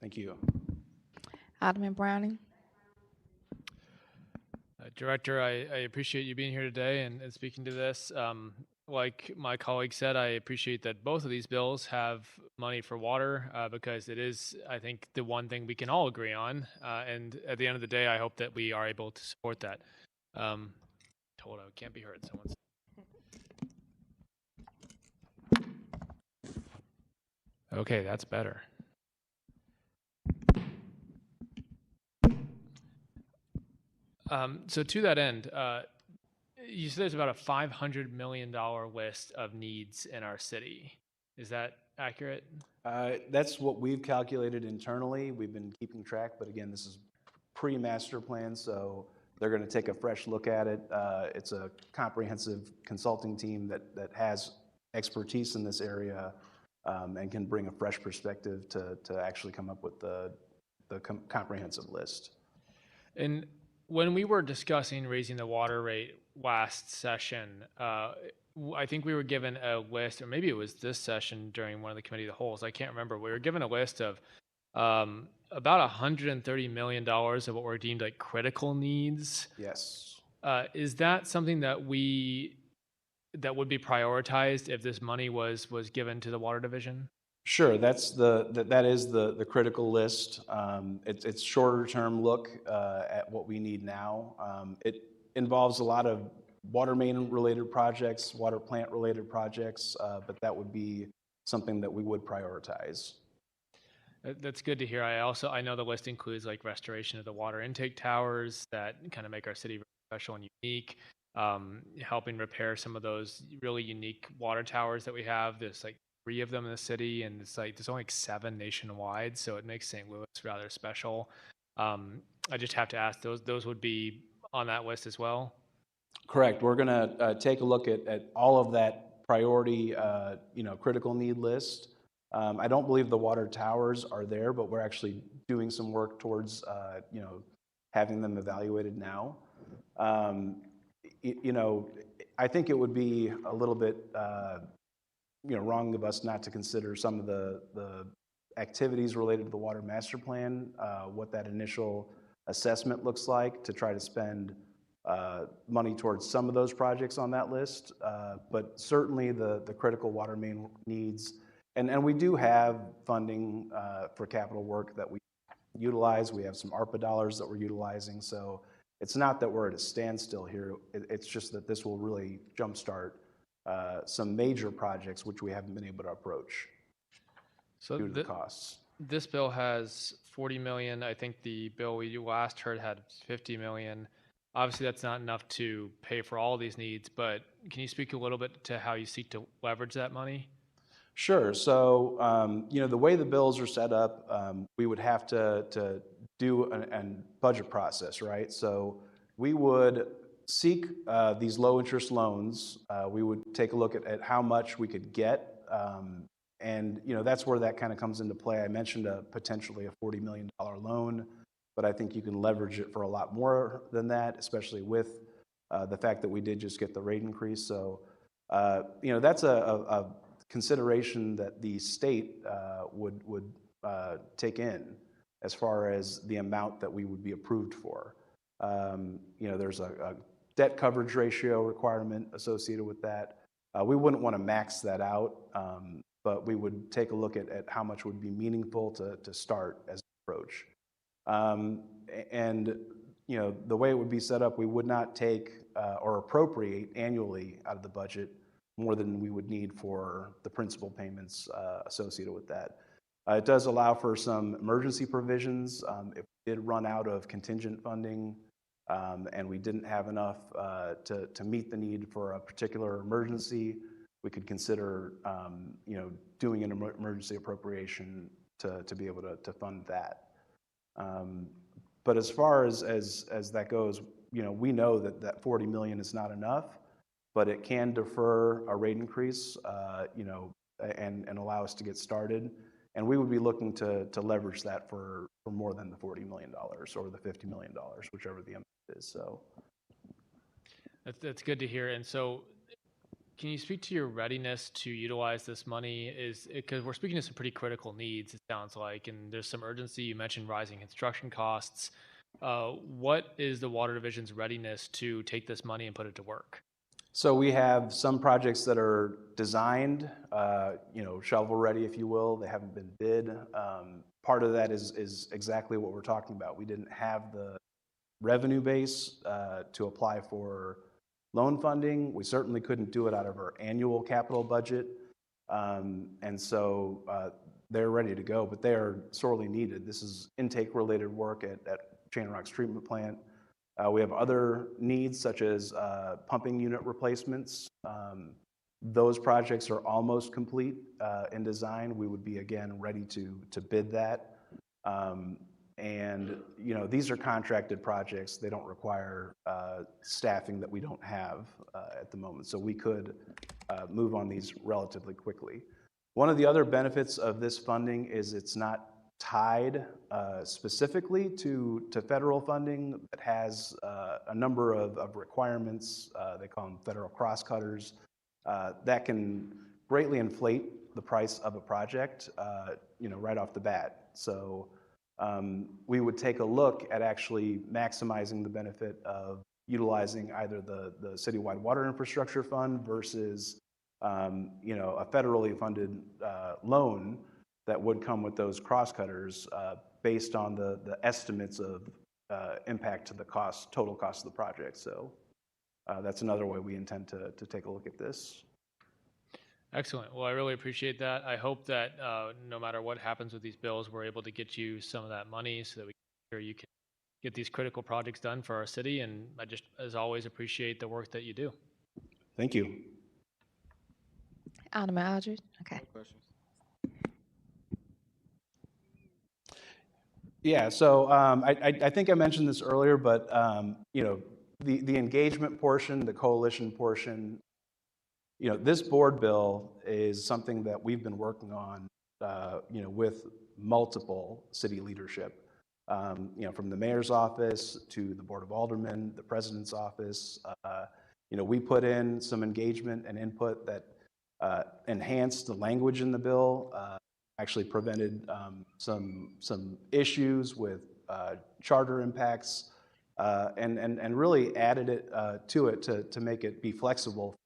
[SPEAKER 3] Thank you.
[SPEAKER 1] Alderman Browning.
[SPEAKER 6] Director, I appreciate you being here today and speaking to this. Like my colleague said, I appreciate that both of these bills have money for water because it is, I think, the one thing we can all agree on. And at the end of the day, I hope that we are able to support that. Told I can't be heard. Someone's. Okay, that's better. So to that end, you said there's about a $500 million list of needs in our city. Is that accurate?
[SPEAKER 3] That's what we've calculated internally. We've been keeping track, but again, this is pre-master plan, so they're going to take a fresh look at it. It's a comprehensive consulting team that has expertise in this area and can bring a fresh perspective to actually come up with the comprehensive list.
[SPEAKER 6] And when we were discussing raising the water rate last session, I think we were given a list, or maybe it was this session during one of the committee of the wholes, I can't remember. We were given a list of about $130 million of what were deemed like critical needs.
[SPEAKER 3] Yes.
[SPEAKER 6] Is that something that would be prioritized if this money was given to the Water Division?
[SPEAKER 3] Sure, that is the critical list. It's shorter term look at what we need now. It involves a lot of water main related projects, water plant related projects, but that would be something that we would prioritize.
[SPEAKER 6] That's good to hear. I know the list includes like restoration of the water intake towers that kind of make our city very special and unique. Helping repair some of those really unique water towers that we have. There's like 3 of them in the city, and it's like there's only like 7 nationwide, so it makes St. Louis rather special. I just have to ask, those would be on that list as well?
[SPEAKER 3] Correct. We're going to take a look at all of that priority, critical need list. I don't believe the water towers are there, but we're actually doing some work towards, having them evaluated now. I think it would be a little bit, wrong of us not to consider some of the activities related to the water master plan, what that initial assessment looks like, to try to spend money towards some of those projects on that list. But certainly the critical water main needs, and we do have funding for capital work that we utilize. We have some ARPA dollars that we're utilizing. So it's not that we're at a standstill here. It's just that this will really jumpstart some major projects which we haven't been able to approach due to the costs.
[SPEAKER 6] This bill has 40 million. I think the bill we last heard had 50 million. Obviously, that's not enough to pay for all these needs, but can you speak a little bit to how you seek to leverage that money?
[SPEAKER 3] Sure. So, the way the bills are set up, we would have to do a budget process, right? So we would seek these low interest loans. We would take a look at how much we could get. And that's where that kind of comes into play. I mentioned potentially a $40 million loan, but I think you can leverage it for a lot more than that, especially with the fact that we did just get the rate increase. So, that's a consideration that the state would take in as far as the amount that we would be approved for. There's a debt coverage ratio requirement associated with that. We wouldn't want to max that out, but we would take a look at how much would be meaningful to start as an approach. The way it would be set up, we would not take or appropriate annually out of the budget more than we would need for the principal payments associated with that. It does allow for some emergency provisions. If we did run out of contingent funding and we didn't have enough to meet the need for a particular emergency, we could consider doing an emergency appropriation to be able to fund that. But as far as that goes, we know that 40 million is not enough, but it can defer a rate increase, and allow us to get started. And we would be looking to leverage that for more than the $40 million or the $50 million, whichever the amount is. So
[SPEAKER 6] That's good to hear. And so, can you speak to your readiness to utilize this money? Because we're speaking to some pretty critical needs, it sounds like, and there's some urgency. You mentioned rising construction costs. What is the Water Division's readiness to take this money and put it to work?
[SPEAKER 3] So we have some projects that are designed, shovel ready, if you will. They haven't been bid. Part of that is exactly what we're talking about. We didn't have the revenue base to apply for loan funding. We certainly couldn't do it out of our annual capital budget. And so they're ready to go, but they are sorely needed. This is intake related work at Chain Rocks Treatment Plant. We have other needs such as pumping unit replacements. Those projects are almost complete in design. We would be again ready to bid that. These are contracted projects. They don't require staffing that we don't have at the moment. So we could move on these relatively quickly. One of the other benefits of this funding is it's not tied specifically to federal funding that has a number of requirements. They call them federal crosscutters that can greatly inflate the price of a project, right off the bat. So we would take a look at actually maximizing the benefit of utilizing either the citywide water infrastructure fund versus a federally funded loan that would come with those crosscutters based on the estimates of impact to the total cost of the project. So that's another way we intend to take a look at this.
[SPEAKER 6] Excellent. Well, I really appreciate that. I hope that no matter what happens with these bills, we're able to get you some of that money so that you can get these critical projects done for our city. And I just, as always, appreciate the work that you do.
[SPEAKER 3] Thank you.
[SPEAKER 1] Alderman Aldridge. Okay.
[SPEAKER 3] Yeah, so I think I mentioned this earlier, but the engagement portion, the coalition portion, this board bill is something that we've been working on, with multiple city leadership, from the mayor's office to the board of aldermen, the president's office. We put in some engagement and input that enhanced the language in the bill. Actually prevented some issues with charter impacts, and really added it to make it be flexible for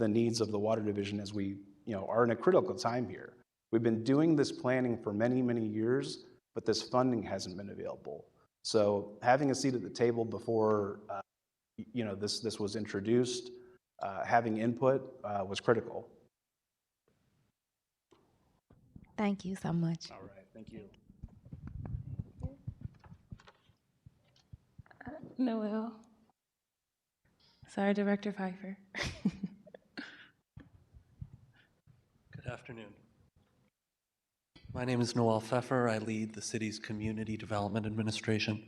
[SPEAKER 3] the needs of the Water Division as we are in a critical time here. We've been doing this planning for many, many years, but this funding hasn't been available. So having a seat at the table before this was introduced, having input was critical.
[SPEAKER 1] Thank you so much.
[SPEAKER 3] All right, thank you.
[SPEAKER 7] Noel. Sorry, Director Pfeiffer.
[SPEAKER 9] Good afternoon. My name is Noel Pfeffer. I lead the city's Community Development Administration.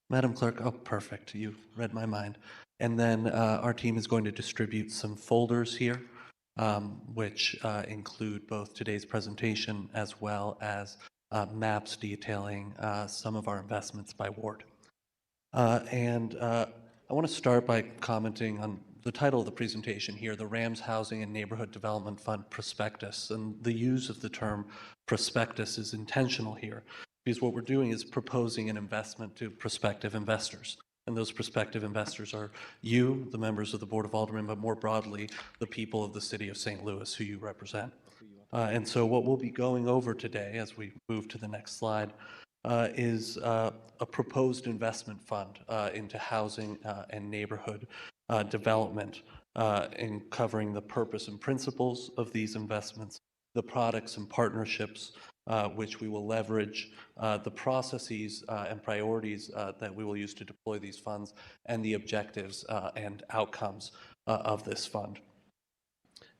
[SPEAKER 9] Madam Clerk, oh, perfect. You've read my mind. And then our team is going to distribute some folders here, which include both today's presentation as well as maps detailing some of our investments by ward. I want to start by commenting on the title of the presentation here, the Rams Housing and Neighborhood Development Fund Prospectus. And the use of the term prospectus is intentional here because what we're doing is proposing an investment to prospective investors. And those prospective investors are you, the members of the Board of Aldermen, but more broadly, the people of the city of St. Louis who you represent. And so what we'll be going over today as we move to the next slide is a proposed investment fund into housing and neighborhood development, in covering the purpose and principles of these investments, the products and partnerships which we will leverage, the processes and priorities that we will use to deploy these funds, and the objectives and outcomes of this fund.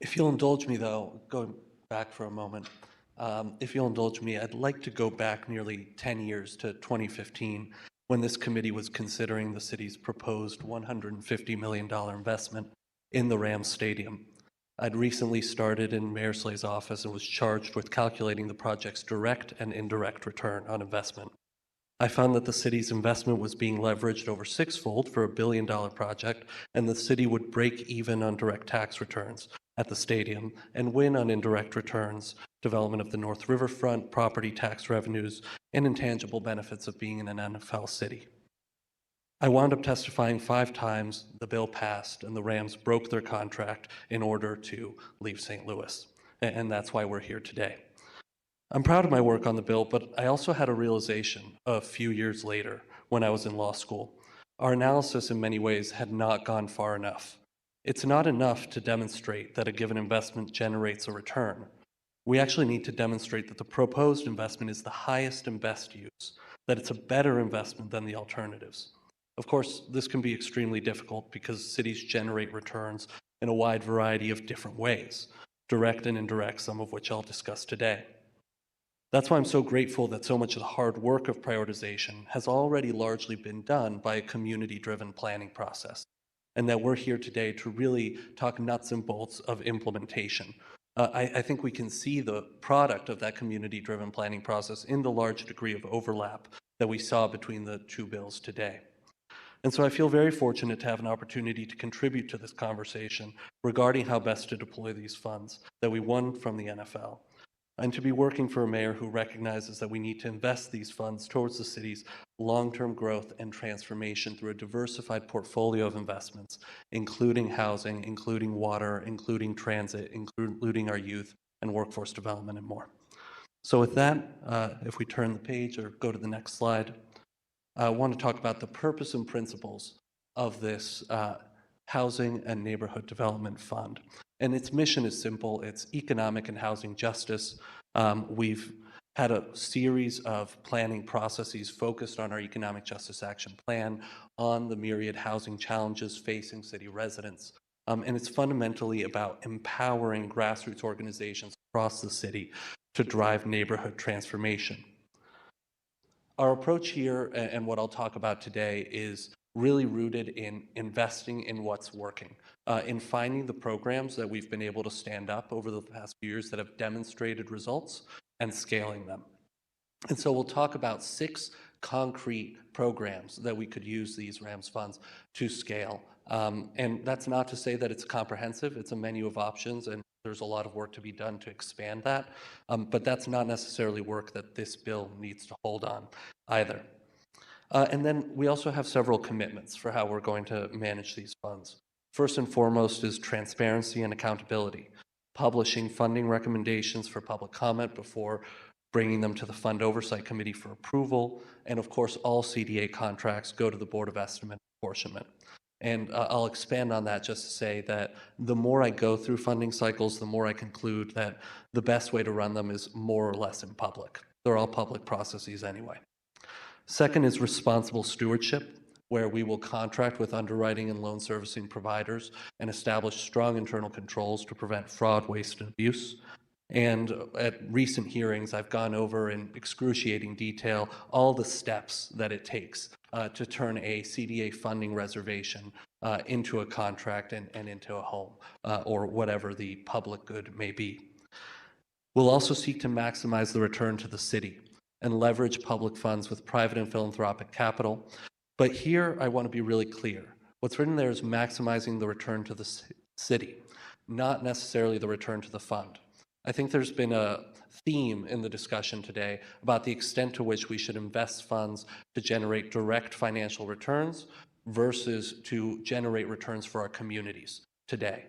[SPEAKER 9] If you'll indulge me, though, going back for a moment, if you'll indulge me, I'd like to go back nearly 10 years to 2015 when this committee was considering the city's proposed $150 million investment in the Rams Stadium. I'd recently started in Mayor Slay's office and was charged with calculating the project's direct and indirect return on investment. I found that the city's investment was being leveraged over sixfold for $1 billion project, and the city would break even on direct tax returns at the stadium and win on indirect returns, development of the North Riverfront, property tax revenues, and intangible benefits of being in an NFL city. I wound up testifying 5 times, the bill passed, and the Rams broke their contract in order to leave St. Louis. And that's why we're here today. I'm proud of my work on the bill, but I also had a realization a few years later when I was in law school. Our analysis in many ways had not gone far enough. It's not enough to demonstrate that a given investment generates a return. We actually need to demonstrate that the proposed investment is the highest and best use, that it's a better investment than the alternatives. Of course, this can be extremely difficult because cities generate returns in a wide variety of different ways, direct and indirect, some of which I'll discuss today. That's why I'm so grateful that so much of the hard work of prioritization has already largely been done by a community-driven planning process, and that we're here today to really talk nuts and bolts of implementation. I think we can see the product of that community-driven planning process in the large degree of overlap that we saw between the 2 bills today. And so I feel very fortunate to have an opportunity to contribute to this conversation regarding how best to deploy these funds that we won from the NFL, and to be working for a mayor who recognizes that we need to invest these funds towards the city's long-term growth and transformation through a diversified portfolio of investments, including housing, including water, including transit, including our youth and workforce development, and more. So with that, if we turn the page or go to the next slide, I want to talk about the purpose and principles of this Housing and Neighborhood Development Fund. And its mission is simple. It's economic and housing justice. We've had a series of planning processes focused on our Economic Justice Action Plan, on the myriad housing challenges facing city residents. And it's fundamentally about empowering grassroots organizations across the city to drive neighborhood transformation. Our approach here, and what I'll talk about today, is really rooted in investing in what's working, in finding the programs that we've been able to stand up over the past few years that have demonstrated results and scaling them. And so we'll talk about 6 concrete programs that we could use these Rams funds to scale. And that's not to say that it's comprehensive. It's a menu of options, and there's a lot of work to be done to expand that. But that's not necessarily work that this bill needs to hold on either. And then we also have several commitments for how we're going to manage these funds. First and foremost is transparency and accountability, publishing funding recommendations for public comment before bringing them to the Fund Oversight Committee for approval. And of course, all CDA contracts go to the Board of Estimate and Apportionment. And I'll expand on that just to say that the more I go through funding cycles, the more I conclude that the best way to run them is more or less in public. They're all public processes anyway. Second is responsible stewardship, where we will contract with underwriting and loan servicing providers and establish strong internal controls to prevent fraud, waste, and abuse. And at recent hearings, I've gone over in excruciating detail all the steps that it takes to turn a CDA funding reservation into a contract and into a home, or whatever the public good may be. We'll also seek to maximize the return to the city and leverage public funds with private and philanthropic capital. But here, I want to be really clear. What's written there is maximizing the return to the city, not necessarily the return to the fund. I think there's been a theme in the discussion today about the extent to which we should invest funds to generate direct financial returns versus to generate returns for our communities today.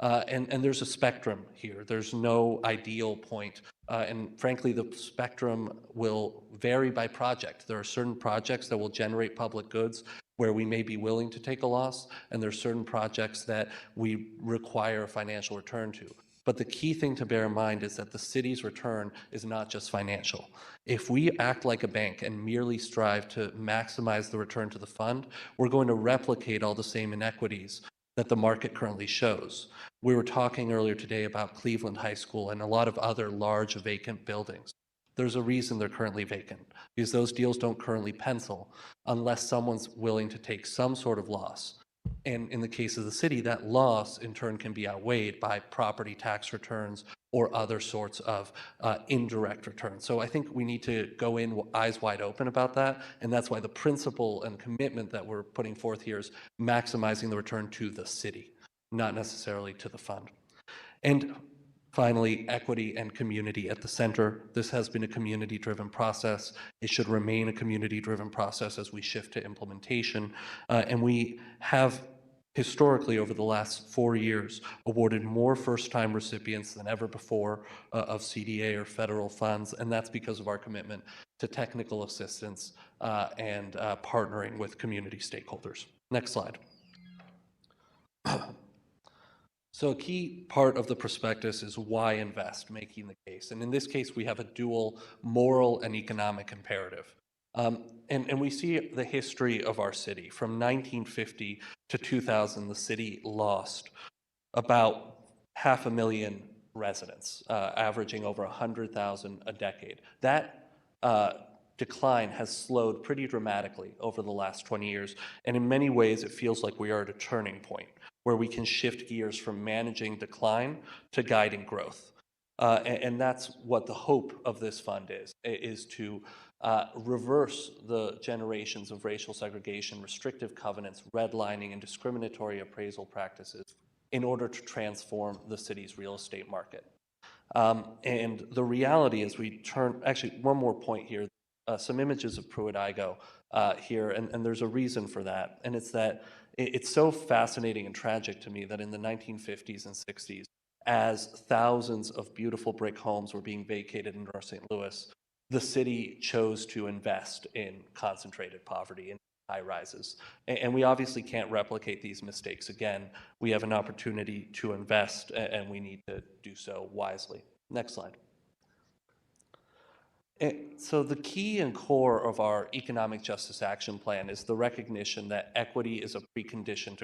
[SPEAKER 9] And there's a spectrum here. There's no ideal point. And frankly, the spectrum will vary by project. There are certain projects that will generate public goods where we may be willing to take a loss, and there are certain projects that we require a financial return to. But the key thing to bear in mind is that the city's return is not just financial. If we act like a bank and merely strive to maximize the return to the fund, we're going to replicate all the same inequities that the market currently shows. We were talking earlier today about Cleveland High School and a lot of other large vacant buildings. There's a reason they're currently vacant, because those deals don't currently pencil unless someone's willing to take some sort of loss. And in the case of the city, that loss in turn can be outweighed by property tax returns or other sorts of indirect returns. So I think we need to go in eyes wide open about that. And that's why the principle and commitment that we're putting forth here is maximizing the return to the city, not necessarily to the fund. And finally, equity and community at the center. This has been a community-driven process. It should remain a community-driven process as we shift to implementation. And we have historically, over the last 4 years, awarded more first-time recipients than ever before of CDA or federal funds, and that's because of our commitment to technical assistance and partnering with community stakeholders. Next slide. So a key part of the prospectus is why invest, making the case. And in this case, we have a dual moral and economic imperative. And we see the history of our city. From 1950 to 2000, the city lost about 500,000 residents, averaging over 100,000 a decade. That decline has slowed pretty dramatically over the last 20 years. And in many ways, it feels like we are at a turning point where we can shift gears from managing decline to guiding growth. And that's what the hope of this fund is to reverse the generations of racial segregation, restrictive covenants, redlining, and discriminatory appraisal practices in order to transform the city's real estate market. And the reality is we turn, actually one more point here, some images of Pruitt-Igoe here, and there's a reason for that. And it's that it's so fascinating and tragic to me that in the 1950s and 60s, as thousands of beautiful brick homes were being vacated in North St. Louis, the city chose to invest in concentrated poverty and high rises. And we obviously can't replicate these mistakes again. We have an opportunity to invest, and we need to do so wisely. Next slide. And so the key and core of our Economic Justice Action Plan is the recognition that equity is a precondition to,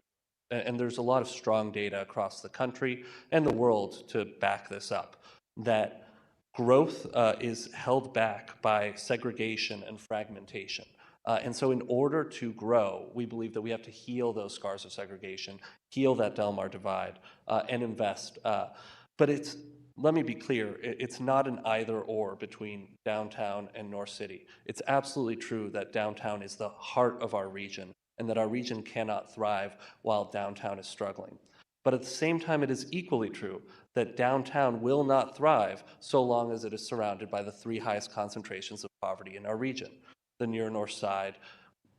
[SPEAKER 9] and there's a lot of strong data across the country and the world to back this up, that growth is held back by segregation and fragmentation. And so in order to grow, we believe that we have to heal those scars of segregation, heal that Delmar divide, and invest. But let me be clear, it's not an either or between downtown and North City. It's absolutely true that downtown is the heart of our region and that our region cannot thrive while downtown is struggling. But at the same time, it is equally true that downtown will not thrive so long as it is surrounded by the three highest concentrations of poverty in our region: the near North Side,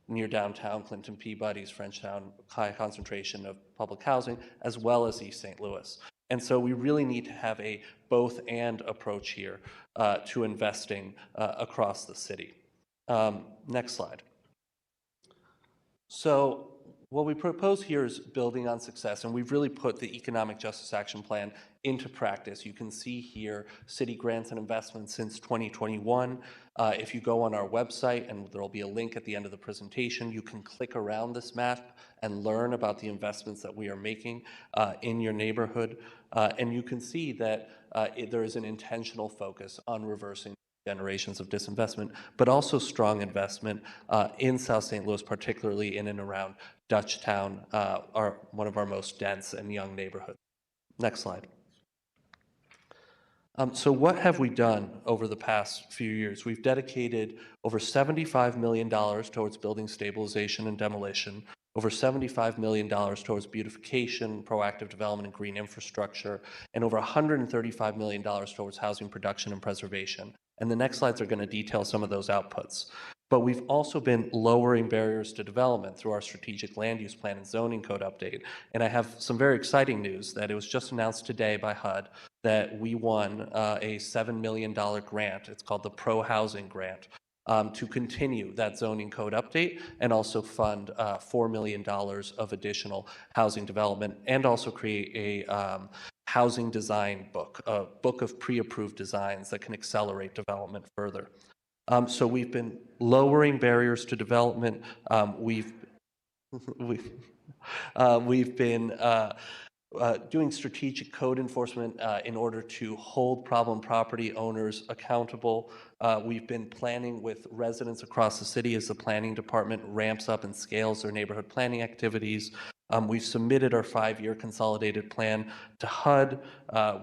[SPEAKER 9] near downtown, Clinton Peabody's, Frenchtown, high concentration of public housing, as well as East St. Louis. And so we really need to have a both and approach here to investing across the city. Next slide. So what we propose here is building on success, and we've really put the Economic Justice Action Plan into practice. You can see here city grants and investments since 2021. If you go on our website, and there will be a link at the end of the presentation, you can click around this map and learn about the investments that we are making in your neighborhood. And you can see that there is an intentional focus on reversing generations of disinvestment, but also strong investment in South St. Louis, particularly in and around Dutchtown, one of our most dense and young neighborhoods. Next slide. So what have we done over the past few years? We've dedicated over $75 million towards building stabilization and demolition. over $75 million towards beautification, proactive development, and green infrastructure, and over $135 million towards housing production and preservation. And the next slides are going to detail some of those outputs. But we've also been lowering barriers to development through our strategic land use plan and zoning code update. And I have some very exciting news that it was just announced today by HUD that we won a $7 million grant. It's called the Pro Housing Grant. To continue that zoning code update and also fund $4 million of additional housing development, and also create a housing design book, a book of pre-approved designs that can accelerate development further. So we've been lowering barriers to development. We've been doing strategic code enforcement in order to hold problem property owners accountable. We've been planning with residents across the city as the planning department ramps up and scales their neighborhood planning activities. We've submitted our 5-year consolidated plan to HUD.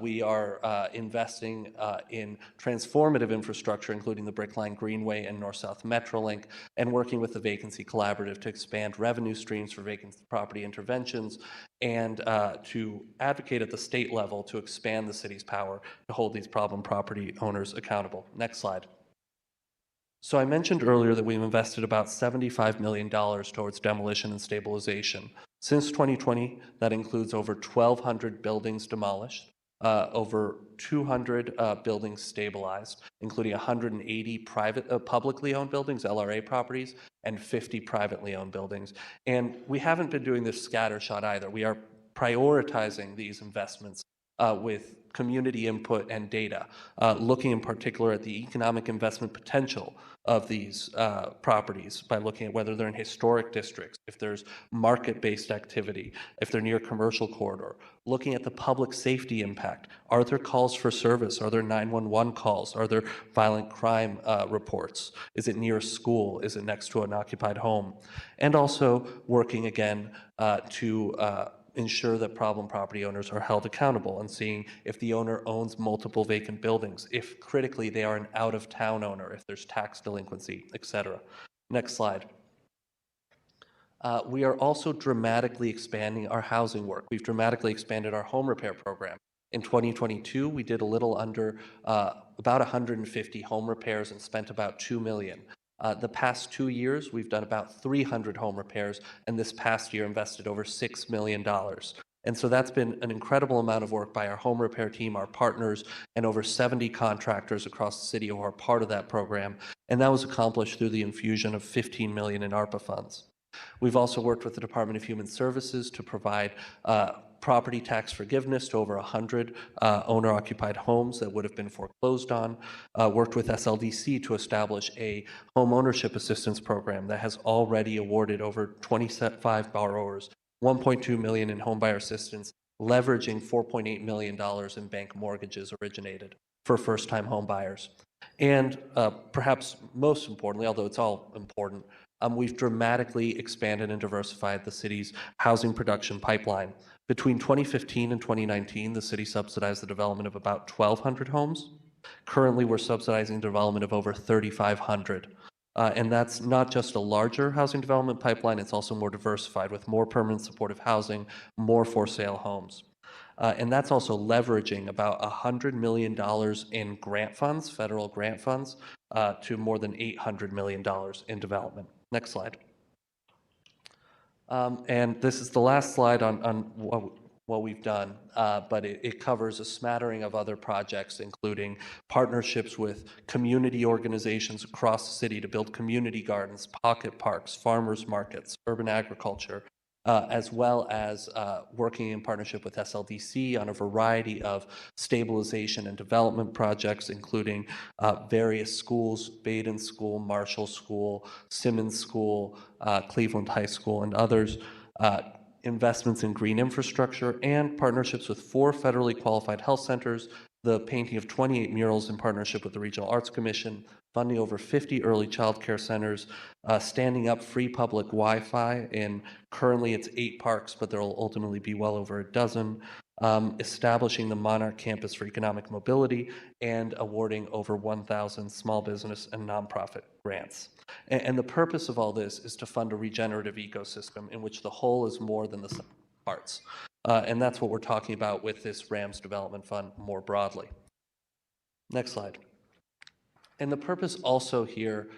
[SPEAKER 9] We are investing in transformative infrastructure, including the Brickline Greenway and North-South Metrolink, and working with the Vacancy Collaborative to expand revenue streams for vacant property interventions, and to advocate at the state level to expand the city's power to hold these problem property owners accountable. Next slide. So I mentioned earlier that we've invested about $75 million towards demolition and stabilization. Since 2020, that includes over 1,200 buildings demolished, over 200 buildings stabilized, including 180 publicly owned buildings, LRA properties, and 50 privately owned buildings. And we haven't been doing this scattershot either. We are prioritizing these investments with community input and data, looking in particular at the economic investment potential of these properties by looking at whether they're in historic districts, if there's market-based activity, if they're near commercial corridor, looking at the public safety impact. Are there calls for service? Are there 911 calls? Are there violent crime reports? Is it near a school? Is it next to an occupied home? And also working again to ensure that problem property owners are held accountable, and seeing if the owner owns multiple vacant buildings, if critically they are an out-of-town owner, if there's tax delinquency, etc. Next slide. We are also dramatically expanding our housing work. We've dramatically expanded our home repair program. In 2022, we did a little under about 150 home repairs and spent about $2 million. The past 2 years, we've done about 300 home repairs, and this past year invested over $6 million. And so that's been an incredible amount of work by our home repair team, our partners, and over 70 contractors across the city who are part of that program. And that was accomplished through the infusion of $15 million in ARPA funds. We've also worked with the Department of Human Services to provide property tax forgiveness to over 100 owner-occupied homes that would have been foreclosed on, worked with SLDC to establish a home ownership assistance program that has already awarded over 25 borrowers $1.2 million in homebuyer assistance, leveraging $4.8 million in bank mortgages originated for first-time home buyers. And perhaps most importantly, although it's all important, we've dramatically expanded and diversified the city's housing production pipeline. Between 2015 and 2019, the city subsidized the development of about 1,200 homes. Currently, we're subsidizing the development of over 3,500. And that's not just a larger housing development pipeline, it's also more diversified with more permanent supportive housing, more for-sale homes. And that's also leveraging about $100 million in grant funds, federal grant funds, to more than $800 million in development. Next slide. And this is the last slide on what we've done, but it covers a smattering of other projects, including partnerships with community organizations across the city to build community gardens, pocket parks, farmers markets, urban agriculture, as well as working in partnership with SLDC on a variety of stabilization and development projects, including various schools, Baden School, Marshall School, Simmons School, Cleveland High School, and others, investments in green infrastructure, and partnerships with 4 federally qualified health centers, the painting of 28 murals in partnership with the Regional Arts Commission, funding over 50 early child care centers, standing up free public Wi-Fi in currently it's 8 parks, but there will ultimately be well over a dozen, establishing the Monarch Campus for Economic Mobility, and awarding over 1,000 small business and nonprofit grants. And the purpose of all this is to fund a regenerative ecosystem in which the whole is more than the sum of parts. And that's what we're talking about with this RAMS Development Fund more broadly. Next slide. And the purpose also here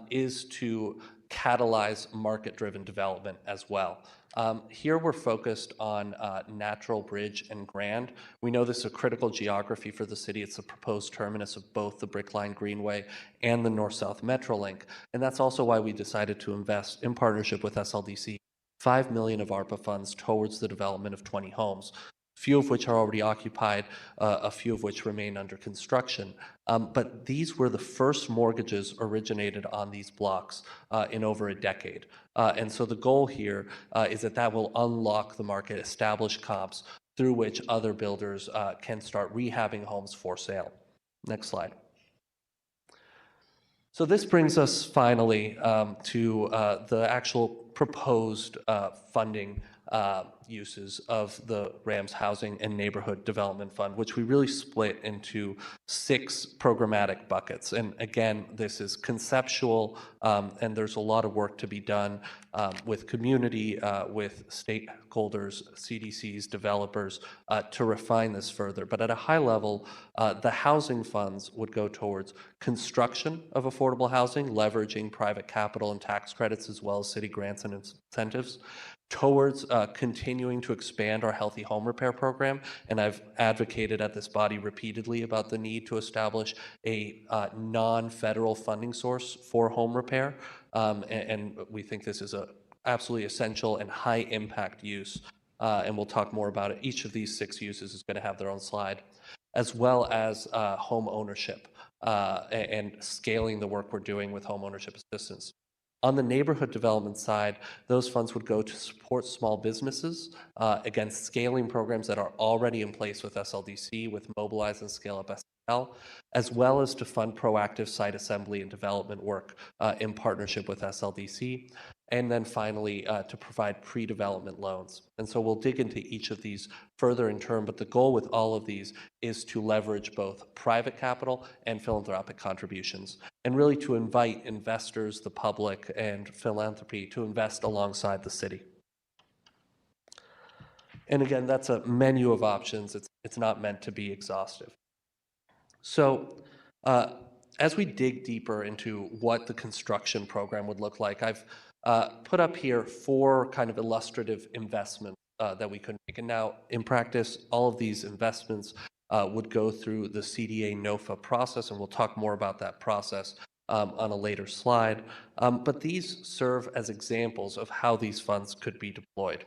[SPEAKER 9] is to catalyze market-driven development as well. Here we're focused on Natural Bridge and Grand. We know this is a critical geography for the city. It's a proposed terminus of both the Brickline Greenway and the North-South Metrolink. And that's also why we decided to invest in partnership with SLDC $5 million of ARPA funds towards the development of 20 homes, few of which are already occupied, a few of which remain under construction. But these were the first mortgages originated on these blocks in over a decade. And so the goal here is that that will unlock the market, establish comps through which other builders can start rehabbing homes for sale. Next slide. So this brings us finally to the actual proposed funding uses of the RAMS Housing and Neighborhood Development Fund, which we really split into 6 programmatic buckets. And again, this is conceptual, and there's a lot of work to be done with community, with stakeholders, CDCs, developers, to refine this further. But at a high level, the housing funds would go towards construction of affordable housing, leveraging private capital and tax credits, as well as city grants and incentives, towards continuing to expand our healthy home repair program. And I've advocated at this body repeatedly about the need to establish a non-federal funding source for home repair. And we think this is a absolutely essential and high impact use. And we'll talk more about it. Each of these 6 uses is going to have their own slide, as well as home ownership and scaling the work we're doing with home ownership assistance. On the neighborhood development side, those funds would go to support small businesses, against scaling programs that are already in place with SLDC, with Mobilize and Scale Up SL, as well as to fund proactive site assembly and development work in partnership with SLDC, and then finally to provide pre-development loans. And so we'll dig into each of these further in turn, but the goal with all of these is to leverage both private capital and philanthropic contributions, and really to invite investors, the public, and philanthropy to invest alongside the city. And again, that's a menu of options. It's not meant to be exhaustive. So as we dig deeper into what the construction program would look like, I've put up here 4 kind of illustrative investments that we could make. And now, in practice, all of these investments would go through the CDA NOFA process, and we'll talk more about that process on a later slide. But these serve as examples of how these funds could be deployed.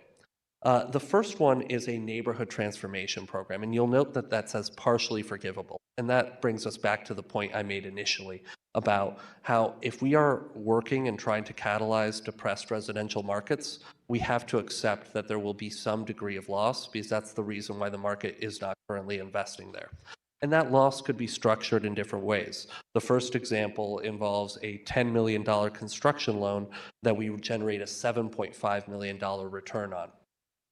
[SPEAKER 9] The first one is a neighborhood transformation program, and you'll note that that says partially forgivable. And that brings us back to the point I made initially about how if we are working and trying to catalyze depressed residential markets, we have to accept that there will be some degree of loss, because that's the reason why the market is not currently investing there. And that loss could be structured in different ways. The first example involves a $10 million construction loan that we would generate a $7.5 million return on.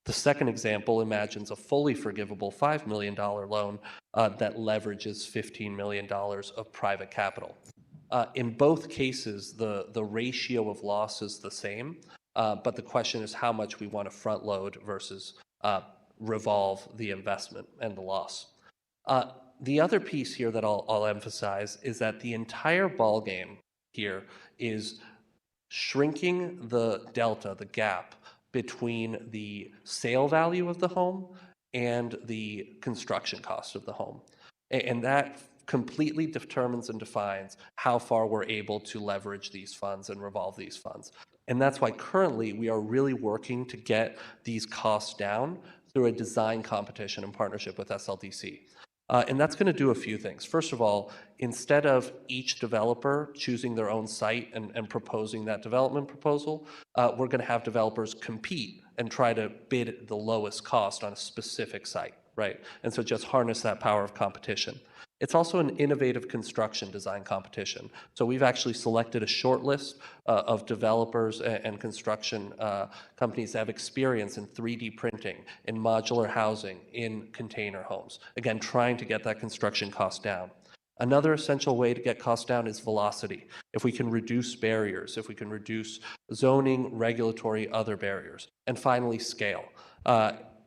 [SPEAKER 9] The second example imagines a fully forgivable $5 million loan that leverages $15 million of private capital. In both cases, the ratio of loss is the same, but the question is how much we want to front load versus revolve the investment and the loss. The other piece here that I'll emphasize is that the entire ballgame here is shrinking the delta, the gap, between the sale value of the home and the construction cost of the home. And that completely determines and defines how far we're able to leverage these funds and revolve these funds. And that's why currently we are really working to get these costs down through a design competition in partnership with SLDC. And that's going to do a few things. First of all, instead of each developer choosing their own site and proposing that development proposal, we're going to have developers compete and try to bid the lowest cost on a specific site, right? And so just harness that power of competition. It's also an innovative construction design competition. So we've actually selected a short list of developers and construction companies that have experience in 3D printing, in modular housing, in container homes. Again, trying to get that construction cost down. Another essential way to get costs down is velocity. If we can reduce barriers, if we can reduce zoning, regulatory, other barriers. And finally, scale.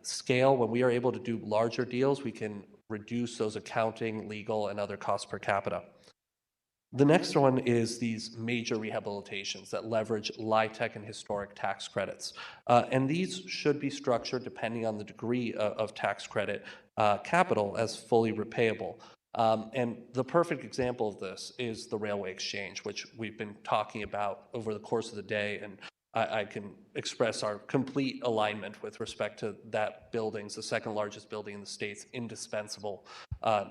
[SPEAKER 9] Scale, when we are able to do larger deals, we can reduce those accounting, legal, and other costs per capita. The next one is these major rehabilitations that leverage LIHTC and historic tax credits. And these should be structured depending on the degree of tax credit capital as fully repayable. And the perfect example of this is the Railway Exchange, which we've been talking about over the course of the day, and I can express our complete alignment with respect to that building's, the second largest building in the state's indispensable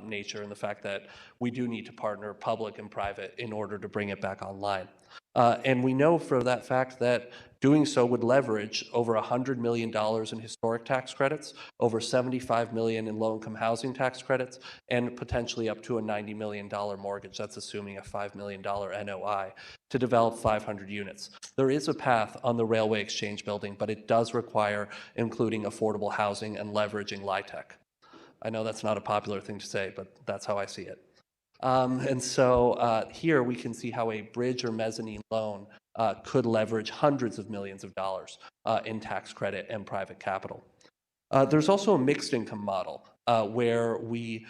[SPEAKER 9] nature, and the fact that we do need to partner public and private in order to bring it back online. And we know for that fact that doing so would leverage over $100 million in historic tax credits, over $75 million in low-income housing tax credits, and potentially up to a $90 million mortgage. That's assuming a $5 million NOI to develop 500 units. There is a path on the Railway Exchange building, but it does require including affordable housing and leveraging LIHTC. I know that's not a popular thing to say, but that's how I see it. And so here we can see how a bridge or mezzanine loan could leverage hundreds of millions of dollars in tax credit and private capital. There's also a mixed income model where we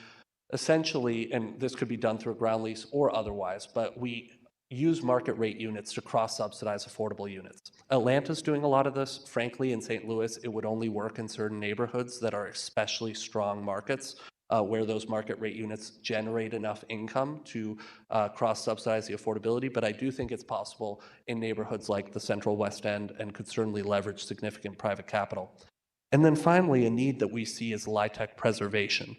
[SPEAKER 9] essentially, and this could be done through a ground lease or otherwise, but we use market rate units to cross-subsidize affordable units. Atlanta's doing a lot of this. Frankly, in St. Louis, it would only work in certain neighborhoods that are especially strong markets, where those market rate units generate enough income to cross-subsidize the affordability. But I do think it's possible in neighborhoods like the Central West End and could certainly leverage significant private capital. And then finally, a need that we see is LIHTC preservation.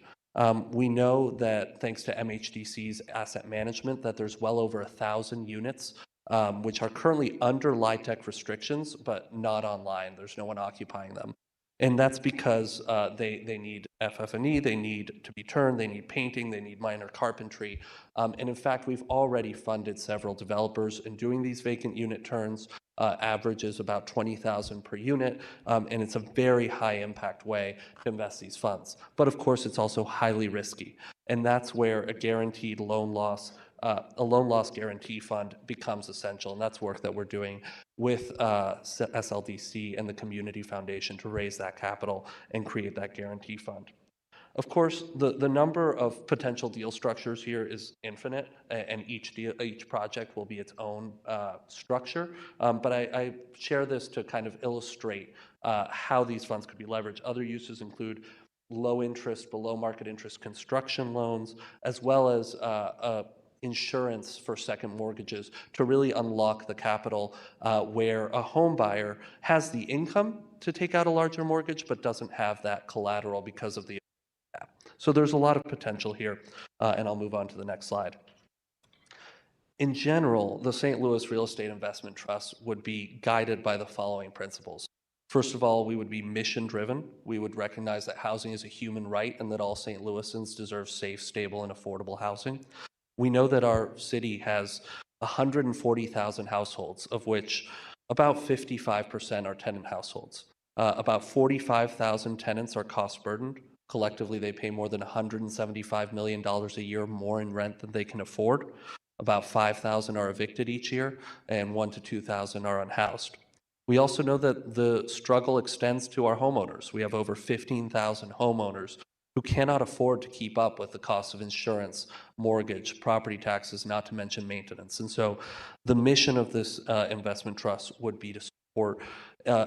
[SPEAKER 9] We know that thanks to MHDC's asset management that there's well over 1,000 units which are currently under LIHTC restrictions, but not online. There's no one occupying them. And that's because they need FF&E, they need to be turned, they need painting, they need minor carpentry. And in fact, we've already funded several developers in doing these vacant unit turns. Average is about $20,000 per unit, and it's a very high impact way to invest these funds. But of course, it's also highly risky. And that's where a guaranteed loan loss, a loan loss guarantee fund becomes essential. And that's work that we're doing with SLDC and the Community Foundation to raise that capital and create that guarantee fund. Of course, the number of potential deal structures here is infinite, and each project will be its own structure. But I share this to kind of illustrate how these funds could be leveraged. Other uses include low interest, below market interest construction loans, as well as insurance for second mortgages to really unlock the capital where a home buyer has the income to take out a larger mortgage, but doesn't have that collateral because of the gap. So there's a lot of potential here, and I'll move on to the next slide. In general, the St. Louis Real Estate Investment Trust would be guided by the following principles. First of all, we would be mission-driven. We would recognize that housing is a human right and that all St. Louisans deserve safe, stable, and affordable housing. We know that our city has 140,000 households, of which about 55% are tenant households. About 45,000 tenants are cost-burdened. Collectively, they pay more than $175 million a year more in rent than they can afford. About 5,000 are evicted each year, and 1,000 to 2,000 are unhoused. We also know that the struggle extends to our homeowners. We have over 15,000 homeowners who cannot afford to keep up with the cost of insurance, mortgage, property taxes, not to mention maintenance. And so the mission of this investment trust would be to support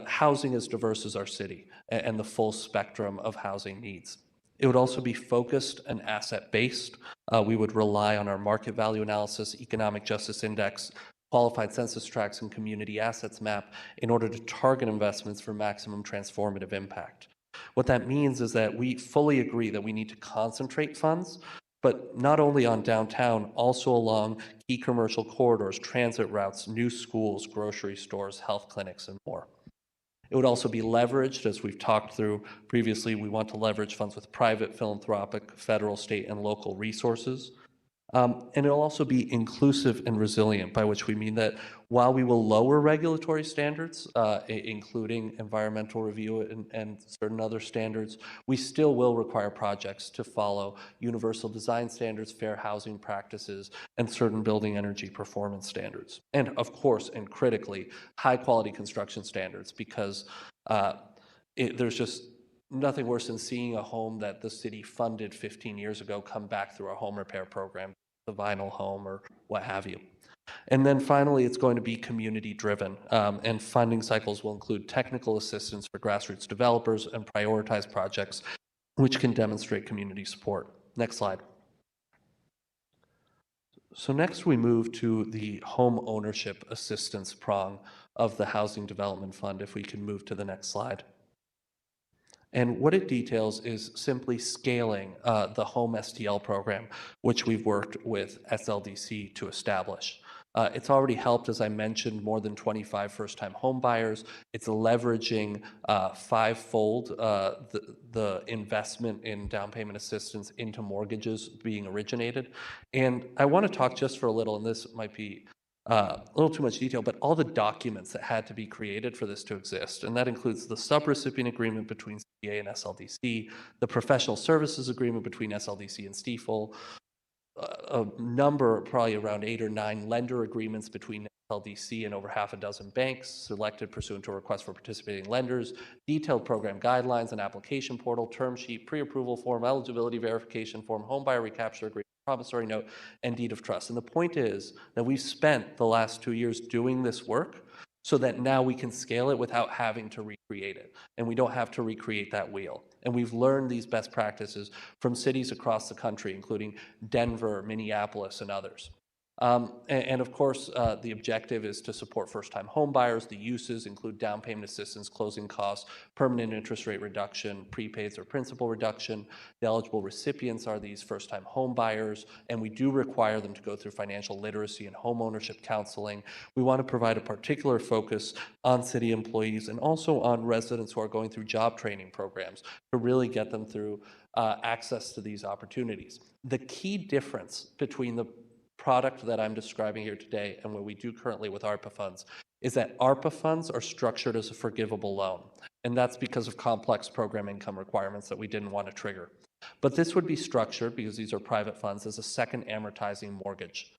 [SPEAKER 9] housing as diverse as our city and the full spectrum of housing needs. It would also be focused and asset-based. We would rely on our market value analysis, economic justice index, qualified census tracts, and community assets map in order to target investments for maximum transformative impact. What that means is that we fully agree that we need to concentrate funds, but not only on downtown, also along key commercial corridors, transit routes, new schools, grocery stores, health clinics, and more. It would also be leveraged, as we've talked through previously. We want to leverage funds with private, philanthropic, federal, state, and local resources. And it'll also be inclusive and resilient, by which we mean that while we will lower regulatory standards, including environmental review and certain other standards, we still will require projects to follow universal design standards, fair housing practices, and certain building energy performance standards. And of course, and critically, high quality construction standards, because there's just nothing worse than seeing a home that the city funded 15 years ago come back through our home repair program, the vinyl home or what have you. And then finally, it's going to be community driven, and funding cycles will include technical assistance for grassroots developers and prioritize projects which can demonstrate community support. Next slide. So next we move to the home ownership assistance prong of the Housing Development Fund, if we can move to the next slide. And what it details is simply scaling the Home STL program, which we've worked with SLDC to establish. It's already helped, as I mentioned, more than 25 first-time home buyers. It's leveraging fivefold the investment in down payment assistance into mortgages being originated. And I want to talk just for a little, and this might be a little too much detail, but all the documents that had to be created for this to exist. And that includes the subrecipient agreement between CDA and SLDC, the professional services agreement between SLDC and Stiefel, a number, probably around 8 or 9 lender agreements between SLDC and over half a dozen banks selected pursuant to a request for participating lenders, detailed program guidelines, an application portal, term sheet, pre-approval form, eligibility verification form, homebuyer recapture agreement, promissory note, and deed of trust. And the point is that we've spent the last 2 years doing this work so that now we can scale it without having to recreate it. And we don't have to recreate that wheel. And we've learned these best practices from cities across the country, including Denver, Minneapolis, and others. And of course, the objective is to support first-time home buyers. The uses include down payment assistance, closing costs, permanent interest rate reduction, prepaids or principal reduction. The eligible recipients are these first-time home buyers, and we do require them to go through financial literacy and home ownership counseling. We want to provide a particular focus on city employees and also on residents who are going through job training programs to really get them through access to these opportunities. The key difference between the product that I'm describing here today and what we do currently with ARPA funds is that ARPA funds are structured as a forgivable loan. And that's because of complex program income requirements that we didn't want to trigger. But this would be structured, because these are private funds, as a second amortizing mortgage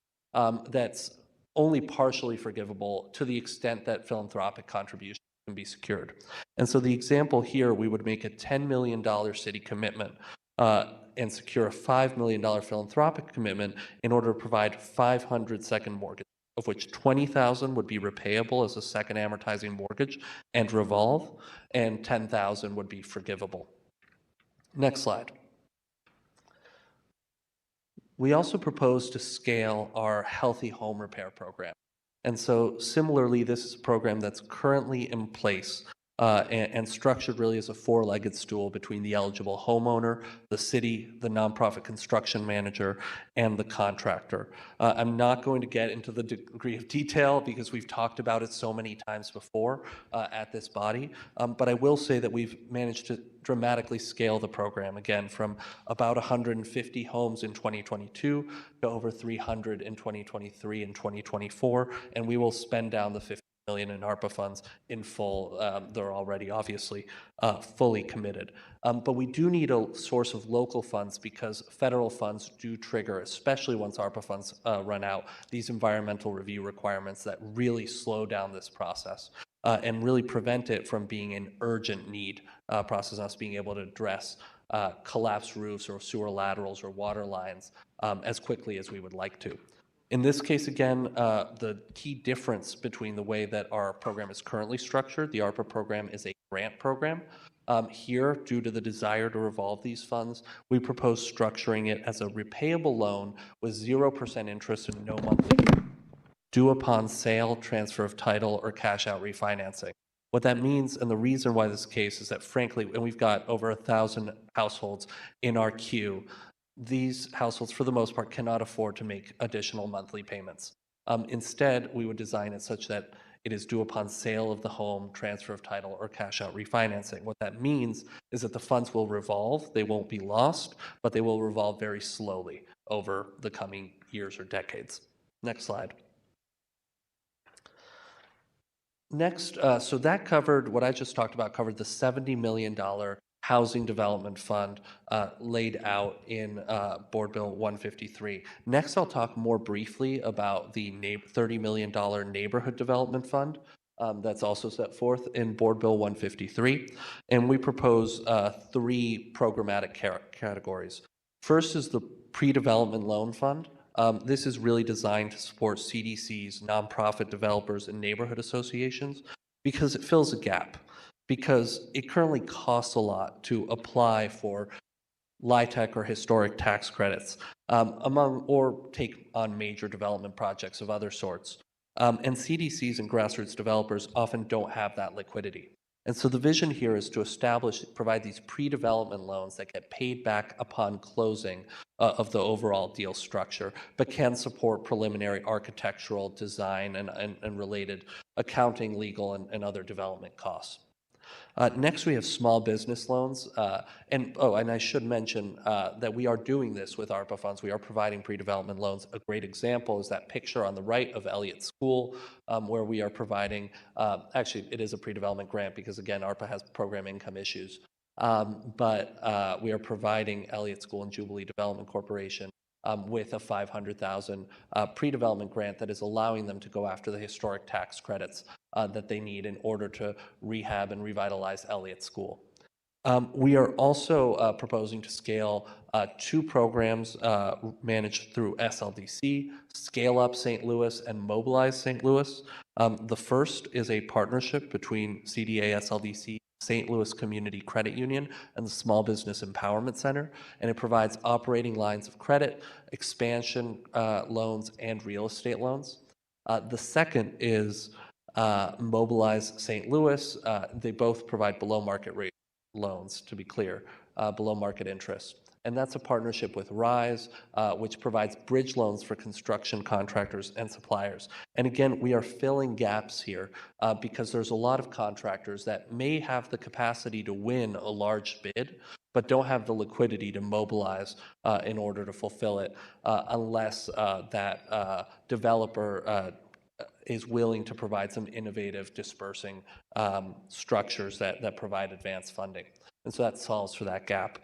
[SPEAKER 9] that's only partially forgivable to the extent that philanthropic contributions can be secured. And so the example here, we would make a $10 million city commitment and secure a $5 million philanthropic commitment in order to provide 500 second mortgages, of which 20,000 would be repayable as a second amortizing mortgage and revolve, and 10,000 would be forgivable. Next slide. We also propose to scale our Healthy Home Repair program. And so similarly, this is a program that's currently in place and structured really as a four-legged stool between the eligible homeowner, the city, the nonprofit construction manager, and the contractor. I'm not going to get into the degree of detail because we've talked about it so many times before at this body, but I will say that we've managed to dramatically scale the program, again, from about 150 homes in 2022 to over 300 in 2023 and 2024, and we will spend down the $50 million in ARPA funds in full. They're already obviously fully committed. But we do need a source of local funds because federal funds do trigger, especially once ARPA funds run out, these environmental review requirements that really slow down this process and really prevent it from being an urgent need process, us being able to address collapsed roofs or sewer laterals or water lines as quickly as we would like to. In this case, again, the key difference between the way that our program is currently structured, the ARPA program is a grant program. Here, due to the desire to revolve these funds, we propose structuring it as a repayable loan with 0% interest and no monthly due upon sale, transfer of title, or cash out refinancing. What that means, and the reason why this case is that, frankly, and we've got over 1,000 households in our queue, these households, for the most part, cannot afford to make additional monthly payments. Instead, we would design it such that It is due upon sale of the home, transfer of title, or cash out refinancing. What that means is that the funds will revolve. They won't be lost, but they will revolve very slowly over the coming years or decades. Next slide. Next, so that covered what I just talked about, covered the $70 million housing development fund laid out in Board Bill 153. Next, I'll talk more briefly about the $30 million neighborhood development fund that's also set forth in Board Bill 153. And we propose three programmatic categories. First is the pre-development loan fund. This is really designed to support CDCs, nonprofit developers, and neighborhood associations because it fills a gap. Because it currently costs a lot to apply for LIHTC or historic tax credits or take on major development projects of other sorts. And CDCs and grassroots developers often don't have that liquidity. And so the vision here is to provide these pre-development loans that get paid back upon closing of the overall deal structure, but can support preliminary architectural design and related accounting, legal, and other development costs. Next, we have small business loans. And I should mention that we are doing this with ARPA funds. We are providing pre-development loans. A great example is that picture on the right of Elliott School, where we are providing, actually, it is a pre-development grant because, again, ARPA has program income issues. But we are providing Elliott School and Jubilee Development Corporation with a $500,000 pre-development grant that is allowing them to go after the historic tax credits that they need in order to rehab and revitalize Elliott School. We are also proposing to scale two programs managed through SLDC, Scale Up St. Louis and Mobilize St. Louis. The first is a partnership between CDA, SLDC, St. Louis Community Credit Union, and the Small Business Empowerment Center, and it provides operating lines of credit, expansion loans, and real estate loans. The second is Mobilize St. Louis. They both provide below market rate loans, to be clear, below market interest. And that's a partnership with RISE, which provides bridge loans for construction contractors and suppliers. And again, we are filling gaps here because there's a lot of contractors that may have the capacity to win a large bid, but don't have the liquidity to mobilize in order to fulfill it unless that developer is willing to provide some innovative dispersing structures that provide advanced funding. And so that solves for that gap.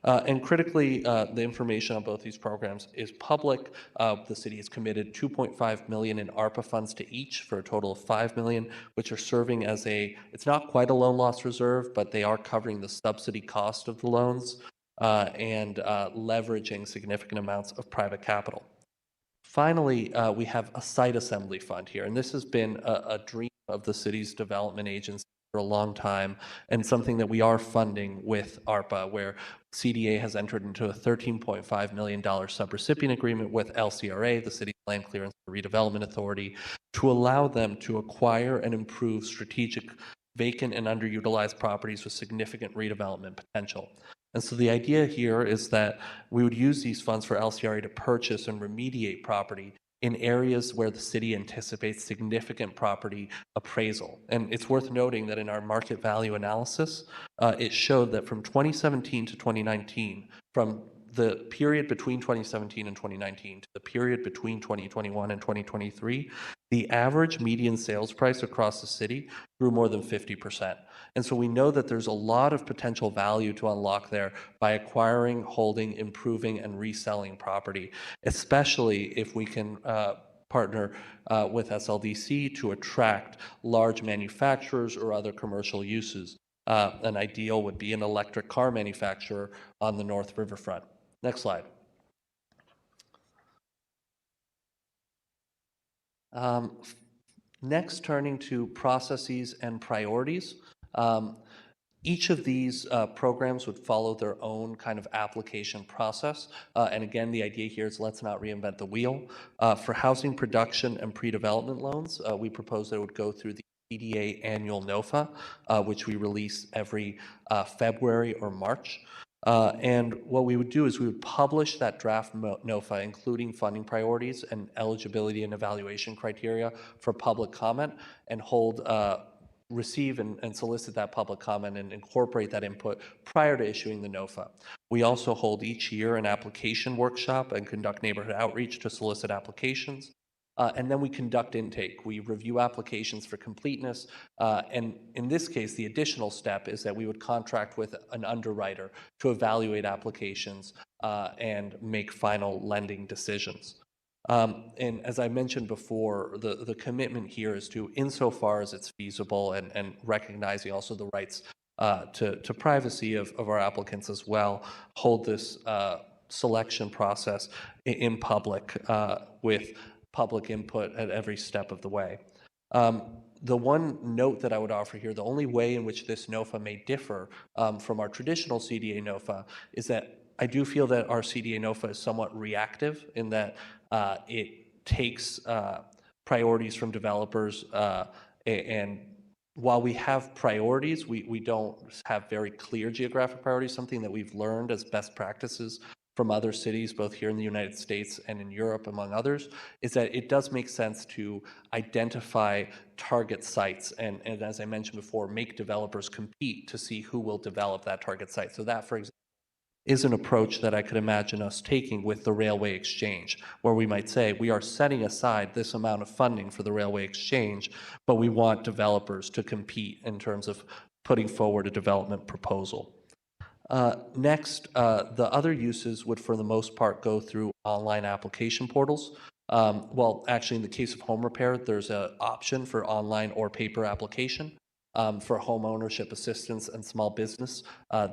[SPEAKER 9] And critically, the information on both these programs is public. The city has committed $2.5 million in ARPA funds to each for a total of $5 million, which are serving as it's not quite a loan loss reserve, but they are covering the subsidy cost of the loans and leveraging significant amounts of private capital. Finally, we have a site assembly fund here, and this has been a dream of the city's development agency for a long time, and something that we are funding with ARPA, where CDA has entered into a $13.5 million subrecipient agreement with LCRA, the City's Land Clearance and Redevelopment Authority, to allow them to acquire and improve strategic vacant and underutilized properties with significant redevelopment potential. And so the idea here is that we would use these funds for LCRA to purchase and remediate property in areas where the city anticipates significant property appraisal. And it's worth noting that in our market value analysis, it showed that from 2017 to 2019, from the period between 2017 and 2019 to the period between 2021 and 2023, the average median sales price across the city grew more than 50%. And so we know that there's a lot of potential value to unlock there by acquiring, holding, improving, and reselling property, especially if we can partner with SLDC to attract large manufacturers or other commercial uses. An ideal would be an electric car manufacturer on the North Riverfront. Next slide. Next, turning to processes and priorities. Each of these programs would follow their own kind of application process. And again, the idea here is let's not reinvent the wheel. For housing production and pre-development loans, we propose that it would go through the CDA annual NOFA, which we release every February or March. And what we would do is we would publish that draft NOFA, including funding priorities and eligibility and evaluation criteria for public comment, and receive and solicit that public comment and incorporate that input prior to issuing the NOFA. We also hold each year an application workshop and conduct neighborhood outreach to solicit applications. And then we conduct intake. We review applications for completeness. And in this case, the additional step is that we would contract with an underwriter to evaluate applications and make final lending decisions. And as I mentioned before, the commitment here is to, insofar as it's feasible and recognizing also the rights to privacy of our applicants as well, hold this selection process in public with public input at every step of the way. The one note that I would offer here, the only way in which this NOFA may differ from our traditional CDA NOFA is that I do feel that our CDA NOFA is somewhat reactive in that it takes priorities from developers, and while we have priorities, we don't have very clear geographic priorities. Something that we've learned as best practices from other cities, both here in the United States and in Europe, among others, is that it does make sense to identify target sites and as I mentioned before, make developers compete to see who will develop that target site. So that, for example, is an approach that I could imagine us taking with the Railway Exchange, where we might say, we are setting aside this amount of funding for the Railway Exchange, but we want developers to compete in terms of putting forward a development proposal. Next, the other uses would, for the most part, go through online application portals. Well, actually, in the case of home repair, there's an option for online or paper application. For home ownership assistance and small business,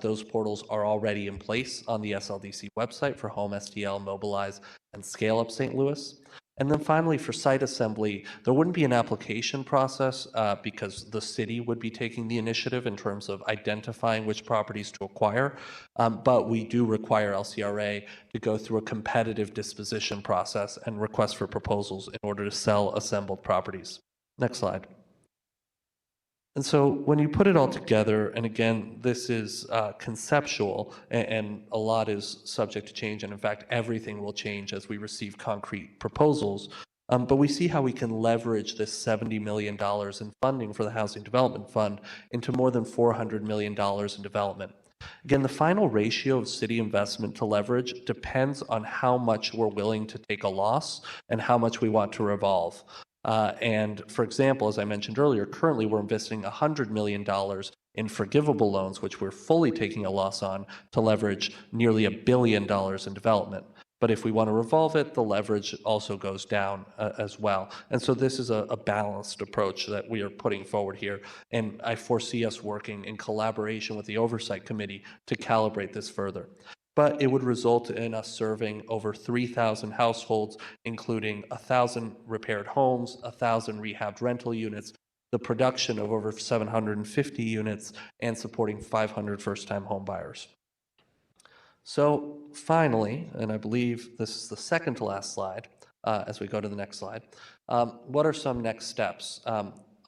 [SPEAKER 9] those portals are already in place on the SLDC website for Home STL, Mobilize, and Scale Up St. Louis. And then finally, for site assembly, there wouldn't be an application process because the city would be taking the initiative in terms of identifying which properties to acquire. But we do require LCRA to go through a competitive disposition process and request for proposals in order to sell assembled properties. Next slide. And so when you put it all together, and again, this is conceptual, and a lot is subject to change, and in fact, everything will change as we receive concrete proposals. But we see how we can leverage this $70 million in funding for the Housing Development Fund into more than $400 million in development. Again, the final ratio of city investment to leverage depends on how much we're willing to take a loss and how much we want to revolve. And for example, as I mentioned earlier, currently we're investing $100 million in forgivable loans, which we're fully taking a loss on, to leverage nearly $1 billion in development. But if we want to revolve it, the leverage also goes down as well. And so this is a balanced approach that we are putting forward here. And I foresee us working in collaboration with the Oversight Committee to calibrate this further. But it would result in us serving over 3,000 households, including 1,000 repaired homes, 1,000 rehabbed rental units, the production of over 750 units, and supporting 500 first-time home buyers. So finally, and I believe this is the second to last slide as we go to the next slide, what are some next steps?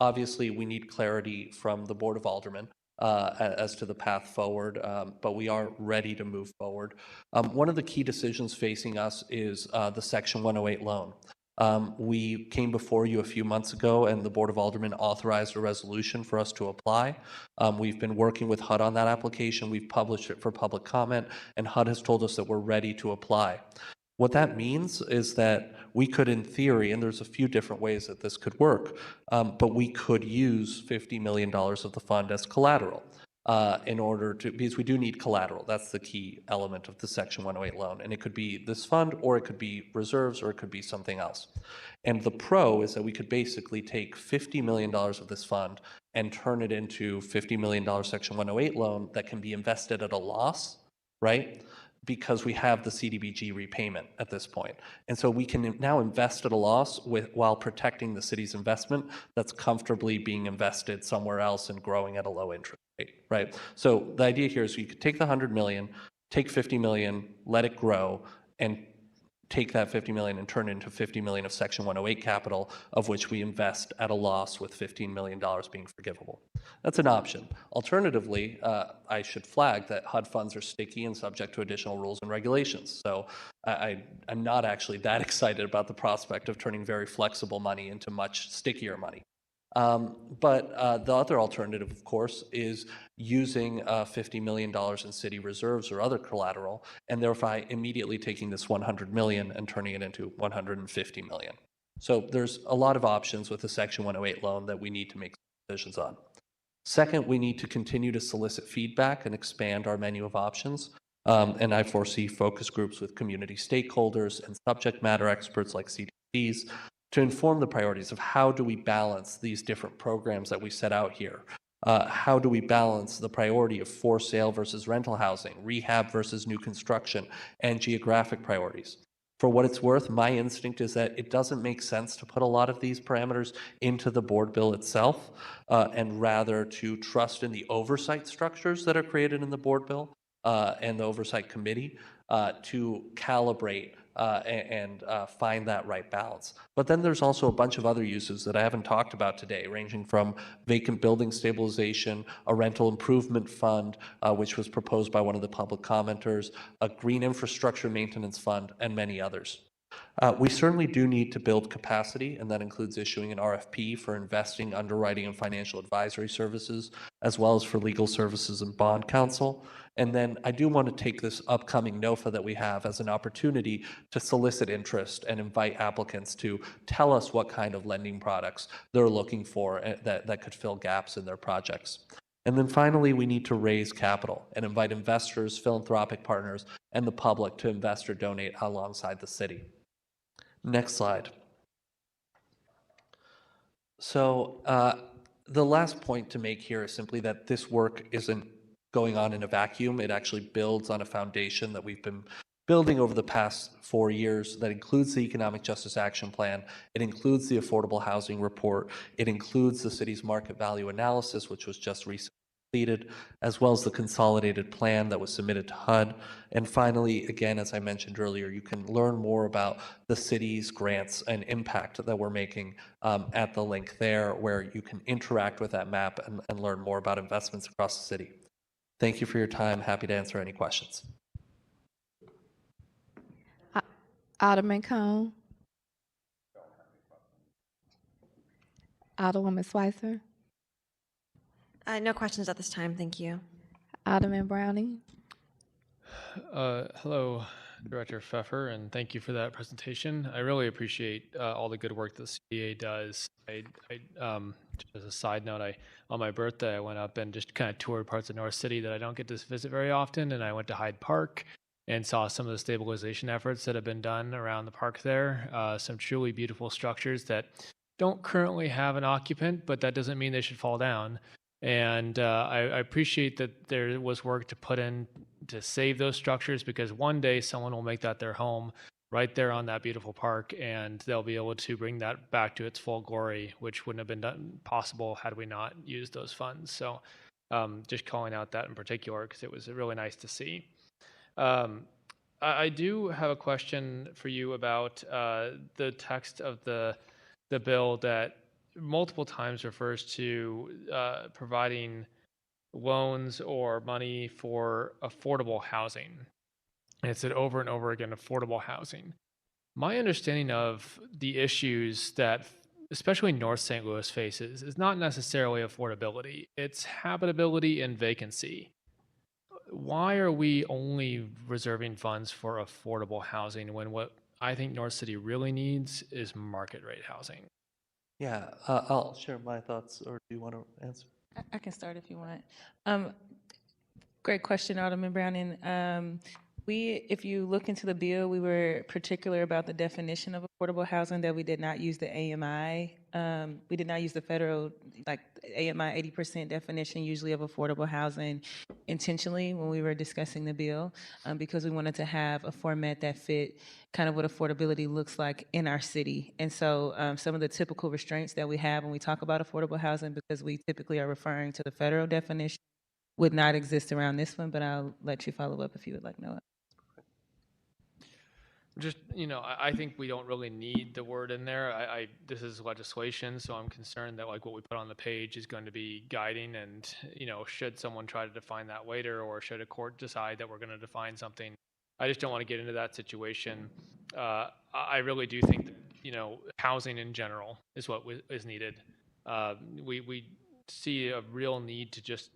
[SPEAKER 9] Obviously, we need clarity from the Board of Aldermen as to the path forward, but we are ready to move forward. One of the key decisions facing us is the Section 108 loan. We came before you a few months ago, and the Board of Aldermen authorized a resolution for us to apply. We've been working with HUD on that application. We've published it for public comment, and HUD has told us that we're ready to apply. What that means is that we could, in theory, and there's a few different ways that this could work, but we could use $50 million of the fund as collateral in order to, because we do need collateral. That's the key element of the Section 108 loan. And it could be this fund, or it could be reserves, or it could be something else. And the pro is that we could basically take $50 million of this fund and turn it into $50 million Section 108 loan that can be invested at a loss, right? Because we have the CDBG repayment at this point. And so we can now invest at a loss while protecting the city's investment that's comfortably being invested somewhere else and growing at a low interest rate, right? So the idea here is you could take the 100 million, take 50 million, let it grow, and take that 50 million and turn it into 50 million of Section 108 capital, of which we invest at a loss with $15 million being forgivable. That's an option. Alternatively, I should flag that HUD funds are sticky and subject to additional rules and regulations. So I'm not actually that excited about the prospect of turning very flexible money into much stickier money. But the other alternative, of course, is using $50 million in city reserves or other collateral, and thereby immediately taking this 100 million and turning it into 150 million. So there's a lot of options with the Section 108 loan that we need to make decisions on. Second, we need to continue to solicit feedback and expand our menu of options. And I foresee focus groups with community stakeholders and subject matter experts like CDCs to inform the priorities of how do we balance these different programs that we set out here. How do we balance the priority of for sale versus rental housing, rehab versus new construction, and geographic priorities? For what it's worth, my instinct is that it doesn't make sense to put a lot of these parameters into the board bill itself, and rather to trust in the oversight structures that are created in the board bill and the oversight committee to calibrate and find that right balance. But then there's also a bunch of other uses that I haven't talked about today, ranging from vacant building stabilization, a rental improvement fund, which was proposed by one of the public commenters, a green infrastructure maintenance fund, and many others. We certainly do need to build capacity, and that includes issuing an RFP for investing, underwriting, and financial advisory services, as well as for legal services and bond counsel. And then I do want to take this upcoming NOFA that we have as an opportunity to solicit interest and invite applicants to tell us what kind of lending products they're looking for that could fill gaps in their projects. And then finally, we need to raise capital and invite investors, philanthropic partners, and the public to invest or donate alongside the city. Next slide. So the last point to make here is simply that this work isn't going on in a vacuum. It actually builds on a foundation that we've been building over the past 4 years that includes the Economic Justice Action Plan. It includes the Affordable Housing Report. It includes the city's market value analysis, which was just recently completed, as well as the consolidated plan that was submitted to HUD. And finally, again, as I mentioned earlier, you can learn more about the city's grants and impact that we're making at the link there, where you can interact with that map and learn more about investments across the city. Thank you for your time. Happy to answer any questions.
[SPEAKER 1] Alderman Cone. Alderwoman Schweitzer.
[SPEAKER 20] No questions at this time, thank you.
[SPEAKER 1] Alderman Browning.
[SPEAKER 6] Hello, Director Pfeffer, and thank you for that presentation. I really appreciate all the good work that the CDA does. Just as a side note, on my birthday, I went up and just kind of toured parts of North City that I don't get to visit very often, and I went to Hyde Park and saw some of the stabilization efforts that have been done around the park there. Some truly beautiful structures that don't currently have an occupant, but that doesn't mean they should fall down. And I appreciate that there was work to put in to save those structures, because one day someone will make that their home right there on that beautiful park, and they'll be able to bring that back to its full glory, which wouldn't have been possible had we not used those funds. So just calling out that in particular, because it was really nice to see. I do have a question for you about the text of the bill that multiple times refers to providing loans or money for affordable housing. And it said over and over again, affordable housing. My understanding of the issues that especially North St. Louis faces is not necessarily affordability, it's habitability and vacancy. Why are we only reserving funds for affordable housing when what I think North City really needs is market rate housing?
[SPEAKER 9] Yeah, I'll share my thoughts, or do you want to answer?
[SPEAKER 7] I can start if you want. Great question, Alderman Browning. If you look into the bill, we were particular about the definition of affordable housing, that we did not use the AMI. We did not use the federal, like AMI 80% definition usually of affordable housing intentionally when we were discussing the bill, because we wanted to have a format that fit kind of what affordability looks like in our city. And so some of the typical restraints that we have when we talk about affordable housing, because we typically are referring to the federal definition, would not exist around this one, but I'll let you follow up if you would like to know it.
[SPEAKER 6] Just, I think we don't really need the word in there. This is legislation, so I'm concerned that like what we put on the page is going to be guiding and, should someone try to define that later, or should a court decide that we're going to define something, I just don't want to get into that situation. I really do think that, housing in general is what is needed. We see a real need to just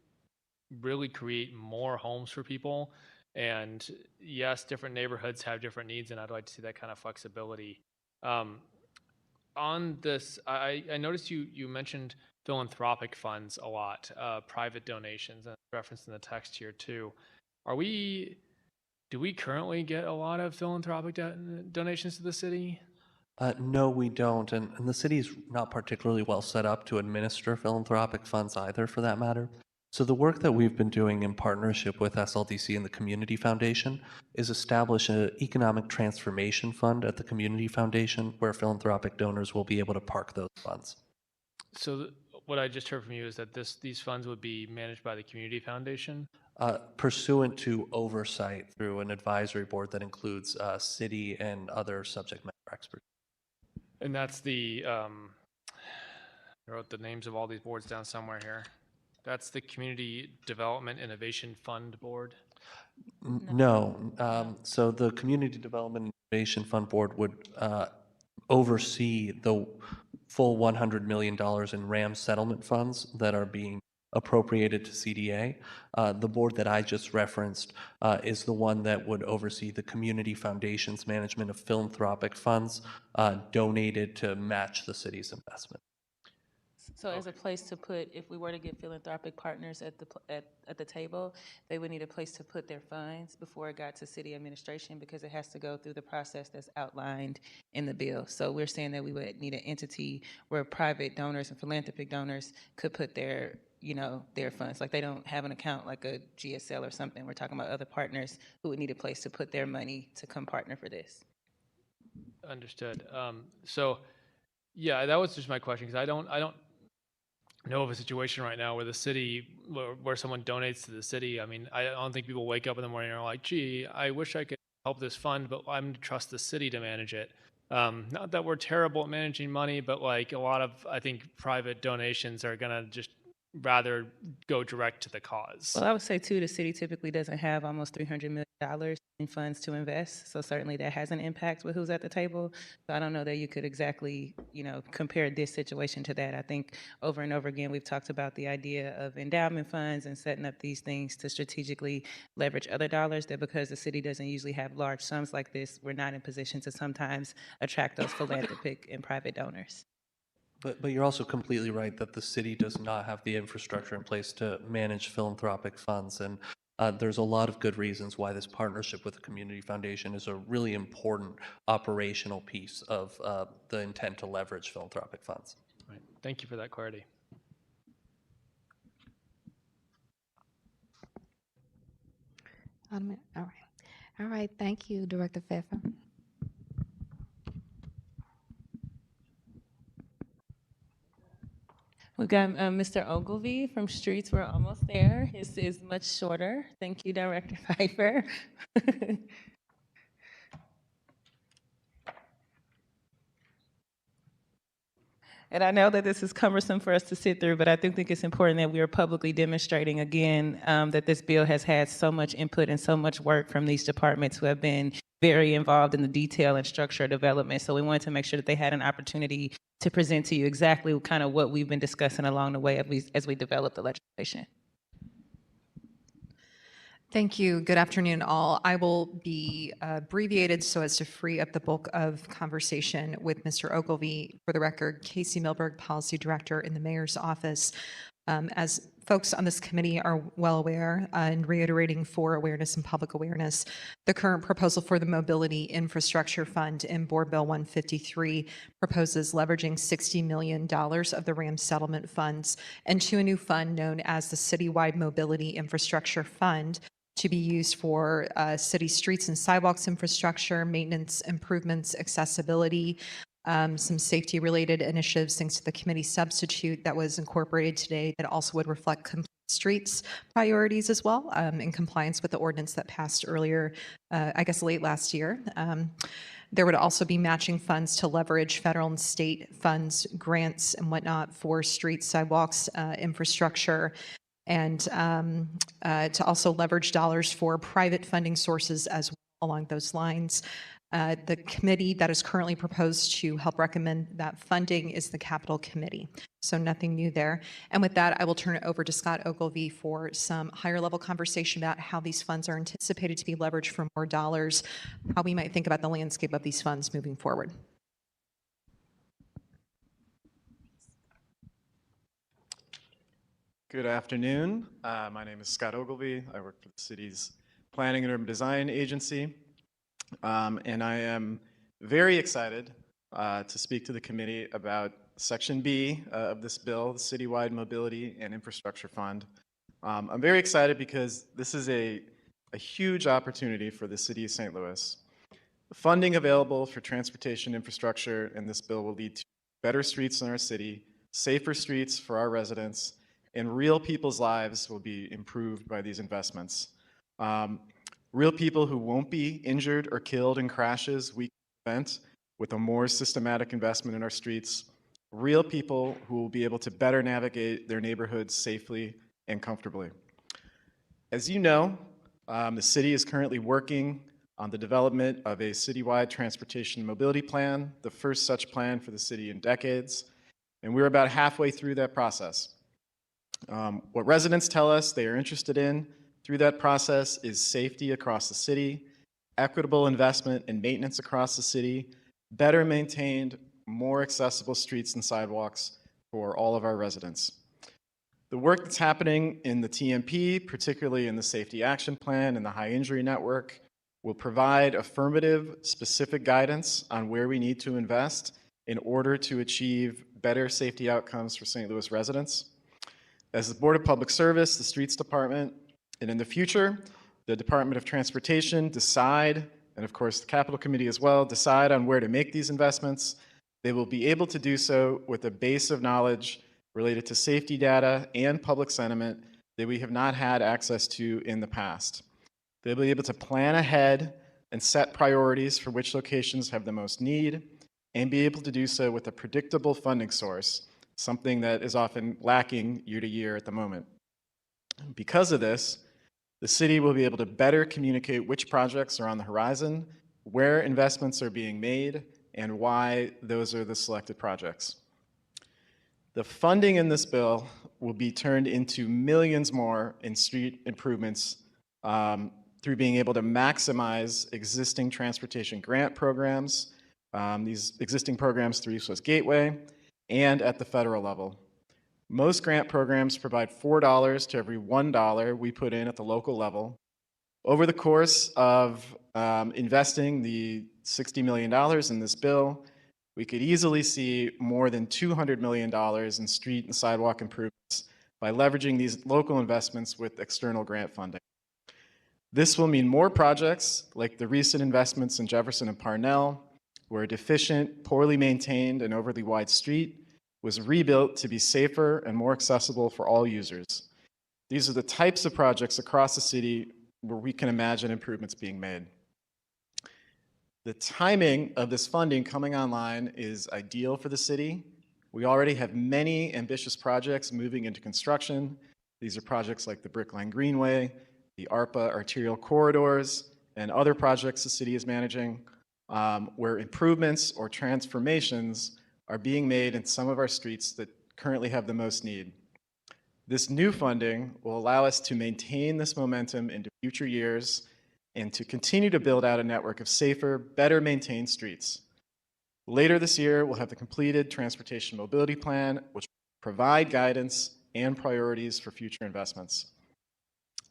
[SPEAKER 6] really create more homes for people. And yes, different neighborhoods have different needs, and I'd like to see that kind of flexibility. On this, I noticed you mentioned philanthropic funds a lot, private donations, and referenced in the text here too. Do we currently get a lot of philanthropic donations to the city?
[SPEAKER 9] No, we don't, and the city's not particularly well set up to administer philanthropic funds either, for that matter. So the work that we've been doing in partnership with SLDC and the Community Foundation is establish an economic transformation fund at the Community Foundation where philanthropic donors will be able to park those funds.
[SPEAKER 6] So what I just heard from you is that these funds would be managed by the Community Foundation?
[SPEAKER 9] Pursuant to oversight through an advisory board that includes city and other subject matter experts.
[SPEAKER 6] And that's I wrote the names of all these boards down somewhere here. That's the Community Development Innovation Fund Board?
[SPEAKER 9] No. So the Community Development Innovation Fund Board would oversee the full $100 million in RAM settlement funds that are being appropriated to CDA. The board that I just referenced is the one that would oversee the Community Foundation's management of philanthropic funds donated to match the city's investment.
[SPEAKER 7] So as a place to put, if we were to get philanthropic partners at the table, they would need a place to put their funds before it got to city administration, because it has to go through the process that's outlined in the bill. So we're saying that we would need an entity where private donors and philanthropic donors could put their funds. Like they don't have an account like a GSL or something. We're talking about other partners who would need a place to put their money to come partner for this.
[SPEAKER 6] Understood. So yeah, that was just my question, because I don't know of a situation right now where the city, where someone donates to the city. I mean, I don't think people wake up in the morning and are like, gee, I wish I could help this fund, but I'm going to trust the city to manage it. Not that we're terrible at managing money, but like a lot of, I think, private donations are going to just rather go direct to the cause.
[SPEAKER 7] Well, I would say too, the city typically doesn't have almost $300 million in funds to invest. So certainly that has an impact with who's at the table. So I don't know that you could exactly, compare this situation to that. I think over and over again, we've talked about the idea of endowment funds and setting up these things to strategically leverage other dollars, that because the city doesn't usually have large sums like this, we're not in position to sometimes attract those philanthropic and private donors.
[SPEAKER 9] But you're also completely right that the city does not have the infrastructure in place to manage philanthropic funds. And there's a lot of good reasons why this partnership with the Community Foundation is a really important operational piece of the intent to leverage philanthropic funds.
[SPEAKER 6] Right. Thank you for that clarity.
[SPEAKER 1] All right. Thank you, Director Pfeffer.
[SPEAKER 7] We've got Mr. Ogilvie from Streets. We're almost there. His is much shorter. Thank you, Director Pfeiffer. And I know that this is cumbersome for us to sit through, but I think it's important that we are publicly demonstrating again that this bill has had so much input and so much work from these departments who have been very involved in the detail and structure development. So we wanted to make sure that they had an opportunity to present to you exactly kind of what we've been discussing along the way as we develop the legislation.
[SPEAKER 12] Thank you. Good afternoon, all. I will be abbreviated so as to free up the bulk of conversation with Mr. Ogilvie. For the record, Casey Milberg, Policy Director in the Mayor's Office. As folks on this committee are well aware, and reiterating for awareness and public awareness, the current proposal for the Mobility Infrastructure Fund in Board Bill 153 proposes leveraging $60 million of the RAM settlement funds into a new fund known as the Citywide Mobility Infrastructure Fund, to be used for city streets and sidewalks infrastructure, maintenance improvements, accessibility, some safety-related initiatives thanks to the committee substitute that was incorporated today that also would reflect complete streets priorities as well, in compliance with the ordinance that passed earlier, I guess late last year. There would also be matching funds to leverage federal and state funds, grants and whatnot for streets, sidewalks, infrastructure, and to also leverage dollars for private funding sources as well along those lines. The committee that is currently proposed to help recommend that funding is the Capital Committee. So nothing new there. And with that, I will turn it over to Scott Ogilvie for some higher level conversation about how these funds are anticipated to be leveraged for more dollars, how we might think about the landscape of these funds moving forward.
[SPEAKER 13] Good afternoon. My name is Scott Ogilvie. I work for the city's Planning and Urban Design Agency. And I am very excited to speak to the committee about Section B of this bill, the Citywide Mobility and Infrastructure Fund. I'm very excited because this is a huge opportunity for the city of St. Louis. The funding available for transportation infrastructure in this bill will lead to better streets in our city, safer streets for our residents, and real people's lives will be improved by these investments. Real people who won't be injured or killed in crashes we can prevent with a more systematic investment in our streets. Real people who will be able to better navigate their neighborhoods safely and comfortably. As you know, the city is currently working on the development of a citywide transportation and mobility plan, the first such plan for the city in decades, and we're about halfway through that process. What residents tell us they are interested in through that process is safety across the city, equitable investment and maintenance across the city, better maintained, more accessible streets and sidewalks for all of our residents. The work that's happening in the TMP, particularly in the Safety Action Plan and the High Injury Network, will provide affirmative, specific guidance on where we need to invest in order to achieve better safety outcomes for St. Louis residents. As the Board of Public Service, the Streets Department, and in the future, the Department of Transportation decide, and of course the Capital Committee as well, decide on where to make these investments, they will be able to do so with a base of knowledge related to safety data and public sentiment that we have not had access to in the past. They'll be able to plan ahead and set priorities for which locations have the most need, and be able to do so with a predictable funding source, something that is often lacking year to year at the moment. Because of this, the city will be able to better communicate which projects are on the horizon, where investments are being made, and why those are the selected projects. The funding in this bill will be turned into millions more in street improvements through being able to maximize existing transportation grant programs, these existing programs through East West Gateway, and at the federal level. Most grant programs provide $4 to every $1 we put in at the local level. Over the course of investing the $60 million in this bill, we could easily see more than $200 million in street and sidewalk improvements by leveraging these local investments with external grant funding. This will mean more projects like the recent investments in Jefferson and Parnell, where a deficient, poorly maintained, and overly wide street was rebuilt to be safer and more accessible for all users. These are the types of projects across the city where we can imagine improvements being made. The timing of this funding coming online is ideal for the city. We already have many ambitious projects moving into construction. These are projects like the Brickline Greenway, the ARPA arterial corridors, and other projects the city is managing, where improvements or transformations are being made in some of our streets that currently have the most need. This new funding will allow us to maintain this momentum into future years and to continue to build out a network of safer, better maintained streets. Later this year, we'll have the completed Transportation Mobility Plan, which will provide guidance and priorities for future investments.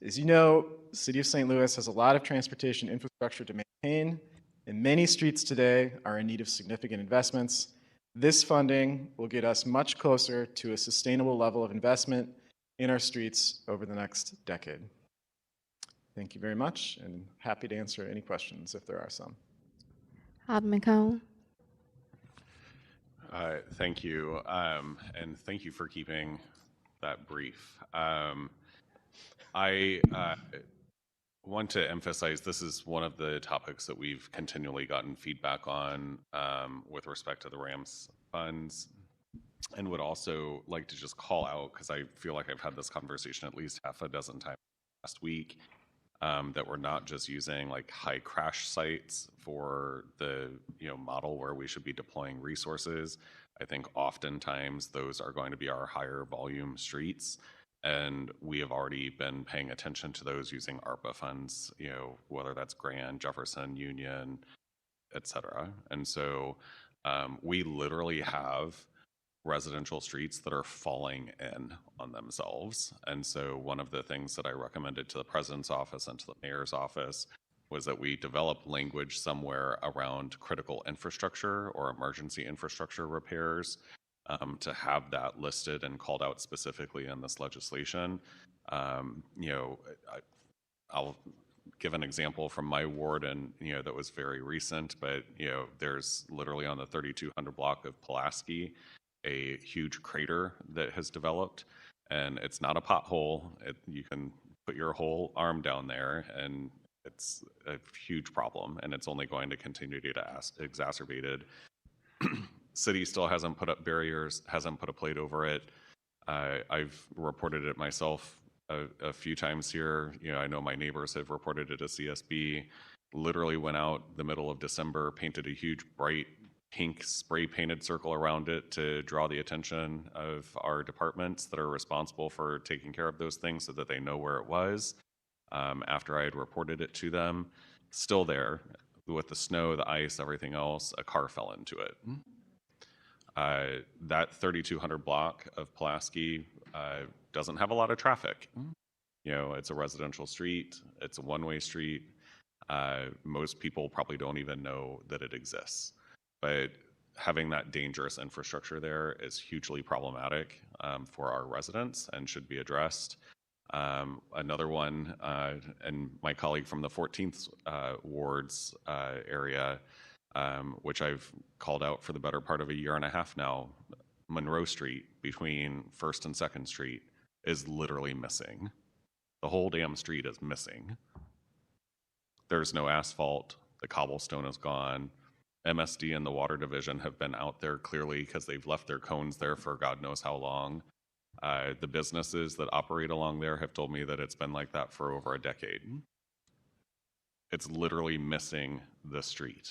[SPEAKER 13] As you know, the City of St. Louis has a lot of transportation infrastructure to maintain, and many streets today are in need of significant investments. This funding will get us much closer to a sustainable level of investment in our streets over the next decade. Thank you very much, and happy to answer any questions if there are some.
[SPEAKER 1] Alderman Cone.
[SPEAKER 22] Thank you, and thank you for keeping that brief.
[SPEAKER 14] I want to emphasize this is one of the topics that we've continually gotten feedback on with respect to the RAMS funds, and would also like to just call out, because I feel like I've had this conversation at least half a dozen times last week, that we're not just using like high crash sites for the model where we should be deploying resources. I think oftentimes those are going to be our higher volume streets, and we have already been paying attention to those using ARPA funds, whether that's Grand, Jefferson, Union, et cetera. And so we literally have residential streets that are falling in on themselves. And so one of the things that I recommended to the president's office and to the mayor's office was that we develop language somewhere around critical infrastructure or emergency infrastructure repairs, to have that listed and called out specifically in this legislation. I'll give an example from my ward, and that was very recent, but there's literally on the 3200 block of Pulaski a huge crater that has developed, and it's not a pothole. You can put your whole arm down there, and it's a huge problem, and it's only going to continue to get exacerbated. City still hasn't put up barriers, hasn't put a plate over it. I've reported it myself a few times here. I know my neighbors have reported it to CSB. Literally went out the middle of December, painted a huge bright pink spray painted circle around it to draw the attention of our departments that are responsible for taking care of those things so that they know where it was. After I had reported it to them, still there with the snow, the ice, everything else, a car fell into it. That 3200 block of Pulaski doesn't have a lot of traffic. It's a residential street, it's a one-way street. Most people probably don't even know that it exists. But having that dangerous infrastructure there is hugely problematic for our residents and should be addressed. Another one, and my colleague from the 14th Ward's area, which I've called out for the better part of a year and a half now, Monroe Street between 1st and 2nd Street is literally missing. The whole damn street is missing. There's no asphalt. The cobblestone is gone. MSD and the Water Division have been out there clearly because they've left their cones there for God knows how long. The businesses that operate along there have told me that it's been like that for over a decade. It's literally missing the street.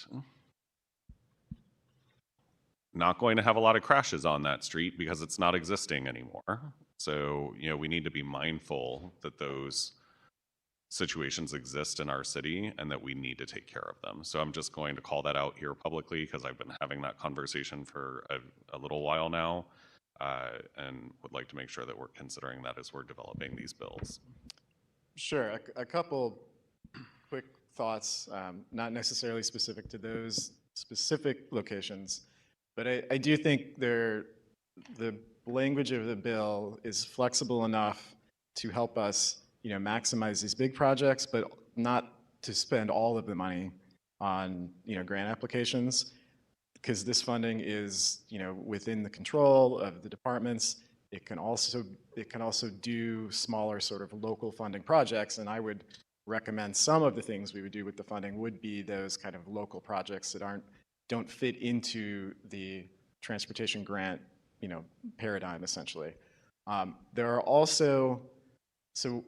[SPEAKER 14] Not going to have a lot of crashes on that street because it's not existing anymore. So, we need to be mindful that those situations exist in our city and that we need to take care of them. So I'm just going to call that out here publicly because I've been having that conversation for a little while now, and would like to make sure that we're considering that as we're developing these bills.
[SPEAKER 13] Sure. A couple quick thoughts, not necessarily specific to those specific locations, but I do think the language of the bill is flexible enough to help us maximize these big projects, but not to spend all of the money on, grant applications, because this funding is, within the control of the departments. It can also do smaller sort of local funding projects, and I would recommend some of the things we would do with the funding would be those kind of local projects that don't fit into the transportation grant, paradigm essentially. There are also, so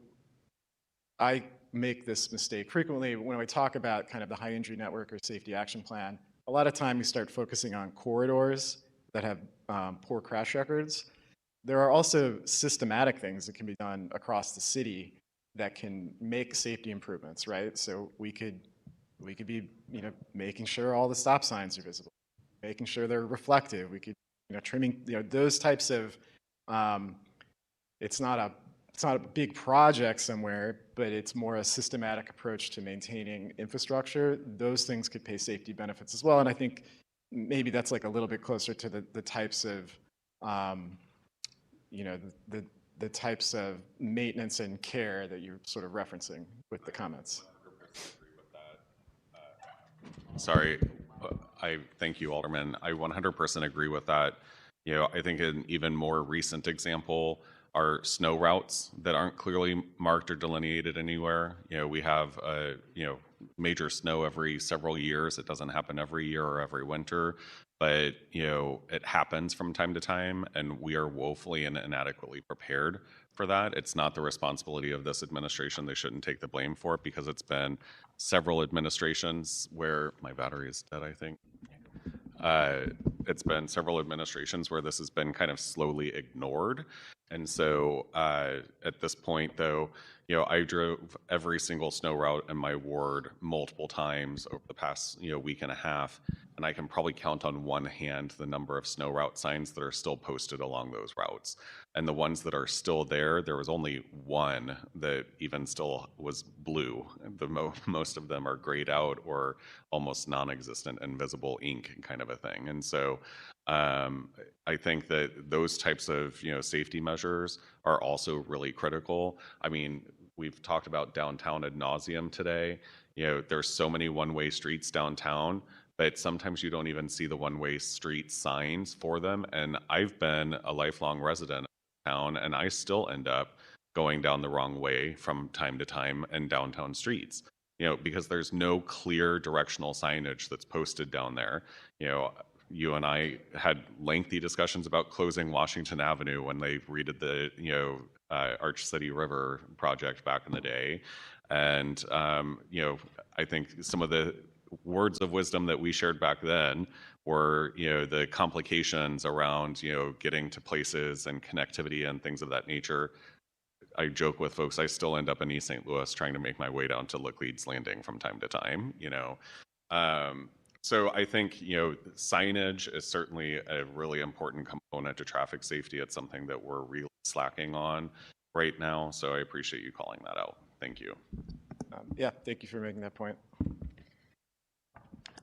[SPEAKER 13] I make this mistake frequently when we talk about kind of the high injury network or safety action plan. A lot of time we start focusing on corridors that have poor crash records. There are also systematic things that can be done across the city that can make safety improvements, right? So we could be, making sure all the stop signs are visible, making sure they're reflective. We could, trimming, those types of. It's not a big project somewhere, but it's more a systematic approach to maintaining infrastructure. Those things could pay safety benefits as well, and I think maybe that's like a little bit closer to the types of, the types of maintenance and care that you're sort of referencing with the comments.
[SPEAKER 14] Sorry, I thank you, Alderman. I 100% agree with that. I think an even more recent example, are snow routes that aren't clearly marked or delineated anywhere. We have major snow every several years. It doesn't happen every year or every winter, but it happens from time to time, and we are woefully and inadequately prepared for that. It's not the responsibility of this administration. They shouldn't take the blame for it, because it's been several administrations where my battery is dead, I think. It's been several administrations where this has been kind of slowly ignored. And so at this point, though, I drove every single snow route in my ward multiple times over the past week and a half, and I can probably count on one hand the number of snow route signs that are still posted along those routes. And the ones that are still there was only one that even still was blue. Most of them are grayed out or almost non-existent, invisible ink kind of a thing. And so I think that those types of safety measures are also really critical. I mean, we've talked about downtown ad nauseum today. There's so many one-way streets downtown, but sometimes you don't even see the one-way street signs for them. And I've been a lifelong resident of town, and I still end up going down the wrong way from time to time in downtown streets, because there's no clear directional signage that's posted down there. You and I had lengthy discussions about closing Washington Avenue when they redid the Arch City River project back in the day. And I think some of the words of wisdom that we shared back then were the complications around getting to places and connectivity and things of that nature. I joke with folks, I still end up in East St. Louis trying to make my way down to Laclede's Landing from time to time. So I think signage is certainly a really important component to traffic safety. It's something that we're really slacking on right now. So I appreciate you calling that out. Thank you.
[SPEAKER 13] Yeah, thank you for making that point.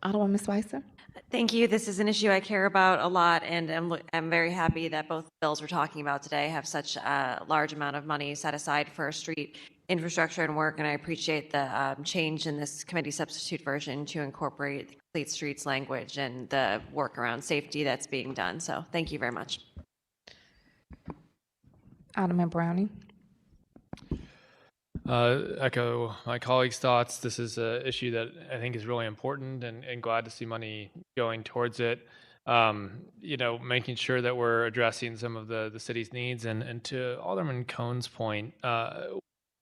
[SPEAKER 1] Alderwoman Spicer.
[SPEAKER 20] Thank you. This is an issue I care about a lot, and I'm very happy that both bills we're talking about today have such a large amount of money set aside for street infrastructure and work, and I appreciate the change in this committee substitute version to incorporate the complete streets language and the work around safety that's being done. So thank you very much.
[SPEAKER 1] Alderman Browning.
[SPEAKER 6] Echo my colleagues' thoughts. This is an issue that I think is really important, and glad to see money going towards it. Making sure that we're addressing some of the city's needs. And to Alderman Cohn's point,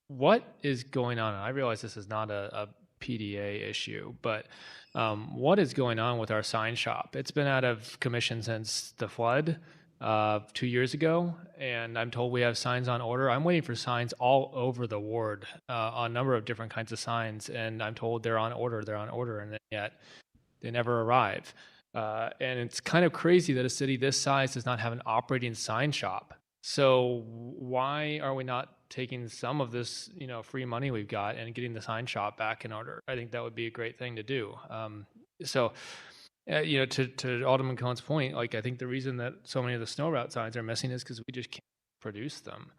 [SPEAKER 6] what is going on? And I realize this is not a PDA issue, but what is going on with our sign shop? It's been out of commission since the flood 2 years ago, and I'm told we have signs on order. I'm waiting for signs all over the ward on a number of different kinds of signs, and I'm told they're on order, and yet they never arrive. And it's kind of crazy that a city this size does not have an operating sign shop. So why are we not taking some of this, free money we've got and getting the sign shop back in order? I think that would be a great thing to do. To Alderman Cohn's point, I think the reason that so many of the snow route signs are missing is because we just can't produce them.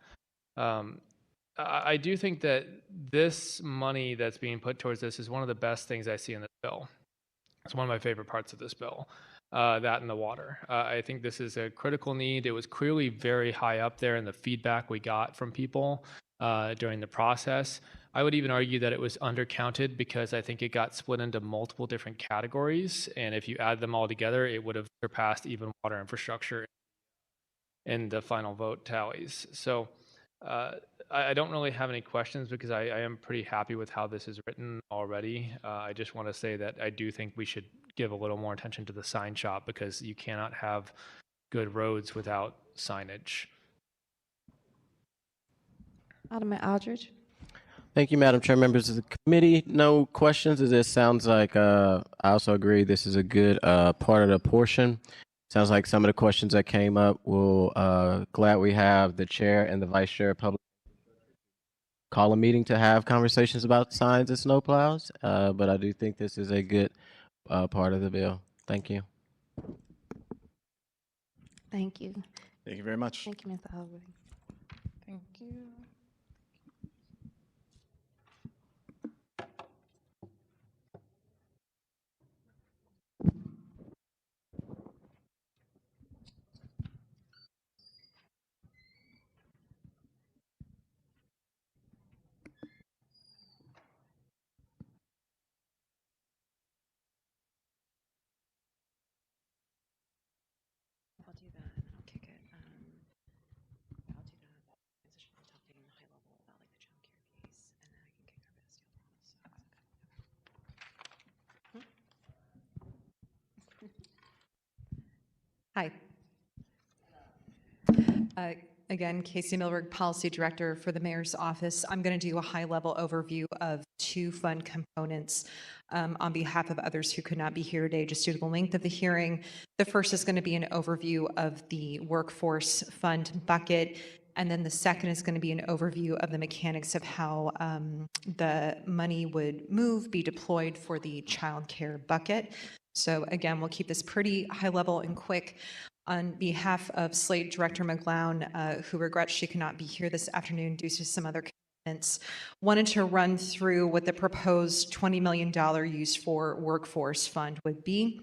[SPEAKER 6] I do think that this money that's being put towards this is one of the best things I see in this bill. It's one of my favorite parts of this bill, that and the water. I think this is a critical need. It was clearly very high up there in the feedback we got from people during the process. I would even argue that it was undercounted because I think it got split into multiple different categories. And if you add them all together, it would have surpassed even water infrastructure in the final vote tallies. So I don't really have any questions because I am pretty happy with how this is written already. I just want to say that I do think we should give a little more attention to the sign shop because you cannot have good roads without signage.
[SPEAKER 1] Alderman Aldridge.
[SPEAKER 5] Thank you, Madam Chair, members of the committee. No questions. This sounds like, I also agree, this is a good part of the portion. Sounds like some of the questions that came up will, glad we have the chair and the vice chair of public call a meeting to have conversations about signs and snowplows. But I do think this is a good part of the bill. Thank you.
[SPEAKER 1] Thank you.
[SPEAKER 13] Thank you very much.
[SPEAKER 1] Thank you, Mr. Howard.
[SPEAKER 16] Thank you.
[SPEAKER 12] Again, Casey Milberg, Policy Director for the Mayor's Office. I'm going to do a high-level overview of two fund components on behalf of others who could not be here today just due to the length of the hearing. The first is going to be an overview of the workforce fund bucket, and then the second is going to be an overview of the mechanics of how the money would be deployed for the child care bucket. So again, we'll keep this pretty high-level and quick. On behalf of Slate Director McGlown, who regrets she cannot be here this afternoon due to some other commitments, wanted to run through what the proposed $20 million use for workforce fund would be.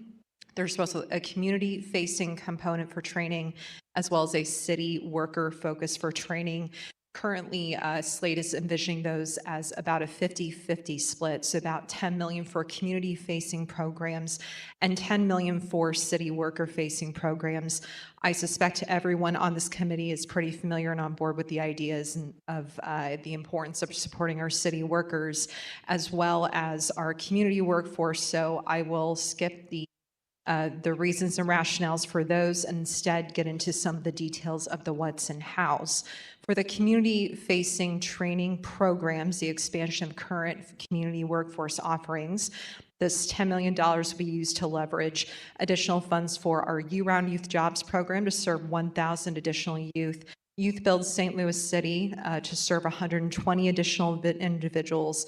[SPEAKER 12] There's also a community-facing component for training, as well as a city worker focus for training. Currently, Slate is envisioning those as about a 50-50 split, so about $10 million for community-facing programs and $10 million for city worker-facing programs. I suspect everyone on this committee is pretty familiar and on board with the ideas of the importance of supporting our city workers as well as our community workforce, so I will skip the reasons and rationales for those and instead get into some of the details of the what's and how's. For the community-facing training programs, the expansion of current community workforce offerings, this $10 million will be used to leverage additional funds for our year-round youth jobs program to serve 1,000 additional youth, Youth Build St. Louis City to serve 120 additional individuals,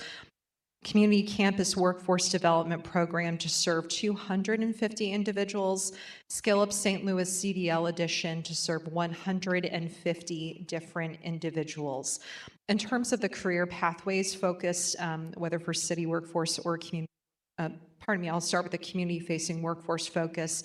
[SPEAKER 12] Community Campus Workforce Development Program to serve 250 individuals, Skill Up St. Louis CDL Edition to serve 150 different individuals. In terms of the career pathways focused, whether for city workforce or community, I'll start with the community-facing workforce focus.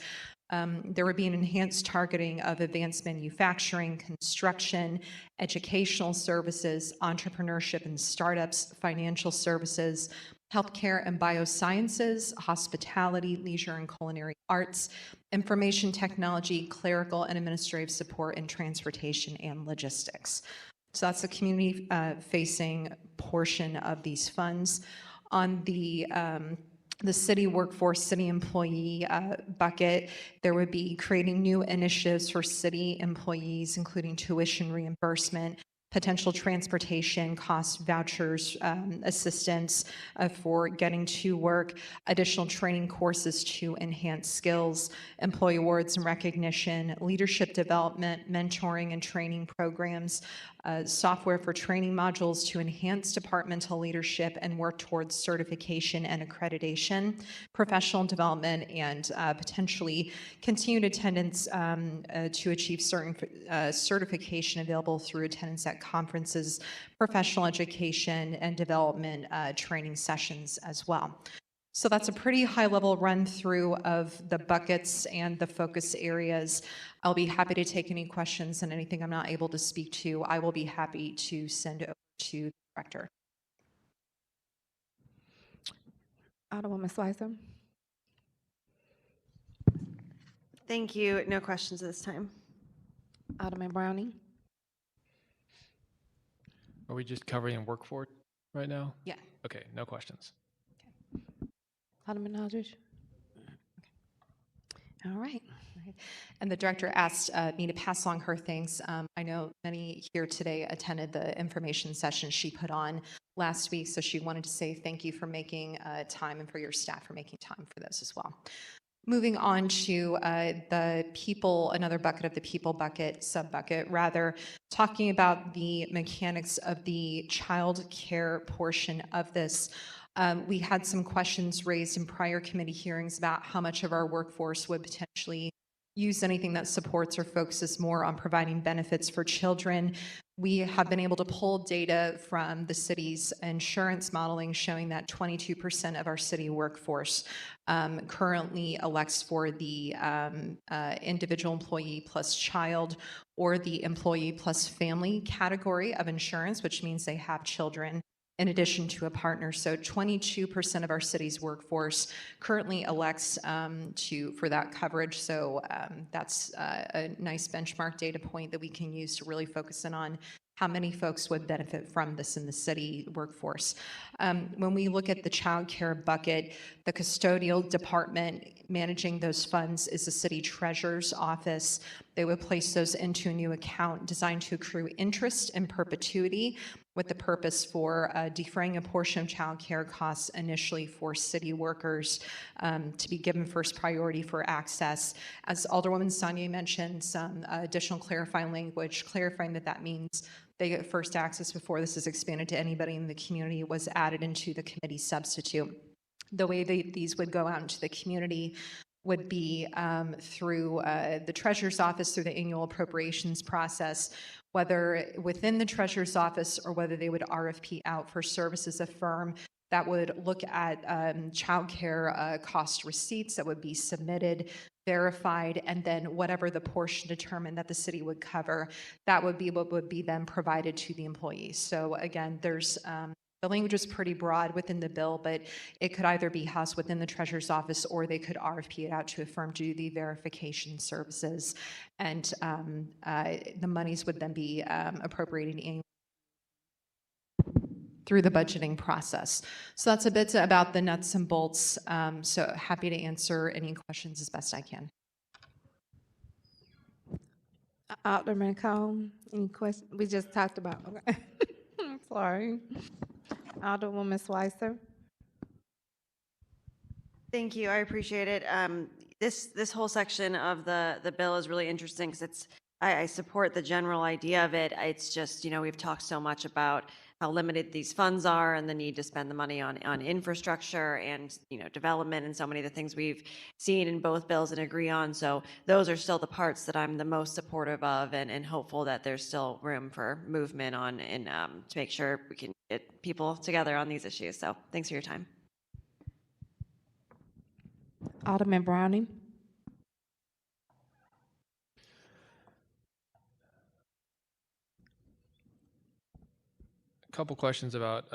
[SPEAKER 12] There would be an enhanced targeting of advanced manufacturing, construction, educational services, entrepreneurship and startups, financial services, healthcare and biosciences, hospitality, leisure and culinary arts, information technology, clerical and administrative support, and transportation and logistics. So that's the community-facing portion of these funds. On the city workforce, city employee bucket, there would be creating new initiatives for city employees, including tuition reimbursement, potential transportation cost vouchers, assistance for getting to work, additional training courses to enhance skills, employee awards and recognition, leadership development, mentoring and training programs, software for training modules to enhance departmental leadership and work towards certification and accreditation, professional development, and potentially continued attendance to achieve certain certification available through attendance at conferences, professional education, and development training sessions as well. So that's a pretty high-level run-through of the buckets and the focus areas. I'll be happy to take any questions, and anything I'm not able to speak to, I will be happy to send over to the director.
[SPEAKER 1] Alderwoman Slicer.
[SPEAKER 20] Thank you. No questions at this time.
[SPEAKER 1] Alderman Browning.
[SPEAKER 6] Are we just covering workforce right now?
[SPEAKER 12] Yeah.
[SPEAKER 6] Okay, no questions.
[SPEAKER 1] Alderman Aldridge. All right.
[SPEAKER 12] And the director asked me to pass along her thanks. I know many here today attended the information session she put on last week, so she wanted to say thank you for making time and for your staff for making time for those as well. Moving on to the people, another bucket of the people bucket, sub-bucket, rather, talking about the mechanics of the child care portion of this. We had some questions raised in prior committee hearings about how much of our workforce would potentially use anything that supports or focuses more on providing benefits for children. We have been able to pull data from the city's insurance modeling showing that 22% of our city workforce currently elects for the individual employee plus child or the employee plus family category of insurance, which means they have children in addition to a partner. So 22% of our city's workforce currently elects for that coverage. So that's a nice benchmark data point that we can use to really focus in on how many folks would benefit from this in the city workforce. When we look at the child care bucket, the custodial department managing those funds is the city treasurer's office. They would place those into a new account designed to accrue interest in perpetuity, with the purpose for defraying a portion of child care costs initially for city workers to be given first priority for access. As Alderwoman Sonia mentioned, some additional clarifying language clarifying that means they get first access before this is expanded to anybody in the community was added into the committee substitute. The way these would go out into the community would be through the treasurer's office, through the annual appropriations process, whether within the treasurer's office or whether they would RFP out for services a firm that would look at childcare cost receipts that would be submitted, verified, and then whatever the portion determined that the city would cover, that would be what would be then provided to the employees. So again, there's the language is pretty broad within the bill, but it could either be housed within the treasurer's office or they could RFP it out to a firm to do the verification services. And the monies would then be appropriated annually through the budgeting process. So that's a bit about the nuts and bolts. So happy to answer any questions as best I can.
[SPEAKER 1] Alderman Cone, any questions? We just talked about, okay. I'm sorry. Alderwoman Schweitzer.
[SPEAKER 20] Thank you. I appreciate it. This whole section of the bill is really interesting because I support the general idea of it. It's just, we've talked so much about how limited these funds are and the need to spend the money on infrastructure and development and so many of the things we've seen in both bills and agree on. So those are still the parts that I'm the most supportive of and hopeful that there's still room for movement on and to make sure we can get people together on these issues. So thanks for your time.
[SPEAKER 1] Alderman Browning.
[SPEAKER 6] Couple questions about,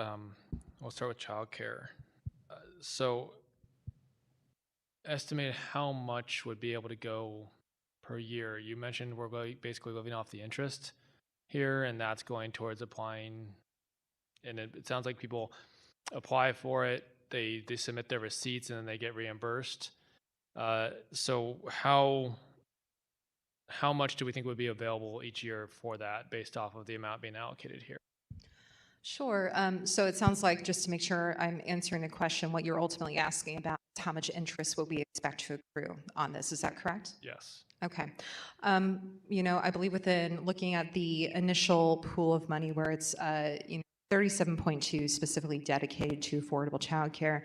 [SPEAKER 6] we'll start with childcare. So estimate how much would be able to go per year. You mentioned we're basically living off the interest here, and that's going towards applying. And it sounds like people apply for it, they submit their receipts, and then they get reimbursed. So how much do we think would be available each year for that based off of the amount being allocated here?
[SPEAKER 12] Sure. So it sounds like, just to make sure I'm answering the question, what you're ultimately asking about is how much interest would we expect to accrue on this. Is that correct?
[SPEAKER 6] Yes.
[SPEAKER 12] Okay. I believe within looking at the initial pool of money where it's 37.2 specifically dedicated to affordable childcare.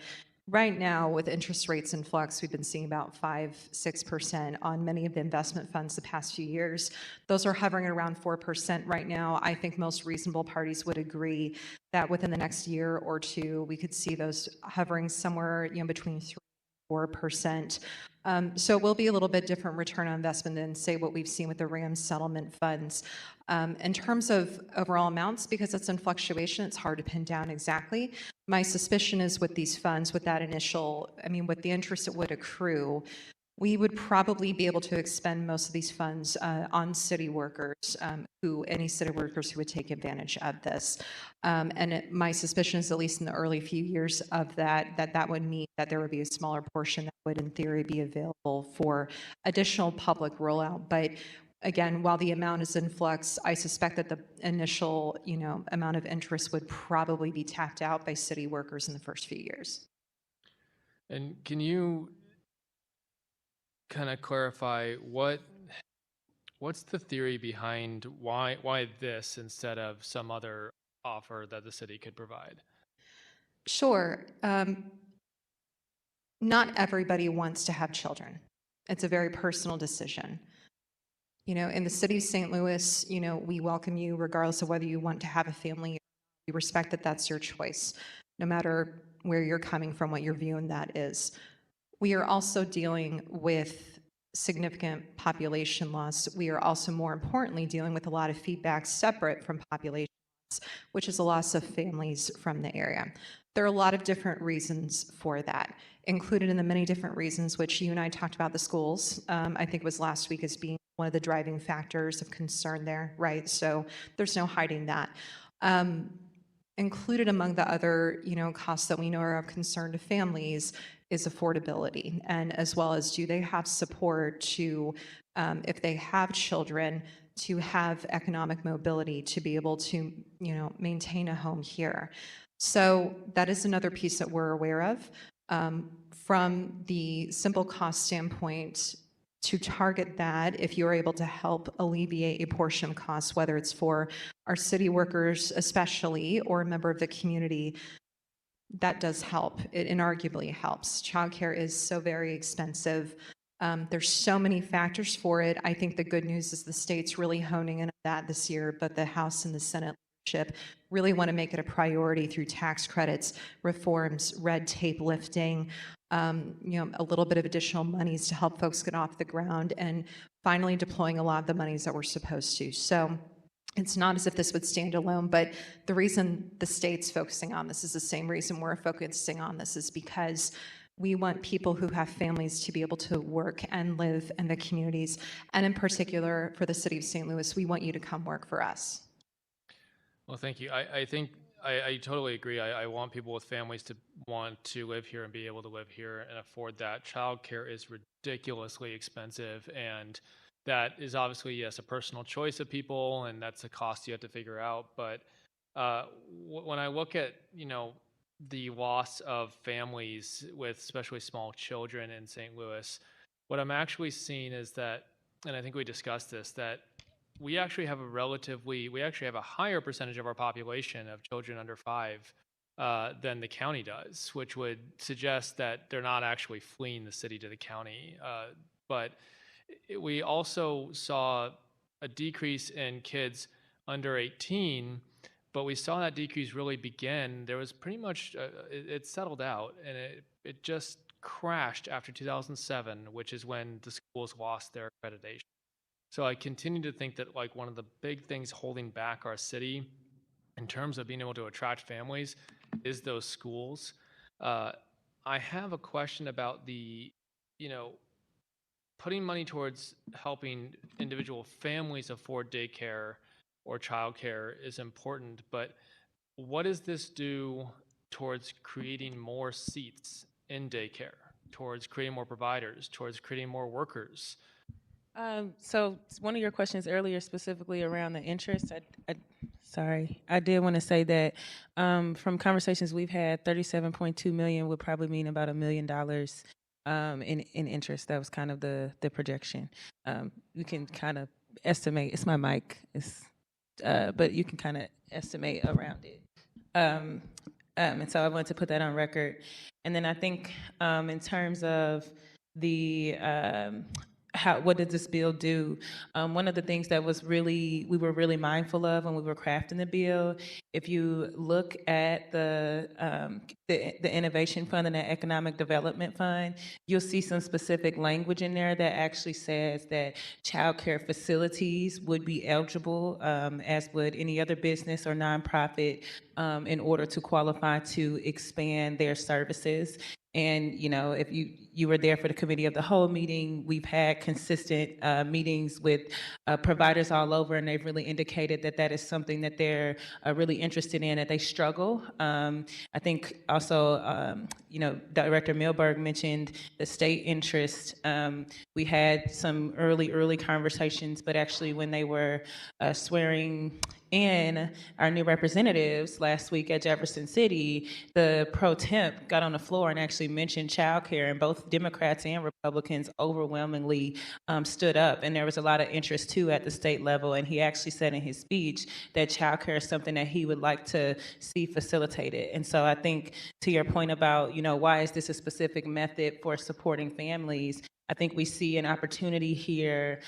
[SPEAKER 12] Right now, with interest rates in flux, we've been seeing about 5-6% on many of the investment funds the past few years. Those are hovering at around 4% right now. I think most reasonable parties would agree that within the next year or two, we could see those hovering somewhere between 3% and 4%. So it will be a little bit different return on investment than, say, what we've seen with the Rams settlement funds. In terms of overall amounts, because it's in fluctuation, it's hard to pin down exactly. My suspicion is with these funds, with that with the interest it would accrue, we would probably be able to expend most of these funds on city workers, any city workers who would take advantage of this. My suspicion is, at least in the early few years of that would mean that there would be a smaller portion that would, in theory, be available for additional public rollout. But again, while the amount is in flux, I suspect that the initial, amount of interest would probably be tapped out by city workers in the first few years.
[SPEAKER 6] And can you kind of clarify what's the theory behind why this instead of some other offer that the city could provide?
[SPEAKER 12] Sure. Not everybody wants to have children. It's a very personal decision. In the city of St. Louis, we welcome you regardless of whether you want to have a family. We respect that that's your choice, no matter where you're coming from, what your view on that is. We are also dealing with significant population loss. We are also, more importantly, dealing with a lot of feedback separate from population which is a loss of families from the area. There are a lot of different reasons for that. Included in the many different reasons, which you and I talked about the schools, I think it was last week, as being one of the driving factors of concern there, right? So there's no hiding that. Included among the other, costs that we know are of concern to families is affordability, and as well as, do they have support to, if they have children, to have economic mobility to be able to, maintain a home here. So that is another piece that we're aware of. From the simple cost standpoint, to target that, if you're able to help alleviate a portion of costs, whether it's for our city workers especially, or a member of the community, that does help. It inarguably helps. Childcare is so very expensive. There's so many factors for it. I think the good news is the state's really honing in on that this year, but the House and the Senate leadership really want to make it a priority through tax credits, reforms, red tape lifting, a little bit of additional monies to help folks get off the ground, and finally deploying a lot of the monies that we're supposed to. So it's not as if this would stand alone, but the reason the state's focusing on this is the same reason we're focusing on this, is because we want people who have families to be able to work and live in the communities. And in particular, for the city of St. Louis, we want you to come work for us.
[SPEAKER 6] Well, thank you. I think I totally agree. I want people with families to want to live here and be able to live here and afford that. Childcare is ridiculously expensive, and that is obviously, yes, a personal choice of people, and that's a cost you have to figure out. But when I look at, the loss of families with especially small children in St. Louis, what I'm actually seeing is that, and I think we discussed this, that we actually have a higher percentage of our population of children under 5 than the county does, which would suggest that they're not actually fleeing the city to the county. But we also saw a decrease in kids under 18, but we saw that decrease really begin. There was pretty much, it settled out, and it just crashed after 2007, which is when the schools lost their accreditation. So I continue to think that one of the big things holding back our city in terms of being able to attract families is those schools. I have a question about the, putting money towards helping individual families afford daycare or childcare is important, but what does this do towards creating more seats in daycare, towards creating more providers, towards creating more workers?
[SPEAKER 7] So one of your questions earlier, specifically around the interest, I did want to say that from conversations we've had, 37.2 million would probably mean about $1 million in interest. That was kind of the projection. You can kind of estimate. It's my mic. But you can kind of estimate around it. And so I wanted to put that on record. And then I think in terms of the what did this bill do? One of the things that we were really mindful of when we were crafting the bill, if you look at the Innovation Fund and the Economic Development Fund, you'll see some specific language in there that actually says that child care facilities would be eligible, as would any other business or nonprofit, in order to qualify to expand their services. And, if you were there for the committee of the whole meeting, we've had consistent meetings with providers all over, and they've really indicated that that is something that they're really interested in, that they struggle. I think also, Director Milberg mentioned the state interest. We had some early conversations, but actually when they were swearing in our new representatives last week at Jefferson City, the pro temp got on the floor and actually mentioned childcare, and both Democrats and Republicans overwhelmingly stood up, and there was a lot of interest too at the state level, and he actually said in his speech that childcare is something that he would like to see facilitated. And so I think to your point about, why is this a specific method for supporting families, I think we see an opportunity here,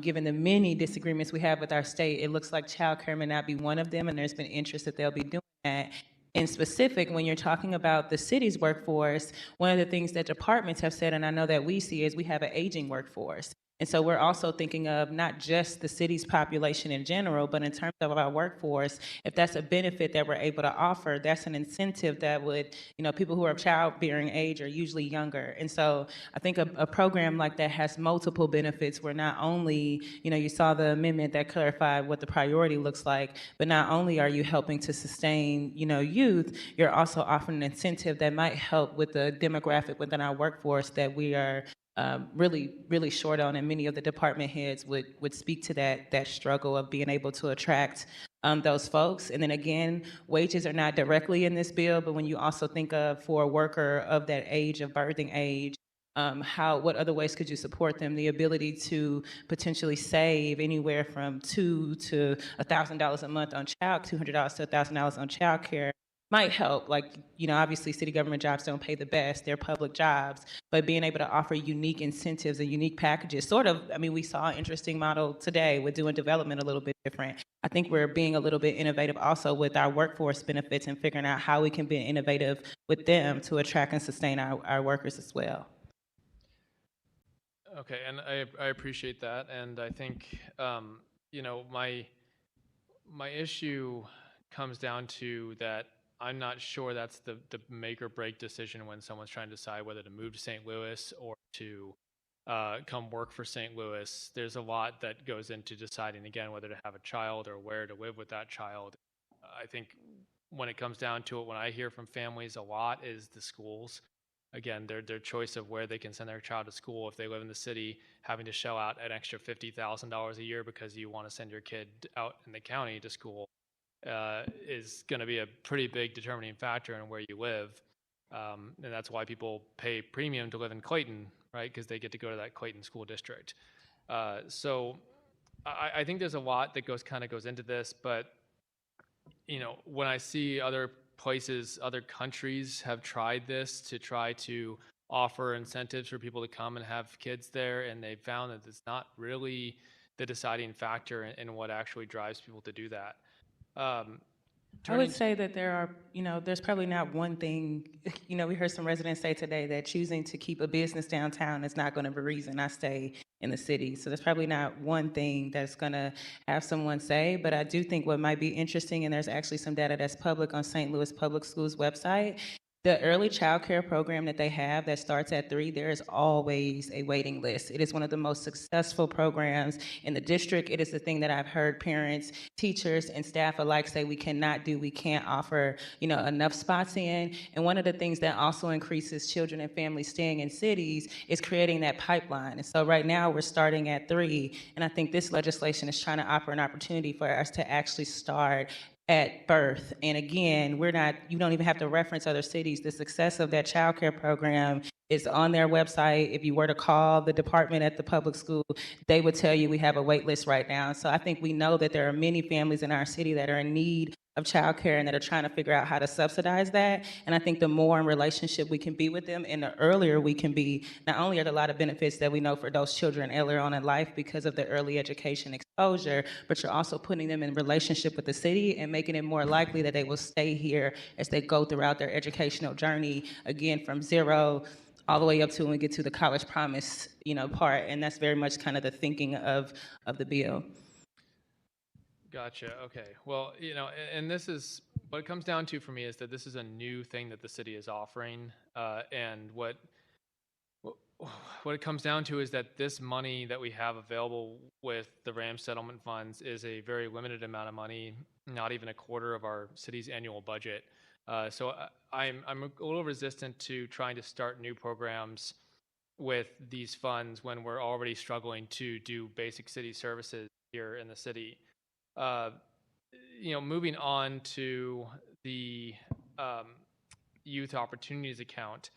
[SPEAKER 7] given the many disagreements we have with our state. It looks like childcare may not be one of them, and there's been interest that they'll be doing that. In specific, when you're talking about the city's workforce, one of the things that departments have said, and I know that we see, is we have an aging workforce. And so we're also thinking of not just the city's population in general, but in terms of our workforce, if that's a benefit that we're able to offer, that's an incentive that would, people who are of childbearing age are usually younger. And so I think a program like that has multiple benefits where not only, you saw the amendment that clarified what the priority looks like, but not only are you helping to sustain, youth, you're also offering an incentive that might help with the demographic within our workforce that we are really short on, and many of the department heads would speak to that struggle of being able to attract those folks. And then again, wages are not directly in this bill, but when you also think of for a worker of that age, of birthing age, what other ways could you support them? The ability to potentially save anywhere from $200 to $1,000 a month on $200 to $1,000 on childcare might help. Like, obviously city government jobs don't pay the best, they're public jobs, but being able to offer unique incentives and unique packages, we saw an interesting model today with doing development a little bit different. I think we're being a little bit innovative also with our workforce benefits and figuring out how we can be innovative with them to attract and sustain our workers as well.
[SPEAKER 6] Okay, and I appreciate that, and I think my issue comes down to that I'm not sure that's the make or break decision when someone's trying to decide whether to move to St. Louis or to come work for St. Louis. There's a lot that goes into deciding, again, whether to have a child or where to live with that child. I think when it comes down to it, when I hear from families a lot is the schools. Again, their choice of where they can send their child to school. If they live in the city, having to shell out an extra $50,000 a year because you want to send your kid out in the county to school is going to be a pretty big determining factor in where you live. And that's why people pay premium to live in Clayton, right? Because they get to go to that Clayton school district. So I think there's a lot that goes into this, but when I see other places, other countries have tried this to try to offer incentives for people to come and have kids there, and they found that it's not really the deciding factor in what actually drives people to do that.
[SPEAKER 7] I would say that there are, there's probably not one thing, we heard some residents say today that choosing to keep a business downtown is not going to be a reason I stay in the city. So there's probably not one thing that's going to have someone say, but I do think what might be interesting, and there's actually some data that's public on St. Louis Public Schools website, the early child care program that they have that starts at 3, there is always a waiting list. It is one of the most successful programs in the district. It is the thing that I've heard parents, teachers, and staff alike say we can't offer, enough spots in. And one of the things that also increases children and families staying in cities is creating that pipeline. And so right now we're starting at 3, and I think this legislation is trying to offer an opportunity for us to actually start at birth. And again, you don't even have to reference other cities. The success of that child care program is on their website. If you were to call the department at the public school, they would tell you we have a wait list right now. So I think we know that there are many families in our city that are in need of childcare and that are trying to figure out how to subsidize that. And I think the more in relationship we can be with them and the earlier we can be, not only are there a lot of benefits that we know for those children earlier on in life because of the early education exposure, but you're also putting them in relationship with the city and making it more likely that they will stay here as they go throughout their educational journey, again, from 0 all the way up to when we get to the college promise, part. And that's very much kind of the thinking of the bill.
[SPEAKER 6] Gotcha. Okay. Well, and this is what it comes down to for me is that this is a new thing that the city is offering, and what it comes down to is that this money that we have available with the RAM settlement funds is a very limited amount of money, not even a quarter of our city's annual budget. So I'm a little resistant to trying to start new programs with these funds when we're already struggling to do basic city services here in the city. Moving on to the youth opportunities account,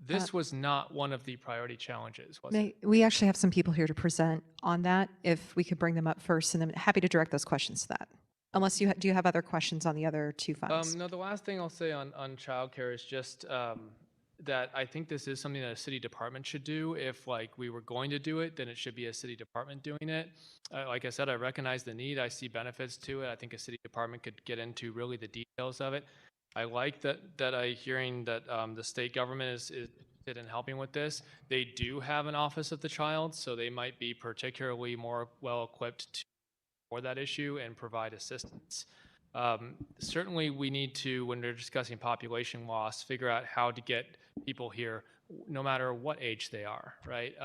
[SPEAKER 6] this was not one of the priority challenges, was it?
[SPEAKER 12] We actually have some people here to present on that. If we could bring them up first, and then happy to direct those questions to that. Unless do you have other questions on the other 2 funds?
[SPEAKER 6] No, the last thing I'll say on childcare is just that I think this is something that a city department should do. If we were going to do it, then it should be a city department doing it. Like I said, I recognize the need. I see benefits to it. I think a city department could get into really the details of it. I like that I'm hearing that the state government is in helping with this. They do have an Office of the Child, so they might be particularly more well-equipped to for that issue and provide assistance. Certainly, we need to, when we're discussing population loss, figure out how to get people here, no matter what age they are, right?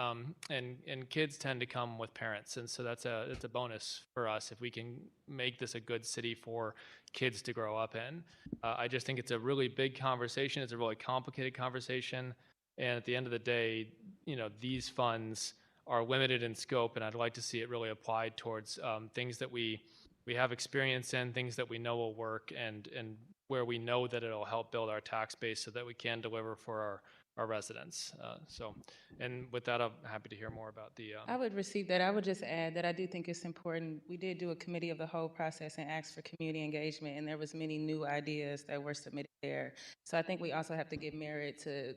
[SPEAKER 6] And kids tend to come with parents, and so it's a bonus for us if we can make this a good city for kids to grow up in. I just think it's a really big conversation. It's a really complicated conversation, and at the end of the day, these funds are limited in scope, and I'd like to see it really applied towards things that we have experience in, things that we know will work, and where we know that it'll help build our tax base so that we can deliver for our residents. And with that, I'm happy to hear more about the.
[SPEAKER 7] I would receive that. I would just add that I do think it's important. We did do a committee of the whole process and asked for community engagement, and there was many new ideas that were submitted there. So I think we also have to give merit to,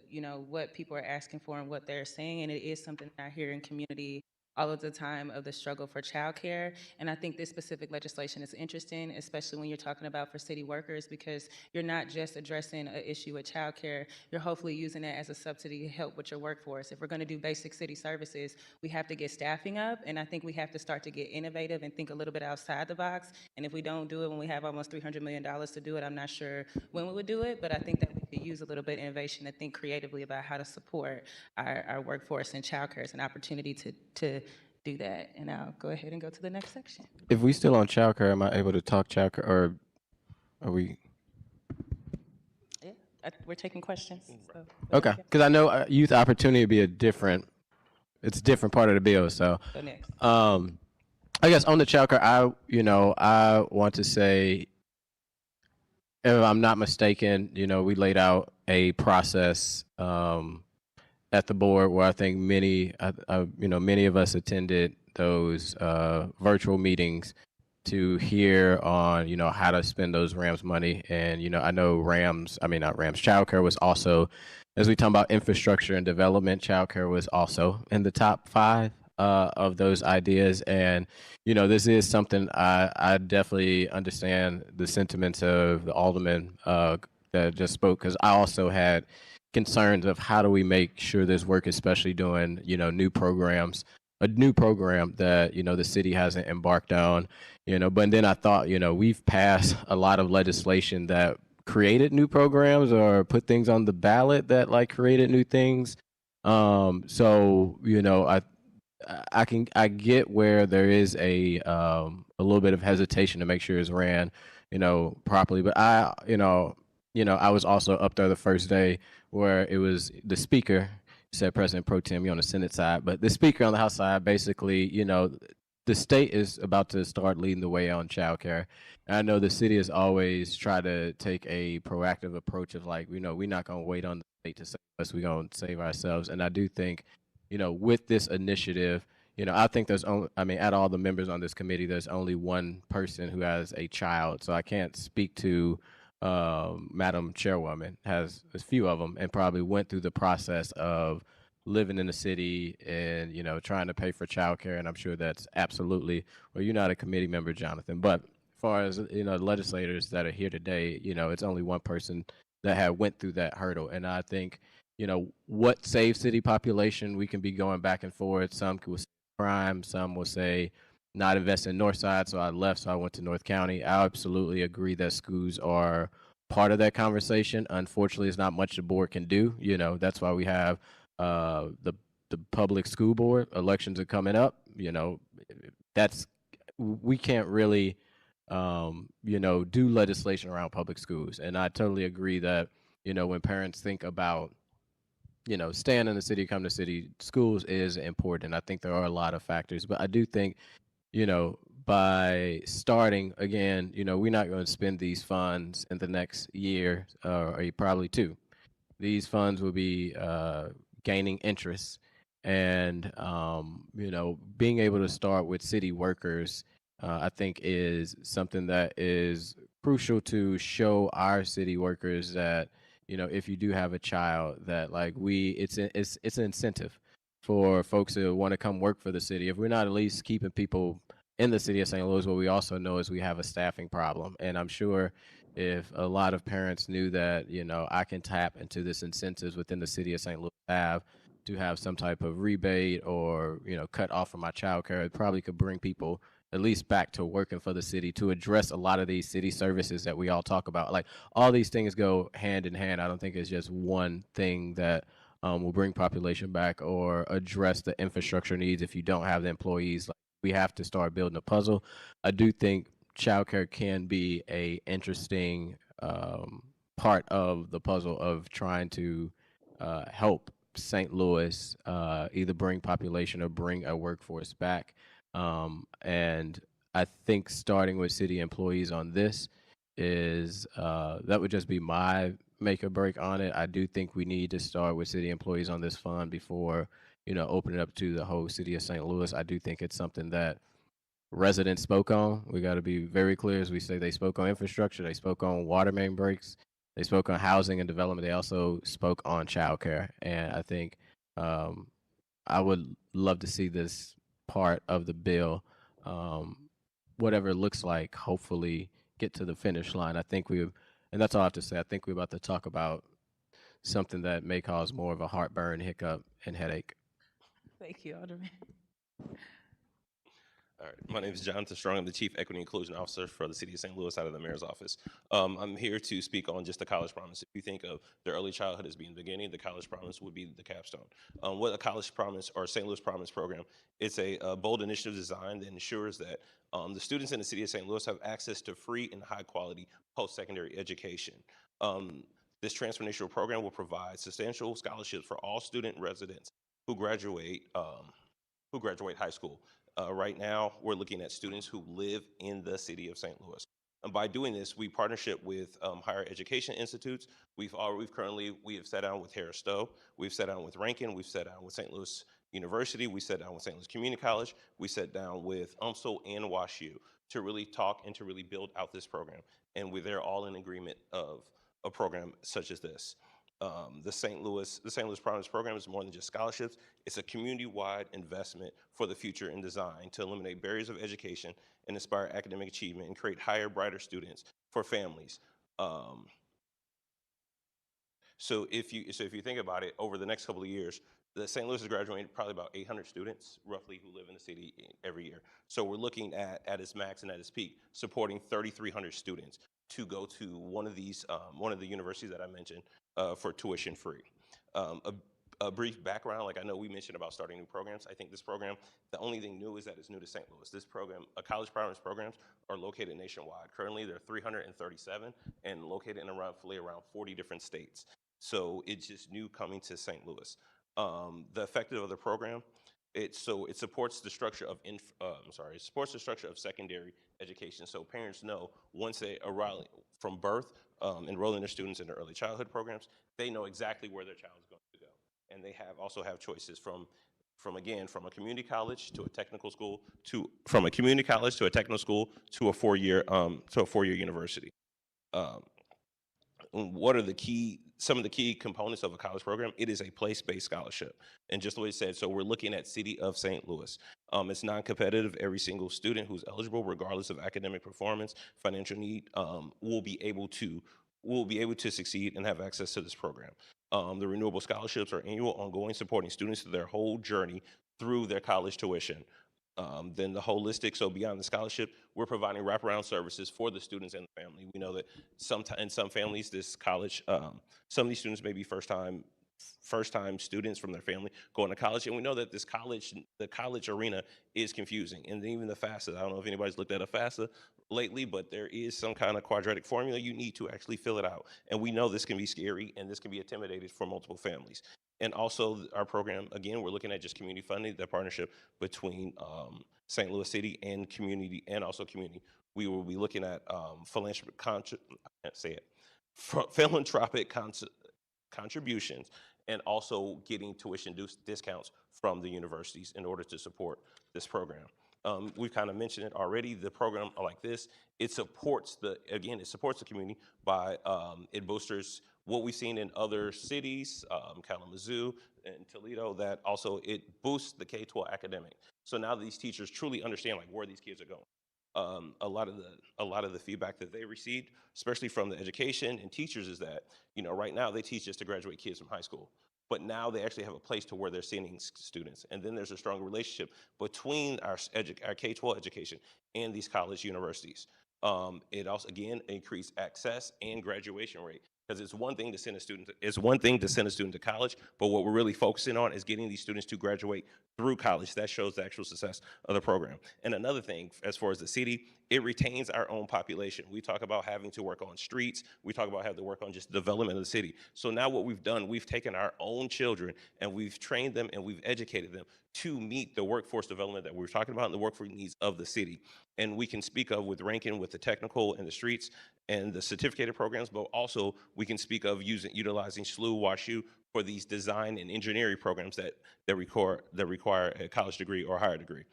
[SPEAKER 7] what people are asking for and what they're saying, and it is something that I hear in community all of the time of the struggle for childcare. And I think this specific legislation is interesting, especially when you're talking about for city workers, because you're not just addressing an issue with childcare, you're hopefully using it as a subsidy to help with your workforce. If we're gonna do basic city services, we have to get staffing up, and I think we have to start to get innovative and think a little bit outside the box. And if we don't do it when we have almost $300 million to do it, I'm not sure when we would do it, but I think that we could use a little bit of innovation to think creatively about how to support our workforce, and childcare is an opportunity to do that. And I'll go ahead and go to the next section.
[SPEAKER 5] If we still on childcare, am I able to talk childcare, or are we?
[SPEAKER 7] Yeah, we're taking questions. So
[SPEAKER 5] Okay, because I know youth opportunity would be it's a different part of the bill. So,
[SPEAKER 7] Go next.
[SPEAKER 5] I guess on the childcare, I want to say, if I'm not mistaken, we laid out a process at the board where I think many of us attended those virtual meetings to hear on, how to spend those RAMS money. And, I know childcare was also, as we talk about infrastructure and development, childcare was also in the top 5 of those ideas. And, this is something I definitely understand the sentiments of the alderman that just spoke, because I also had concerns of how do we make sure this work, especially doing, new programs, a new program that, the city hasn't embarked on, but then I thought, we've passed a lot of legislation that created new programs or put things on the ballot that created new things. So, I get where there is a little bit of hesitation to make sure it's ran, properly, but I was also up there the first day where it was the speaker said, President Pro Tem, you're on the Senate side, but the speaker on the House side, basically, the state is about to start leading the way on childcare. And I know the city has always tried to take a proactive approach of we're not going to wait on the state to save us, we're going to save ourselves. And I do think, with this initiative, I think there's only, at all the members on this committee, there's only one person who has a child. So I can't speak to Madam Chairwoman, has a few of them, and probably went through the process of living in the city and trying to pay for childcare. And I'm sure that's absolutely, well, you're not a committee member, Jonathan, but as far as the legislators that are here today, it's only one person that had went through that hurdle. And I think what saves city population, we can be going back and forth. Some will say crime, some will say not invest in North Side, so I left, so I went to North County. I absolutely agree that schools are part of that conversation. Unfortunately, it's not much the board can do. That's why we have the public school board. Elections are coming up. We can't really do legislation around public schools. And I totally agree that when parents think about staying in the city, come to city, schools is important. I think there are a lot of factors, but I do think by starting again, we're not going to spend these funds in the next year or probably 2. These funds will be gaining interest, and being able to start with city workers, I think is something that is crucial to show our city workers that if you do have a child, that it's an incentive for folks to want to come work for the city. If we're not at least keeping people in the city of St. Louis, what we also know is we have a staffing problem. And I'm sure, if a lot of parents knew that, you know, I can tap into this incentives within the city of St. Louis to have some type of rebate or, you know, cut off from my childcare, it probably could bring people at least back to working for the city to address a lot of these city services that we all talk about. Like all these things go hand in hand. I don't think it's just one thing that will bring population back or address the infrastructure needs if you don't have the employees. Like, we have to start building a puzzle. I do think childcare can be a interesting part of the puzzle of trying to help St. Louis either bring population or bring a workforce back. And I think starting with city employees on this is that would just be my make or break on it. I do think we need to start with city employees on this fund before, you know, open it up to the whole city of St. Louis. I do think it's something that residents spoke on. We got to be very clear as we say they spoke on infrastructure, they spoke on water main breaks, they spoke on housing and development. They also spoke on childcare. And I think I would love to see this part of the bill, whatever it looks like, hopefully get to the finish line. I think and that's all I have to say. I think we're about to talk about something that may cause more of a heartburn, hiccup, and headache.
[SPEAKER 7] Thank you, Alderman.
[SPEAKER 15] All right, my name is Jonathan Strong. I'm the Chief Equity Inclusion Officer for the City of St. Louis out of the Mayor's Office. I'm here to speak on just the College Promise. If you think of the early childhood as being the beginning, the College Promise would be the capstone. What a College Promise or St. Louis Promise program, it's a bold initiative design that ensures that the students in the City of St. Louis have access to free and high quality post-secondary education. This transformational program will provide substantial scholarships for all student residents who graduate high school. Right now, we're looking at students who live in the city of St. Louis. And by doing this, we partnership with higher education institutes. We have sat down with Harris Stowe, we've sat down with Rankin, we've sat down with St. Louis University, we sat down with St. Louis Community College, we sat down with UMSL and WashU to really talk and to really build out this program. And they're all in agreement of a program such as this. The St. Louis Promise program is more than just scholarships. It's a community-wide investment for the future in design to eliminate barriers of education and inspire academic achievement and create higher, brighter students for families. So if you think about it, over the next couple of years, the St. Louis is graduating probably about 800 students, roughly, who live in the city every year. So we're looking at its max and at its peak, supporting 3,300 students to go to one of the universities that I mentioned for tuition free. A brief background, like I know we mentioned about starting new programs. I think this program, the only thing new is that it's new to St. Louis. This program, College Promise programs, are located nationwide. Currently, there are 337 and located in roughly around 40 different states. So it's just new coming to St. Louis. The effective of the program, it supports the structure of secondary education. So parents know once they arrive from birth, enrolling their students in their early childhood programs, they know exactly where their child is going to go, and they also have choices from a community college to a technical school to a four-year university. What are some of the key components of a college program? It is a place-based scholarship. And just the way it said, so we're looking at City of St. Louis. It's non-competitive. Every single student who's eligible, regardless of academic performance, financial need, will be able to succeed and have access to this program. The renewable scholarships are annual, ongoing, supporting students through their whole journey through their college tuition. Then the holistic, so beyond the scholarship, we're providing wraparound services for the students and the family. We know that in some families, this college, some of these students may be first time students from their family going to college, and we know that the college arena is confusing. And even the FAFSA, I don't know if anybody's looked at a FAFSA lately, but there is some kind of quadratic formula. You need to actually fill it out. And we know this can be scary and this can be intimidating for multiple families. And also our program, again, we're looking at just community funding, the partnership between St. Louis City and community, and also community. We will be looking at philanthropic contributions and also getting tuition discounts from the universities in order to support this program. We've kind of mentioned it already. The program like this, it supports the community by it boosters what we've seen in other cities, Kalamazoo and Toledo, that also it boosts the K-12 academic. So now these teachers truly understand like where these kids are going. a lot of the feedback that they received, especially from the education and teachers, is that, you know, right now they teach just to graduate kids from high school. But now they actually have a place to where they're sending students. And then there's a strong relationship between our K-12 education and these college universities. It also, again, increased access and graduation rate. Because it's one thing to send a student to college, but what we're really focusing on is getting these students to graduate through college. That shows the actual success of the program. And another thing, as far as the city, it retains our own population. We talk about having to work on streets. We talk about having to work on just the development of the city. So now what we've done, we've taken our own children and we've trained them and we've educated them to meet the workforce development that we were talking about and the workforce needs of the city. And we can speak of with Rankin, with the technical and the streets and the certificated programs, but also we can speak of utilizing SLU, WashU for these design and engineering programs that require a college degree or higher degree.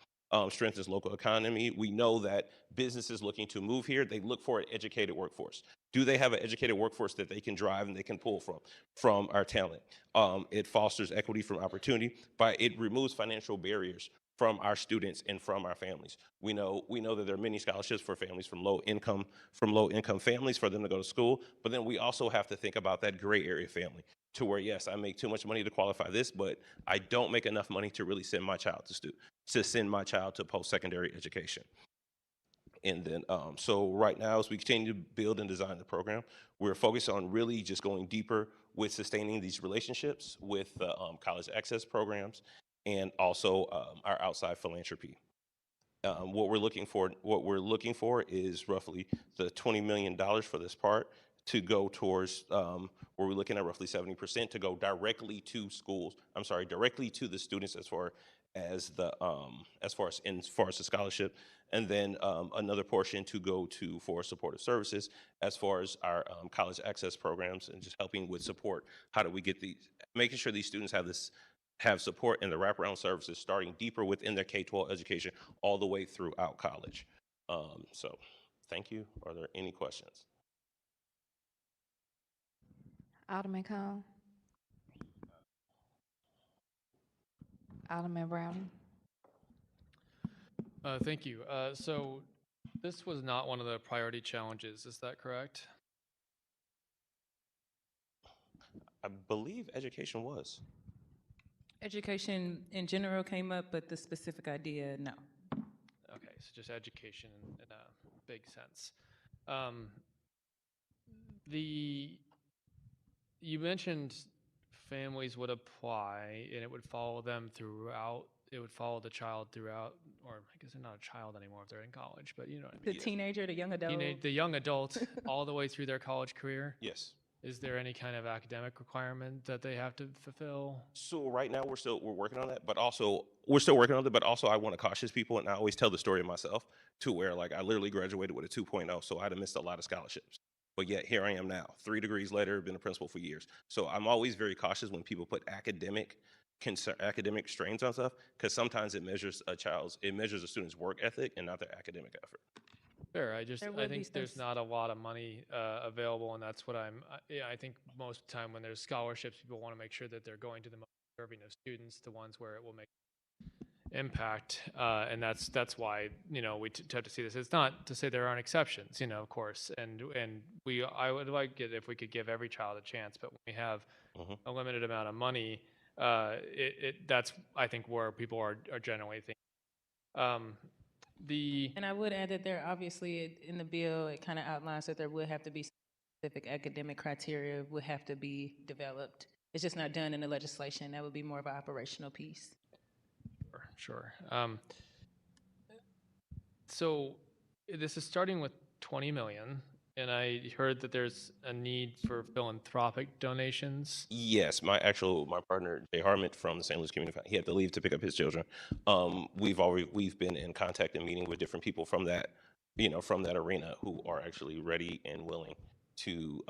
[SPEAKER 15] Strengthens local economy. We know that businesses looking to move here, they look for an educated workforce. Do they have an educated workforce that they can drive and they can pull from our talent? It fosters equity from opportunity, but it removes financial barriers from our students and from our families. We know that there are many scholarships for families from low income families for them to go to school, but then we also have to think about that gray area family to where, yes, I make too much money to qualify this, but I don't make enough money to really send my child to post-secondary education. And then, so right now, as we continue to build and design the program, we're focused on really just going deeper with sustaining these relationships with college access programs and also our outside philanthropy. What we're looking for is roughly the $20 million for this part to go towards, where we're looking at roughly 70% to go directly to schools. I'm sorry, directly to the students as far as the scholarship, and then another portion to go to for supportive services as far as our college access programs and just helping with support. How do we get making sure these students have support in the wraparound services starting deeper within their K-12 education all the way throughout college. So thank you. Are there any questions?
[SPEAKER 1] Alderman Cone. Alderman Browning.
[SPEAKER 6] Thank you. So this was not one of the priority challenges, is that correct?
[SPEAKER 15] I believe education was.
[SPEAKER 7] Education in general came up, but the specific idea, no.
[SPEAKER 6] Okay, so just education in a big sense. You mentioned families would apply and it would follow them throughout, it would follow the child throughout, or I guess they're not a child anymore if they're in college, but you know what I mean.
[SPEAKER 7] The teenager, the young adult.
[SPEAKER 6] The young adult all the way through their college career?
[SPEAKER 15] Yes.
[SPEAKER 6] Is there any kind of academic requirement that they have to fulfill?
[SPEAKER 15] So right now we're working on that, but also I want to caution people, and I always tell the story of myself to where like I literally graduated with a 2.0, so I'd have missed a lot of scholarships. But yet here I am now, 3 degrees later, been a principal for years. So I'm always very cautious when people put academic strains on stuff, because sometimes it measures a student's work ethic and not their academic effort.
[SPEAKER 6] Sure, I think there's not a lot of money available, and that's what I think most of the time when there's scholarships, people want to make sure that they're going to the most deserving of students, the ones where it will make impact, and that's why, you know, we have to see this. It's not to say there aren't exceptions, you know, of course, and I would like it if we could give every child a chance, but when we have a limited amount of money, that's I think where people are generally thinking.
[SPEAKER 7] And I would add that there obviously in the bill, it kind of outlines that there would have to be specific academic criteria would have to be developed. It's just not done in the legislation. That would be more of an operational piece.
[SPEAKER 6] Sure. So this is starting with 20 million, and I heard that there's a need for philanthropic donations.
[SPEAKER 15] Yes, my partner Jay Harmon from the St. Louis Community Foundation, he had to leave to pick up his children. We've been in contact and meeting with different people from that arena who are actually ready and willing to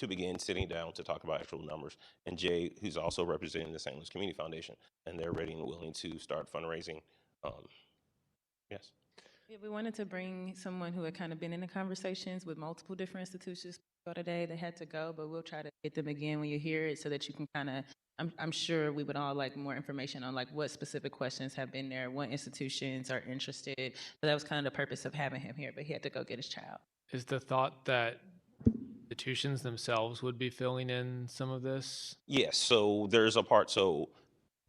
[SPEAKER 15] begin sitting down to talk about actual numbers. And Jay, who's also representing the St. Louis Community Foundation, and they're ready and willing to start fundraising. Yes.
[SPEAKER 7] Yeah, we wanted to bring someone who had kind of been in the conversations with multiple different institutions, go today. They had to go, but we'll try to get them again when you hear it so that you can kind of, I'm sure we would all like more information on like what specific questions have been there, what institutions are interested. So that was kind of the purpose of having him here, but he had to go get his child.
[SPEAKER 6] Is the thought that institutions themselves would be filling in some of this?
[SPEAKER 15] Yes, so there's a part, so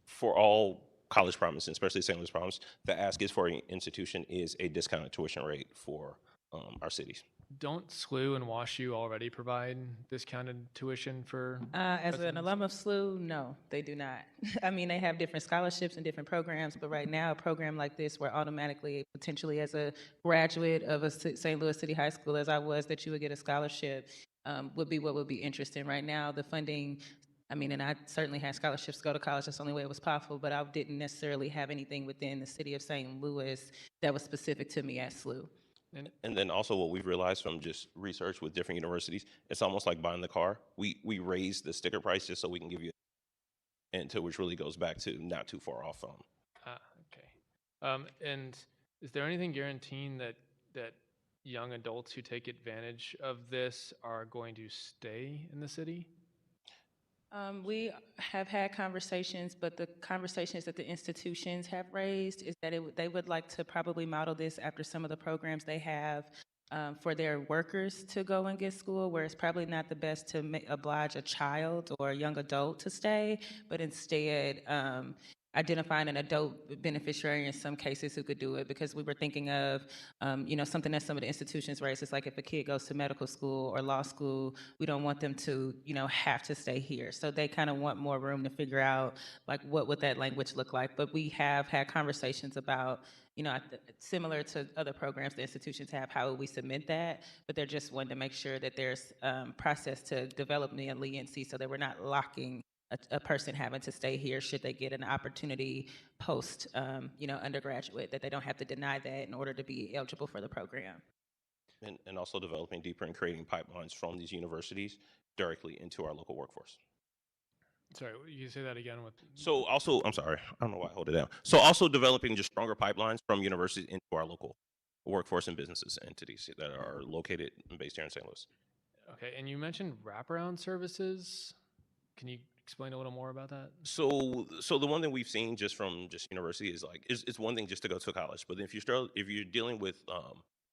[SPEAKER 15] for all college promise, and especially St. Louis promise, the ask is for an institution is a discounted tuition rate for our cities.
[SPEAKER 6] Don't SLU and WashU already provide discounted tuition for?
[SPEAKER 7] As an
[SPEAKER 6] residents?
[SPEAKER 7] alum of SLU, no, they do not. I mean, they have different scholarships and different programs, but right now, a program like this, where automatically, potentially as a graduate of a St. Louis City High School, as I was, that you would get a scholarship, would be what would be interesting. Right now, the funding, I mean, and I certainly had scholarships to go to college, that's the only way it was possible, but I didn't necessarily have anything within the city of St. Louis that was specific to me at SLU.
[SPEAKER 15] And then also what we've realized from just research with different universities, it's almost like buying the car. We raise the sticker price just so we can give you until which really goes back to not too far off from.
[SPEAKER 6] Okay. And is there anything guaranteeing that young adults who take advantage of this are going to stay in the city?
[SPEAKER 7] We have had conversations, but the conversations that the institutions have raised is that they would like to probably model this after some of the programs they have for their workers to go and get school, where it's probably not the best to oblige a child or a young adult to stay, but instead identifying an adult beneficiary in some cases who could do it, because we were thinking of, something that some of the institutions raise. It's like if a kid goes to medical school or law school, we don't want them to, have to stay here. So they kind of want more room to figure out, like, what would that language look like? But we have had conversations about, similar to other programs the institutions have, how we submit that, but they're just wanting to make sure that there's process to develop the leniency so that we're not locking a person having to stay here should they get an opportunity post, undergraduate, that they don't have to deny that in order to be eligible for the program.
[SPEAKER 15] And also developing deeper and creating pipelines from these universities directly into our local workforce.
[SPEAKER 6] Sorry, you say that again with?
[SPEAKER 15] So also, I'm sorry, I don't know why I hold it down. So also developing just stronger pipelines from universities into our local workforce and businesses entities that are located and based here in St. Louis.
[SPEAKER 6] Okay, and you mentioned wraparound services. Can you explain a little more about that?
[SPEAKER 15] So the one thing we've seen just from university is like it's one thing just to go to college, but if you're dealing with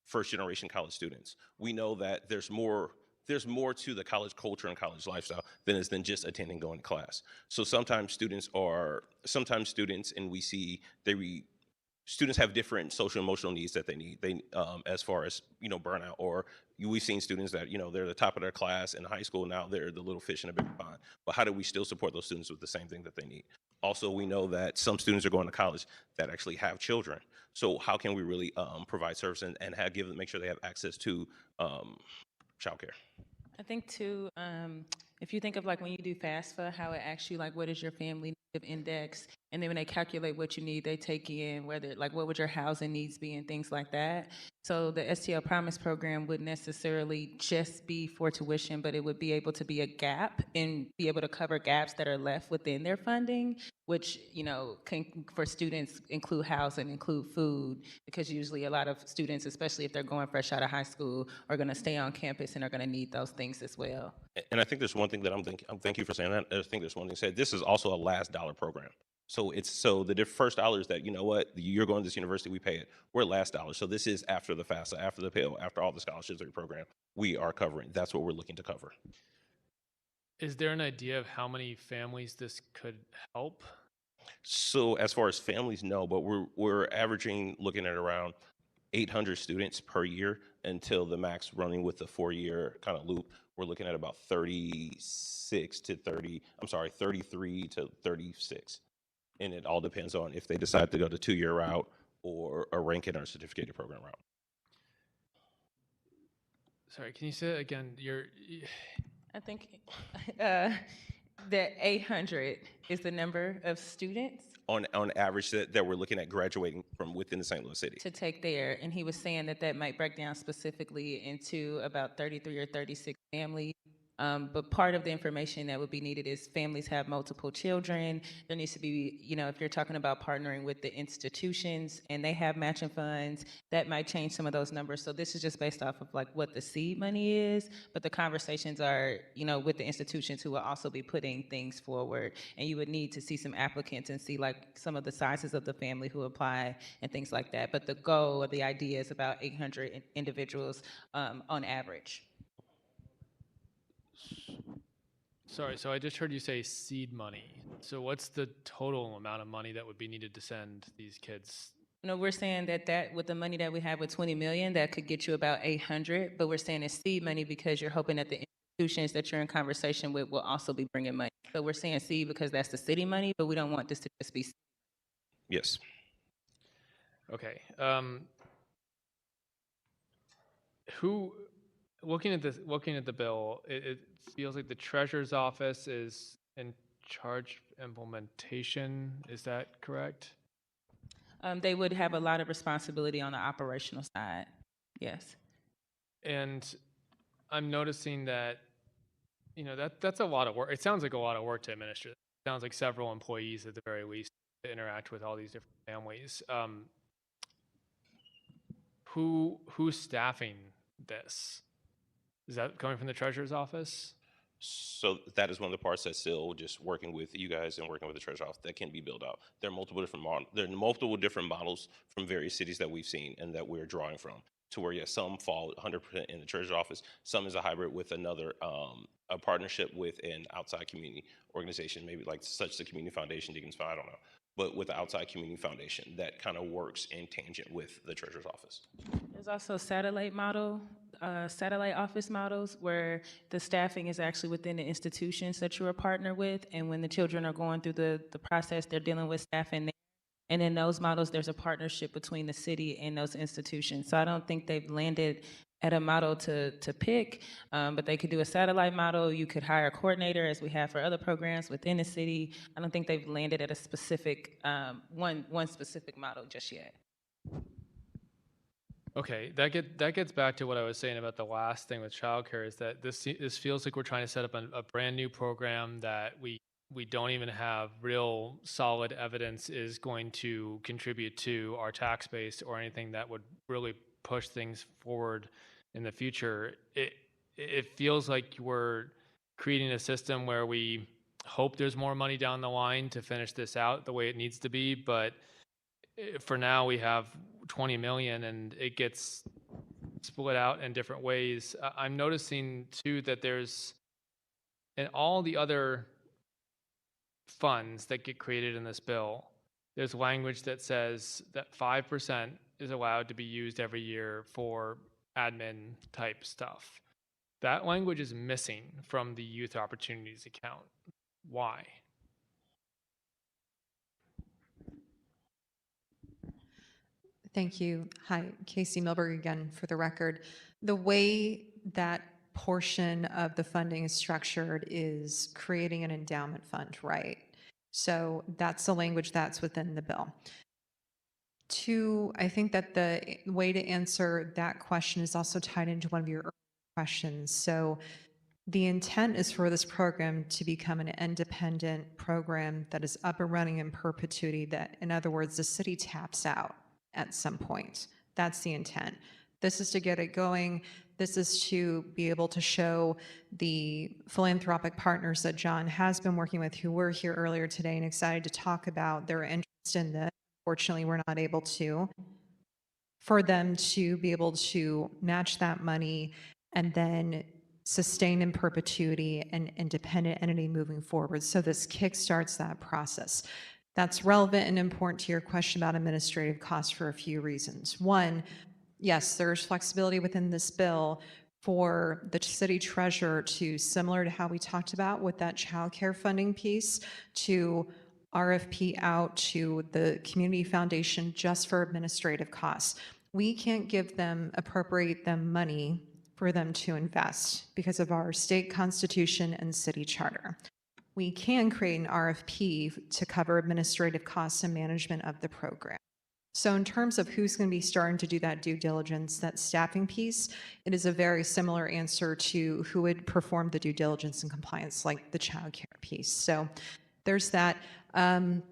[SPEAKER 15] first generation college students, we know that there's more to the college culture and college lifestyle than just attending, going to class. So sometimes students, and we see students have different social emotional needs that they need. They as far as burnout, or we've seen students that they're the top of their class in high school, now they're the little fish in a big pond. But how do we still support those students with the same thing that they need? Also, we know that some students are going to college that actually have children. So how can we really provide service and make sure they have access to childcare?
[SPEAKER 7] I think too, if you think of like when you do FAFSA, how it asks you like, what is your family need index? And then when they calculate what you need, they take in whether like what would your housing needs be and things like that. So the STL Promise program would necessarily just be for tuition, but it would be able to be a gap and be able to cover gaps that are left within their funding, which, can for students include housing, include food, because usually a lot of students, especially if they're going fresh out of high school, are going to stay on campus and are going to need those things as well.
[SPEAKER 15] And I think there's one thing that thank you for saying that. I think there's one thing said, this is also a last dollar program. So the first dollar is that, you're going to this university, we pay it. We're last dollar. So this is after the FAFSA, after the Pell, after all the scholarships of the program, we are covering. That's what we're looking to cover.
[SPEAKER 6] Is there an idea of how many families this could help?
[SPEAKER 15] So as far as families, no, but we're averaging, looking at around 800 students per year until the max running with the 4-year kind of loop. We're looking at about 33 to 36. And it all depends on if they decide to go the 2-year route or a ranking or certificated program route.
[SPEAKER 6] Sorry, can you say it again?
[SPEAKER 7] I think that 800 is the number of students
[SPEAKER 15] on average that we're looking at graduating from within the St. Louis city
[SPEAKER 7] to take there. And he was saying that might break down specifically into about 33 or 36 family But part of the information that would be needed is families have multiple children. There needs to be, if you're talking about partnering with the institutions and they have matching funds, that might change some of those numbers. So this is just based off of like what the seed money is, but the conversations are, with the institutions who will also be putting things forward. And you would need to see some applicants and see like some of the sizes of the family who apply and things like that. But the goal or the idea is about 800 individuals on average.
[SPEAKER 6] Sorry, so I just heard you say seed money. So what's the total amount of money that would be needed to send these kids?
[SPEAKER 7] No, we're saying that with the money that we have with 20 million, that could get you about 800, but we're saying it's seed money because you're hoping that the institutions that you're in conversation with will also be bringing money. So we're saying seed because that's the city money, but we don't want this to just be.
[SPEAKER 15] Yes.
[SPEAKER 6] Okay. Looking at the bill, it feels like the treasurer's office is in charge of implementation. Is that correct?
[SPEAKER 7] They would have a lot of responsibility on the operational side. Yes.
[SPEAKER 6] And I'm noticing that, that's a lot of work. It sounds like a lot of work to administer. It sounds like several employees at the very least to interact with all these different families. Who's staffing this? Is that coming from the treasurer's office?
[SPEAKER 15] So that is one of the parts that's still just working with you guys and working with the treasurer's office that can be built out. There are multiple different models from various cities that we've seen and that we're drawing from. To where, yes, some fall 100% in the treasurer's office. Some is a hybrid with another, a partnership with an outside community organization, maybe like such the Community Foundation, Deacons Fund, I don't know. But with the outside community foundation that kind of works in tangent with the treasurer's office.
[SPEAKER 7] There's also satellite office models where the staffing is actually within the institutions that you're a partner with. And when the children are going through the process, they're dealing with staffing there. And in those models, there's a partnership between the city and those institutions. So I don't think they've landed at a model to pick, but they could do a satellite model. You could hire a coordinator, as we have for other programs within the city. I don't think they've landed at a specific, one specific model just yet.
[SPEAKER 6] Okay, that gets back to what I was saying about the last thing with childcare, is that this feels like we're trying to set up a brand new program that we don't even have real solid evidence is going to contribute to our tax base or anything that would really push things forward in the future. It feels like we're creating a system where we hope there's more money down the line to finish this out the way it needs to be, but for now we have 20 million and it gets split out in different ways. I'm noticing too that there's, in all the other funds that get created in this bill, there's language that says that 5% is allowed to be used every year for admin type stuff. That language is missing from the Youth Opportunities account. Why?
[SPEAKER 12] Thank you. Hi, Casey Milberg again for the record. The way that portion of the funding is structured is creating an endowment fund, right? So that's the language that's within the bill. I think that the way to answer that question is also tied into one of your earlier questions. So the intent is for this program to become an independent program that is up and running in perpetuity, that, in other words, the city taps out at some point. That's the intent. This is to get it going. This is to be able to show the philanthropic partners that John has been working with, who were here earlier today and excited to talk about their interest in this. Unfortunately, we're not able to, for them to be able to match that money and then sustain in perpetuity an independent entity moving forward. So this kickstarts that process. That's relevant and important to your question about administrative costs for a few reasons. One, yes, there's flexibility within this bill for the city treasurer to, similar to how we talked about with that childcare funding piece, to RFP out to the community foundation just for administrative costs. We can't appropriate them money for them to invest because of our state constitution and city charter. We can create an RFP to cover administrative costs and management of the program. So in terms of who's going to be starting to do that due diligence, that staffing piece, it is a very similar answer to who would perform the due diligence and compliance, like the child care piece. So there's that. And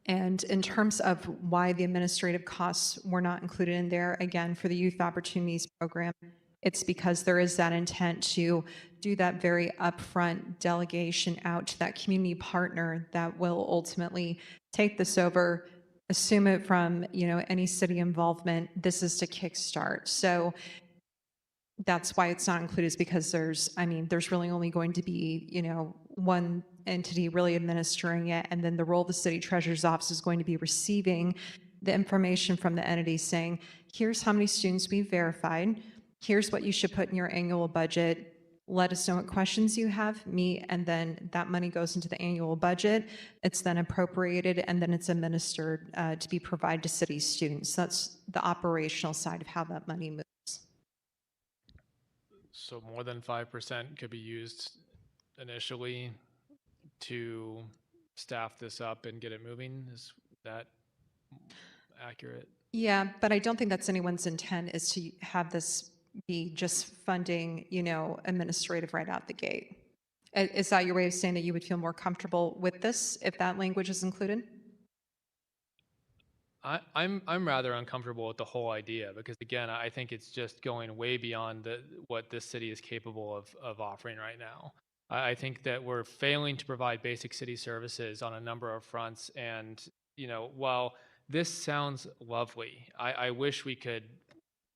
[SPEAKER 12] in terms of why the administrative costs were not included in there, again, for the Youth Opportunities Program, it's because there is that intent to do that very upfront delegation out to that community partner that will ultimately take this over, assume it from, any city involvement. This is to kickstart. So that's why it's not included, is because there's really only going to be, one entity really administering it. And then the role of the city treasurer's office is going to be receiving the information from the entity saying, here's how many students we've verified. Here's what you should put in your annual budget. Let us know what questions you have, meet, and then that money goes into the annual budget. It's then appropriated, and then it's administered to be provided to city students. That's the operational side of how that money moves.
[SPEAKER 6] So more than 5% could be used initially to staff this up and get it moving? Is that accurate?
[SPEAKER 12] Yeah, but I don't think that's anyone's intent, is to have this be just funding, administrative right out the gate. Is that your way of saying that you would feel more comfortable with this if that language is included?
[SPEAKER 6] I'm rather uncomfortable with the whole idea because, again, I think it's just going way beyond what this city is capable of offering right now. I think that we're failing to provide basic city services on a number of fronts. And, while this sounds lovely, I wish we could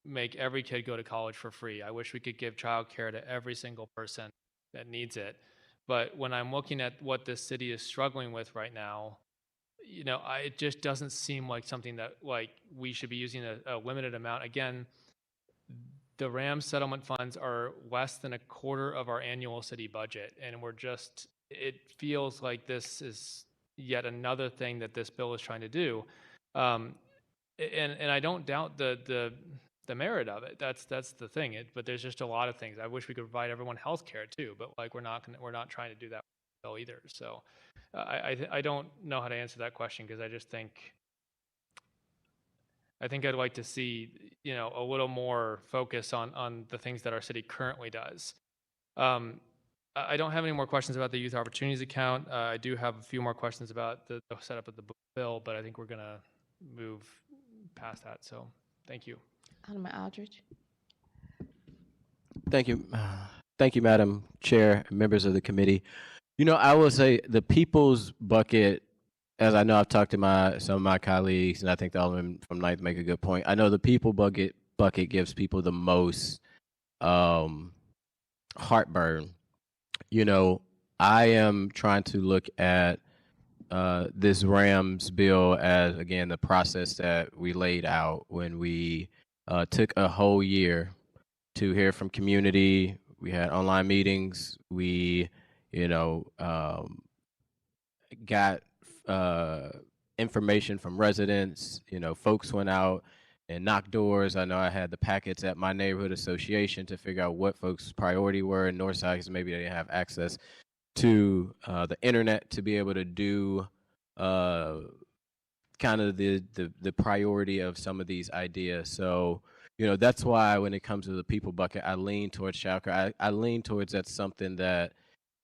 [SPEAKER 6] make every kid go to college for free. I wish we could give childcare to every single person that needs it. But when I'm looking at what this city is struggling with right now, it just doesn't seem like something that we should be using a limited amount. Again, the Rams settlement funds are less than a quarter of our annual city budget. And it feels like this is yet another thing that this bill is trying to do. And I don't doubt the merit of it. That's the thing. But there's just a lot of things. I wish we could provide everyone health care too, but we're not trying to do that bill either. So I don't know how to answer that question because I just think I'd like to see, a little more focus on the things that our city currently does. I don't have any more questions about the Youth Opportunities Account. I do have a few more questions about the setup of the bill, but I think we're going to move past that. So thank you.
[SPEAKER 1] Alderman Aldridge.
[SPEAKER 5] Thank you. Thank you, Madam Chair, members of the committee. I will say the people's bucket, as I know I've talked to some of my colleagues, and I think the Alderman from Ninth make a good point. I know the people bucket gives people the most heartburn. I am trying to look at this Rams bill as, again, the process that we laid out when we took a whole year to hear from community. We had online meetings. We, got information from residents. Folks went out and knocked doors. I know I had the packets at my neighborhood association to figure out what folks' priority were in Northside, because maybe they didn't have access to the internet to be able to do kind of the priority of some of these ideas. So, that's why when it comes to the people bucket, I lean towards childcare. I lean towards that's something that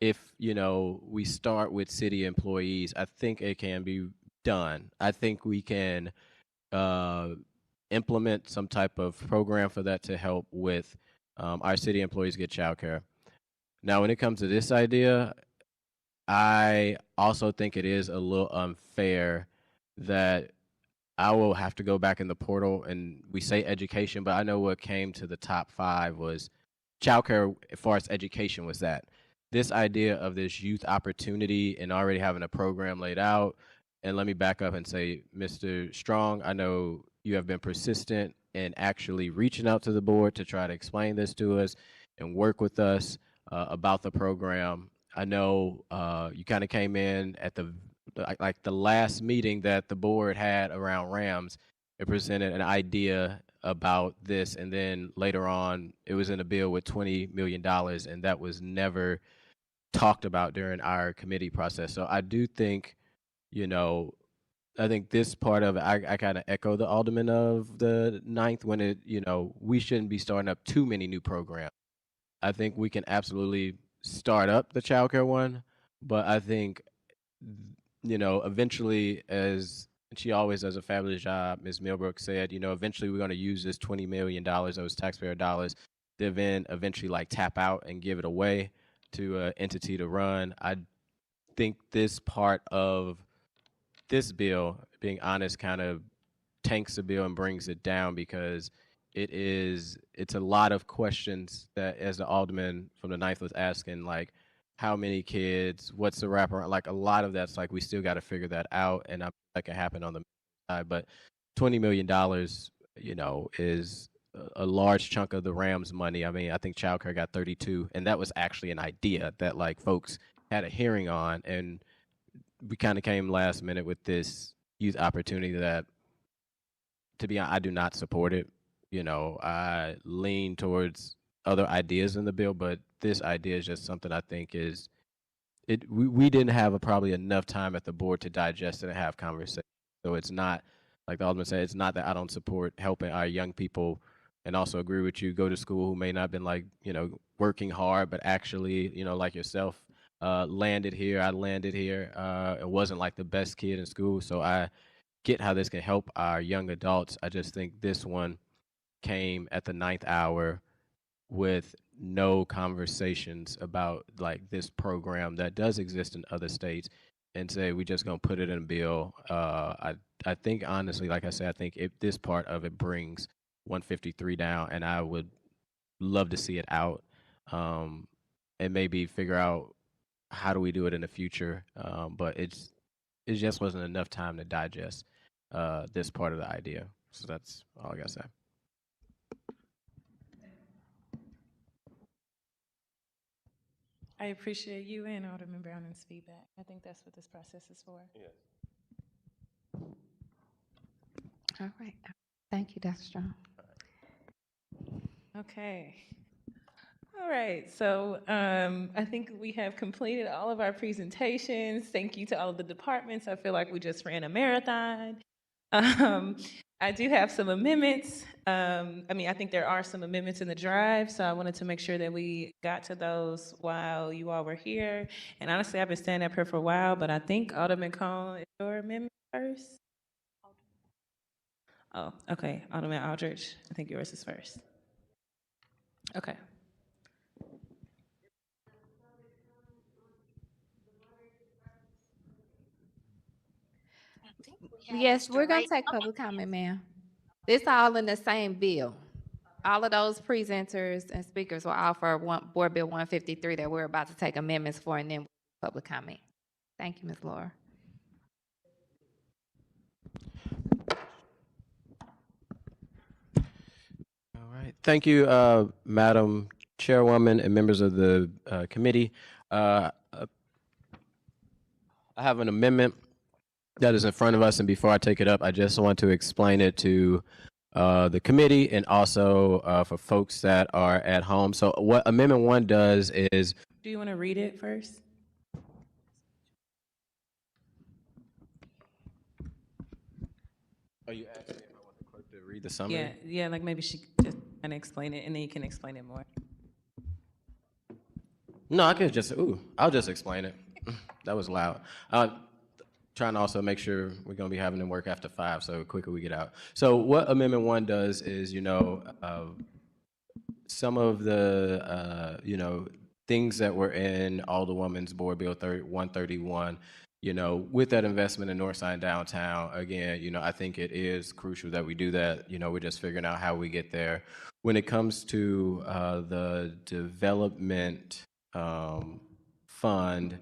[SPEAKER 5] if, we start with city employees, I think it can be done. I think we can implement some type of program for that to help with our city employees get childcare. Now, when it comes to this idea, I also think it is a little unfair that I will have to go back in the portal and we say education, but I know what came to the top 5 was childcare as far as education was that. This idea of this youth opportunity and already having a program laid out. And let me back up and say, Mr. Strong, I know you have been persistent in actually reaching out to the board to try to explain this to us and work with us about the program. I know you kind of came in at the last meeting that the board had around Rams and presented an idea about this, and then later on it was in a bill with $20 million, and that was never talked about during our committee process. So I do think, I think this part of it, I kind of echo the alderman of the ninth when we shouldn't be starting up too many new programs. I think we can absolutely start up the childcare one, but I think, eventually, as she always does a fabulous job, Ms. Millbrook said, eventually we're going to use this $20 million, those taxpayer dollars, to then eventually like tap out and give it away to an entity to run. I think this part of this bill, being honest, kind of tanks the bill and brings it down because it's a lot of questions that, as the alderman from the ninth was asking, like how many kids, what's the wraparound, like a lot of that's like we still got to figure that out, and that can happen on the side. But $20 million, is a large chunk of the Rams money. I mean, I think childcare got 32, and that was actually an idea that like folks had a hearing on, and we kind of came last minute with this youth opportunity that, to be honest, I do not support it. I lean towards other ideas in the bill, but this idea is just something I think we didn't have probably enough time at the board to digest it and have conversation. So it's not, like the alderman said, it's not that I don't support helping our young people, and also agree with you, go to school, who may not have been like, working hard, but actually, like yourself, landed here. I landed here. It wasn't like the best kid in school. So I get how this can help our young adults. I just think this one came at the ninth hour with no conversations about like this program that does exist in other states, and say we just gonna put it in a bill. I think honestly, like I said, I think this part of it brings 153 down, and I would love to see it out, and maybe figure out how do we do it in the future. But it just wasn't enough time to digest this part of the idea. So that's all I gotta say.
[SPEAKER 7] I appreciate you and Alderman Browning's feedback. I think that's what this process is for.
[SPEAKER 1] All right. Thank you, Dr. Strong.
[SPEAKER 7] Okay. All right. So I think we have completed all of our presentations. Thank you to all of the departments. I feel like we just ran a marathon. I do have some amendments. I think there are some amendments in the drive, so I wanted to make sure that we got to those while you all were here. And honestly, I've been standing up here for a while, but I think Alderman Cone, is your amendment first? Oh, okay. Alderman Aldridge, I think yours is first. Okay.
[SPEAKER 1] Yes, we're going to take public comment, ma'am. This all in the same bill. All of those presenters and speakers will offer Board Bill 153 that we're about to take amendments for, and then public comment. Thank you, Ms. Laura.
[SPEAKER 5] All right. Thank you, Madam Chairwoman and members of the committee. I have an amendment that is in front of us, and before I take it up, I just want to explain it to the committee and also for folks that are at home. So what Amendment 1 does is...
[SPEAKER 7] Do you want to read it first?
[SPEAKER 5] Are you asking if I want the clerk to read the summary?
[SPEAKER 7] Yeah, like maybe she just kind of explain it, and then you can explain it more.
[SPEAKER 5] No, I could just, I'll just explain it. That was loud. Trying to also make sure we're going to be having them work after 5, so the quicker we get out. So what Amendment 1 does is, some of the, things that were in Alderwoman's Board Bill 131, with that investment in Northside Downtown, again, I think it is crucial that we do that. We're just figuring out how we get there. When it comes to the development fund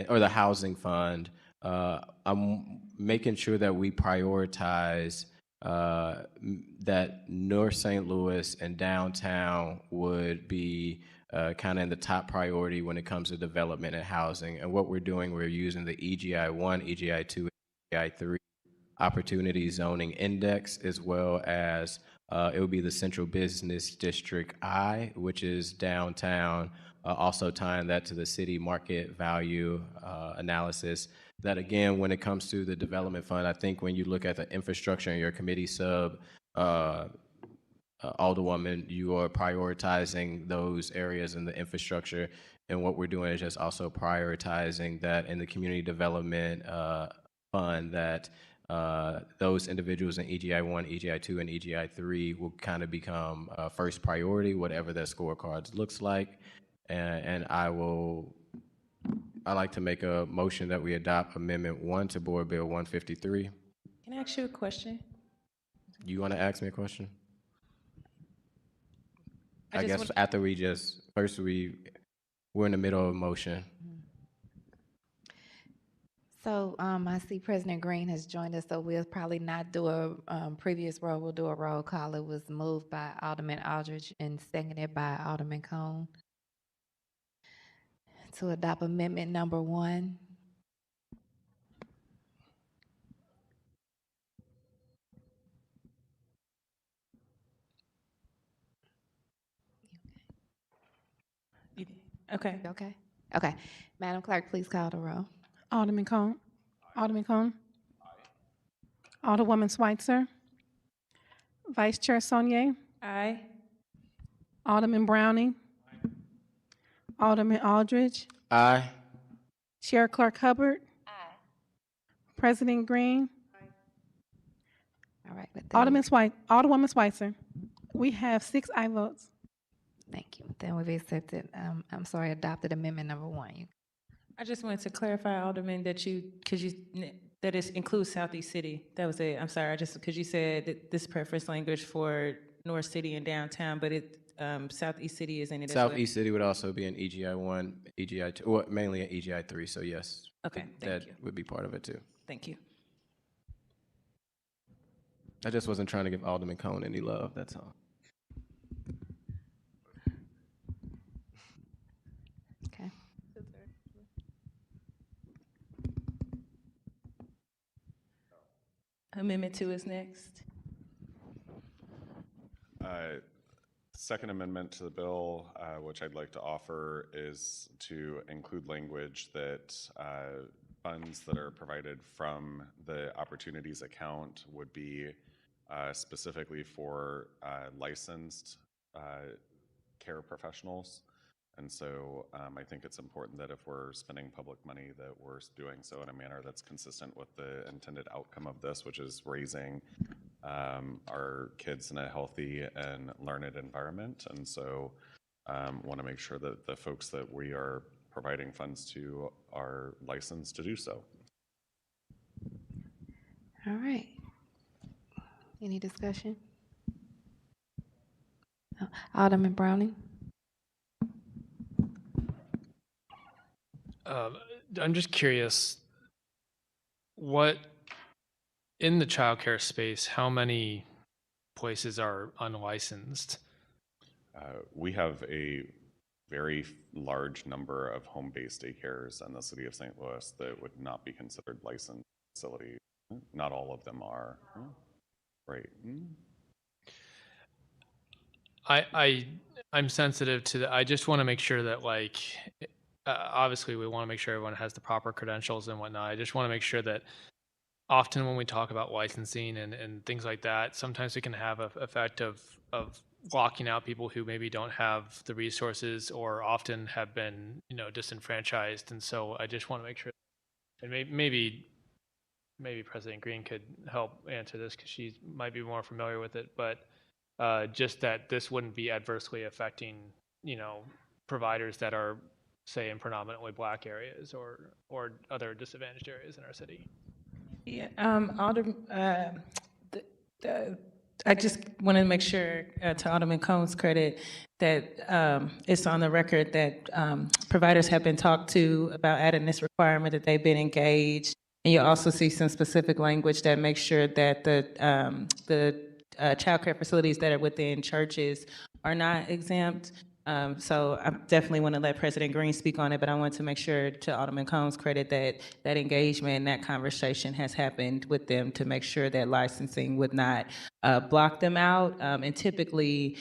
[SPEAKER 5] or the housing fund, I'm making sure that we prioritize that North St. Louis and downtown would be kind of in the top priority when it comes to development and housing. And what we're doing, we're using the EGI 1, EGI 2, EGI 3 Opportunity Zoning Index, as well as it would be the Central Business District I, which is downtown, also tying that to the city market value analysis, that again, when it comes to the development fund, I think when you look at the infrastructure in your committee sub, Alderwoman, you are prioritizing those areas in the infrastructure. And what we're doing is just also prioritizing that in the community development fund, that those individuals in EGI 1, EGI 2, and EGI 3 will kind of become first priority, whatever their scorecards looks like. And I'd like to make a motion that we adopt Amendment 1 to Board Bill 153.
[SPEAKER 7] Can I ask you a question?
[SPEAKER 5] You want to ask me a question? I
[SPEAKER 7] just
[SPEAKER 5] guess
[SPEAKER 7] want-
[SPEAKER 5] after we're in the middle of a motion.
[SPEAKER 1] So I see President Green has joined us, so we'll probably not do a previous roll. We'll do a roll call. It was moved by Alderman Aldridge and seconded by Alderman Cone to adopt amendment number 1.
[SPEAKER 7] Okay.
[SPEAKER 1] Okay. Okay. Madam Clerk, please call the roll.
[SPEAKER 2] Alderman Cone. Alderman Cone. Alderwoman Schweitzer. Vice Chair Saunier.
[SPEAKER 7] Aye.
[SPEAKER 2] Alderman Browning. Alderman Aldridge.
[SPEAKER 5] Aye.
[SPEAKER 2] Chair Clark Hubbard. President Green.
[SPEAKER 1] All right.
[SPEAKER 2] Alderwoman Schweitzer. We have 6 aye votes.
[SPEAKER 1] Thank you. Then we've accepted, adopted amendment number 1.
[SPEAKER 7] I just wanted to clarify, Alderman, that that it includes Southeast City. That was it. I'm sorry, because you said that this preference language for North City and downtown, but Southeast City is in it as well.
[SPEAKER 5] Southeast City would also be in EGI 1, EGI 2, or mainly in EGI 3, so yes.
[SPEAKER 7] Okay,
[SPEAKER 5] that would be part of it too.
[SPEAKER 7] Thank you.
[SPEAKER 5] I just wasn't trying to give Alderman Cone any love, that's all.
[SPEAKER 1] Okay.
[SPEAKER 7] Amendment 2 is next.
[SPEAKER 14] Second amendment to the bill, which I'd like to offer, is to include language that funds that are provided from the opportunities account would be specifically for licensed care professionals. And so I think it's important that if we're spending public money, that we're doing so in a manner that's consistent with the intended outcome of this, which is raising our kids in a healthy and learned environment. And so want to make sure that the folks that we are providing funds to are licensed to do so.
[SPEAKER 1] All right. Any discussion? Alderman Browning?
[SPEAKER 6] I'm just curious, what, in the childcare space, how many places are unlicensed?
[SPEAKER 14] We have a very large number of home-based daycares in the city of St. Louis that would not be considered licensed facilities. Not all of them are. Right.
[SPEAKER 6] I'm sensitive to I just want to make sure that, like, obviously we want to make sure everyone has the proper credentials and whatnot. I just want to make sure that often when we talk about licensing and things like that, sometimes it can have an effect of locking out people who maybe don't have the resources or often have been, disenfranchised. And so I just want to make sure, and maybe President Green could help answer this because she might be more familiar with it, but just that this wouldn't be adversely affecting, providers that are, say, in predominantly Black areas or other disadvantaged areas in our city.
[SPEAKER 7] Yeah, I just want to make sure, to Alderman Cone's credit, that it's on the record that providers have been talked to about adding this requirement, that they've been engaged. And you also see some specific language that makes sure that the child care facilities that are within churches are not exempt. So I definitely want to let President Green speak on it, but I want to make sure, to Alderman Cone's credit, that engagement and that conversation has happened with them to make sure that licensing would not block them out. And typically,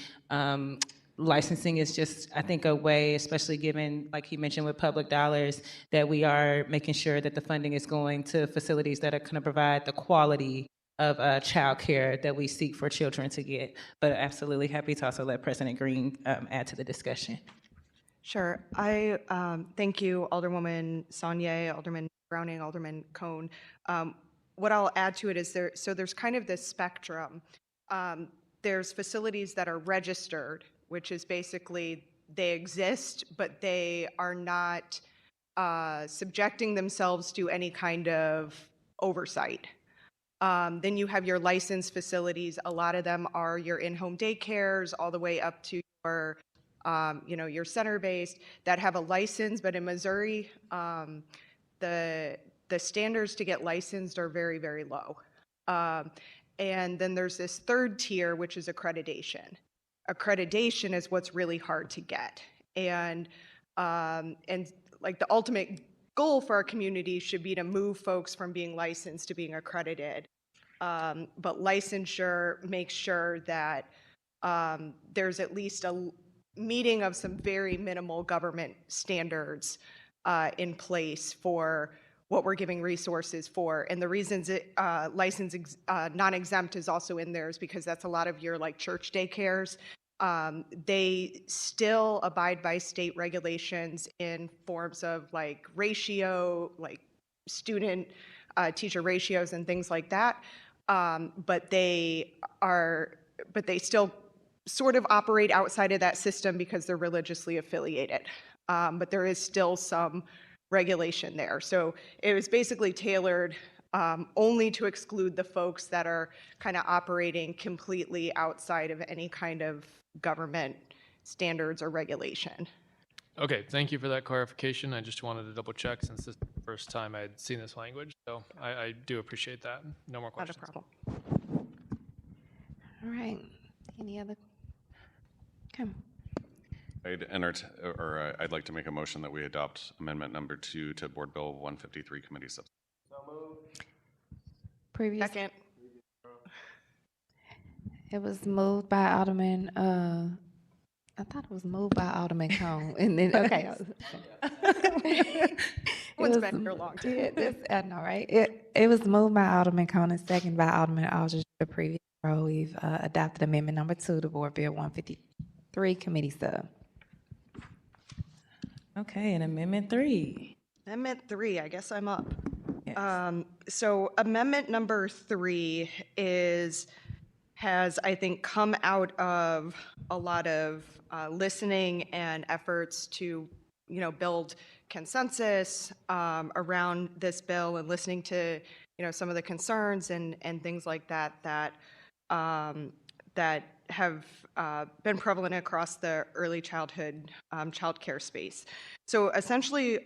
[SPEAKER 7] licensing is just, I think, a way, especially given, like he mentioned, with public dollars, that we are making sure that the funding is going to facilities that are going to provide the quality of childcare that we seek for children to get. But absolutely happy to also let President Green add to the discussion.
[SPEAKER 17] Sure. I thank you, Alderwoman Saunier, Alderman Browning, Alderman Cohn. What I'll add to it is there's kind of this spectrum. There's facilities that are registered, which is basically they exist, but they are not subjecting themselves to any kind of oversight. Then you have your licensed facilities. A lot of them are your in-home daycares, all the way up to your your center-based that have a license. But in Missouri, the standards to get licensed are very, very low. And then there's this third tier, which is accreditation. Accreditation is what's really hard to get. And like the ultimate goal for our community should be to move folks from being licensed to being accredited. But licensure makes sure that there's at least a meeting of some very minimal government standards in place for what we're giving resources for. And the reasons license non-exempt is also in there is because that's a lot of your like church daycares. They still abide by state regulations in forms of like ratio, like student teacher ratios and things like that. But they still sort of operate outside of that system because they're religiously affiliated. But there is still some regulation there. So it was basically tailored only to exclude the folks that are kind of operating completely outside of any kind of government standards or regulation.
[SPEAKER 6] Okay, thank you for that clarification. I just wanted to double check since this is the first time I'd seen this language. So I do appreciate that. No more questions.
[SPEAKER 17] Not a problem.
[SPEAKER 1] All right. Any other? Come.
[SPEAKER 14] I'd like to make a motion that we adopt amendment number 2 to Board Bill 153 committee substitute.
[SPEAKER 1] Previous.
[SPEAKER 17] Second.
[SPEAKER 1] It was moved by Alderman. I thought it was moved by Alderman Cone, and then okay.
[SPEAKER 17] One's been here a long time.
[SPEAKER 1] I know, right? It was moved by Alderman Cone and second by Alderman Aldridge. The previous row, we've adopted amendment number 2 to Board Bill 153 committee sub.
[SPEAKER 7] Okay, and Amendment 3.
[SPEAKER 17] Amendment 3, I guess I'm up.
[SPEAKER 7] Yes.
[SPEAKER 17] So Amendment number 3 has, I think, come out of a lot of listening and efforts to, build consensus around this bill and listening to, some of the concerns and things like that that have been prevalent across the early childhood childcare space. So essentially,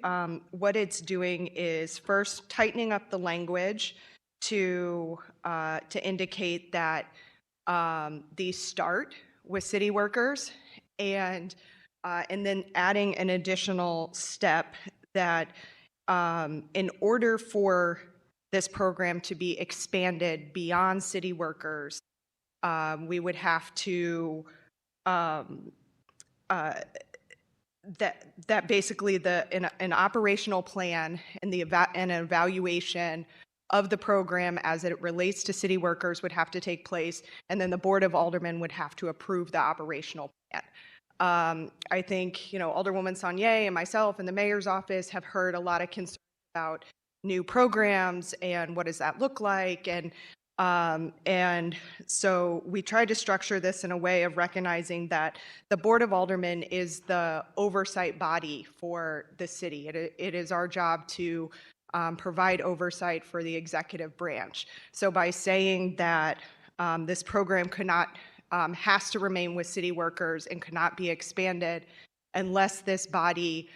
[SPEAKER 17] what it's doing is first tightening up the language to indicate that these start with city workers, and then adding an additional step that in order for this program to be expanded beyond city workers, we would have to that basically an operational plan and an evaluation of the program as it relates to city workers would have to take place, and then the Board of Aldermen would have to approve the operational plan. I think, Alderwoman Saunier and myself and the mayor's office have heard a lot of concerns about new programs and what does that look like, and so we tried to structure this in a way of recognizing that the Board of Aldermen is the oversight body for the city. It is our job to provide oversight for the executive branch. So by saying that this program could not, has to remain with city workers and could not be expanded unless this body,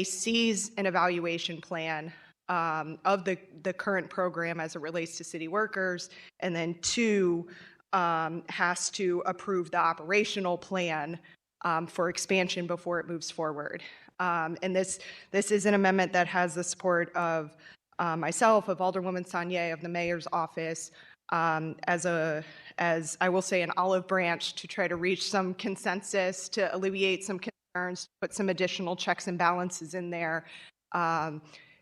[SPEAKER 17] sees an evaluation plan of the current program as it relates to city workers, and then 2, has to approve the operational plan for expansion before it moves forward. And this is an amendment that has the support of myself, of Alderwoman Saunier, of the mayor's office, as I will say, an olive branch to try to reach some consensus, to alleviate some concerns, to put some additional checks and balances in there.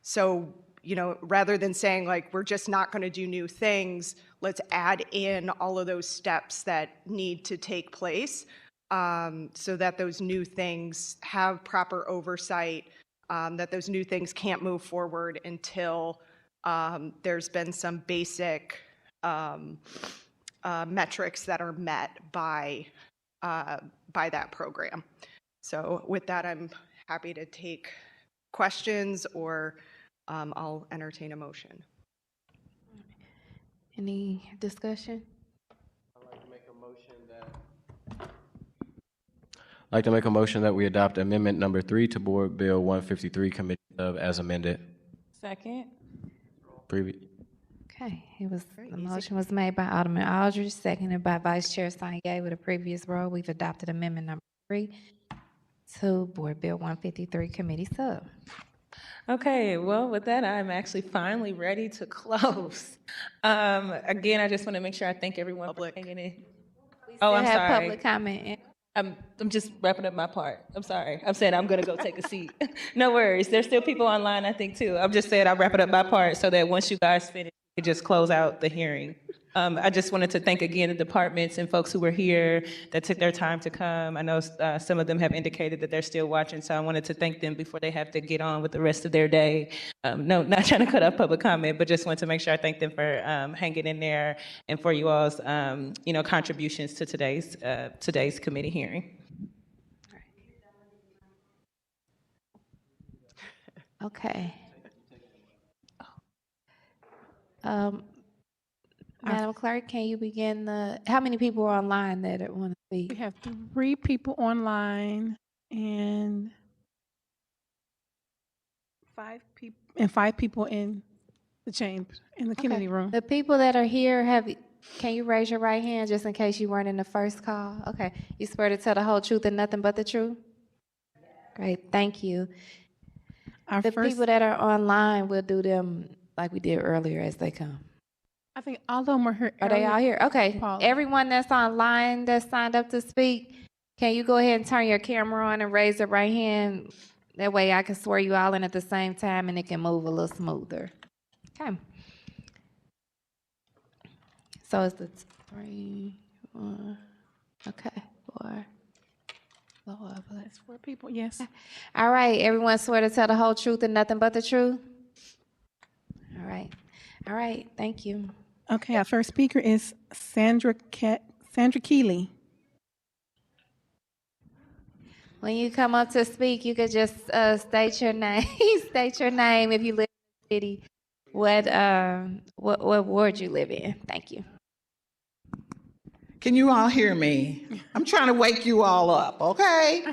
[SPEAKER 17] So, you know, rather than saying like, we're just not going to do new things, let's add in all of those steps that need to take place so that those new things have proper oversight, that those new things can't move forward until there's been some basic metrics that are met by that program. So with that, I'm happy to take questions, or I'll entertain a motion.
[SPEAKER 1] Any discussion?
[SPEAKER 5] I'd like to make a motion that we adopt amendment number 3 to Board Bill 153, Committee Sub as amended.
[SPEAKER 7] Second.
[SPEAKER 1] Okay, the motion was made by Alderman Aldridge, seconded by Vice Chair Sanye. With a previous roll, we've adopted amendment number 3 to Board Bill 153, Committee Sub.
[SPEAKER 7] Okay, well, with that, I'm actually finally ready to close. Again, I just want to make sure I thank everyone for hanging in. Oh, I'm
[SPEAKER 1] have
[SPEAKER 7] sorry.
[SPEAKER 1] public comment.
[SPEAKER 7] I'm just wrapping up my part. I'm sorry. I'm saying I'm going to go take a seat. No worries. There's still people online, I think, too. I'm just saying I'm wrapping up my part so that once you guys finish, we can just close out the hearing. I just wanted to thank again the departments and folks who were here that took their time to come. I know some of them have indicated that they're still watching, so I wanted to thank them before they have to get on with the rest of their day. No, not trying to cut off public comment, but just wanted to make sure I thank them for hanging in there and for you all's contributions to today's committee hearing.
[SPEAKER 1] Okay. Madam Clerk, can you begin how many people are online that want to speak?
[SPEAKER 2] We have 3 people online and 5 people in the chamber, in the committee room.
[SPEAKER 1] The people that are here, can you raise your right hand just in case you weren't in the first call? Okay. You swear to tell the whole truth and nothing but the truth? Great, thank you. People that are online, we'll do them like we did earlier as they come.
[SPEAKER 2] I think all of them are here.
[SPEAKER 1] Are they all here? Okay. Everyone that's online that signed up to speak, can you go ahead and turn your camera on and raise your right hand? That way I can swear you all in at the same time and it can move a little smoother. Okay. So it's the 3, 1, okay, 4.
[SPEAKER 2] That's 4 people, yes.
[SPEAKER 1] All right, everyone swear to tell the whole truth and nothing but the truth? All right, thank you.
[SPEAKER 2] Okay, our first speaker is Sandra Keeley.
[SPEAKER 1] When you come up to speak, you could just state your name. State your name if you live in the city. What ward you live in? Thank you.
[SPEAKER 8] Can you all hear me? I'm trying to wake you all up, okay?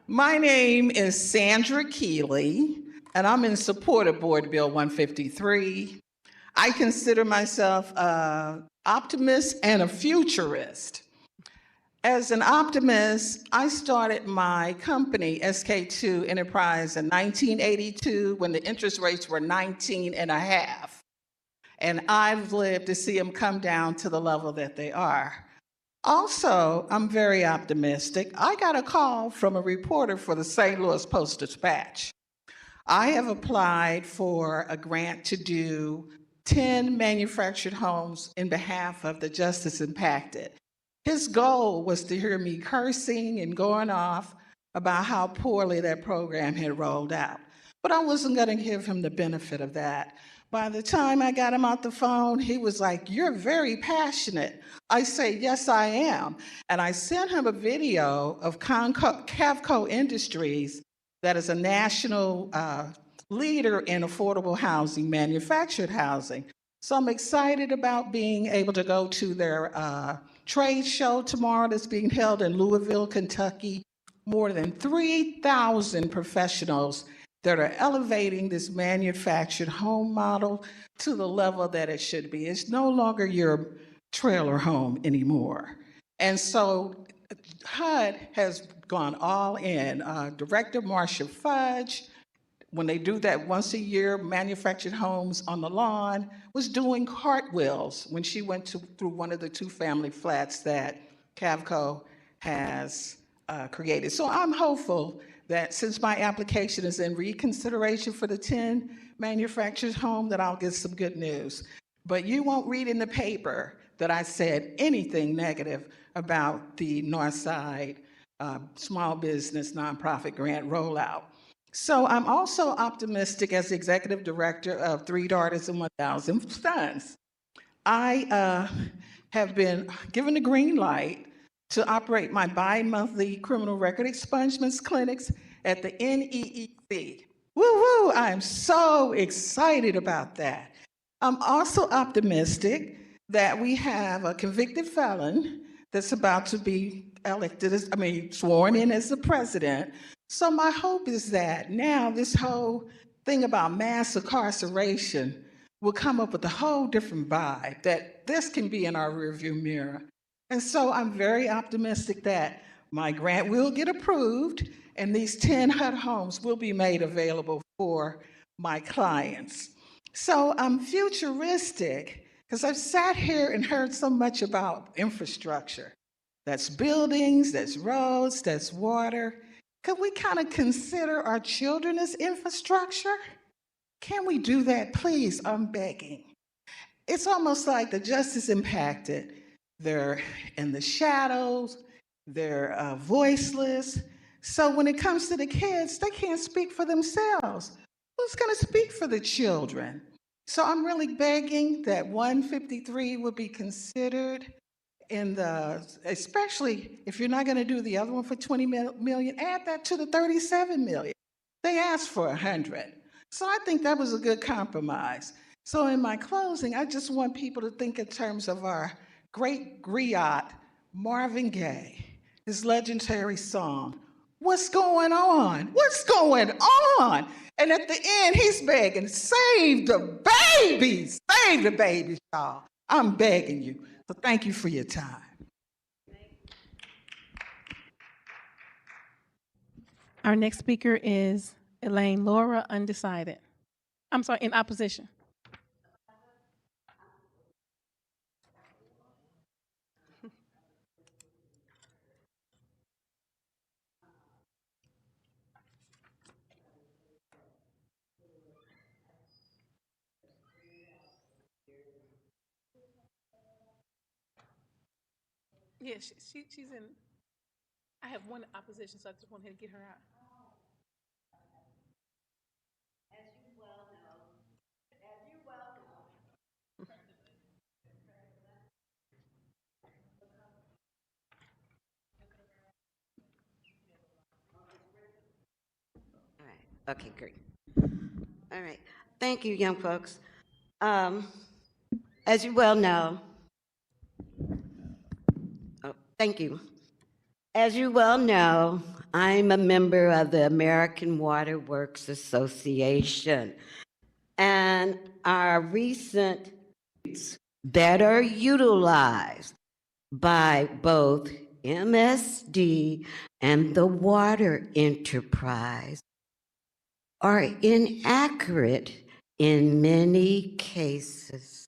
[SPEAKER 8] My name is Sandra Keeley, and I'm in support of Board Bill 153. I consider myself an optimist and a futurist. As an optimist, I started my company, SK2 Enterprise, in 1982 when the interest rates were 19.5. And I've lived to see them come down to the level that they are. Also, I'm very optimistic. I got a call from a reporter for the St. Louis Post-Dispatch. I have applied for a grant to do 10 manufactured homes in behalf of the justice impacted. His goal was to hear me cursing and going off about how poorly that program had rolled out. But I wasn't going to give him the benefit of that. By the time I got him off the phone, he was like, "You're very passionate." I say, "Yes, I am." And I sent him a video of Cavco Industries, that is a national leader in affordable housing, manufactured housing. So I'm excited about being able to go to their trade show tomorrow that's being held in Louisville, Kentucky. More than 3,000 professionals that are elevating this manufactured home model to the level that it should be. It's no longer your trailer home anymore. And so HUD has gone all in. Director Marcia Fudge, when they do that once a year, manufactured homes on the lawn, was doing cartwheels when she went through one of the 2-family flats that Cavco has created. So I'm hopeful that since my application is in reconsideration for the 10 manufactured home, that I'll get some good news. But you won't read in the paper that I said anything negative about the Northside Small Business Nonprofit Grant rollout. So I'm also optimistic as the executive director of 3 Daughters and 1,000 Sons. I have been given the green light to operate my bi-monthly criminal record expungements clinics at the NEEC. Woo-woo, I'm so excited about that. I'm also optimistic that we have a convicted felon that's about to be sworn in as the president. So my hope is that now this whole thing about mass incarceration will come up with a whole different vibe, that this can be in our rearview mirror. And so I'm very optimistic that my grant will get approved and these 10 HUD homes will be made available for my clients. So I'm futuristic because I've sat here and heard so much about infrastructure. That's buildings, that's roads, that's water. Could we kind of consider our children as infrastructure? Can we do that, please? I'm begging. It's almost like the justice impacted. They're in the shadows, they're voiceless. So when it comes to the kids, they can't speak for themselves. Who's going to speak for the children? So I'm really begging that 153 would be considered in the, especially if you're not going to do the other one for 20 million, add that to the 37 million. They asked for 100. So I think that was a good compromise. So in my closing, I just want people to think in terms of our great griot, Marvin Gaye, his legendary song, "What's Going On? What's going on?" And at the end, he's begging, save the babies, y'all. I'm begging you. So thank you for your time.
[SPEAKER 2] Our next speaker is Elaine Laura, undecided. I'm sorry, in opposition. Yeah, she's in. I have one opposition, so I just wanted to get her out.
[SPEAKER 10] All right. Okay, great. All right. Thank you, young folks. As you well know, thank you. As you well know, I'm a member of the American Water Works Association, and our recent that are utilized by both MSD and the water enterprise are inaccurate in many cases.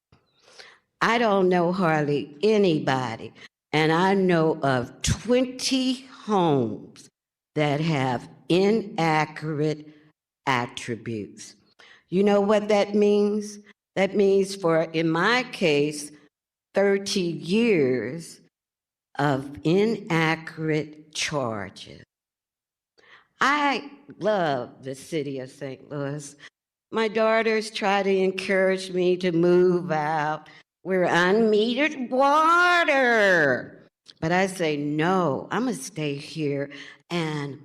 [SPEAKER 10] I don't know hardly anybody, and I know of 20 homes that have inaccurate attributes. You know what that means? That means for, in my case, 30 years of inaccurate charges. I love the city of St. Louis. My daughters try to encourage me to move out. We're unmetered water. But I say, no, I'm gonna stay here and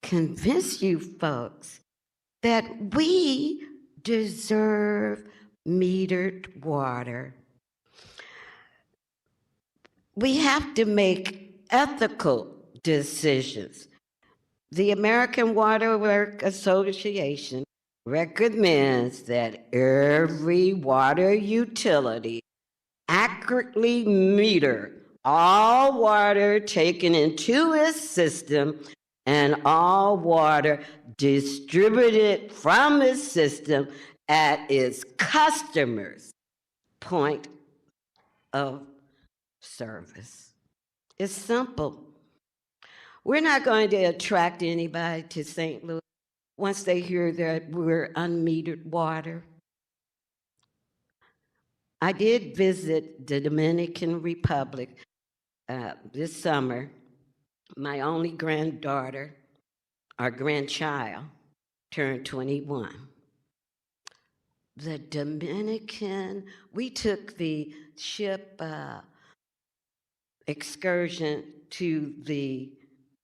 [SPEAKER 10] convince you folks that we deserve metered water. We have to make ethical decisions. The American Water Works Association recommends that every water utility accurately meter all water taken into its system and all water distributed from its system at its customer's point of service. It's simple. We're not going to attract anybody to St. Louis once they hear that we're unmetered water. I did visit the Dominican Republic this summer. My only granddaughter, our grandchild, turned 21. The Dominican, we took the ship excursion to the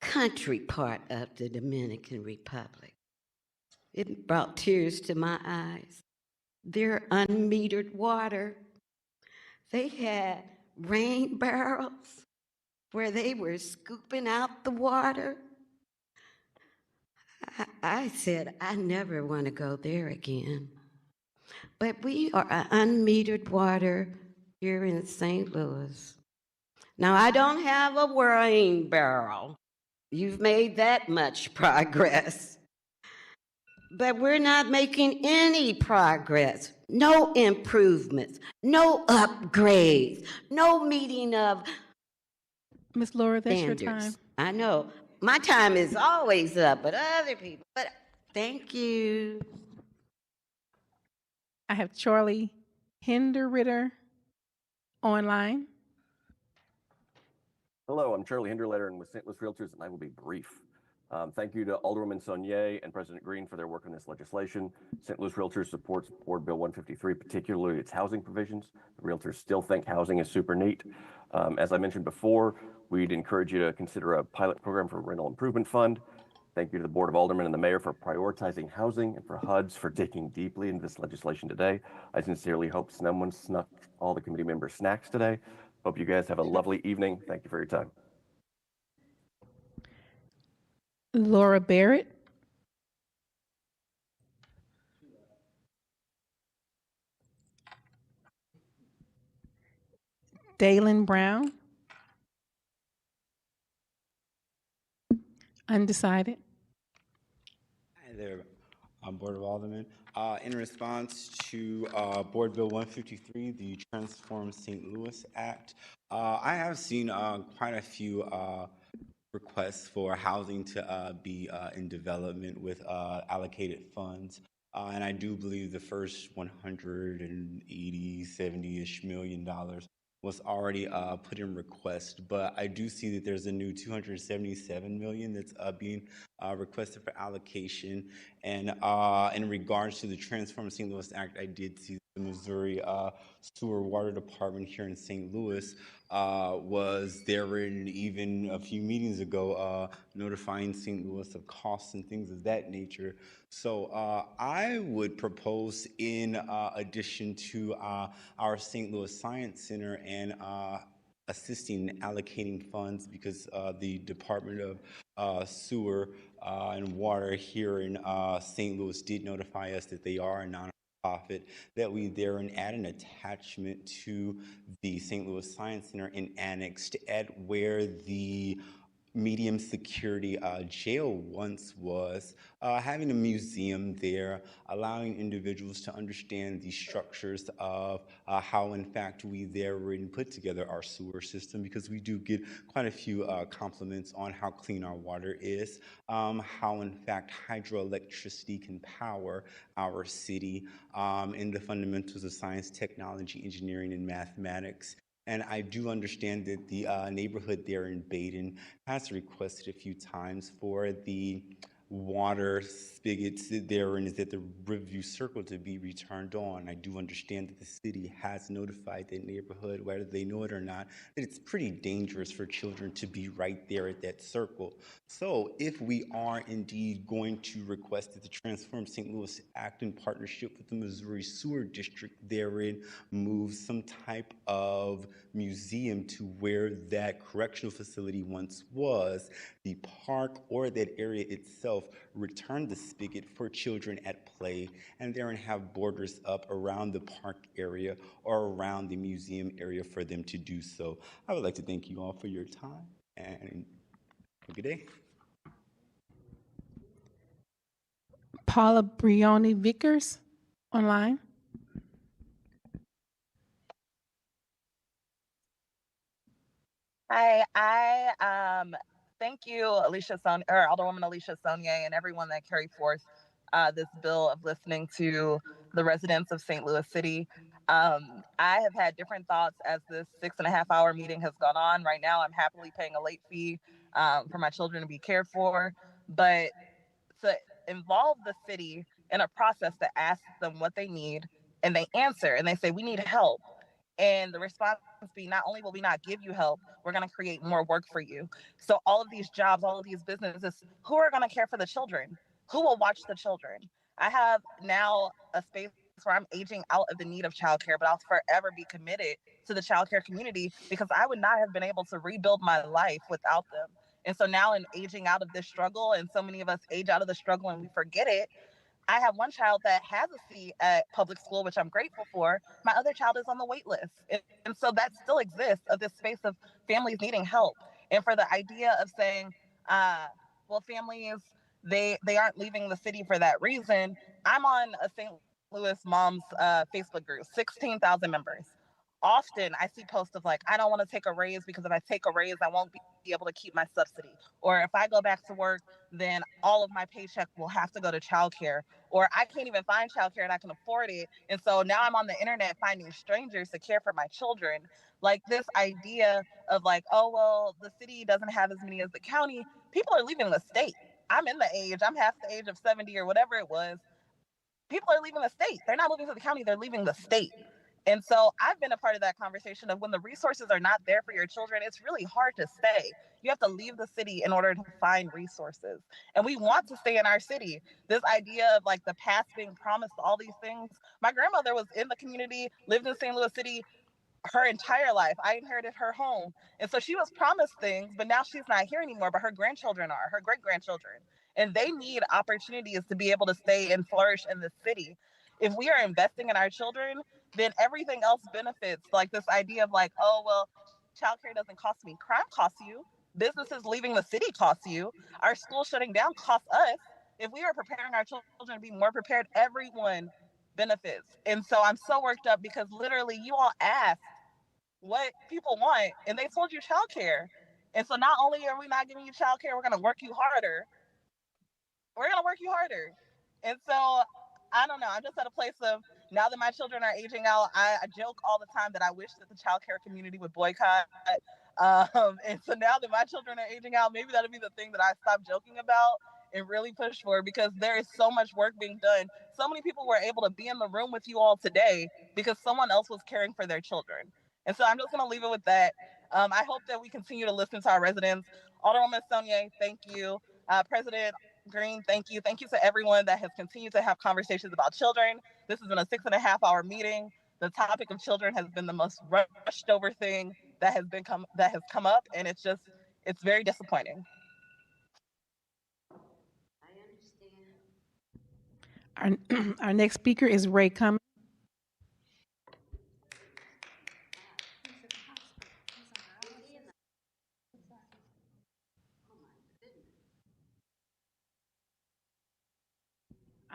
[SPEAKER 10] country part of the Dominican Republic. It brought tears to my eyes. Their unmetered water. They had rain barrels where they were scooping out the water. I said, I never want to go there again. But we are unmetered water here in St. Louis. Now, I don't have a rain barrel. You've made that much progress. But we're not making any progress. No improvements, no upgrades, no meeting of
[SPEAKER 2] Ms. Laura, that's
[SPEAKER 10] standards.
[SPEAKER 2] your time.
[SPEAKER 10] I know. My time is always up, but other people. But thank you.
[SPEAKER 2] I have Charlie Hinderritter online.
[SPEAKER 4] Hello, I'm Charlie Hinderletter with St. Louis Realtors, and I will be brief. Thank you to Alderwoman Saunier and President Green for their work on this legislation. St. Louis Realtors supports Board Bill 153, particularly its housing provisions. The Realtors still think housing is super neat. As I mentioned before, we'd encourage you to consider a pilot program for rental improvement fund. Thank you to the Board of Aldermen and the Mayor for prioritizing housing and for HUDs for digging deeply into this legislation today. I sincerely hope someone snuck all the committee members' snacks today. Hope you guys have a lovely evening. Thank you for your time.
[SPEAKER 2] Laura Barrett. Dalen Brown. Undecided.
[SPEAKER 22] Hi there, Board of Aldermen. In response to Board Bill 153, the Transform St. Louis Act, I have seen quite a few requests for housing to be in development with allocated funds. And I do believe the first 180, 70-ish million dollars was already put in request, but I do see that there's a new 277 million that's being requested for allocation. And in regards to the Transform St. Louis Act, I did see the Missouri Sewer Water Department here in St. Louis was there in even a few meetings ago notifying St. Louis of costs and things of that nature. So I would propose, in addition to our St. Louis Science Center and assisting in allocating funds, because the Department of Sewer and Water here in St. Louis did notify us that they are a nonprofit, that we therein add an attachment to the St. Louis Science Center and annexed at where the medium security jail once was, having a museum there, allowing individuals to understand the structures of how in fact we therein put together our sewer system, because we do get quite a few compliments on how clean our water is, how in fact hydroelectricity can power our city, and the fundamentals of science, technology, engineering, and mathematics. And I do understand that the neighborhood there in Baden has requested a few times for the water spigots there and is at the Riverview Circle to be returned on. I do understand that the city has notified that neighborhood, whether they know it or not, that it's pretty dangerous for children to be right there at that circle. So if we are indeed going to request that the Transform St. Louis Act, in partnership with the Missouri Sewer District therein, move some type of museum to where that correctional facility once was, the park or that area itself return the spigot for children at play, and therein have borders up around the park area or around the museum area for them to do so. I would like to thank you all for your time, and have a good day.
[SPEAKER 2] Paula Brioni Vickers online.
[SPEAKER 11] Hi, I thank you, Alderwoman Alicia Sonier, and everyone that carried forth this bill of listening to the residents of St. Louis City. I have had different thoughts as this 6.5 hour meeting has gone on. Right now, I'm happily paying a late fee for my children to be cared for, but to involve the city in a process that asks them what they need, and they answer and they say, we need help. And the response be, not only will we not give you help, we're going to create more work for you. So all of these jobs, all of these businesses, who are going to care for the children? Who will watch the children? I have now a space where I'm aging out of the need of childcare, but I'll forever be committed to the childcare community because I would not have been able to rebuild my life without them. And so now in aging out of this struggle, and so many of us age out of the struggle and we forget it, I have one child that has a seat at public school, which I'm grateful for. My other child is on the wait list. And so that still exists of this space of families needing help. And for the idea of saying, well, families, they aren't leaving the city for that reason. I'm on a St. Louis moms Facebook group, 16,000 members. Often I see posts of like, I don't want to take a raise because if I take a raise, I won't be able to keep my subsidy. Or if I go back to work, then all of my paycheck will have to go to childcare. Or I can't even find childcare and I can afford it. And so now I'm on the internet finding strangers to care for my children. Like this idea of like, oh, well, the city doesn't have as many as the county. People are leaving the state. I'm in the age, I'm half the age of 70 or whatever it was. People are leaving the state. They're not moving to the county, they're leaving the state. And so I've been a part of that conversation of when the resources are not there for your children, it's really hard to stay. You have to leave the city in order to find resources. And we want to stay in our city. This idea of like the past being promised all these things. My grandmother was in the community, lived in St. Louis City her entire life. I inherited her home. And so she was promised things, but now she's not here anymore, but her grandchildren are, her great grandchildren. And they need opportunities to be able to stay and flourish in the city. If we are investing in our children, then everything else benefits. Like this idea of like, oh, well, childcare doesn't cost me. Crime costs you. Businesses leaving the city costs you. Our school shutting down costs us. If we are preparing our children to be more prepared, everyone benefits. And so I'm so worked up because literally you all asked what people want and they told you childcare. And so not only are we not giving you childcare, we're going to work you harder. We're going to work you harder. And so I don't know. I'm just at a place of now that my children are aging out, I joke all the time that I wish that the childcare community would boycott. And so now that my children are aging out, maybe that'll be the thing that I stop joking about and really push for because there is so much work being done. So many people were able to be in the room with you all today because someone else was caring for their children. And so I'm just going to leave it with that. I hope that we continue to listen to our residents. Alderwoman Sonier, thank you. President Green, thank you. Thank you to everyone that has continued to have conversations about children. This has been a 6.5 hour meeting. The topic of children has been the most rushed over thing that has come up, and it's very disappointing.
[SPEAKER 2] Our next speaker is Ray Cummings.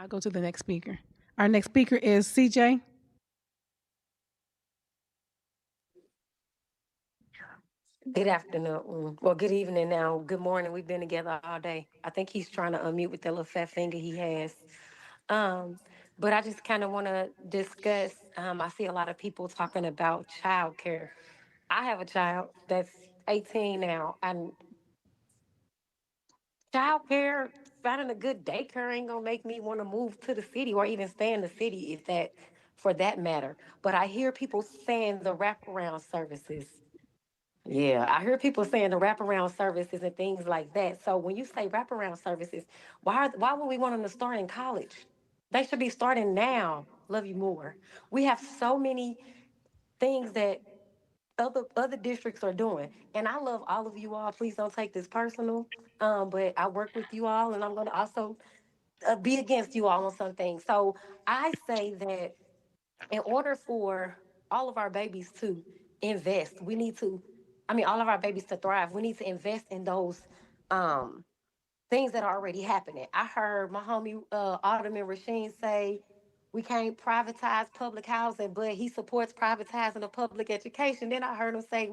[SPEAKER 2] I'll go to the next speaker. Our next speaker is CJ.
[SPEAKER 21] Good afternoon. Well, good evening now. Good morning. We've been together all day. I think he's trying to unmute with that little fat finger he has. But I just kind of want to discuss, I see a lot of people talking about childcare. I have a child that's 18 now, and childcare, finding a good daycare ain't gonna make me want to move to the city or even stay in the city if that, for that matter. But I hear people saying the wraparound services. Yeah, I hear people saying the wraparound services and things like that. So when you say wraparound services, why would we want them to start in college? They should be starting now. Love you more. We have so many things that other districts are doing, and I love all of you all. Please don't take this personal. But I work with you all, and I'm going to also be against you all on some things. So I say that in order for all of our babies to invest, all of our babies to thrive, we need to invest in those things that are already happening. I heard my homie Alderman Rasheen say we can't privatize public housing, but he supports privatizing the public education. Then I heard him say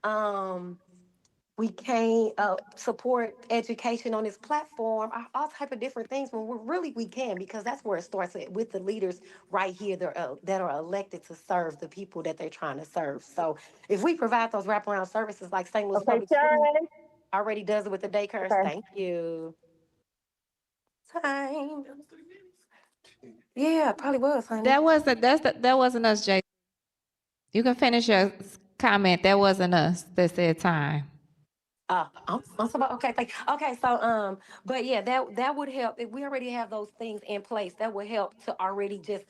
[SPEAKER 21] um, we can't support education on this platform, all type of different things. When we can, because that's where it starts with the leaders right here that are elected to serve the people that they're trying to serve. So if we provide those wraparound services like St. Louis
[SPEAKER 11] Okay,
[SPEAKER 21] Public Schools
[SPEAKER 11] Sharon.
[SPEAKER 21] already does it with the daycares,
[SPEAKER 11] Okay.
[SPEAKER 21] thank you. Time. Yeah, probably was, honey.
[SPEAKER 1] That wasn't us, Jay. You can finish your comment. That wasn't us that said time.
[SPEAKER 21] I'm sorry. Okay, okay. So, but yeah, that would help if we already have those things in place. That would help to already just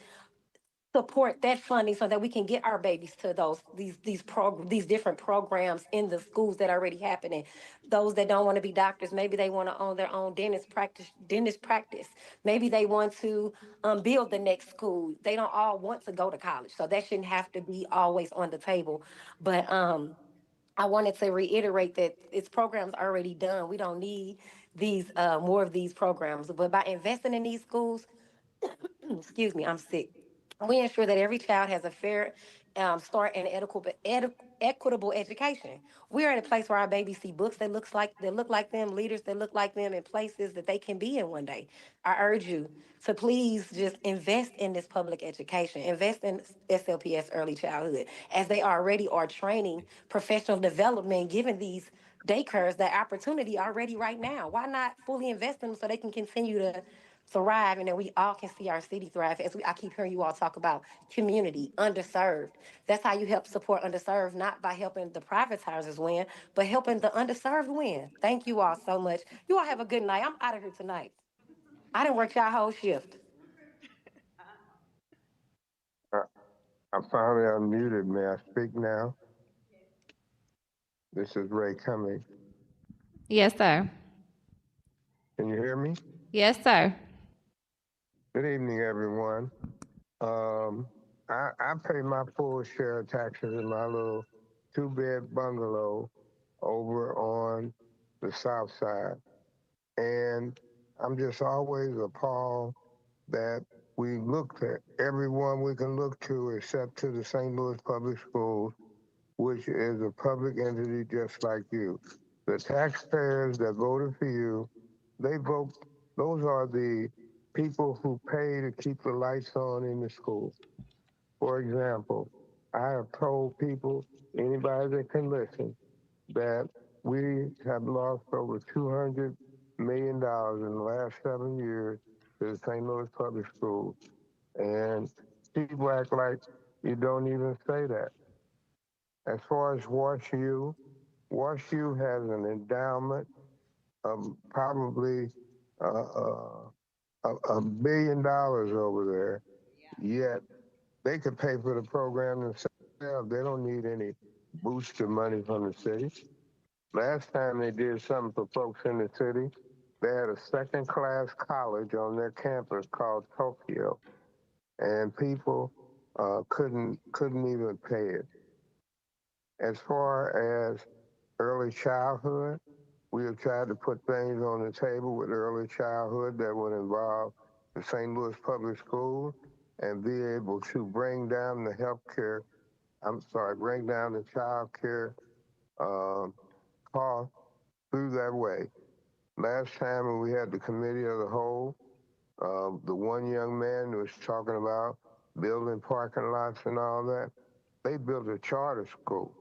[SPEAKER 21] support that funding so that we can get our babies to these different programs in the schools that are already happening. Those that don't want to be doctors, maybe they want to own their own dentist practice. Maybe they want to build the next school. They don't all want to go to college, so that shouldn't have to be always on the table. But I wanted to reiterate that it's programs already done. We don't need these more of these programs. But by investing in these schools, excuse me, I'm sick. We ensure that every child has a fair start and equitable education. We are at a place where our babies see books that look like them, leaders that look like them, and places that they can be in one day. I urge you to please just invest in this public education, invest in SLPS early childhood, as they already are training professional development, giving these daycares that opportunity already right now. Why not fully invest in them so they can continue to thrive and that we all can see our city thrive? I keep hearing you all talk about community, underserved. That's how you help support underserved, not by helping the privatizers win, but helping the underserved win. Thank you all so much. You all have a good night. I'm out of here tonight. I didn't work y'all whole shift.
[SPEAKER 18] I'm finally unmuted. May I speak now? This is Ray Cummings.
[SPEAKER 1] Yes, sir.
[SPEAKER 18] Can you hear me?
[SPEAKER 1] Yes, sir.
[SPEAKER 18] Good evening, everyone. I pay my full share of taxes in my little two-bed bungalow over on the south side. And I'm just always appalled that we look at everyone we can look to except to the St. Louis Public Schools, which is a public entity just like you. The taxpayers that voted for you, they vote, those are the people who pay to keep the lights on in the school. For example, I have told people, anybody that can listen, that we have lost over $200 million in the last 7 years to the St. Louis Public Schools. And people act like you don't even say that. As far as WashU has an endowment of probably $1 billion over there, yet they could pay for the program themselves. They don't need any booster money from the city. Last time they did something for folks in the city, they had a second-class college on their campus called Tokyo, and people couldn't even pay it. As far as early childhood, we have tried to put things on the table with early childhood that would involve the St. Louis Public Schools and be able to bring down the bring down the child care cost through that way. Last time when we had the committee of the whole, the one young man was talking about building parking lots and all that. They built a charter school.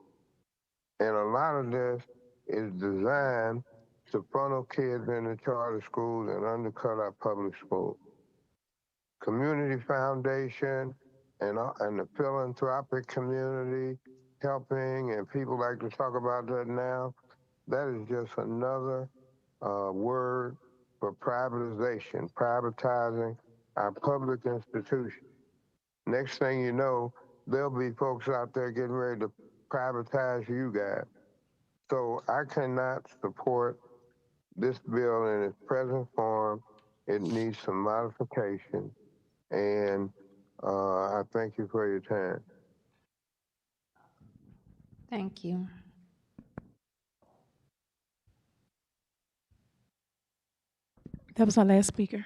[SPEAKER 18] And a lot of this is designed to funnel kids into charter schools and undercut our public schools. Community Foundation and the philanthropic community helping, and people like to talk about that now, that is just another word for privatization, privatizing our public institutions. Next thing you know, there'll be folks out there getting ready to privatize you guys. So I cannot support this bill in its present form. It needs some modification. And I thank you for your time.
[SPEAKER 1] Thank you.
[SPEAKER 2] That was our last speaker.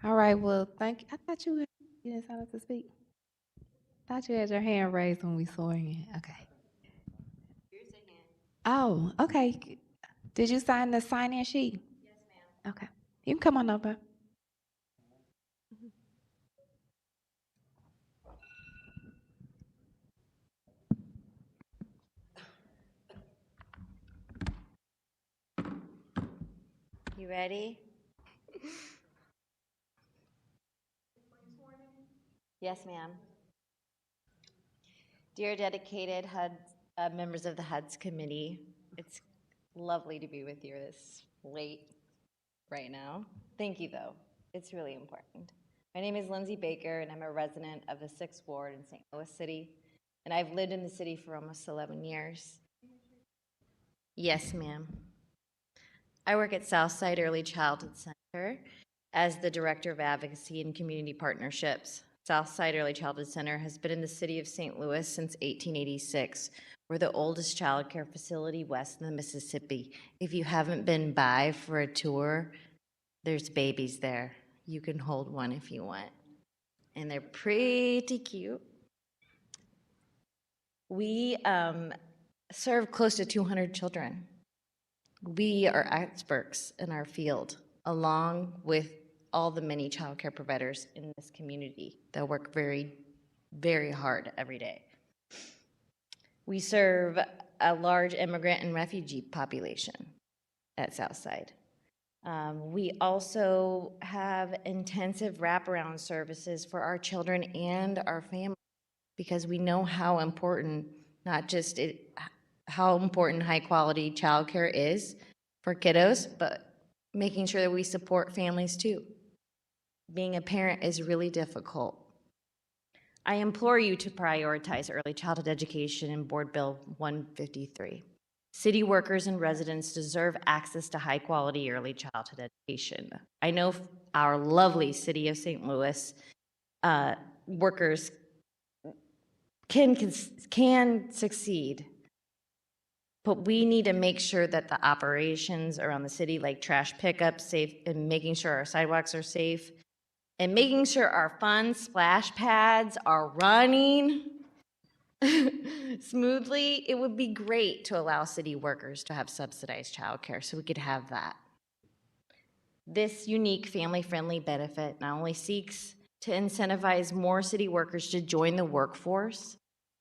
[SPEAKER 1] All right, well, I thought you didn't sign up to speak. Thought you had your hand raised when we sworn in. Okay. Oh, okay. Did you sign the sign-in sheet? Yes, ma'am. Okay. You can come on over.
[SPEAKER 3] You ready? Yes, ma'am. Dear dedicated members of the HUD's committee, it's lovely to be with you this late right now. Thank you, though. It's really important. My name is Lindsay Baker, and I'm a resident of the 6th Ward in St. Louis City, and I've lived in the city for almost 11 years. Yes, ma'am. I work at Southside Early Childhood Center as the Director of Advocacy and Community Partnerships. Southside Early Childhood Center has been in the city of St. Louis since 1886. We're the oldest child care facility west of the Mississippi. If you haven't been by for a tour, there's babies there. You can hold one if you want. And they're pretty cute. We serve close to 200 children. We are experts in our field, along with all the many child care providers in this community that work very, very hard every day. We serve a large immigrant and refugee population at Southside. We also have intensive wraparound services for our children and our families because we know how important, not just how important high quality childcare is for kiddos, but making sure that we support families too. Being a parent is really difficult. I implore you to prioritize early childhood education in Board Bill 153. City workers and residents deserve access to high quality early childhood education. I know our lovely city of St. Louis workers can succeed, but we need to make sure that the operations around the city, like trash pickup, safe, and making sure our sidewalks are safe, and making sure our fun splash pads are running smoothly. It would be great to allow city workers to have subsidized childcare so we could have that. This unique family-friendly benefit not only seeks to incentivize more city workers to join the workforce,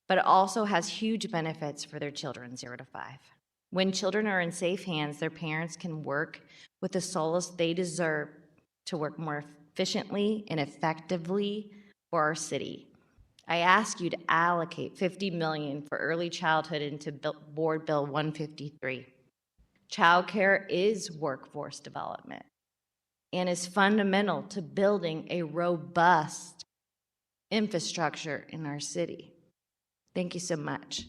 [SPEAKER 3] but it also has huge benefits for their children 0 to 5. When children are in safe hands, their parents can work with the solace they deserve to work more efficiently and effectively for our city. I ask you to allocate $50 million for early childhood into Board Bill 153. Childcare is workforce development and is fundamental to building a robust infrastructure in our city. Thank you so much.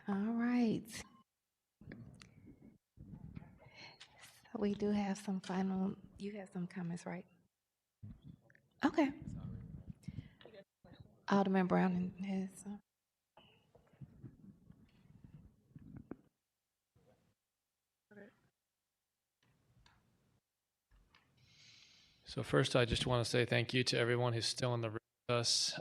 [SPEAKER 1] All right. So we do have some you have some comments, right? Okay. Alderman Brown has some.
[SPEAKER 6] So first, I just want to say thank you to everyone who's still in the room with us.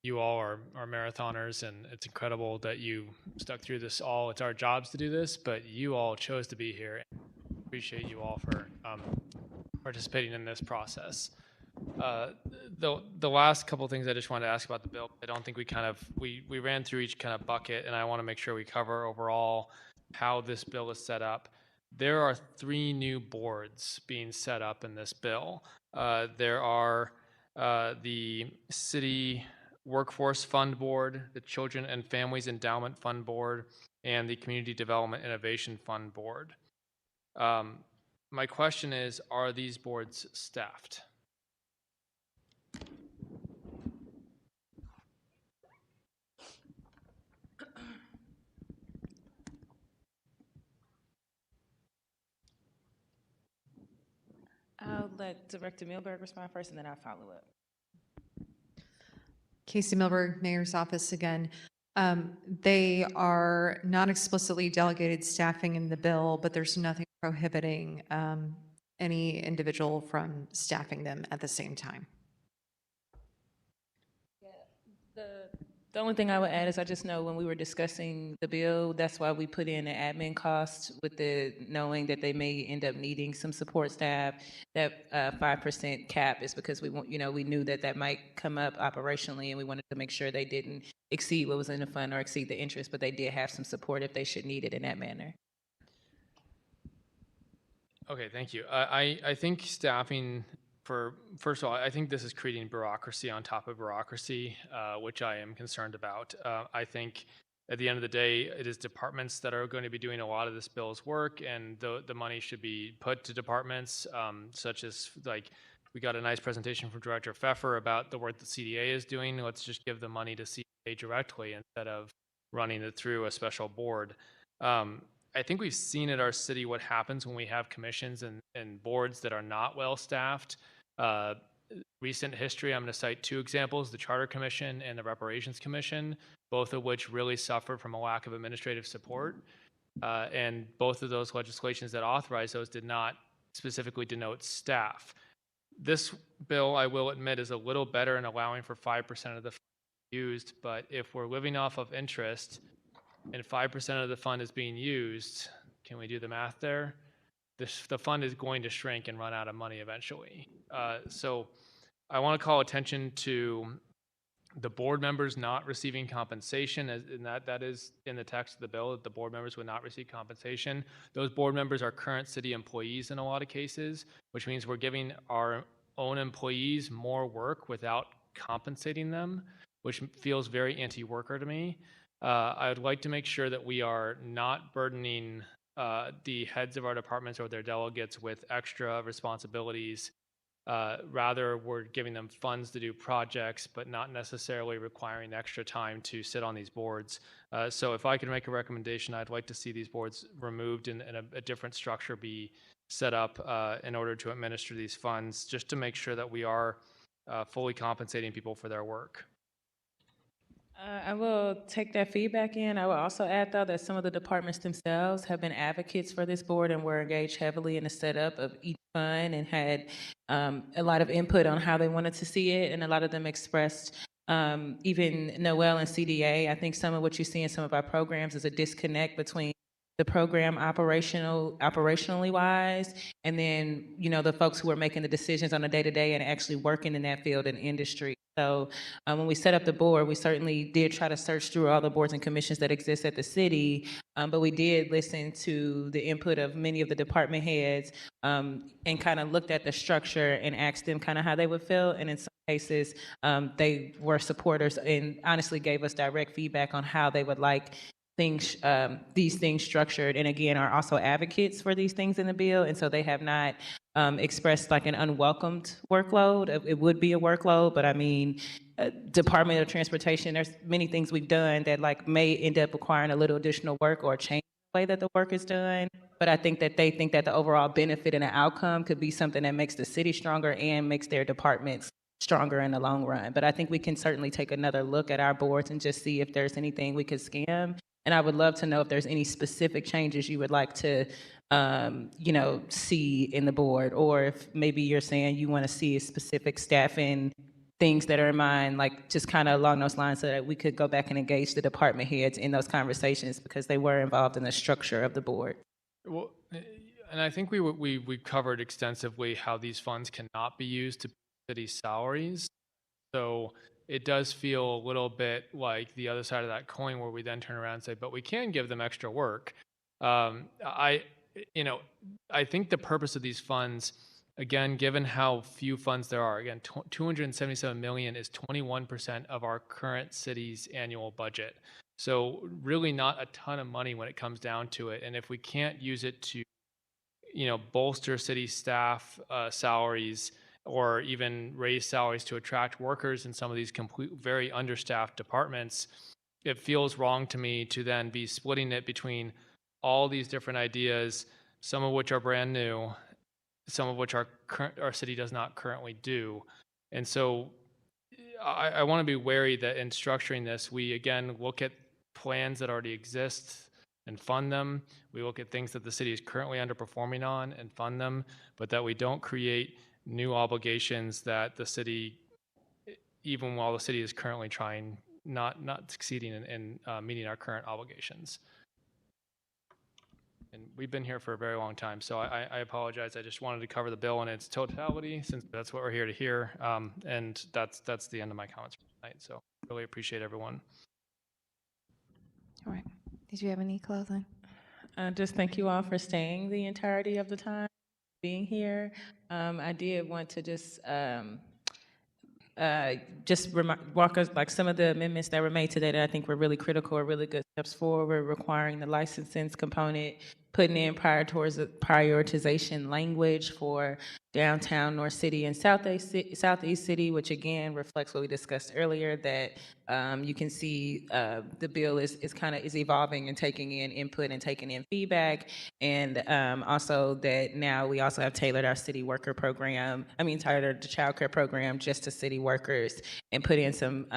[SPEAKER 6] You all are marathoners, and it's incredible that you stuck through this all. It's our jobs to do this, but you all chose to be here. Appreciate you all for participating in this process. The last couple of things I just wanted to ask about the bill, I don't think we ran through each kind of bucket, and I want to make sure we cover overall how this bill is set up. There are 3 new boards being set up in this bill. There are the City Workforce Fund Board, the Children and Families Endowment Fund Board, and the Community Development Innovation Fund Board. My question is, are these boards staffed?
[SPEAKER 7] let Director Milberg respond first, and then I'll follow up.
[SPEAKER 12] Casey Milberg, Mayor's Office again. They are not explicitly delegated staffing in the bill, but there's nothing prohibiting any individual from staffing them at the same time.
[SPEAKER 7] The only thing I would add is I just know when we were discussing the bill, that's why we put in the admin costs with the knowing that they may end up needing some support staff. That 5% cap is because we want, we knew that that might come up operationally, and we wanted to make sure they didn't exceed what was in the fund or exceed the interest, but they did have some support if they should need it in that manner.
[SPEAKER 6] Okay, thank you. I think staffing first of all, I think this is creating bureaucracy on top of bureaucracy, which I am concerned about. I think at the end of the day, it is departments that are going to be doing a lot of this bill's work, and the money should be put to departments, such as, like, we got a nice presentation from Director Pfeffer about the work that CDA is doing. Let's just give the money to CDA directly instead of running it through a special board. I think we've seen at our city what happens when we have commissions and boards that are not well staffed. Recent history, I'm going to cite two examples, the Charter Commission and the Reparations Commission, both of which really suffered from a lack of administrative support. And both of those legislations that authorized those did not specifically denote staff. This bill, I will admit, is a little better in allowing for 5% of the fund used, but if we're living off of interest and 5% of the fund is being used, can we do the math there? The fund is going to shrink and run out of money eventually. So I want to call attention to the board members not receiving compensation, and that is in the text of the bill, that the board members would not receive compensation. Those board members are current city employees in a lot of cases, which means we're giving our own employees more work without compensating them, which feels very anti-worker to me. I would like to make sure that we are not burdening the heads of our departments or their delegates with extra responsibilities. Rather, we're giving them funds to do projects, but not necessarily requiring extra time to sit on these boards. So if I could make a recommendation, I'd like to see these boards removed and a different structure be set up in order to administer these funds, just to make sure that we are fully compensating people for their work.
[SPEAKER 7] I will take that feedback in. I will also add, though, that some of the departments themselves have been advocates for this board and were engaged heavily in the setup of each fund and had a lot of input on how they wanted to see it, and a lot of them expressed, even Noel and CDA, I think some of what you see in some of our programs is a disconnect between the program operationally wise, and then, the folks who are making the decisions on a day-to-day and actually working in that field and industry. So when we set up the board, we certainly did try to search through all the boards and commissions that exist at the city, but we did listen to the input of many of the department heads and kind of looked at the structure and asked them kind of how they would feel. And in some cases, they were supporters and honestly gave us direct feedback on how they would like these things structured, and again are also advocates for these things in the bill, and so they have not expressed like an unwelcomed workload. It would be a workload, but I mean, Department of Transportation, there's many things we've done that like may end up requiring a little additional work or change the way that the work is done. But I think that they think that the overall benefit and the outcome could be something that makes the city stronger and makes their departments stronger in the long run. But I think we can certainly take another look at our boards and just see if there's anything we could skim. And I would love to know if there's any specific changes you would like to, see in the board, or if maybe you're saying you want to see a specific staffing things that are in mind, like just kind of along those lines, so that we could go back and engage the department heads in those conversations because they were involved in the structure of the board.
[SPEAKER 6] Well, and I think we covered extensively how these funds cannot be used to pay city salaries. So it does feel a little bit like the other side of that coin, where we then turn around and say, but we can give them extra work. I think the purpose of these funds, again, given how few funds there are, again, 277 million is 21% of our current city's annual budget. So really not a ton of money when it comes down to it. And if we can't use it to, bolster city staff salaries, or even raise salaries to attract workers in some of these very understaffed departments, it feels wrong to me to then be splitting it between all these different ideas, some of which are brand new, some of which our city does not currently do. And so I want to be wary that in structuring this, we again look at plans that already exist and fund them. We look at things that the city is currently underperforming on and fund them, but that we don't create new obligations that the city, even while the city is currently trying, not succeeding in meeting our current obligations. And we've been here for a very long time, so I apologize. I just wanted to cover the bill in its totality, since that's what we're here to hear. And that's the end of my comments for tonight. So really appreciate everyone.
[SPEAKER 1] All right. Did you have any closing?
[SPEAKER 7] Just thank you all for staying the entirety of the time, being here. I did want to just walk us like some of the amendments that were made today that I think were really critical or really good steps forward, requiring the licensing component, putting in prioritization language for downtown North City and Southeast City, which again reflects what we discussed earlier, that you can see the bill is evolving and taking in input and taking in feedback, and also that now we also have tailored our city worker program, tailored the child care program just to city workers, and put in some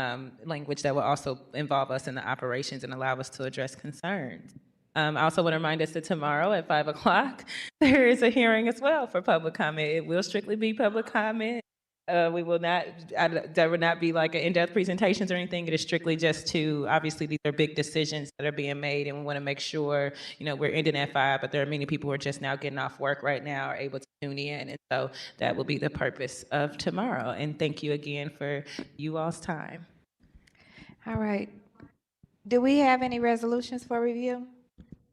[SPEAKER 7] language that will also involve us in the operations and allow us to address concerns. I also want to remind us that tomorrow at 5 o'clock, there is a hearing as well for public comment. It will strictly be public comment. We will not, there will not be like an in-depth presentations or anything. It is strictly just to, obviously these are big decisions that are being made, and we want to make sure, we're ending at 5, but there are many people who are just now getting off work right now are able to tune in. And so that will be the purpose of tomorrow. And thank you again for you all's time.
[SPEAKER 1] All right. Do we have any resolutions for review?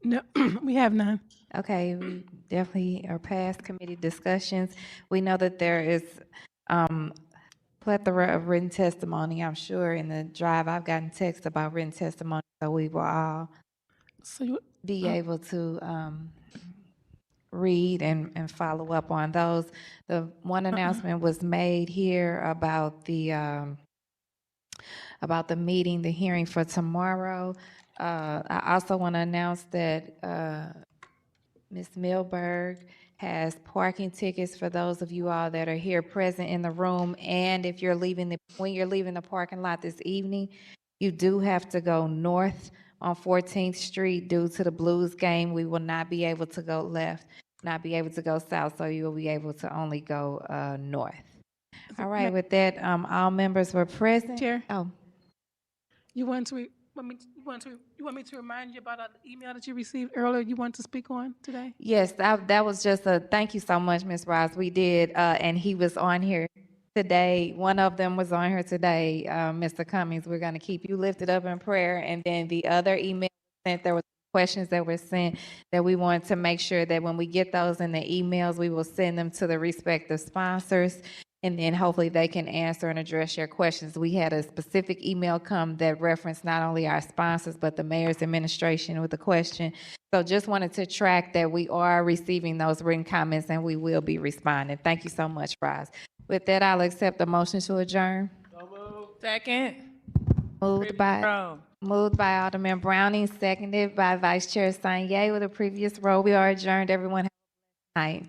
[SPEAKER 2] No, we have none.
[SPEAKER 1] Okay, we definitely are past committee discussions. We know that there is plethora of written testimony. I'm sure in the drive I've gotten texts about written testimony, so we will all be able to read and follow up on those. The one announcement was made here about the meeting, the hearing for tomorrow. I also want to announce that Ms. Milberg has parking tickets for those of you all that are here present in the room. And if you're when you're leaving the parking lot this evening, you do have to go north on 14th Street due to the Blues game. We will not be able to go left, not be able to go south, so you will be able to only go north. All right, with that, all members were present.
[SPEAKER 2] Chair?
[SPEAKER 1] Oh.
[SPEAKER 2] You want me to remind you about the email that you received earlier you want to speak on today?
[SPEAKER 1] Yes, that was just a thank you so much, Ms. Ross. We did, and he was on here today. One of them was on here today, Mr. Cummings. We're going to keep you lifted up in prayer. And then the other email sent, there were questions that were sent that we want to make sure that when we get those in the emails, we will send them to the respective sponsors. And then hopefully they can answer and address your questions. We had a specific email come that referenced not only our sponsors, but the mayor's administration with a question. So just wanted to track that we are receiving those written comments and we will be responding. Thank you so much, Roz. With that, I'll accept the motion to adjourn.
[SPEAKER 7] Second.
[SPEAKER 1] Moved by Alderman Browning, seconded by Vice Chair Sanye with a previous roll. We are adjourned. Everyone have a good night.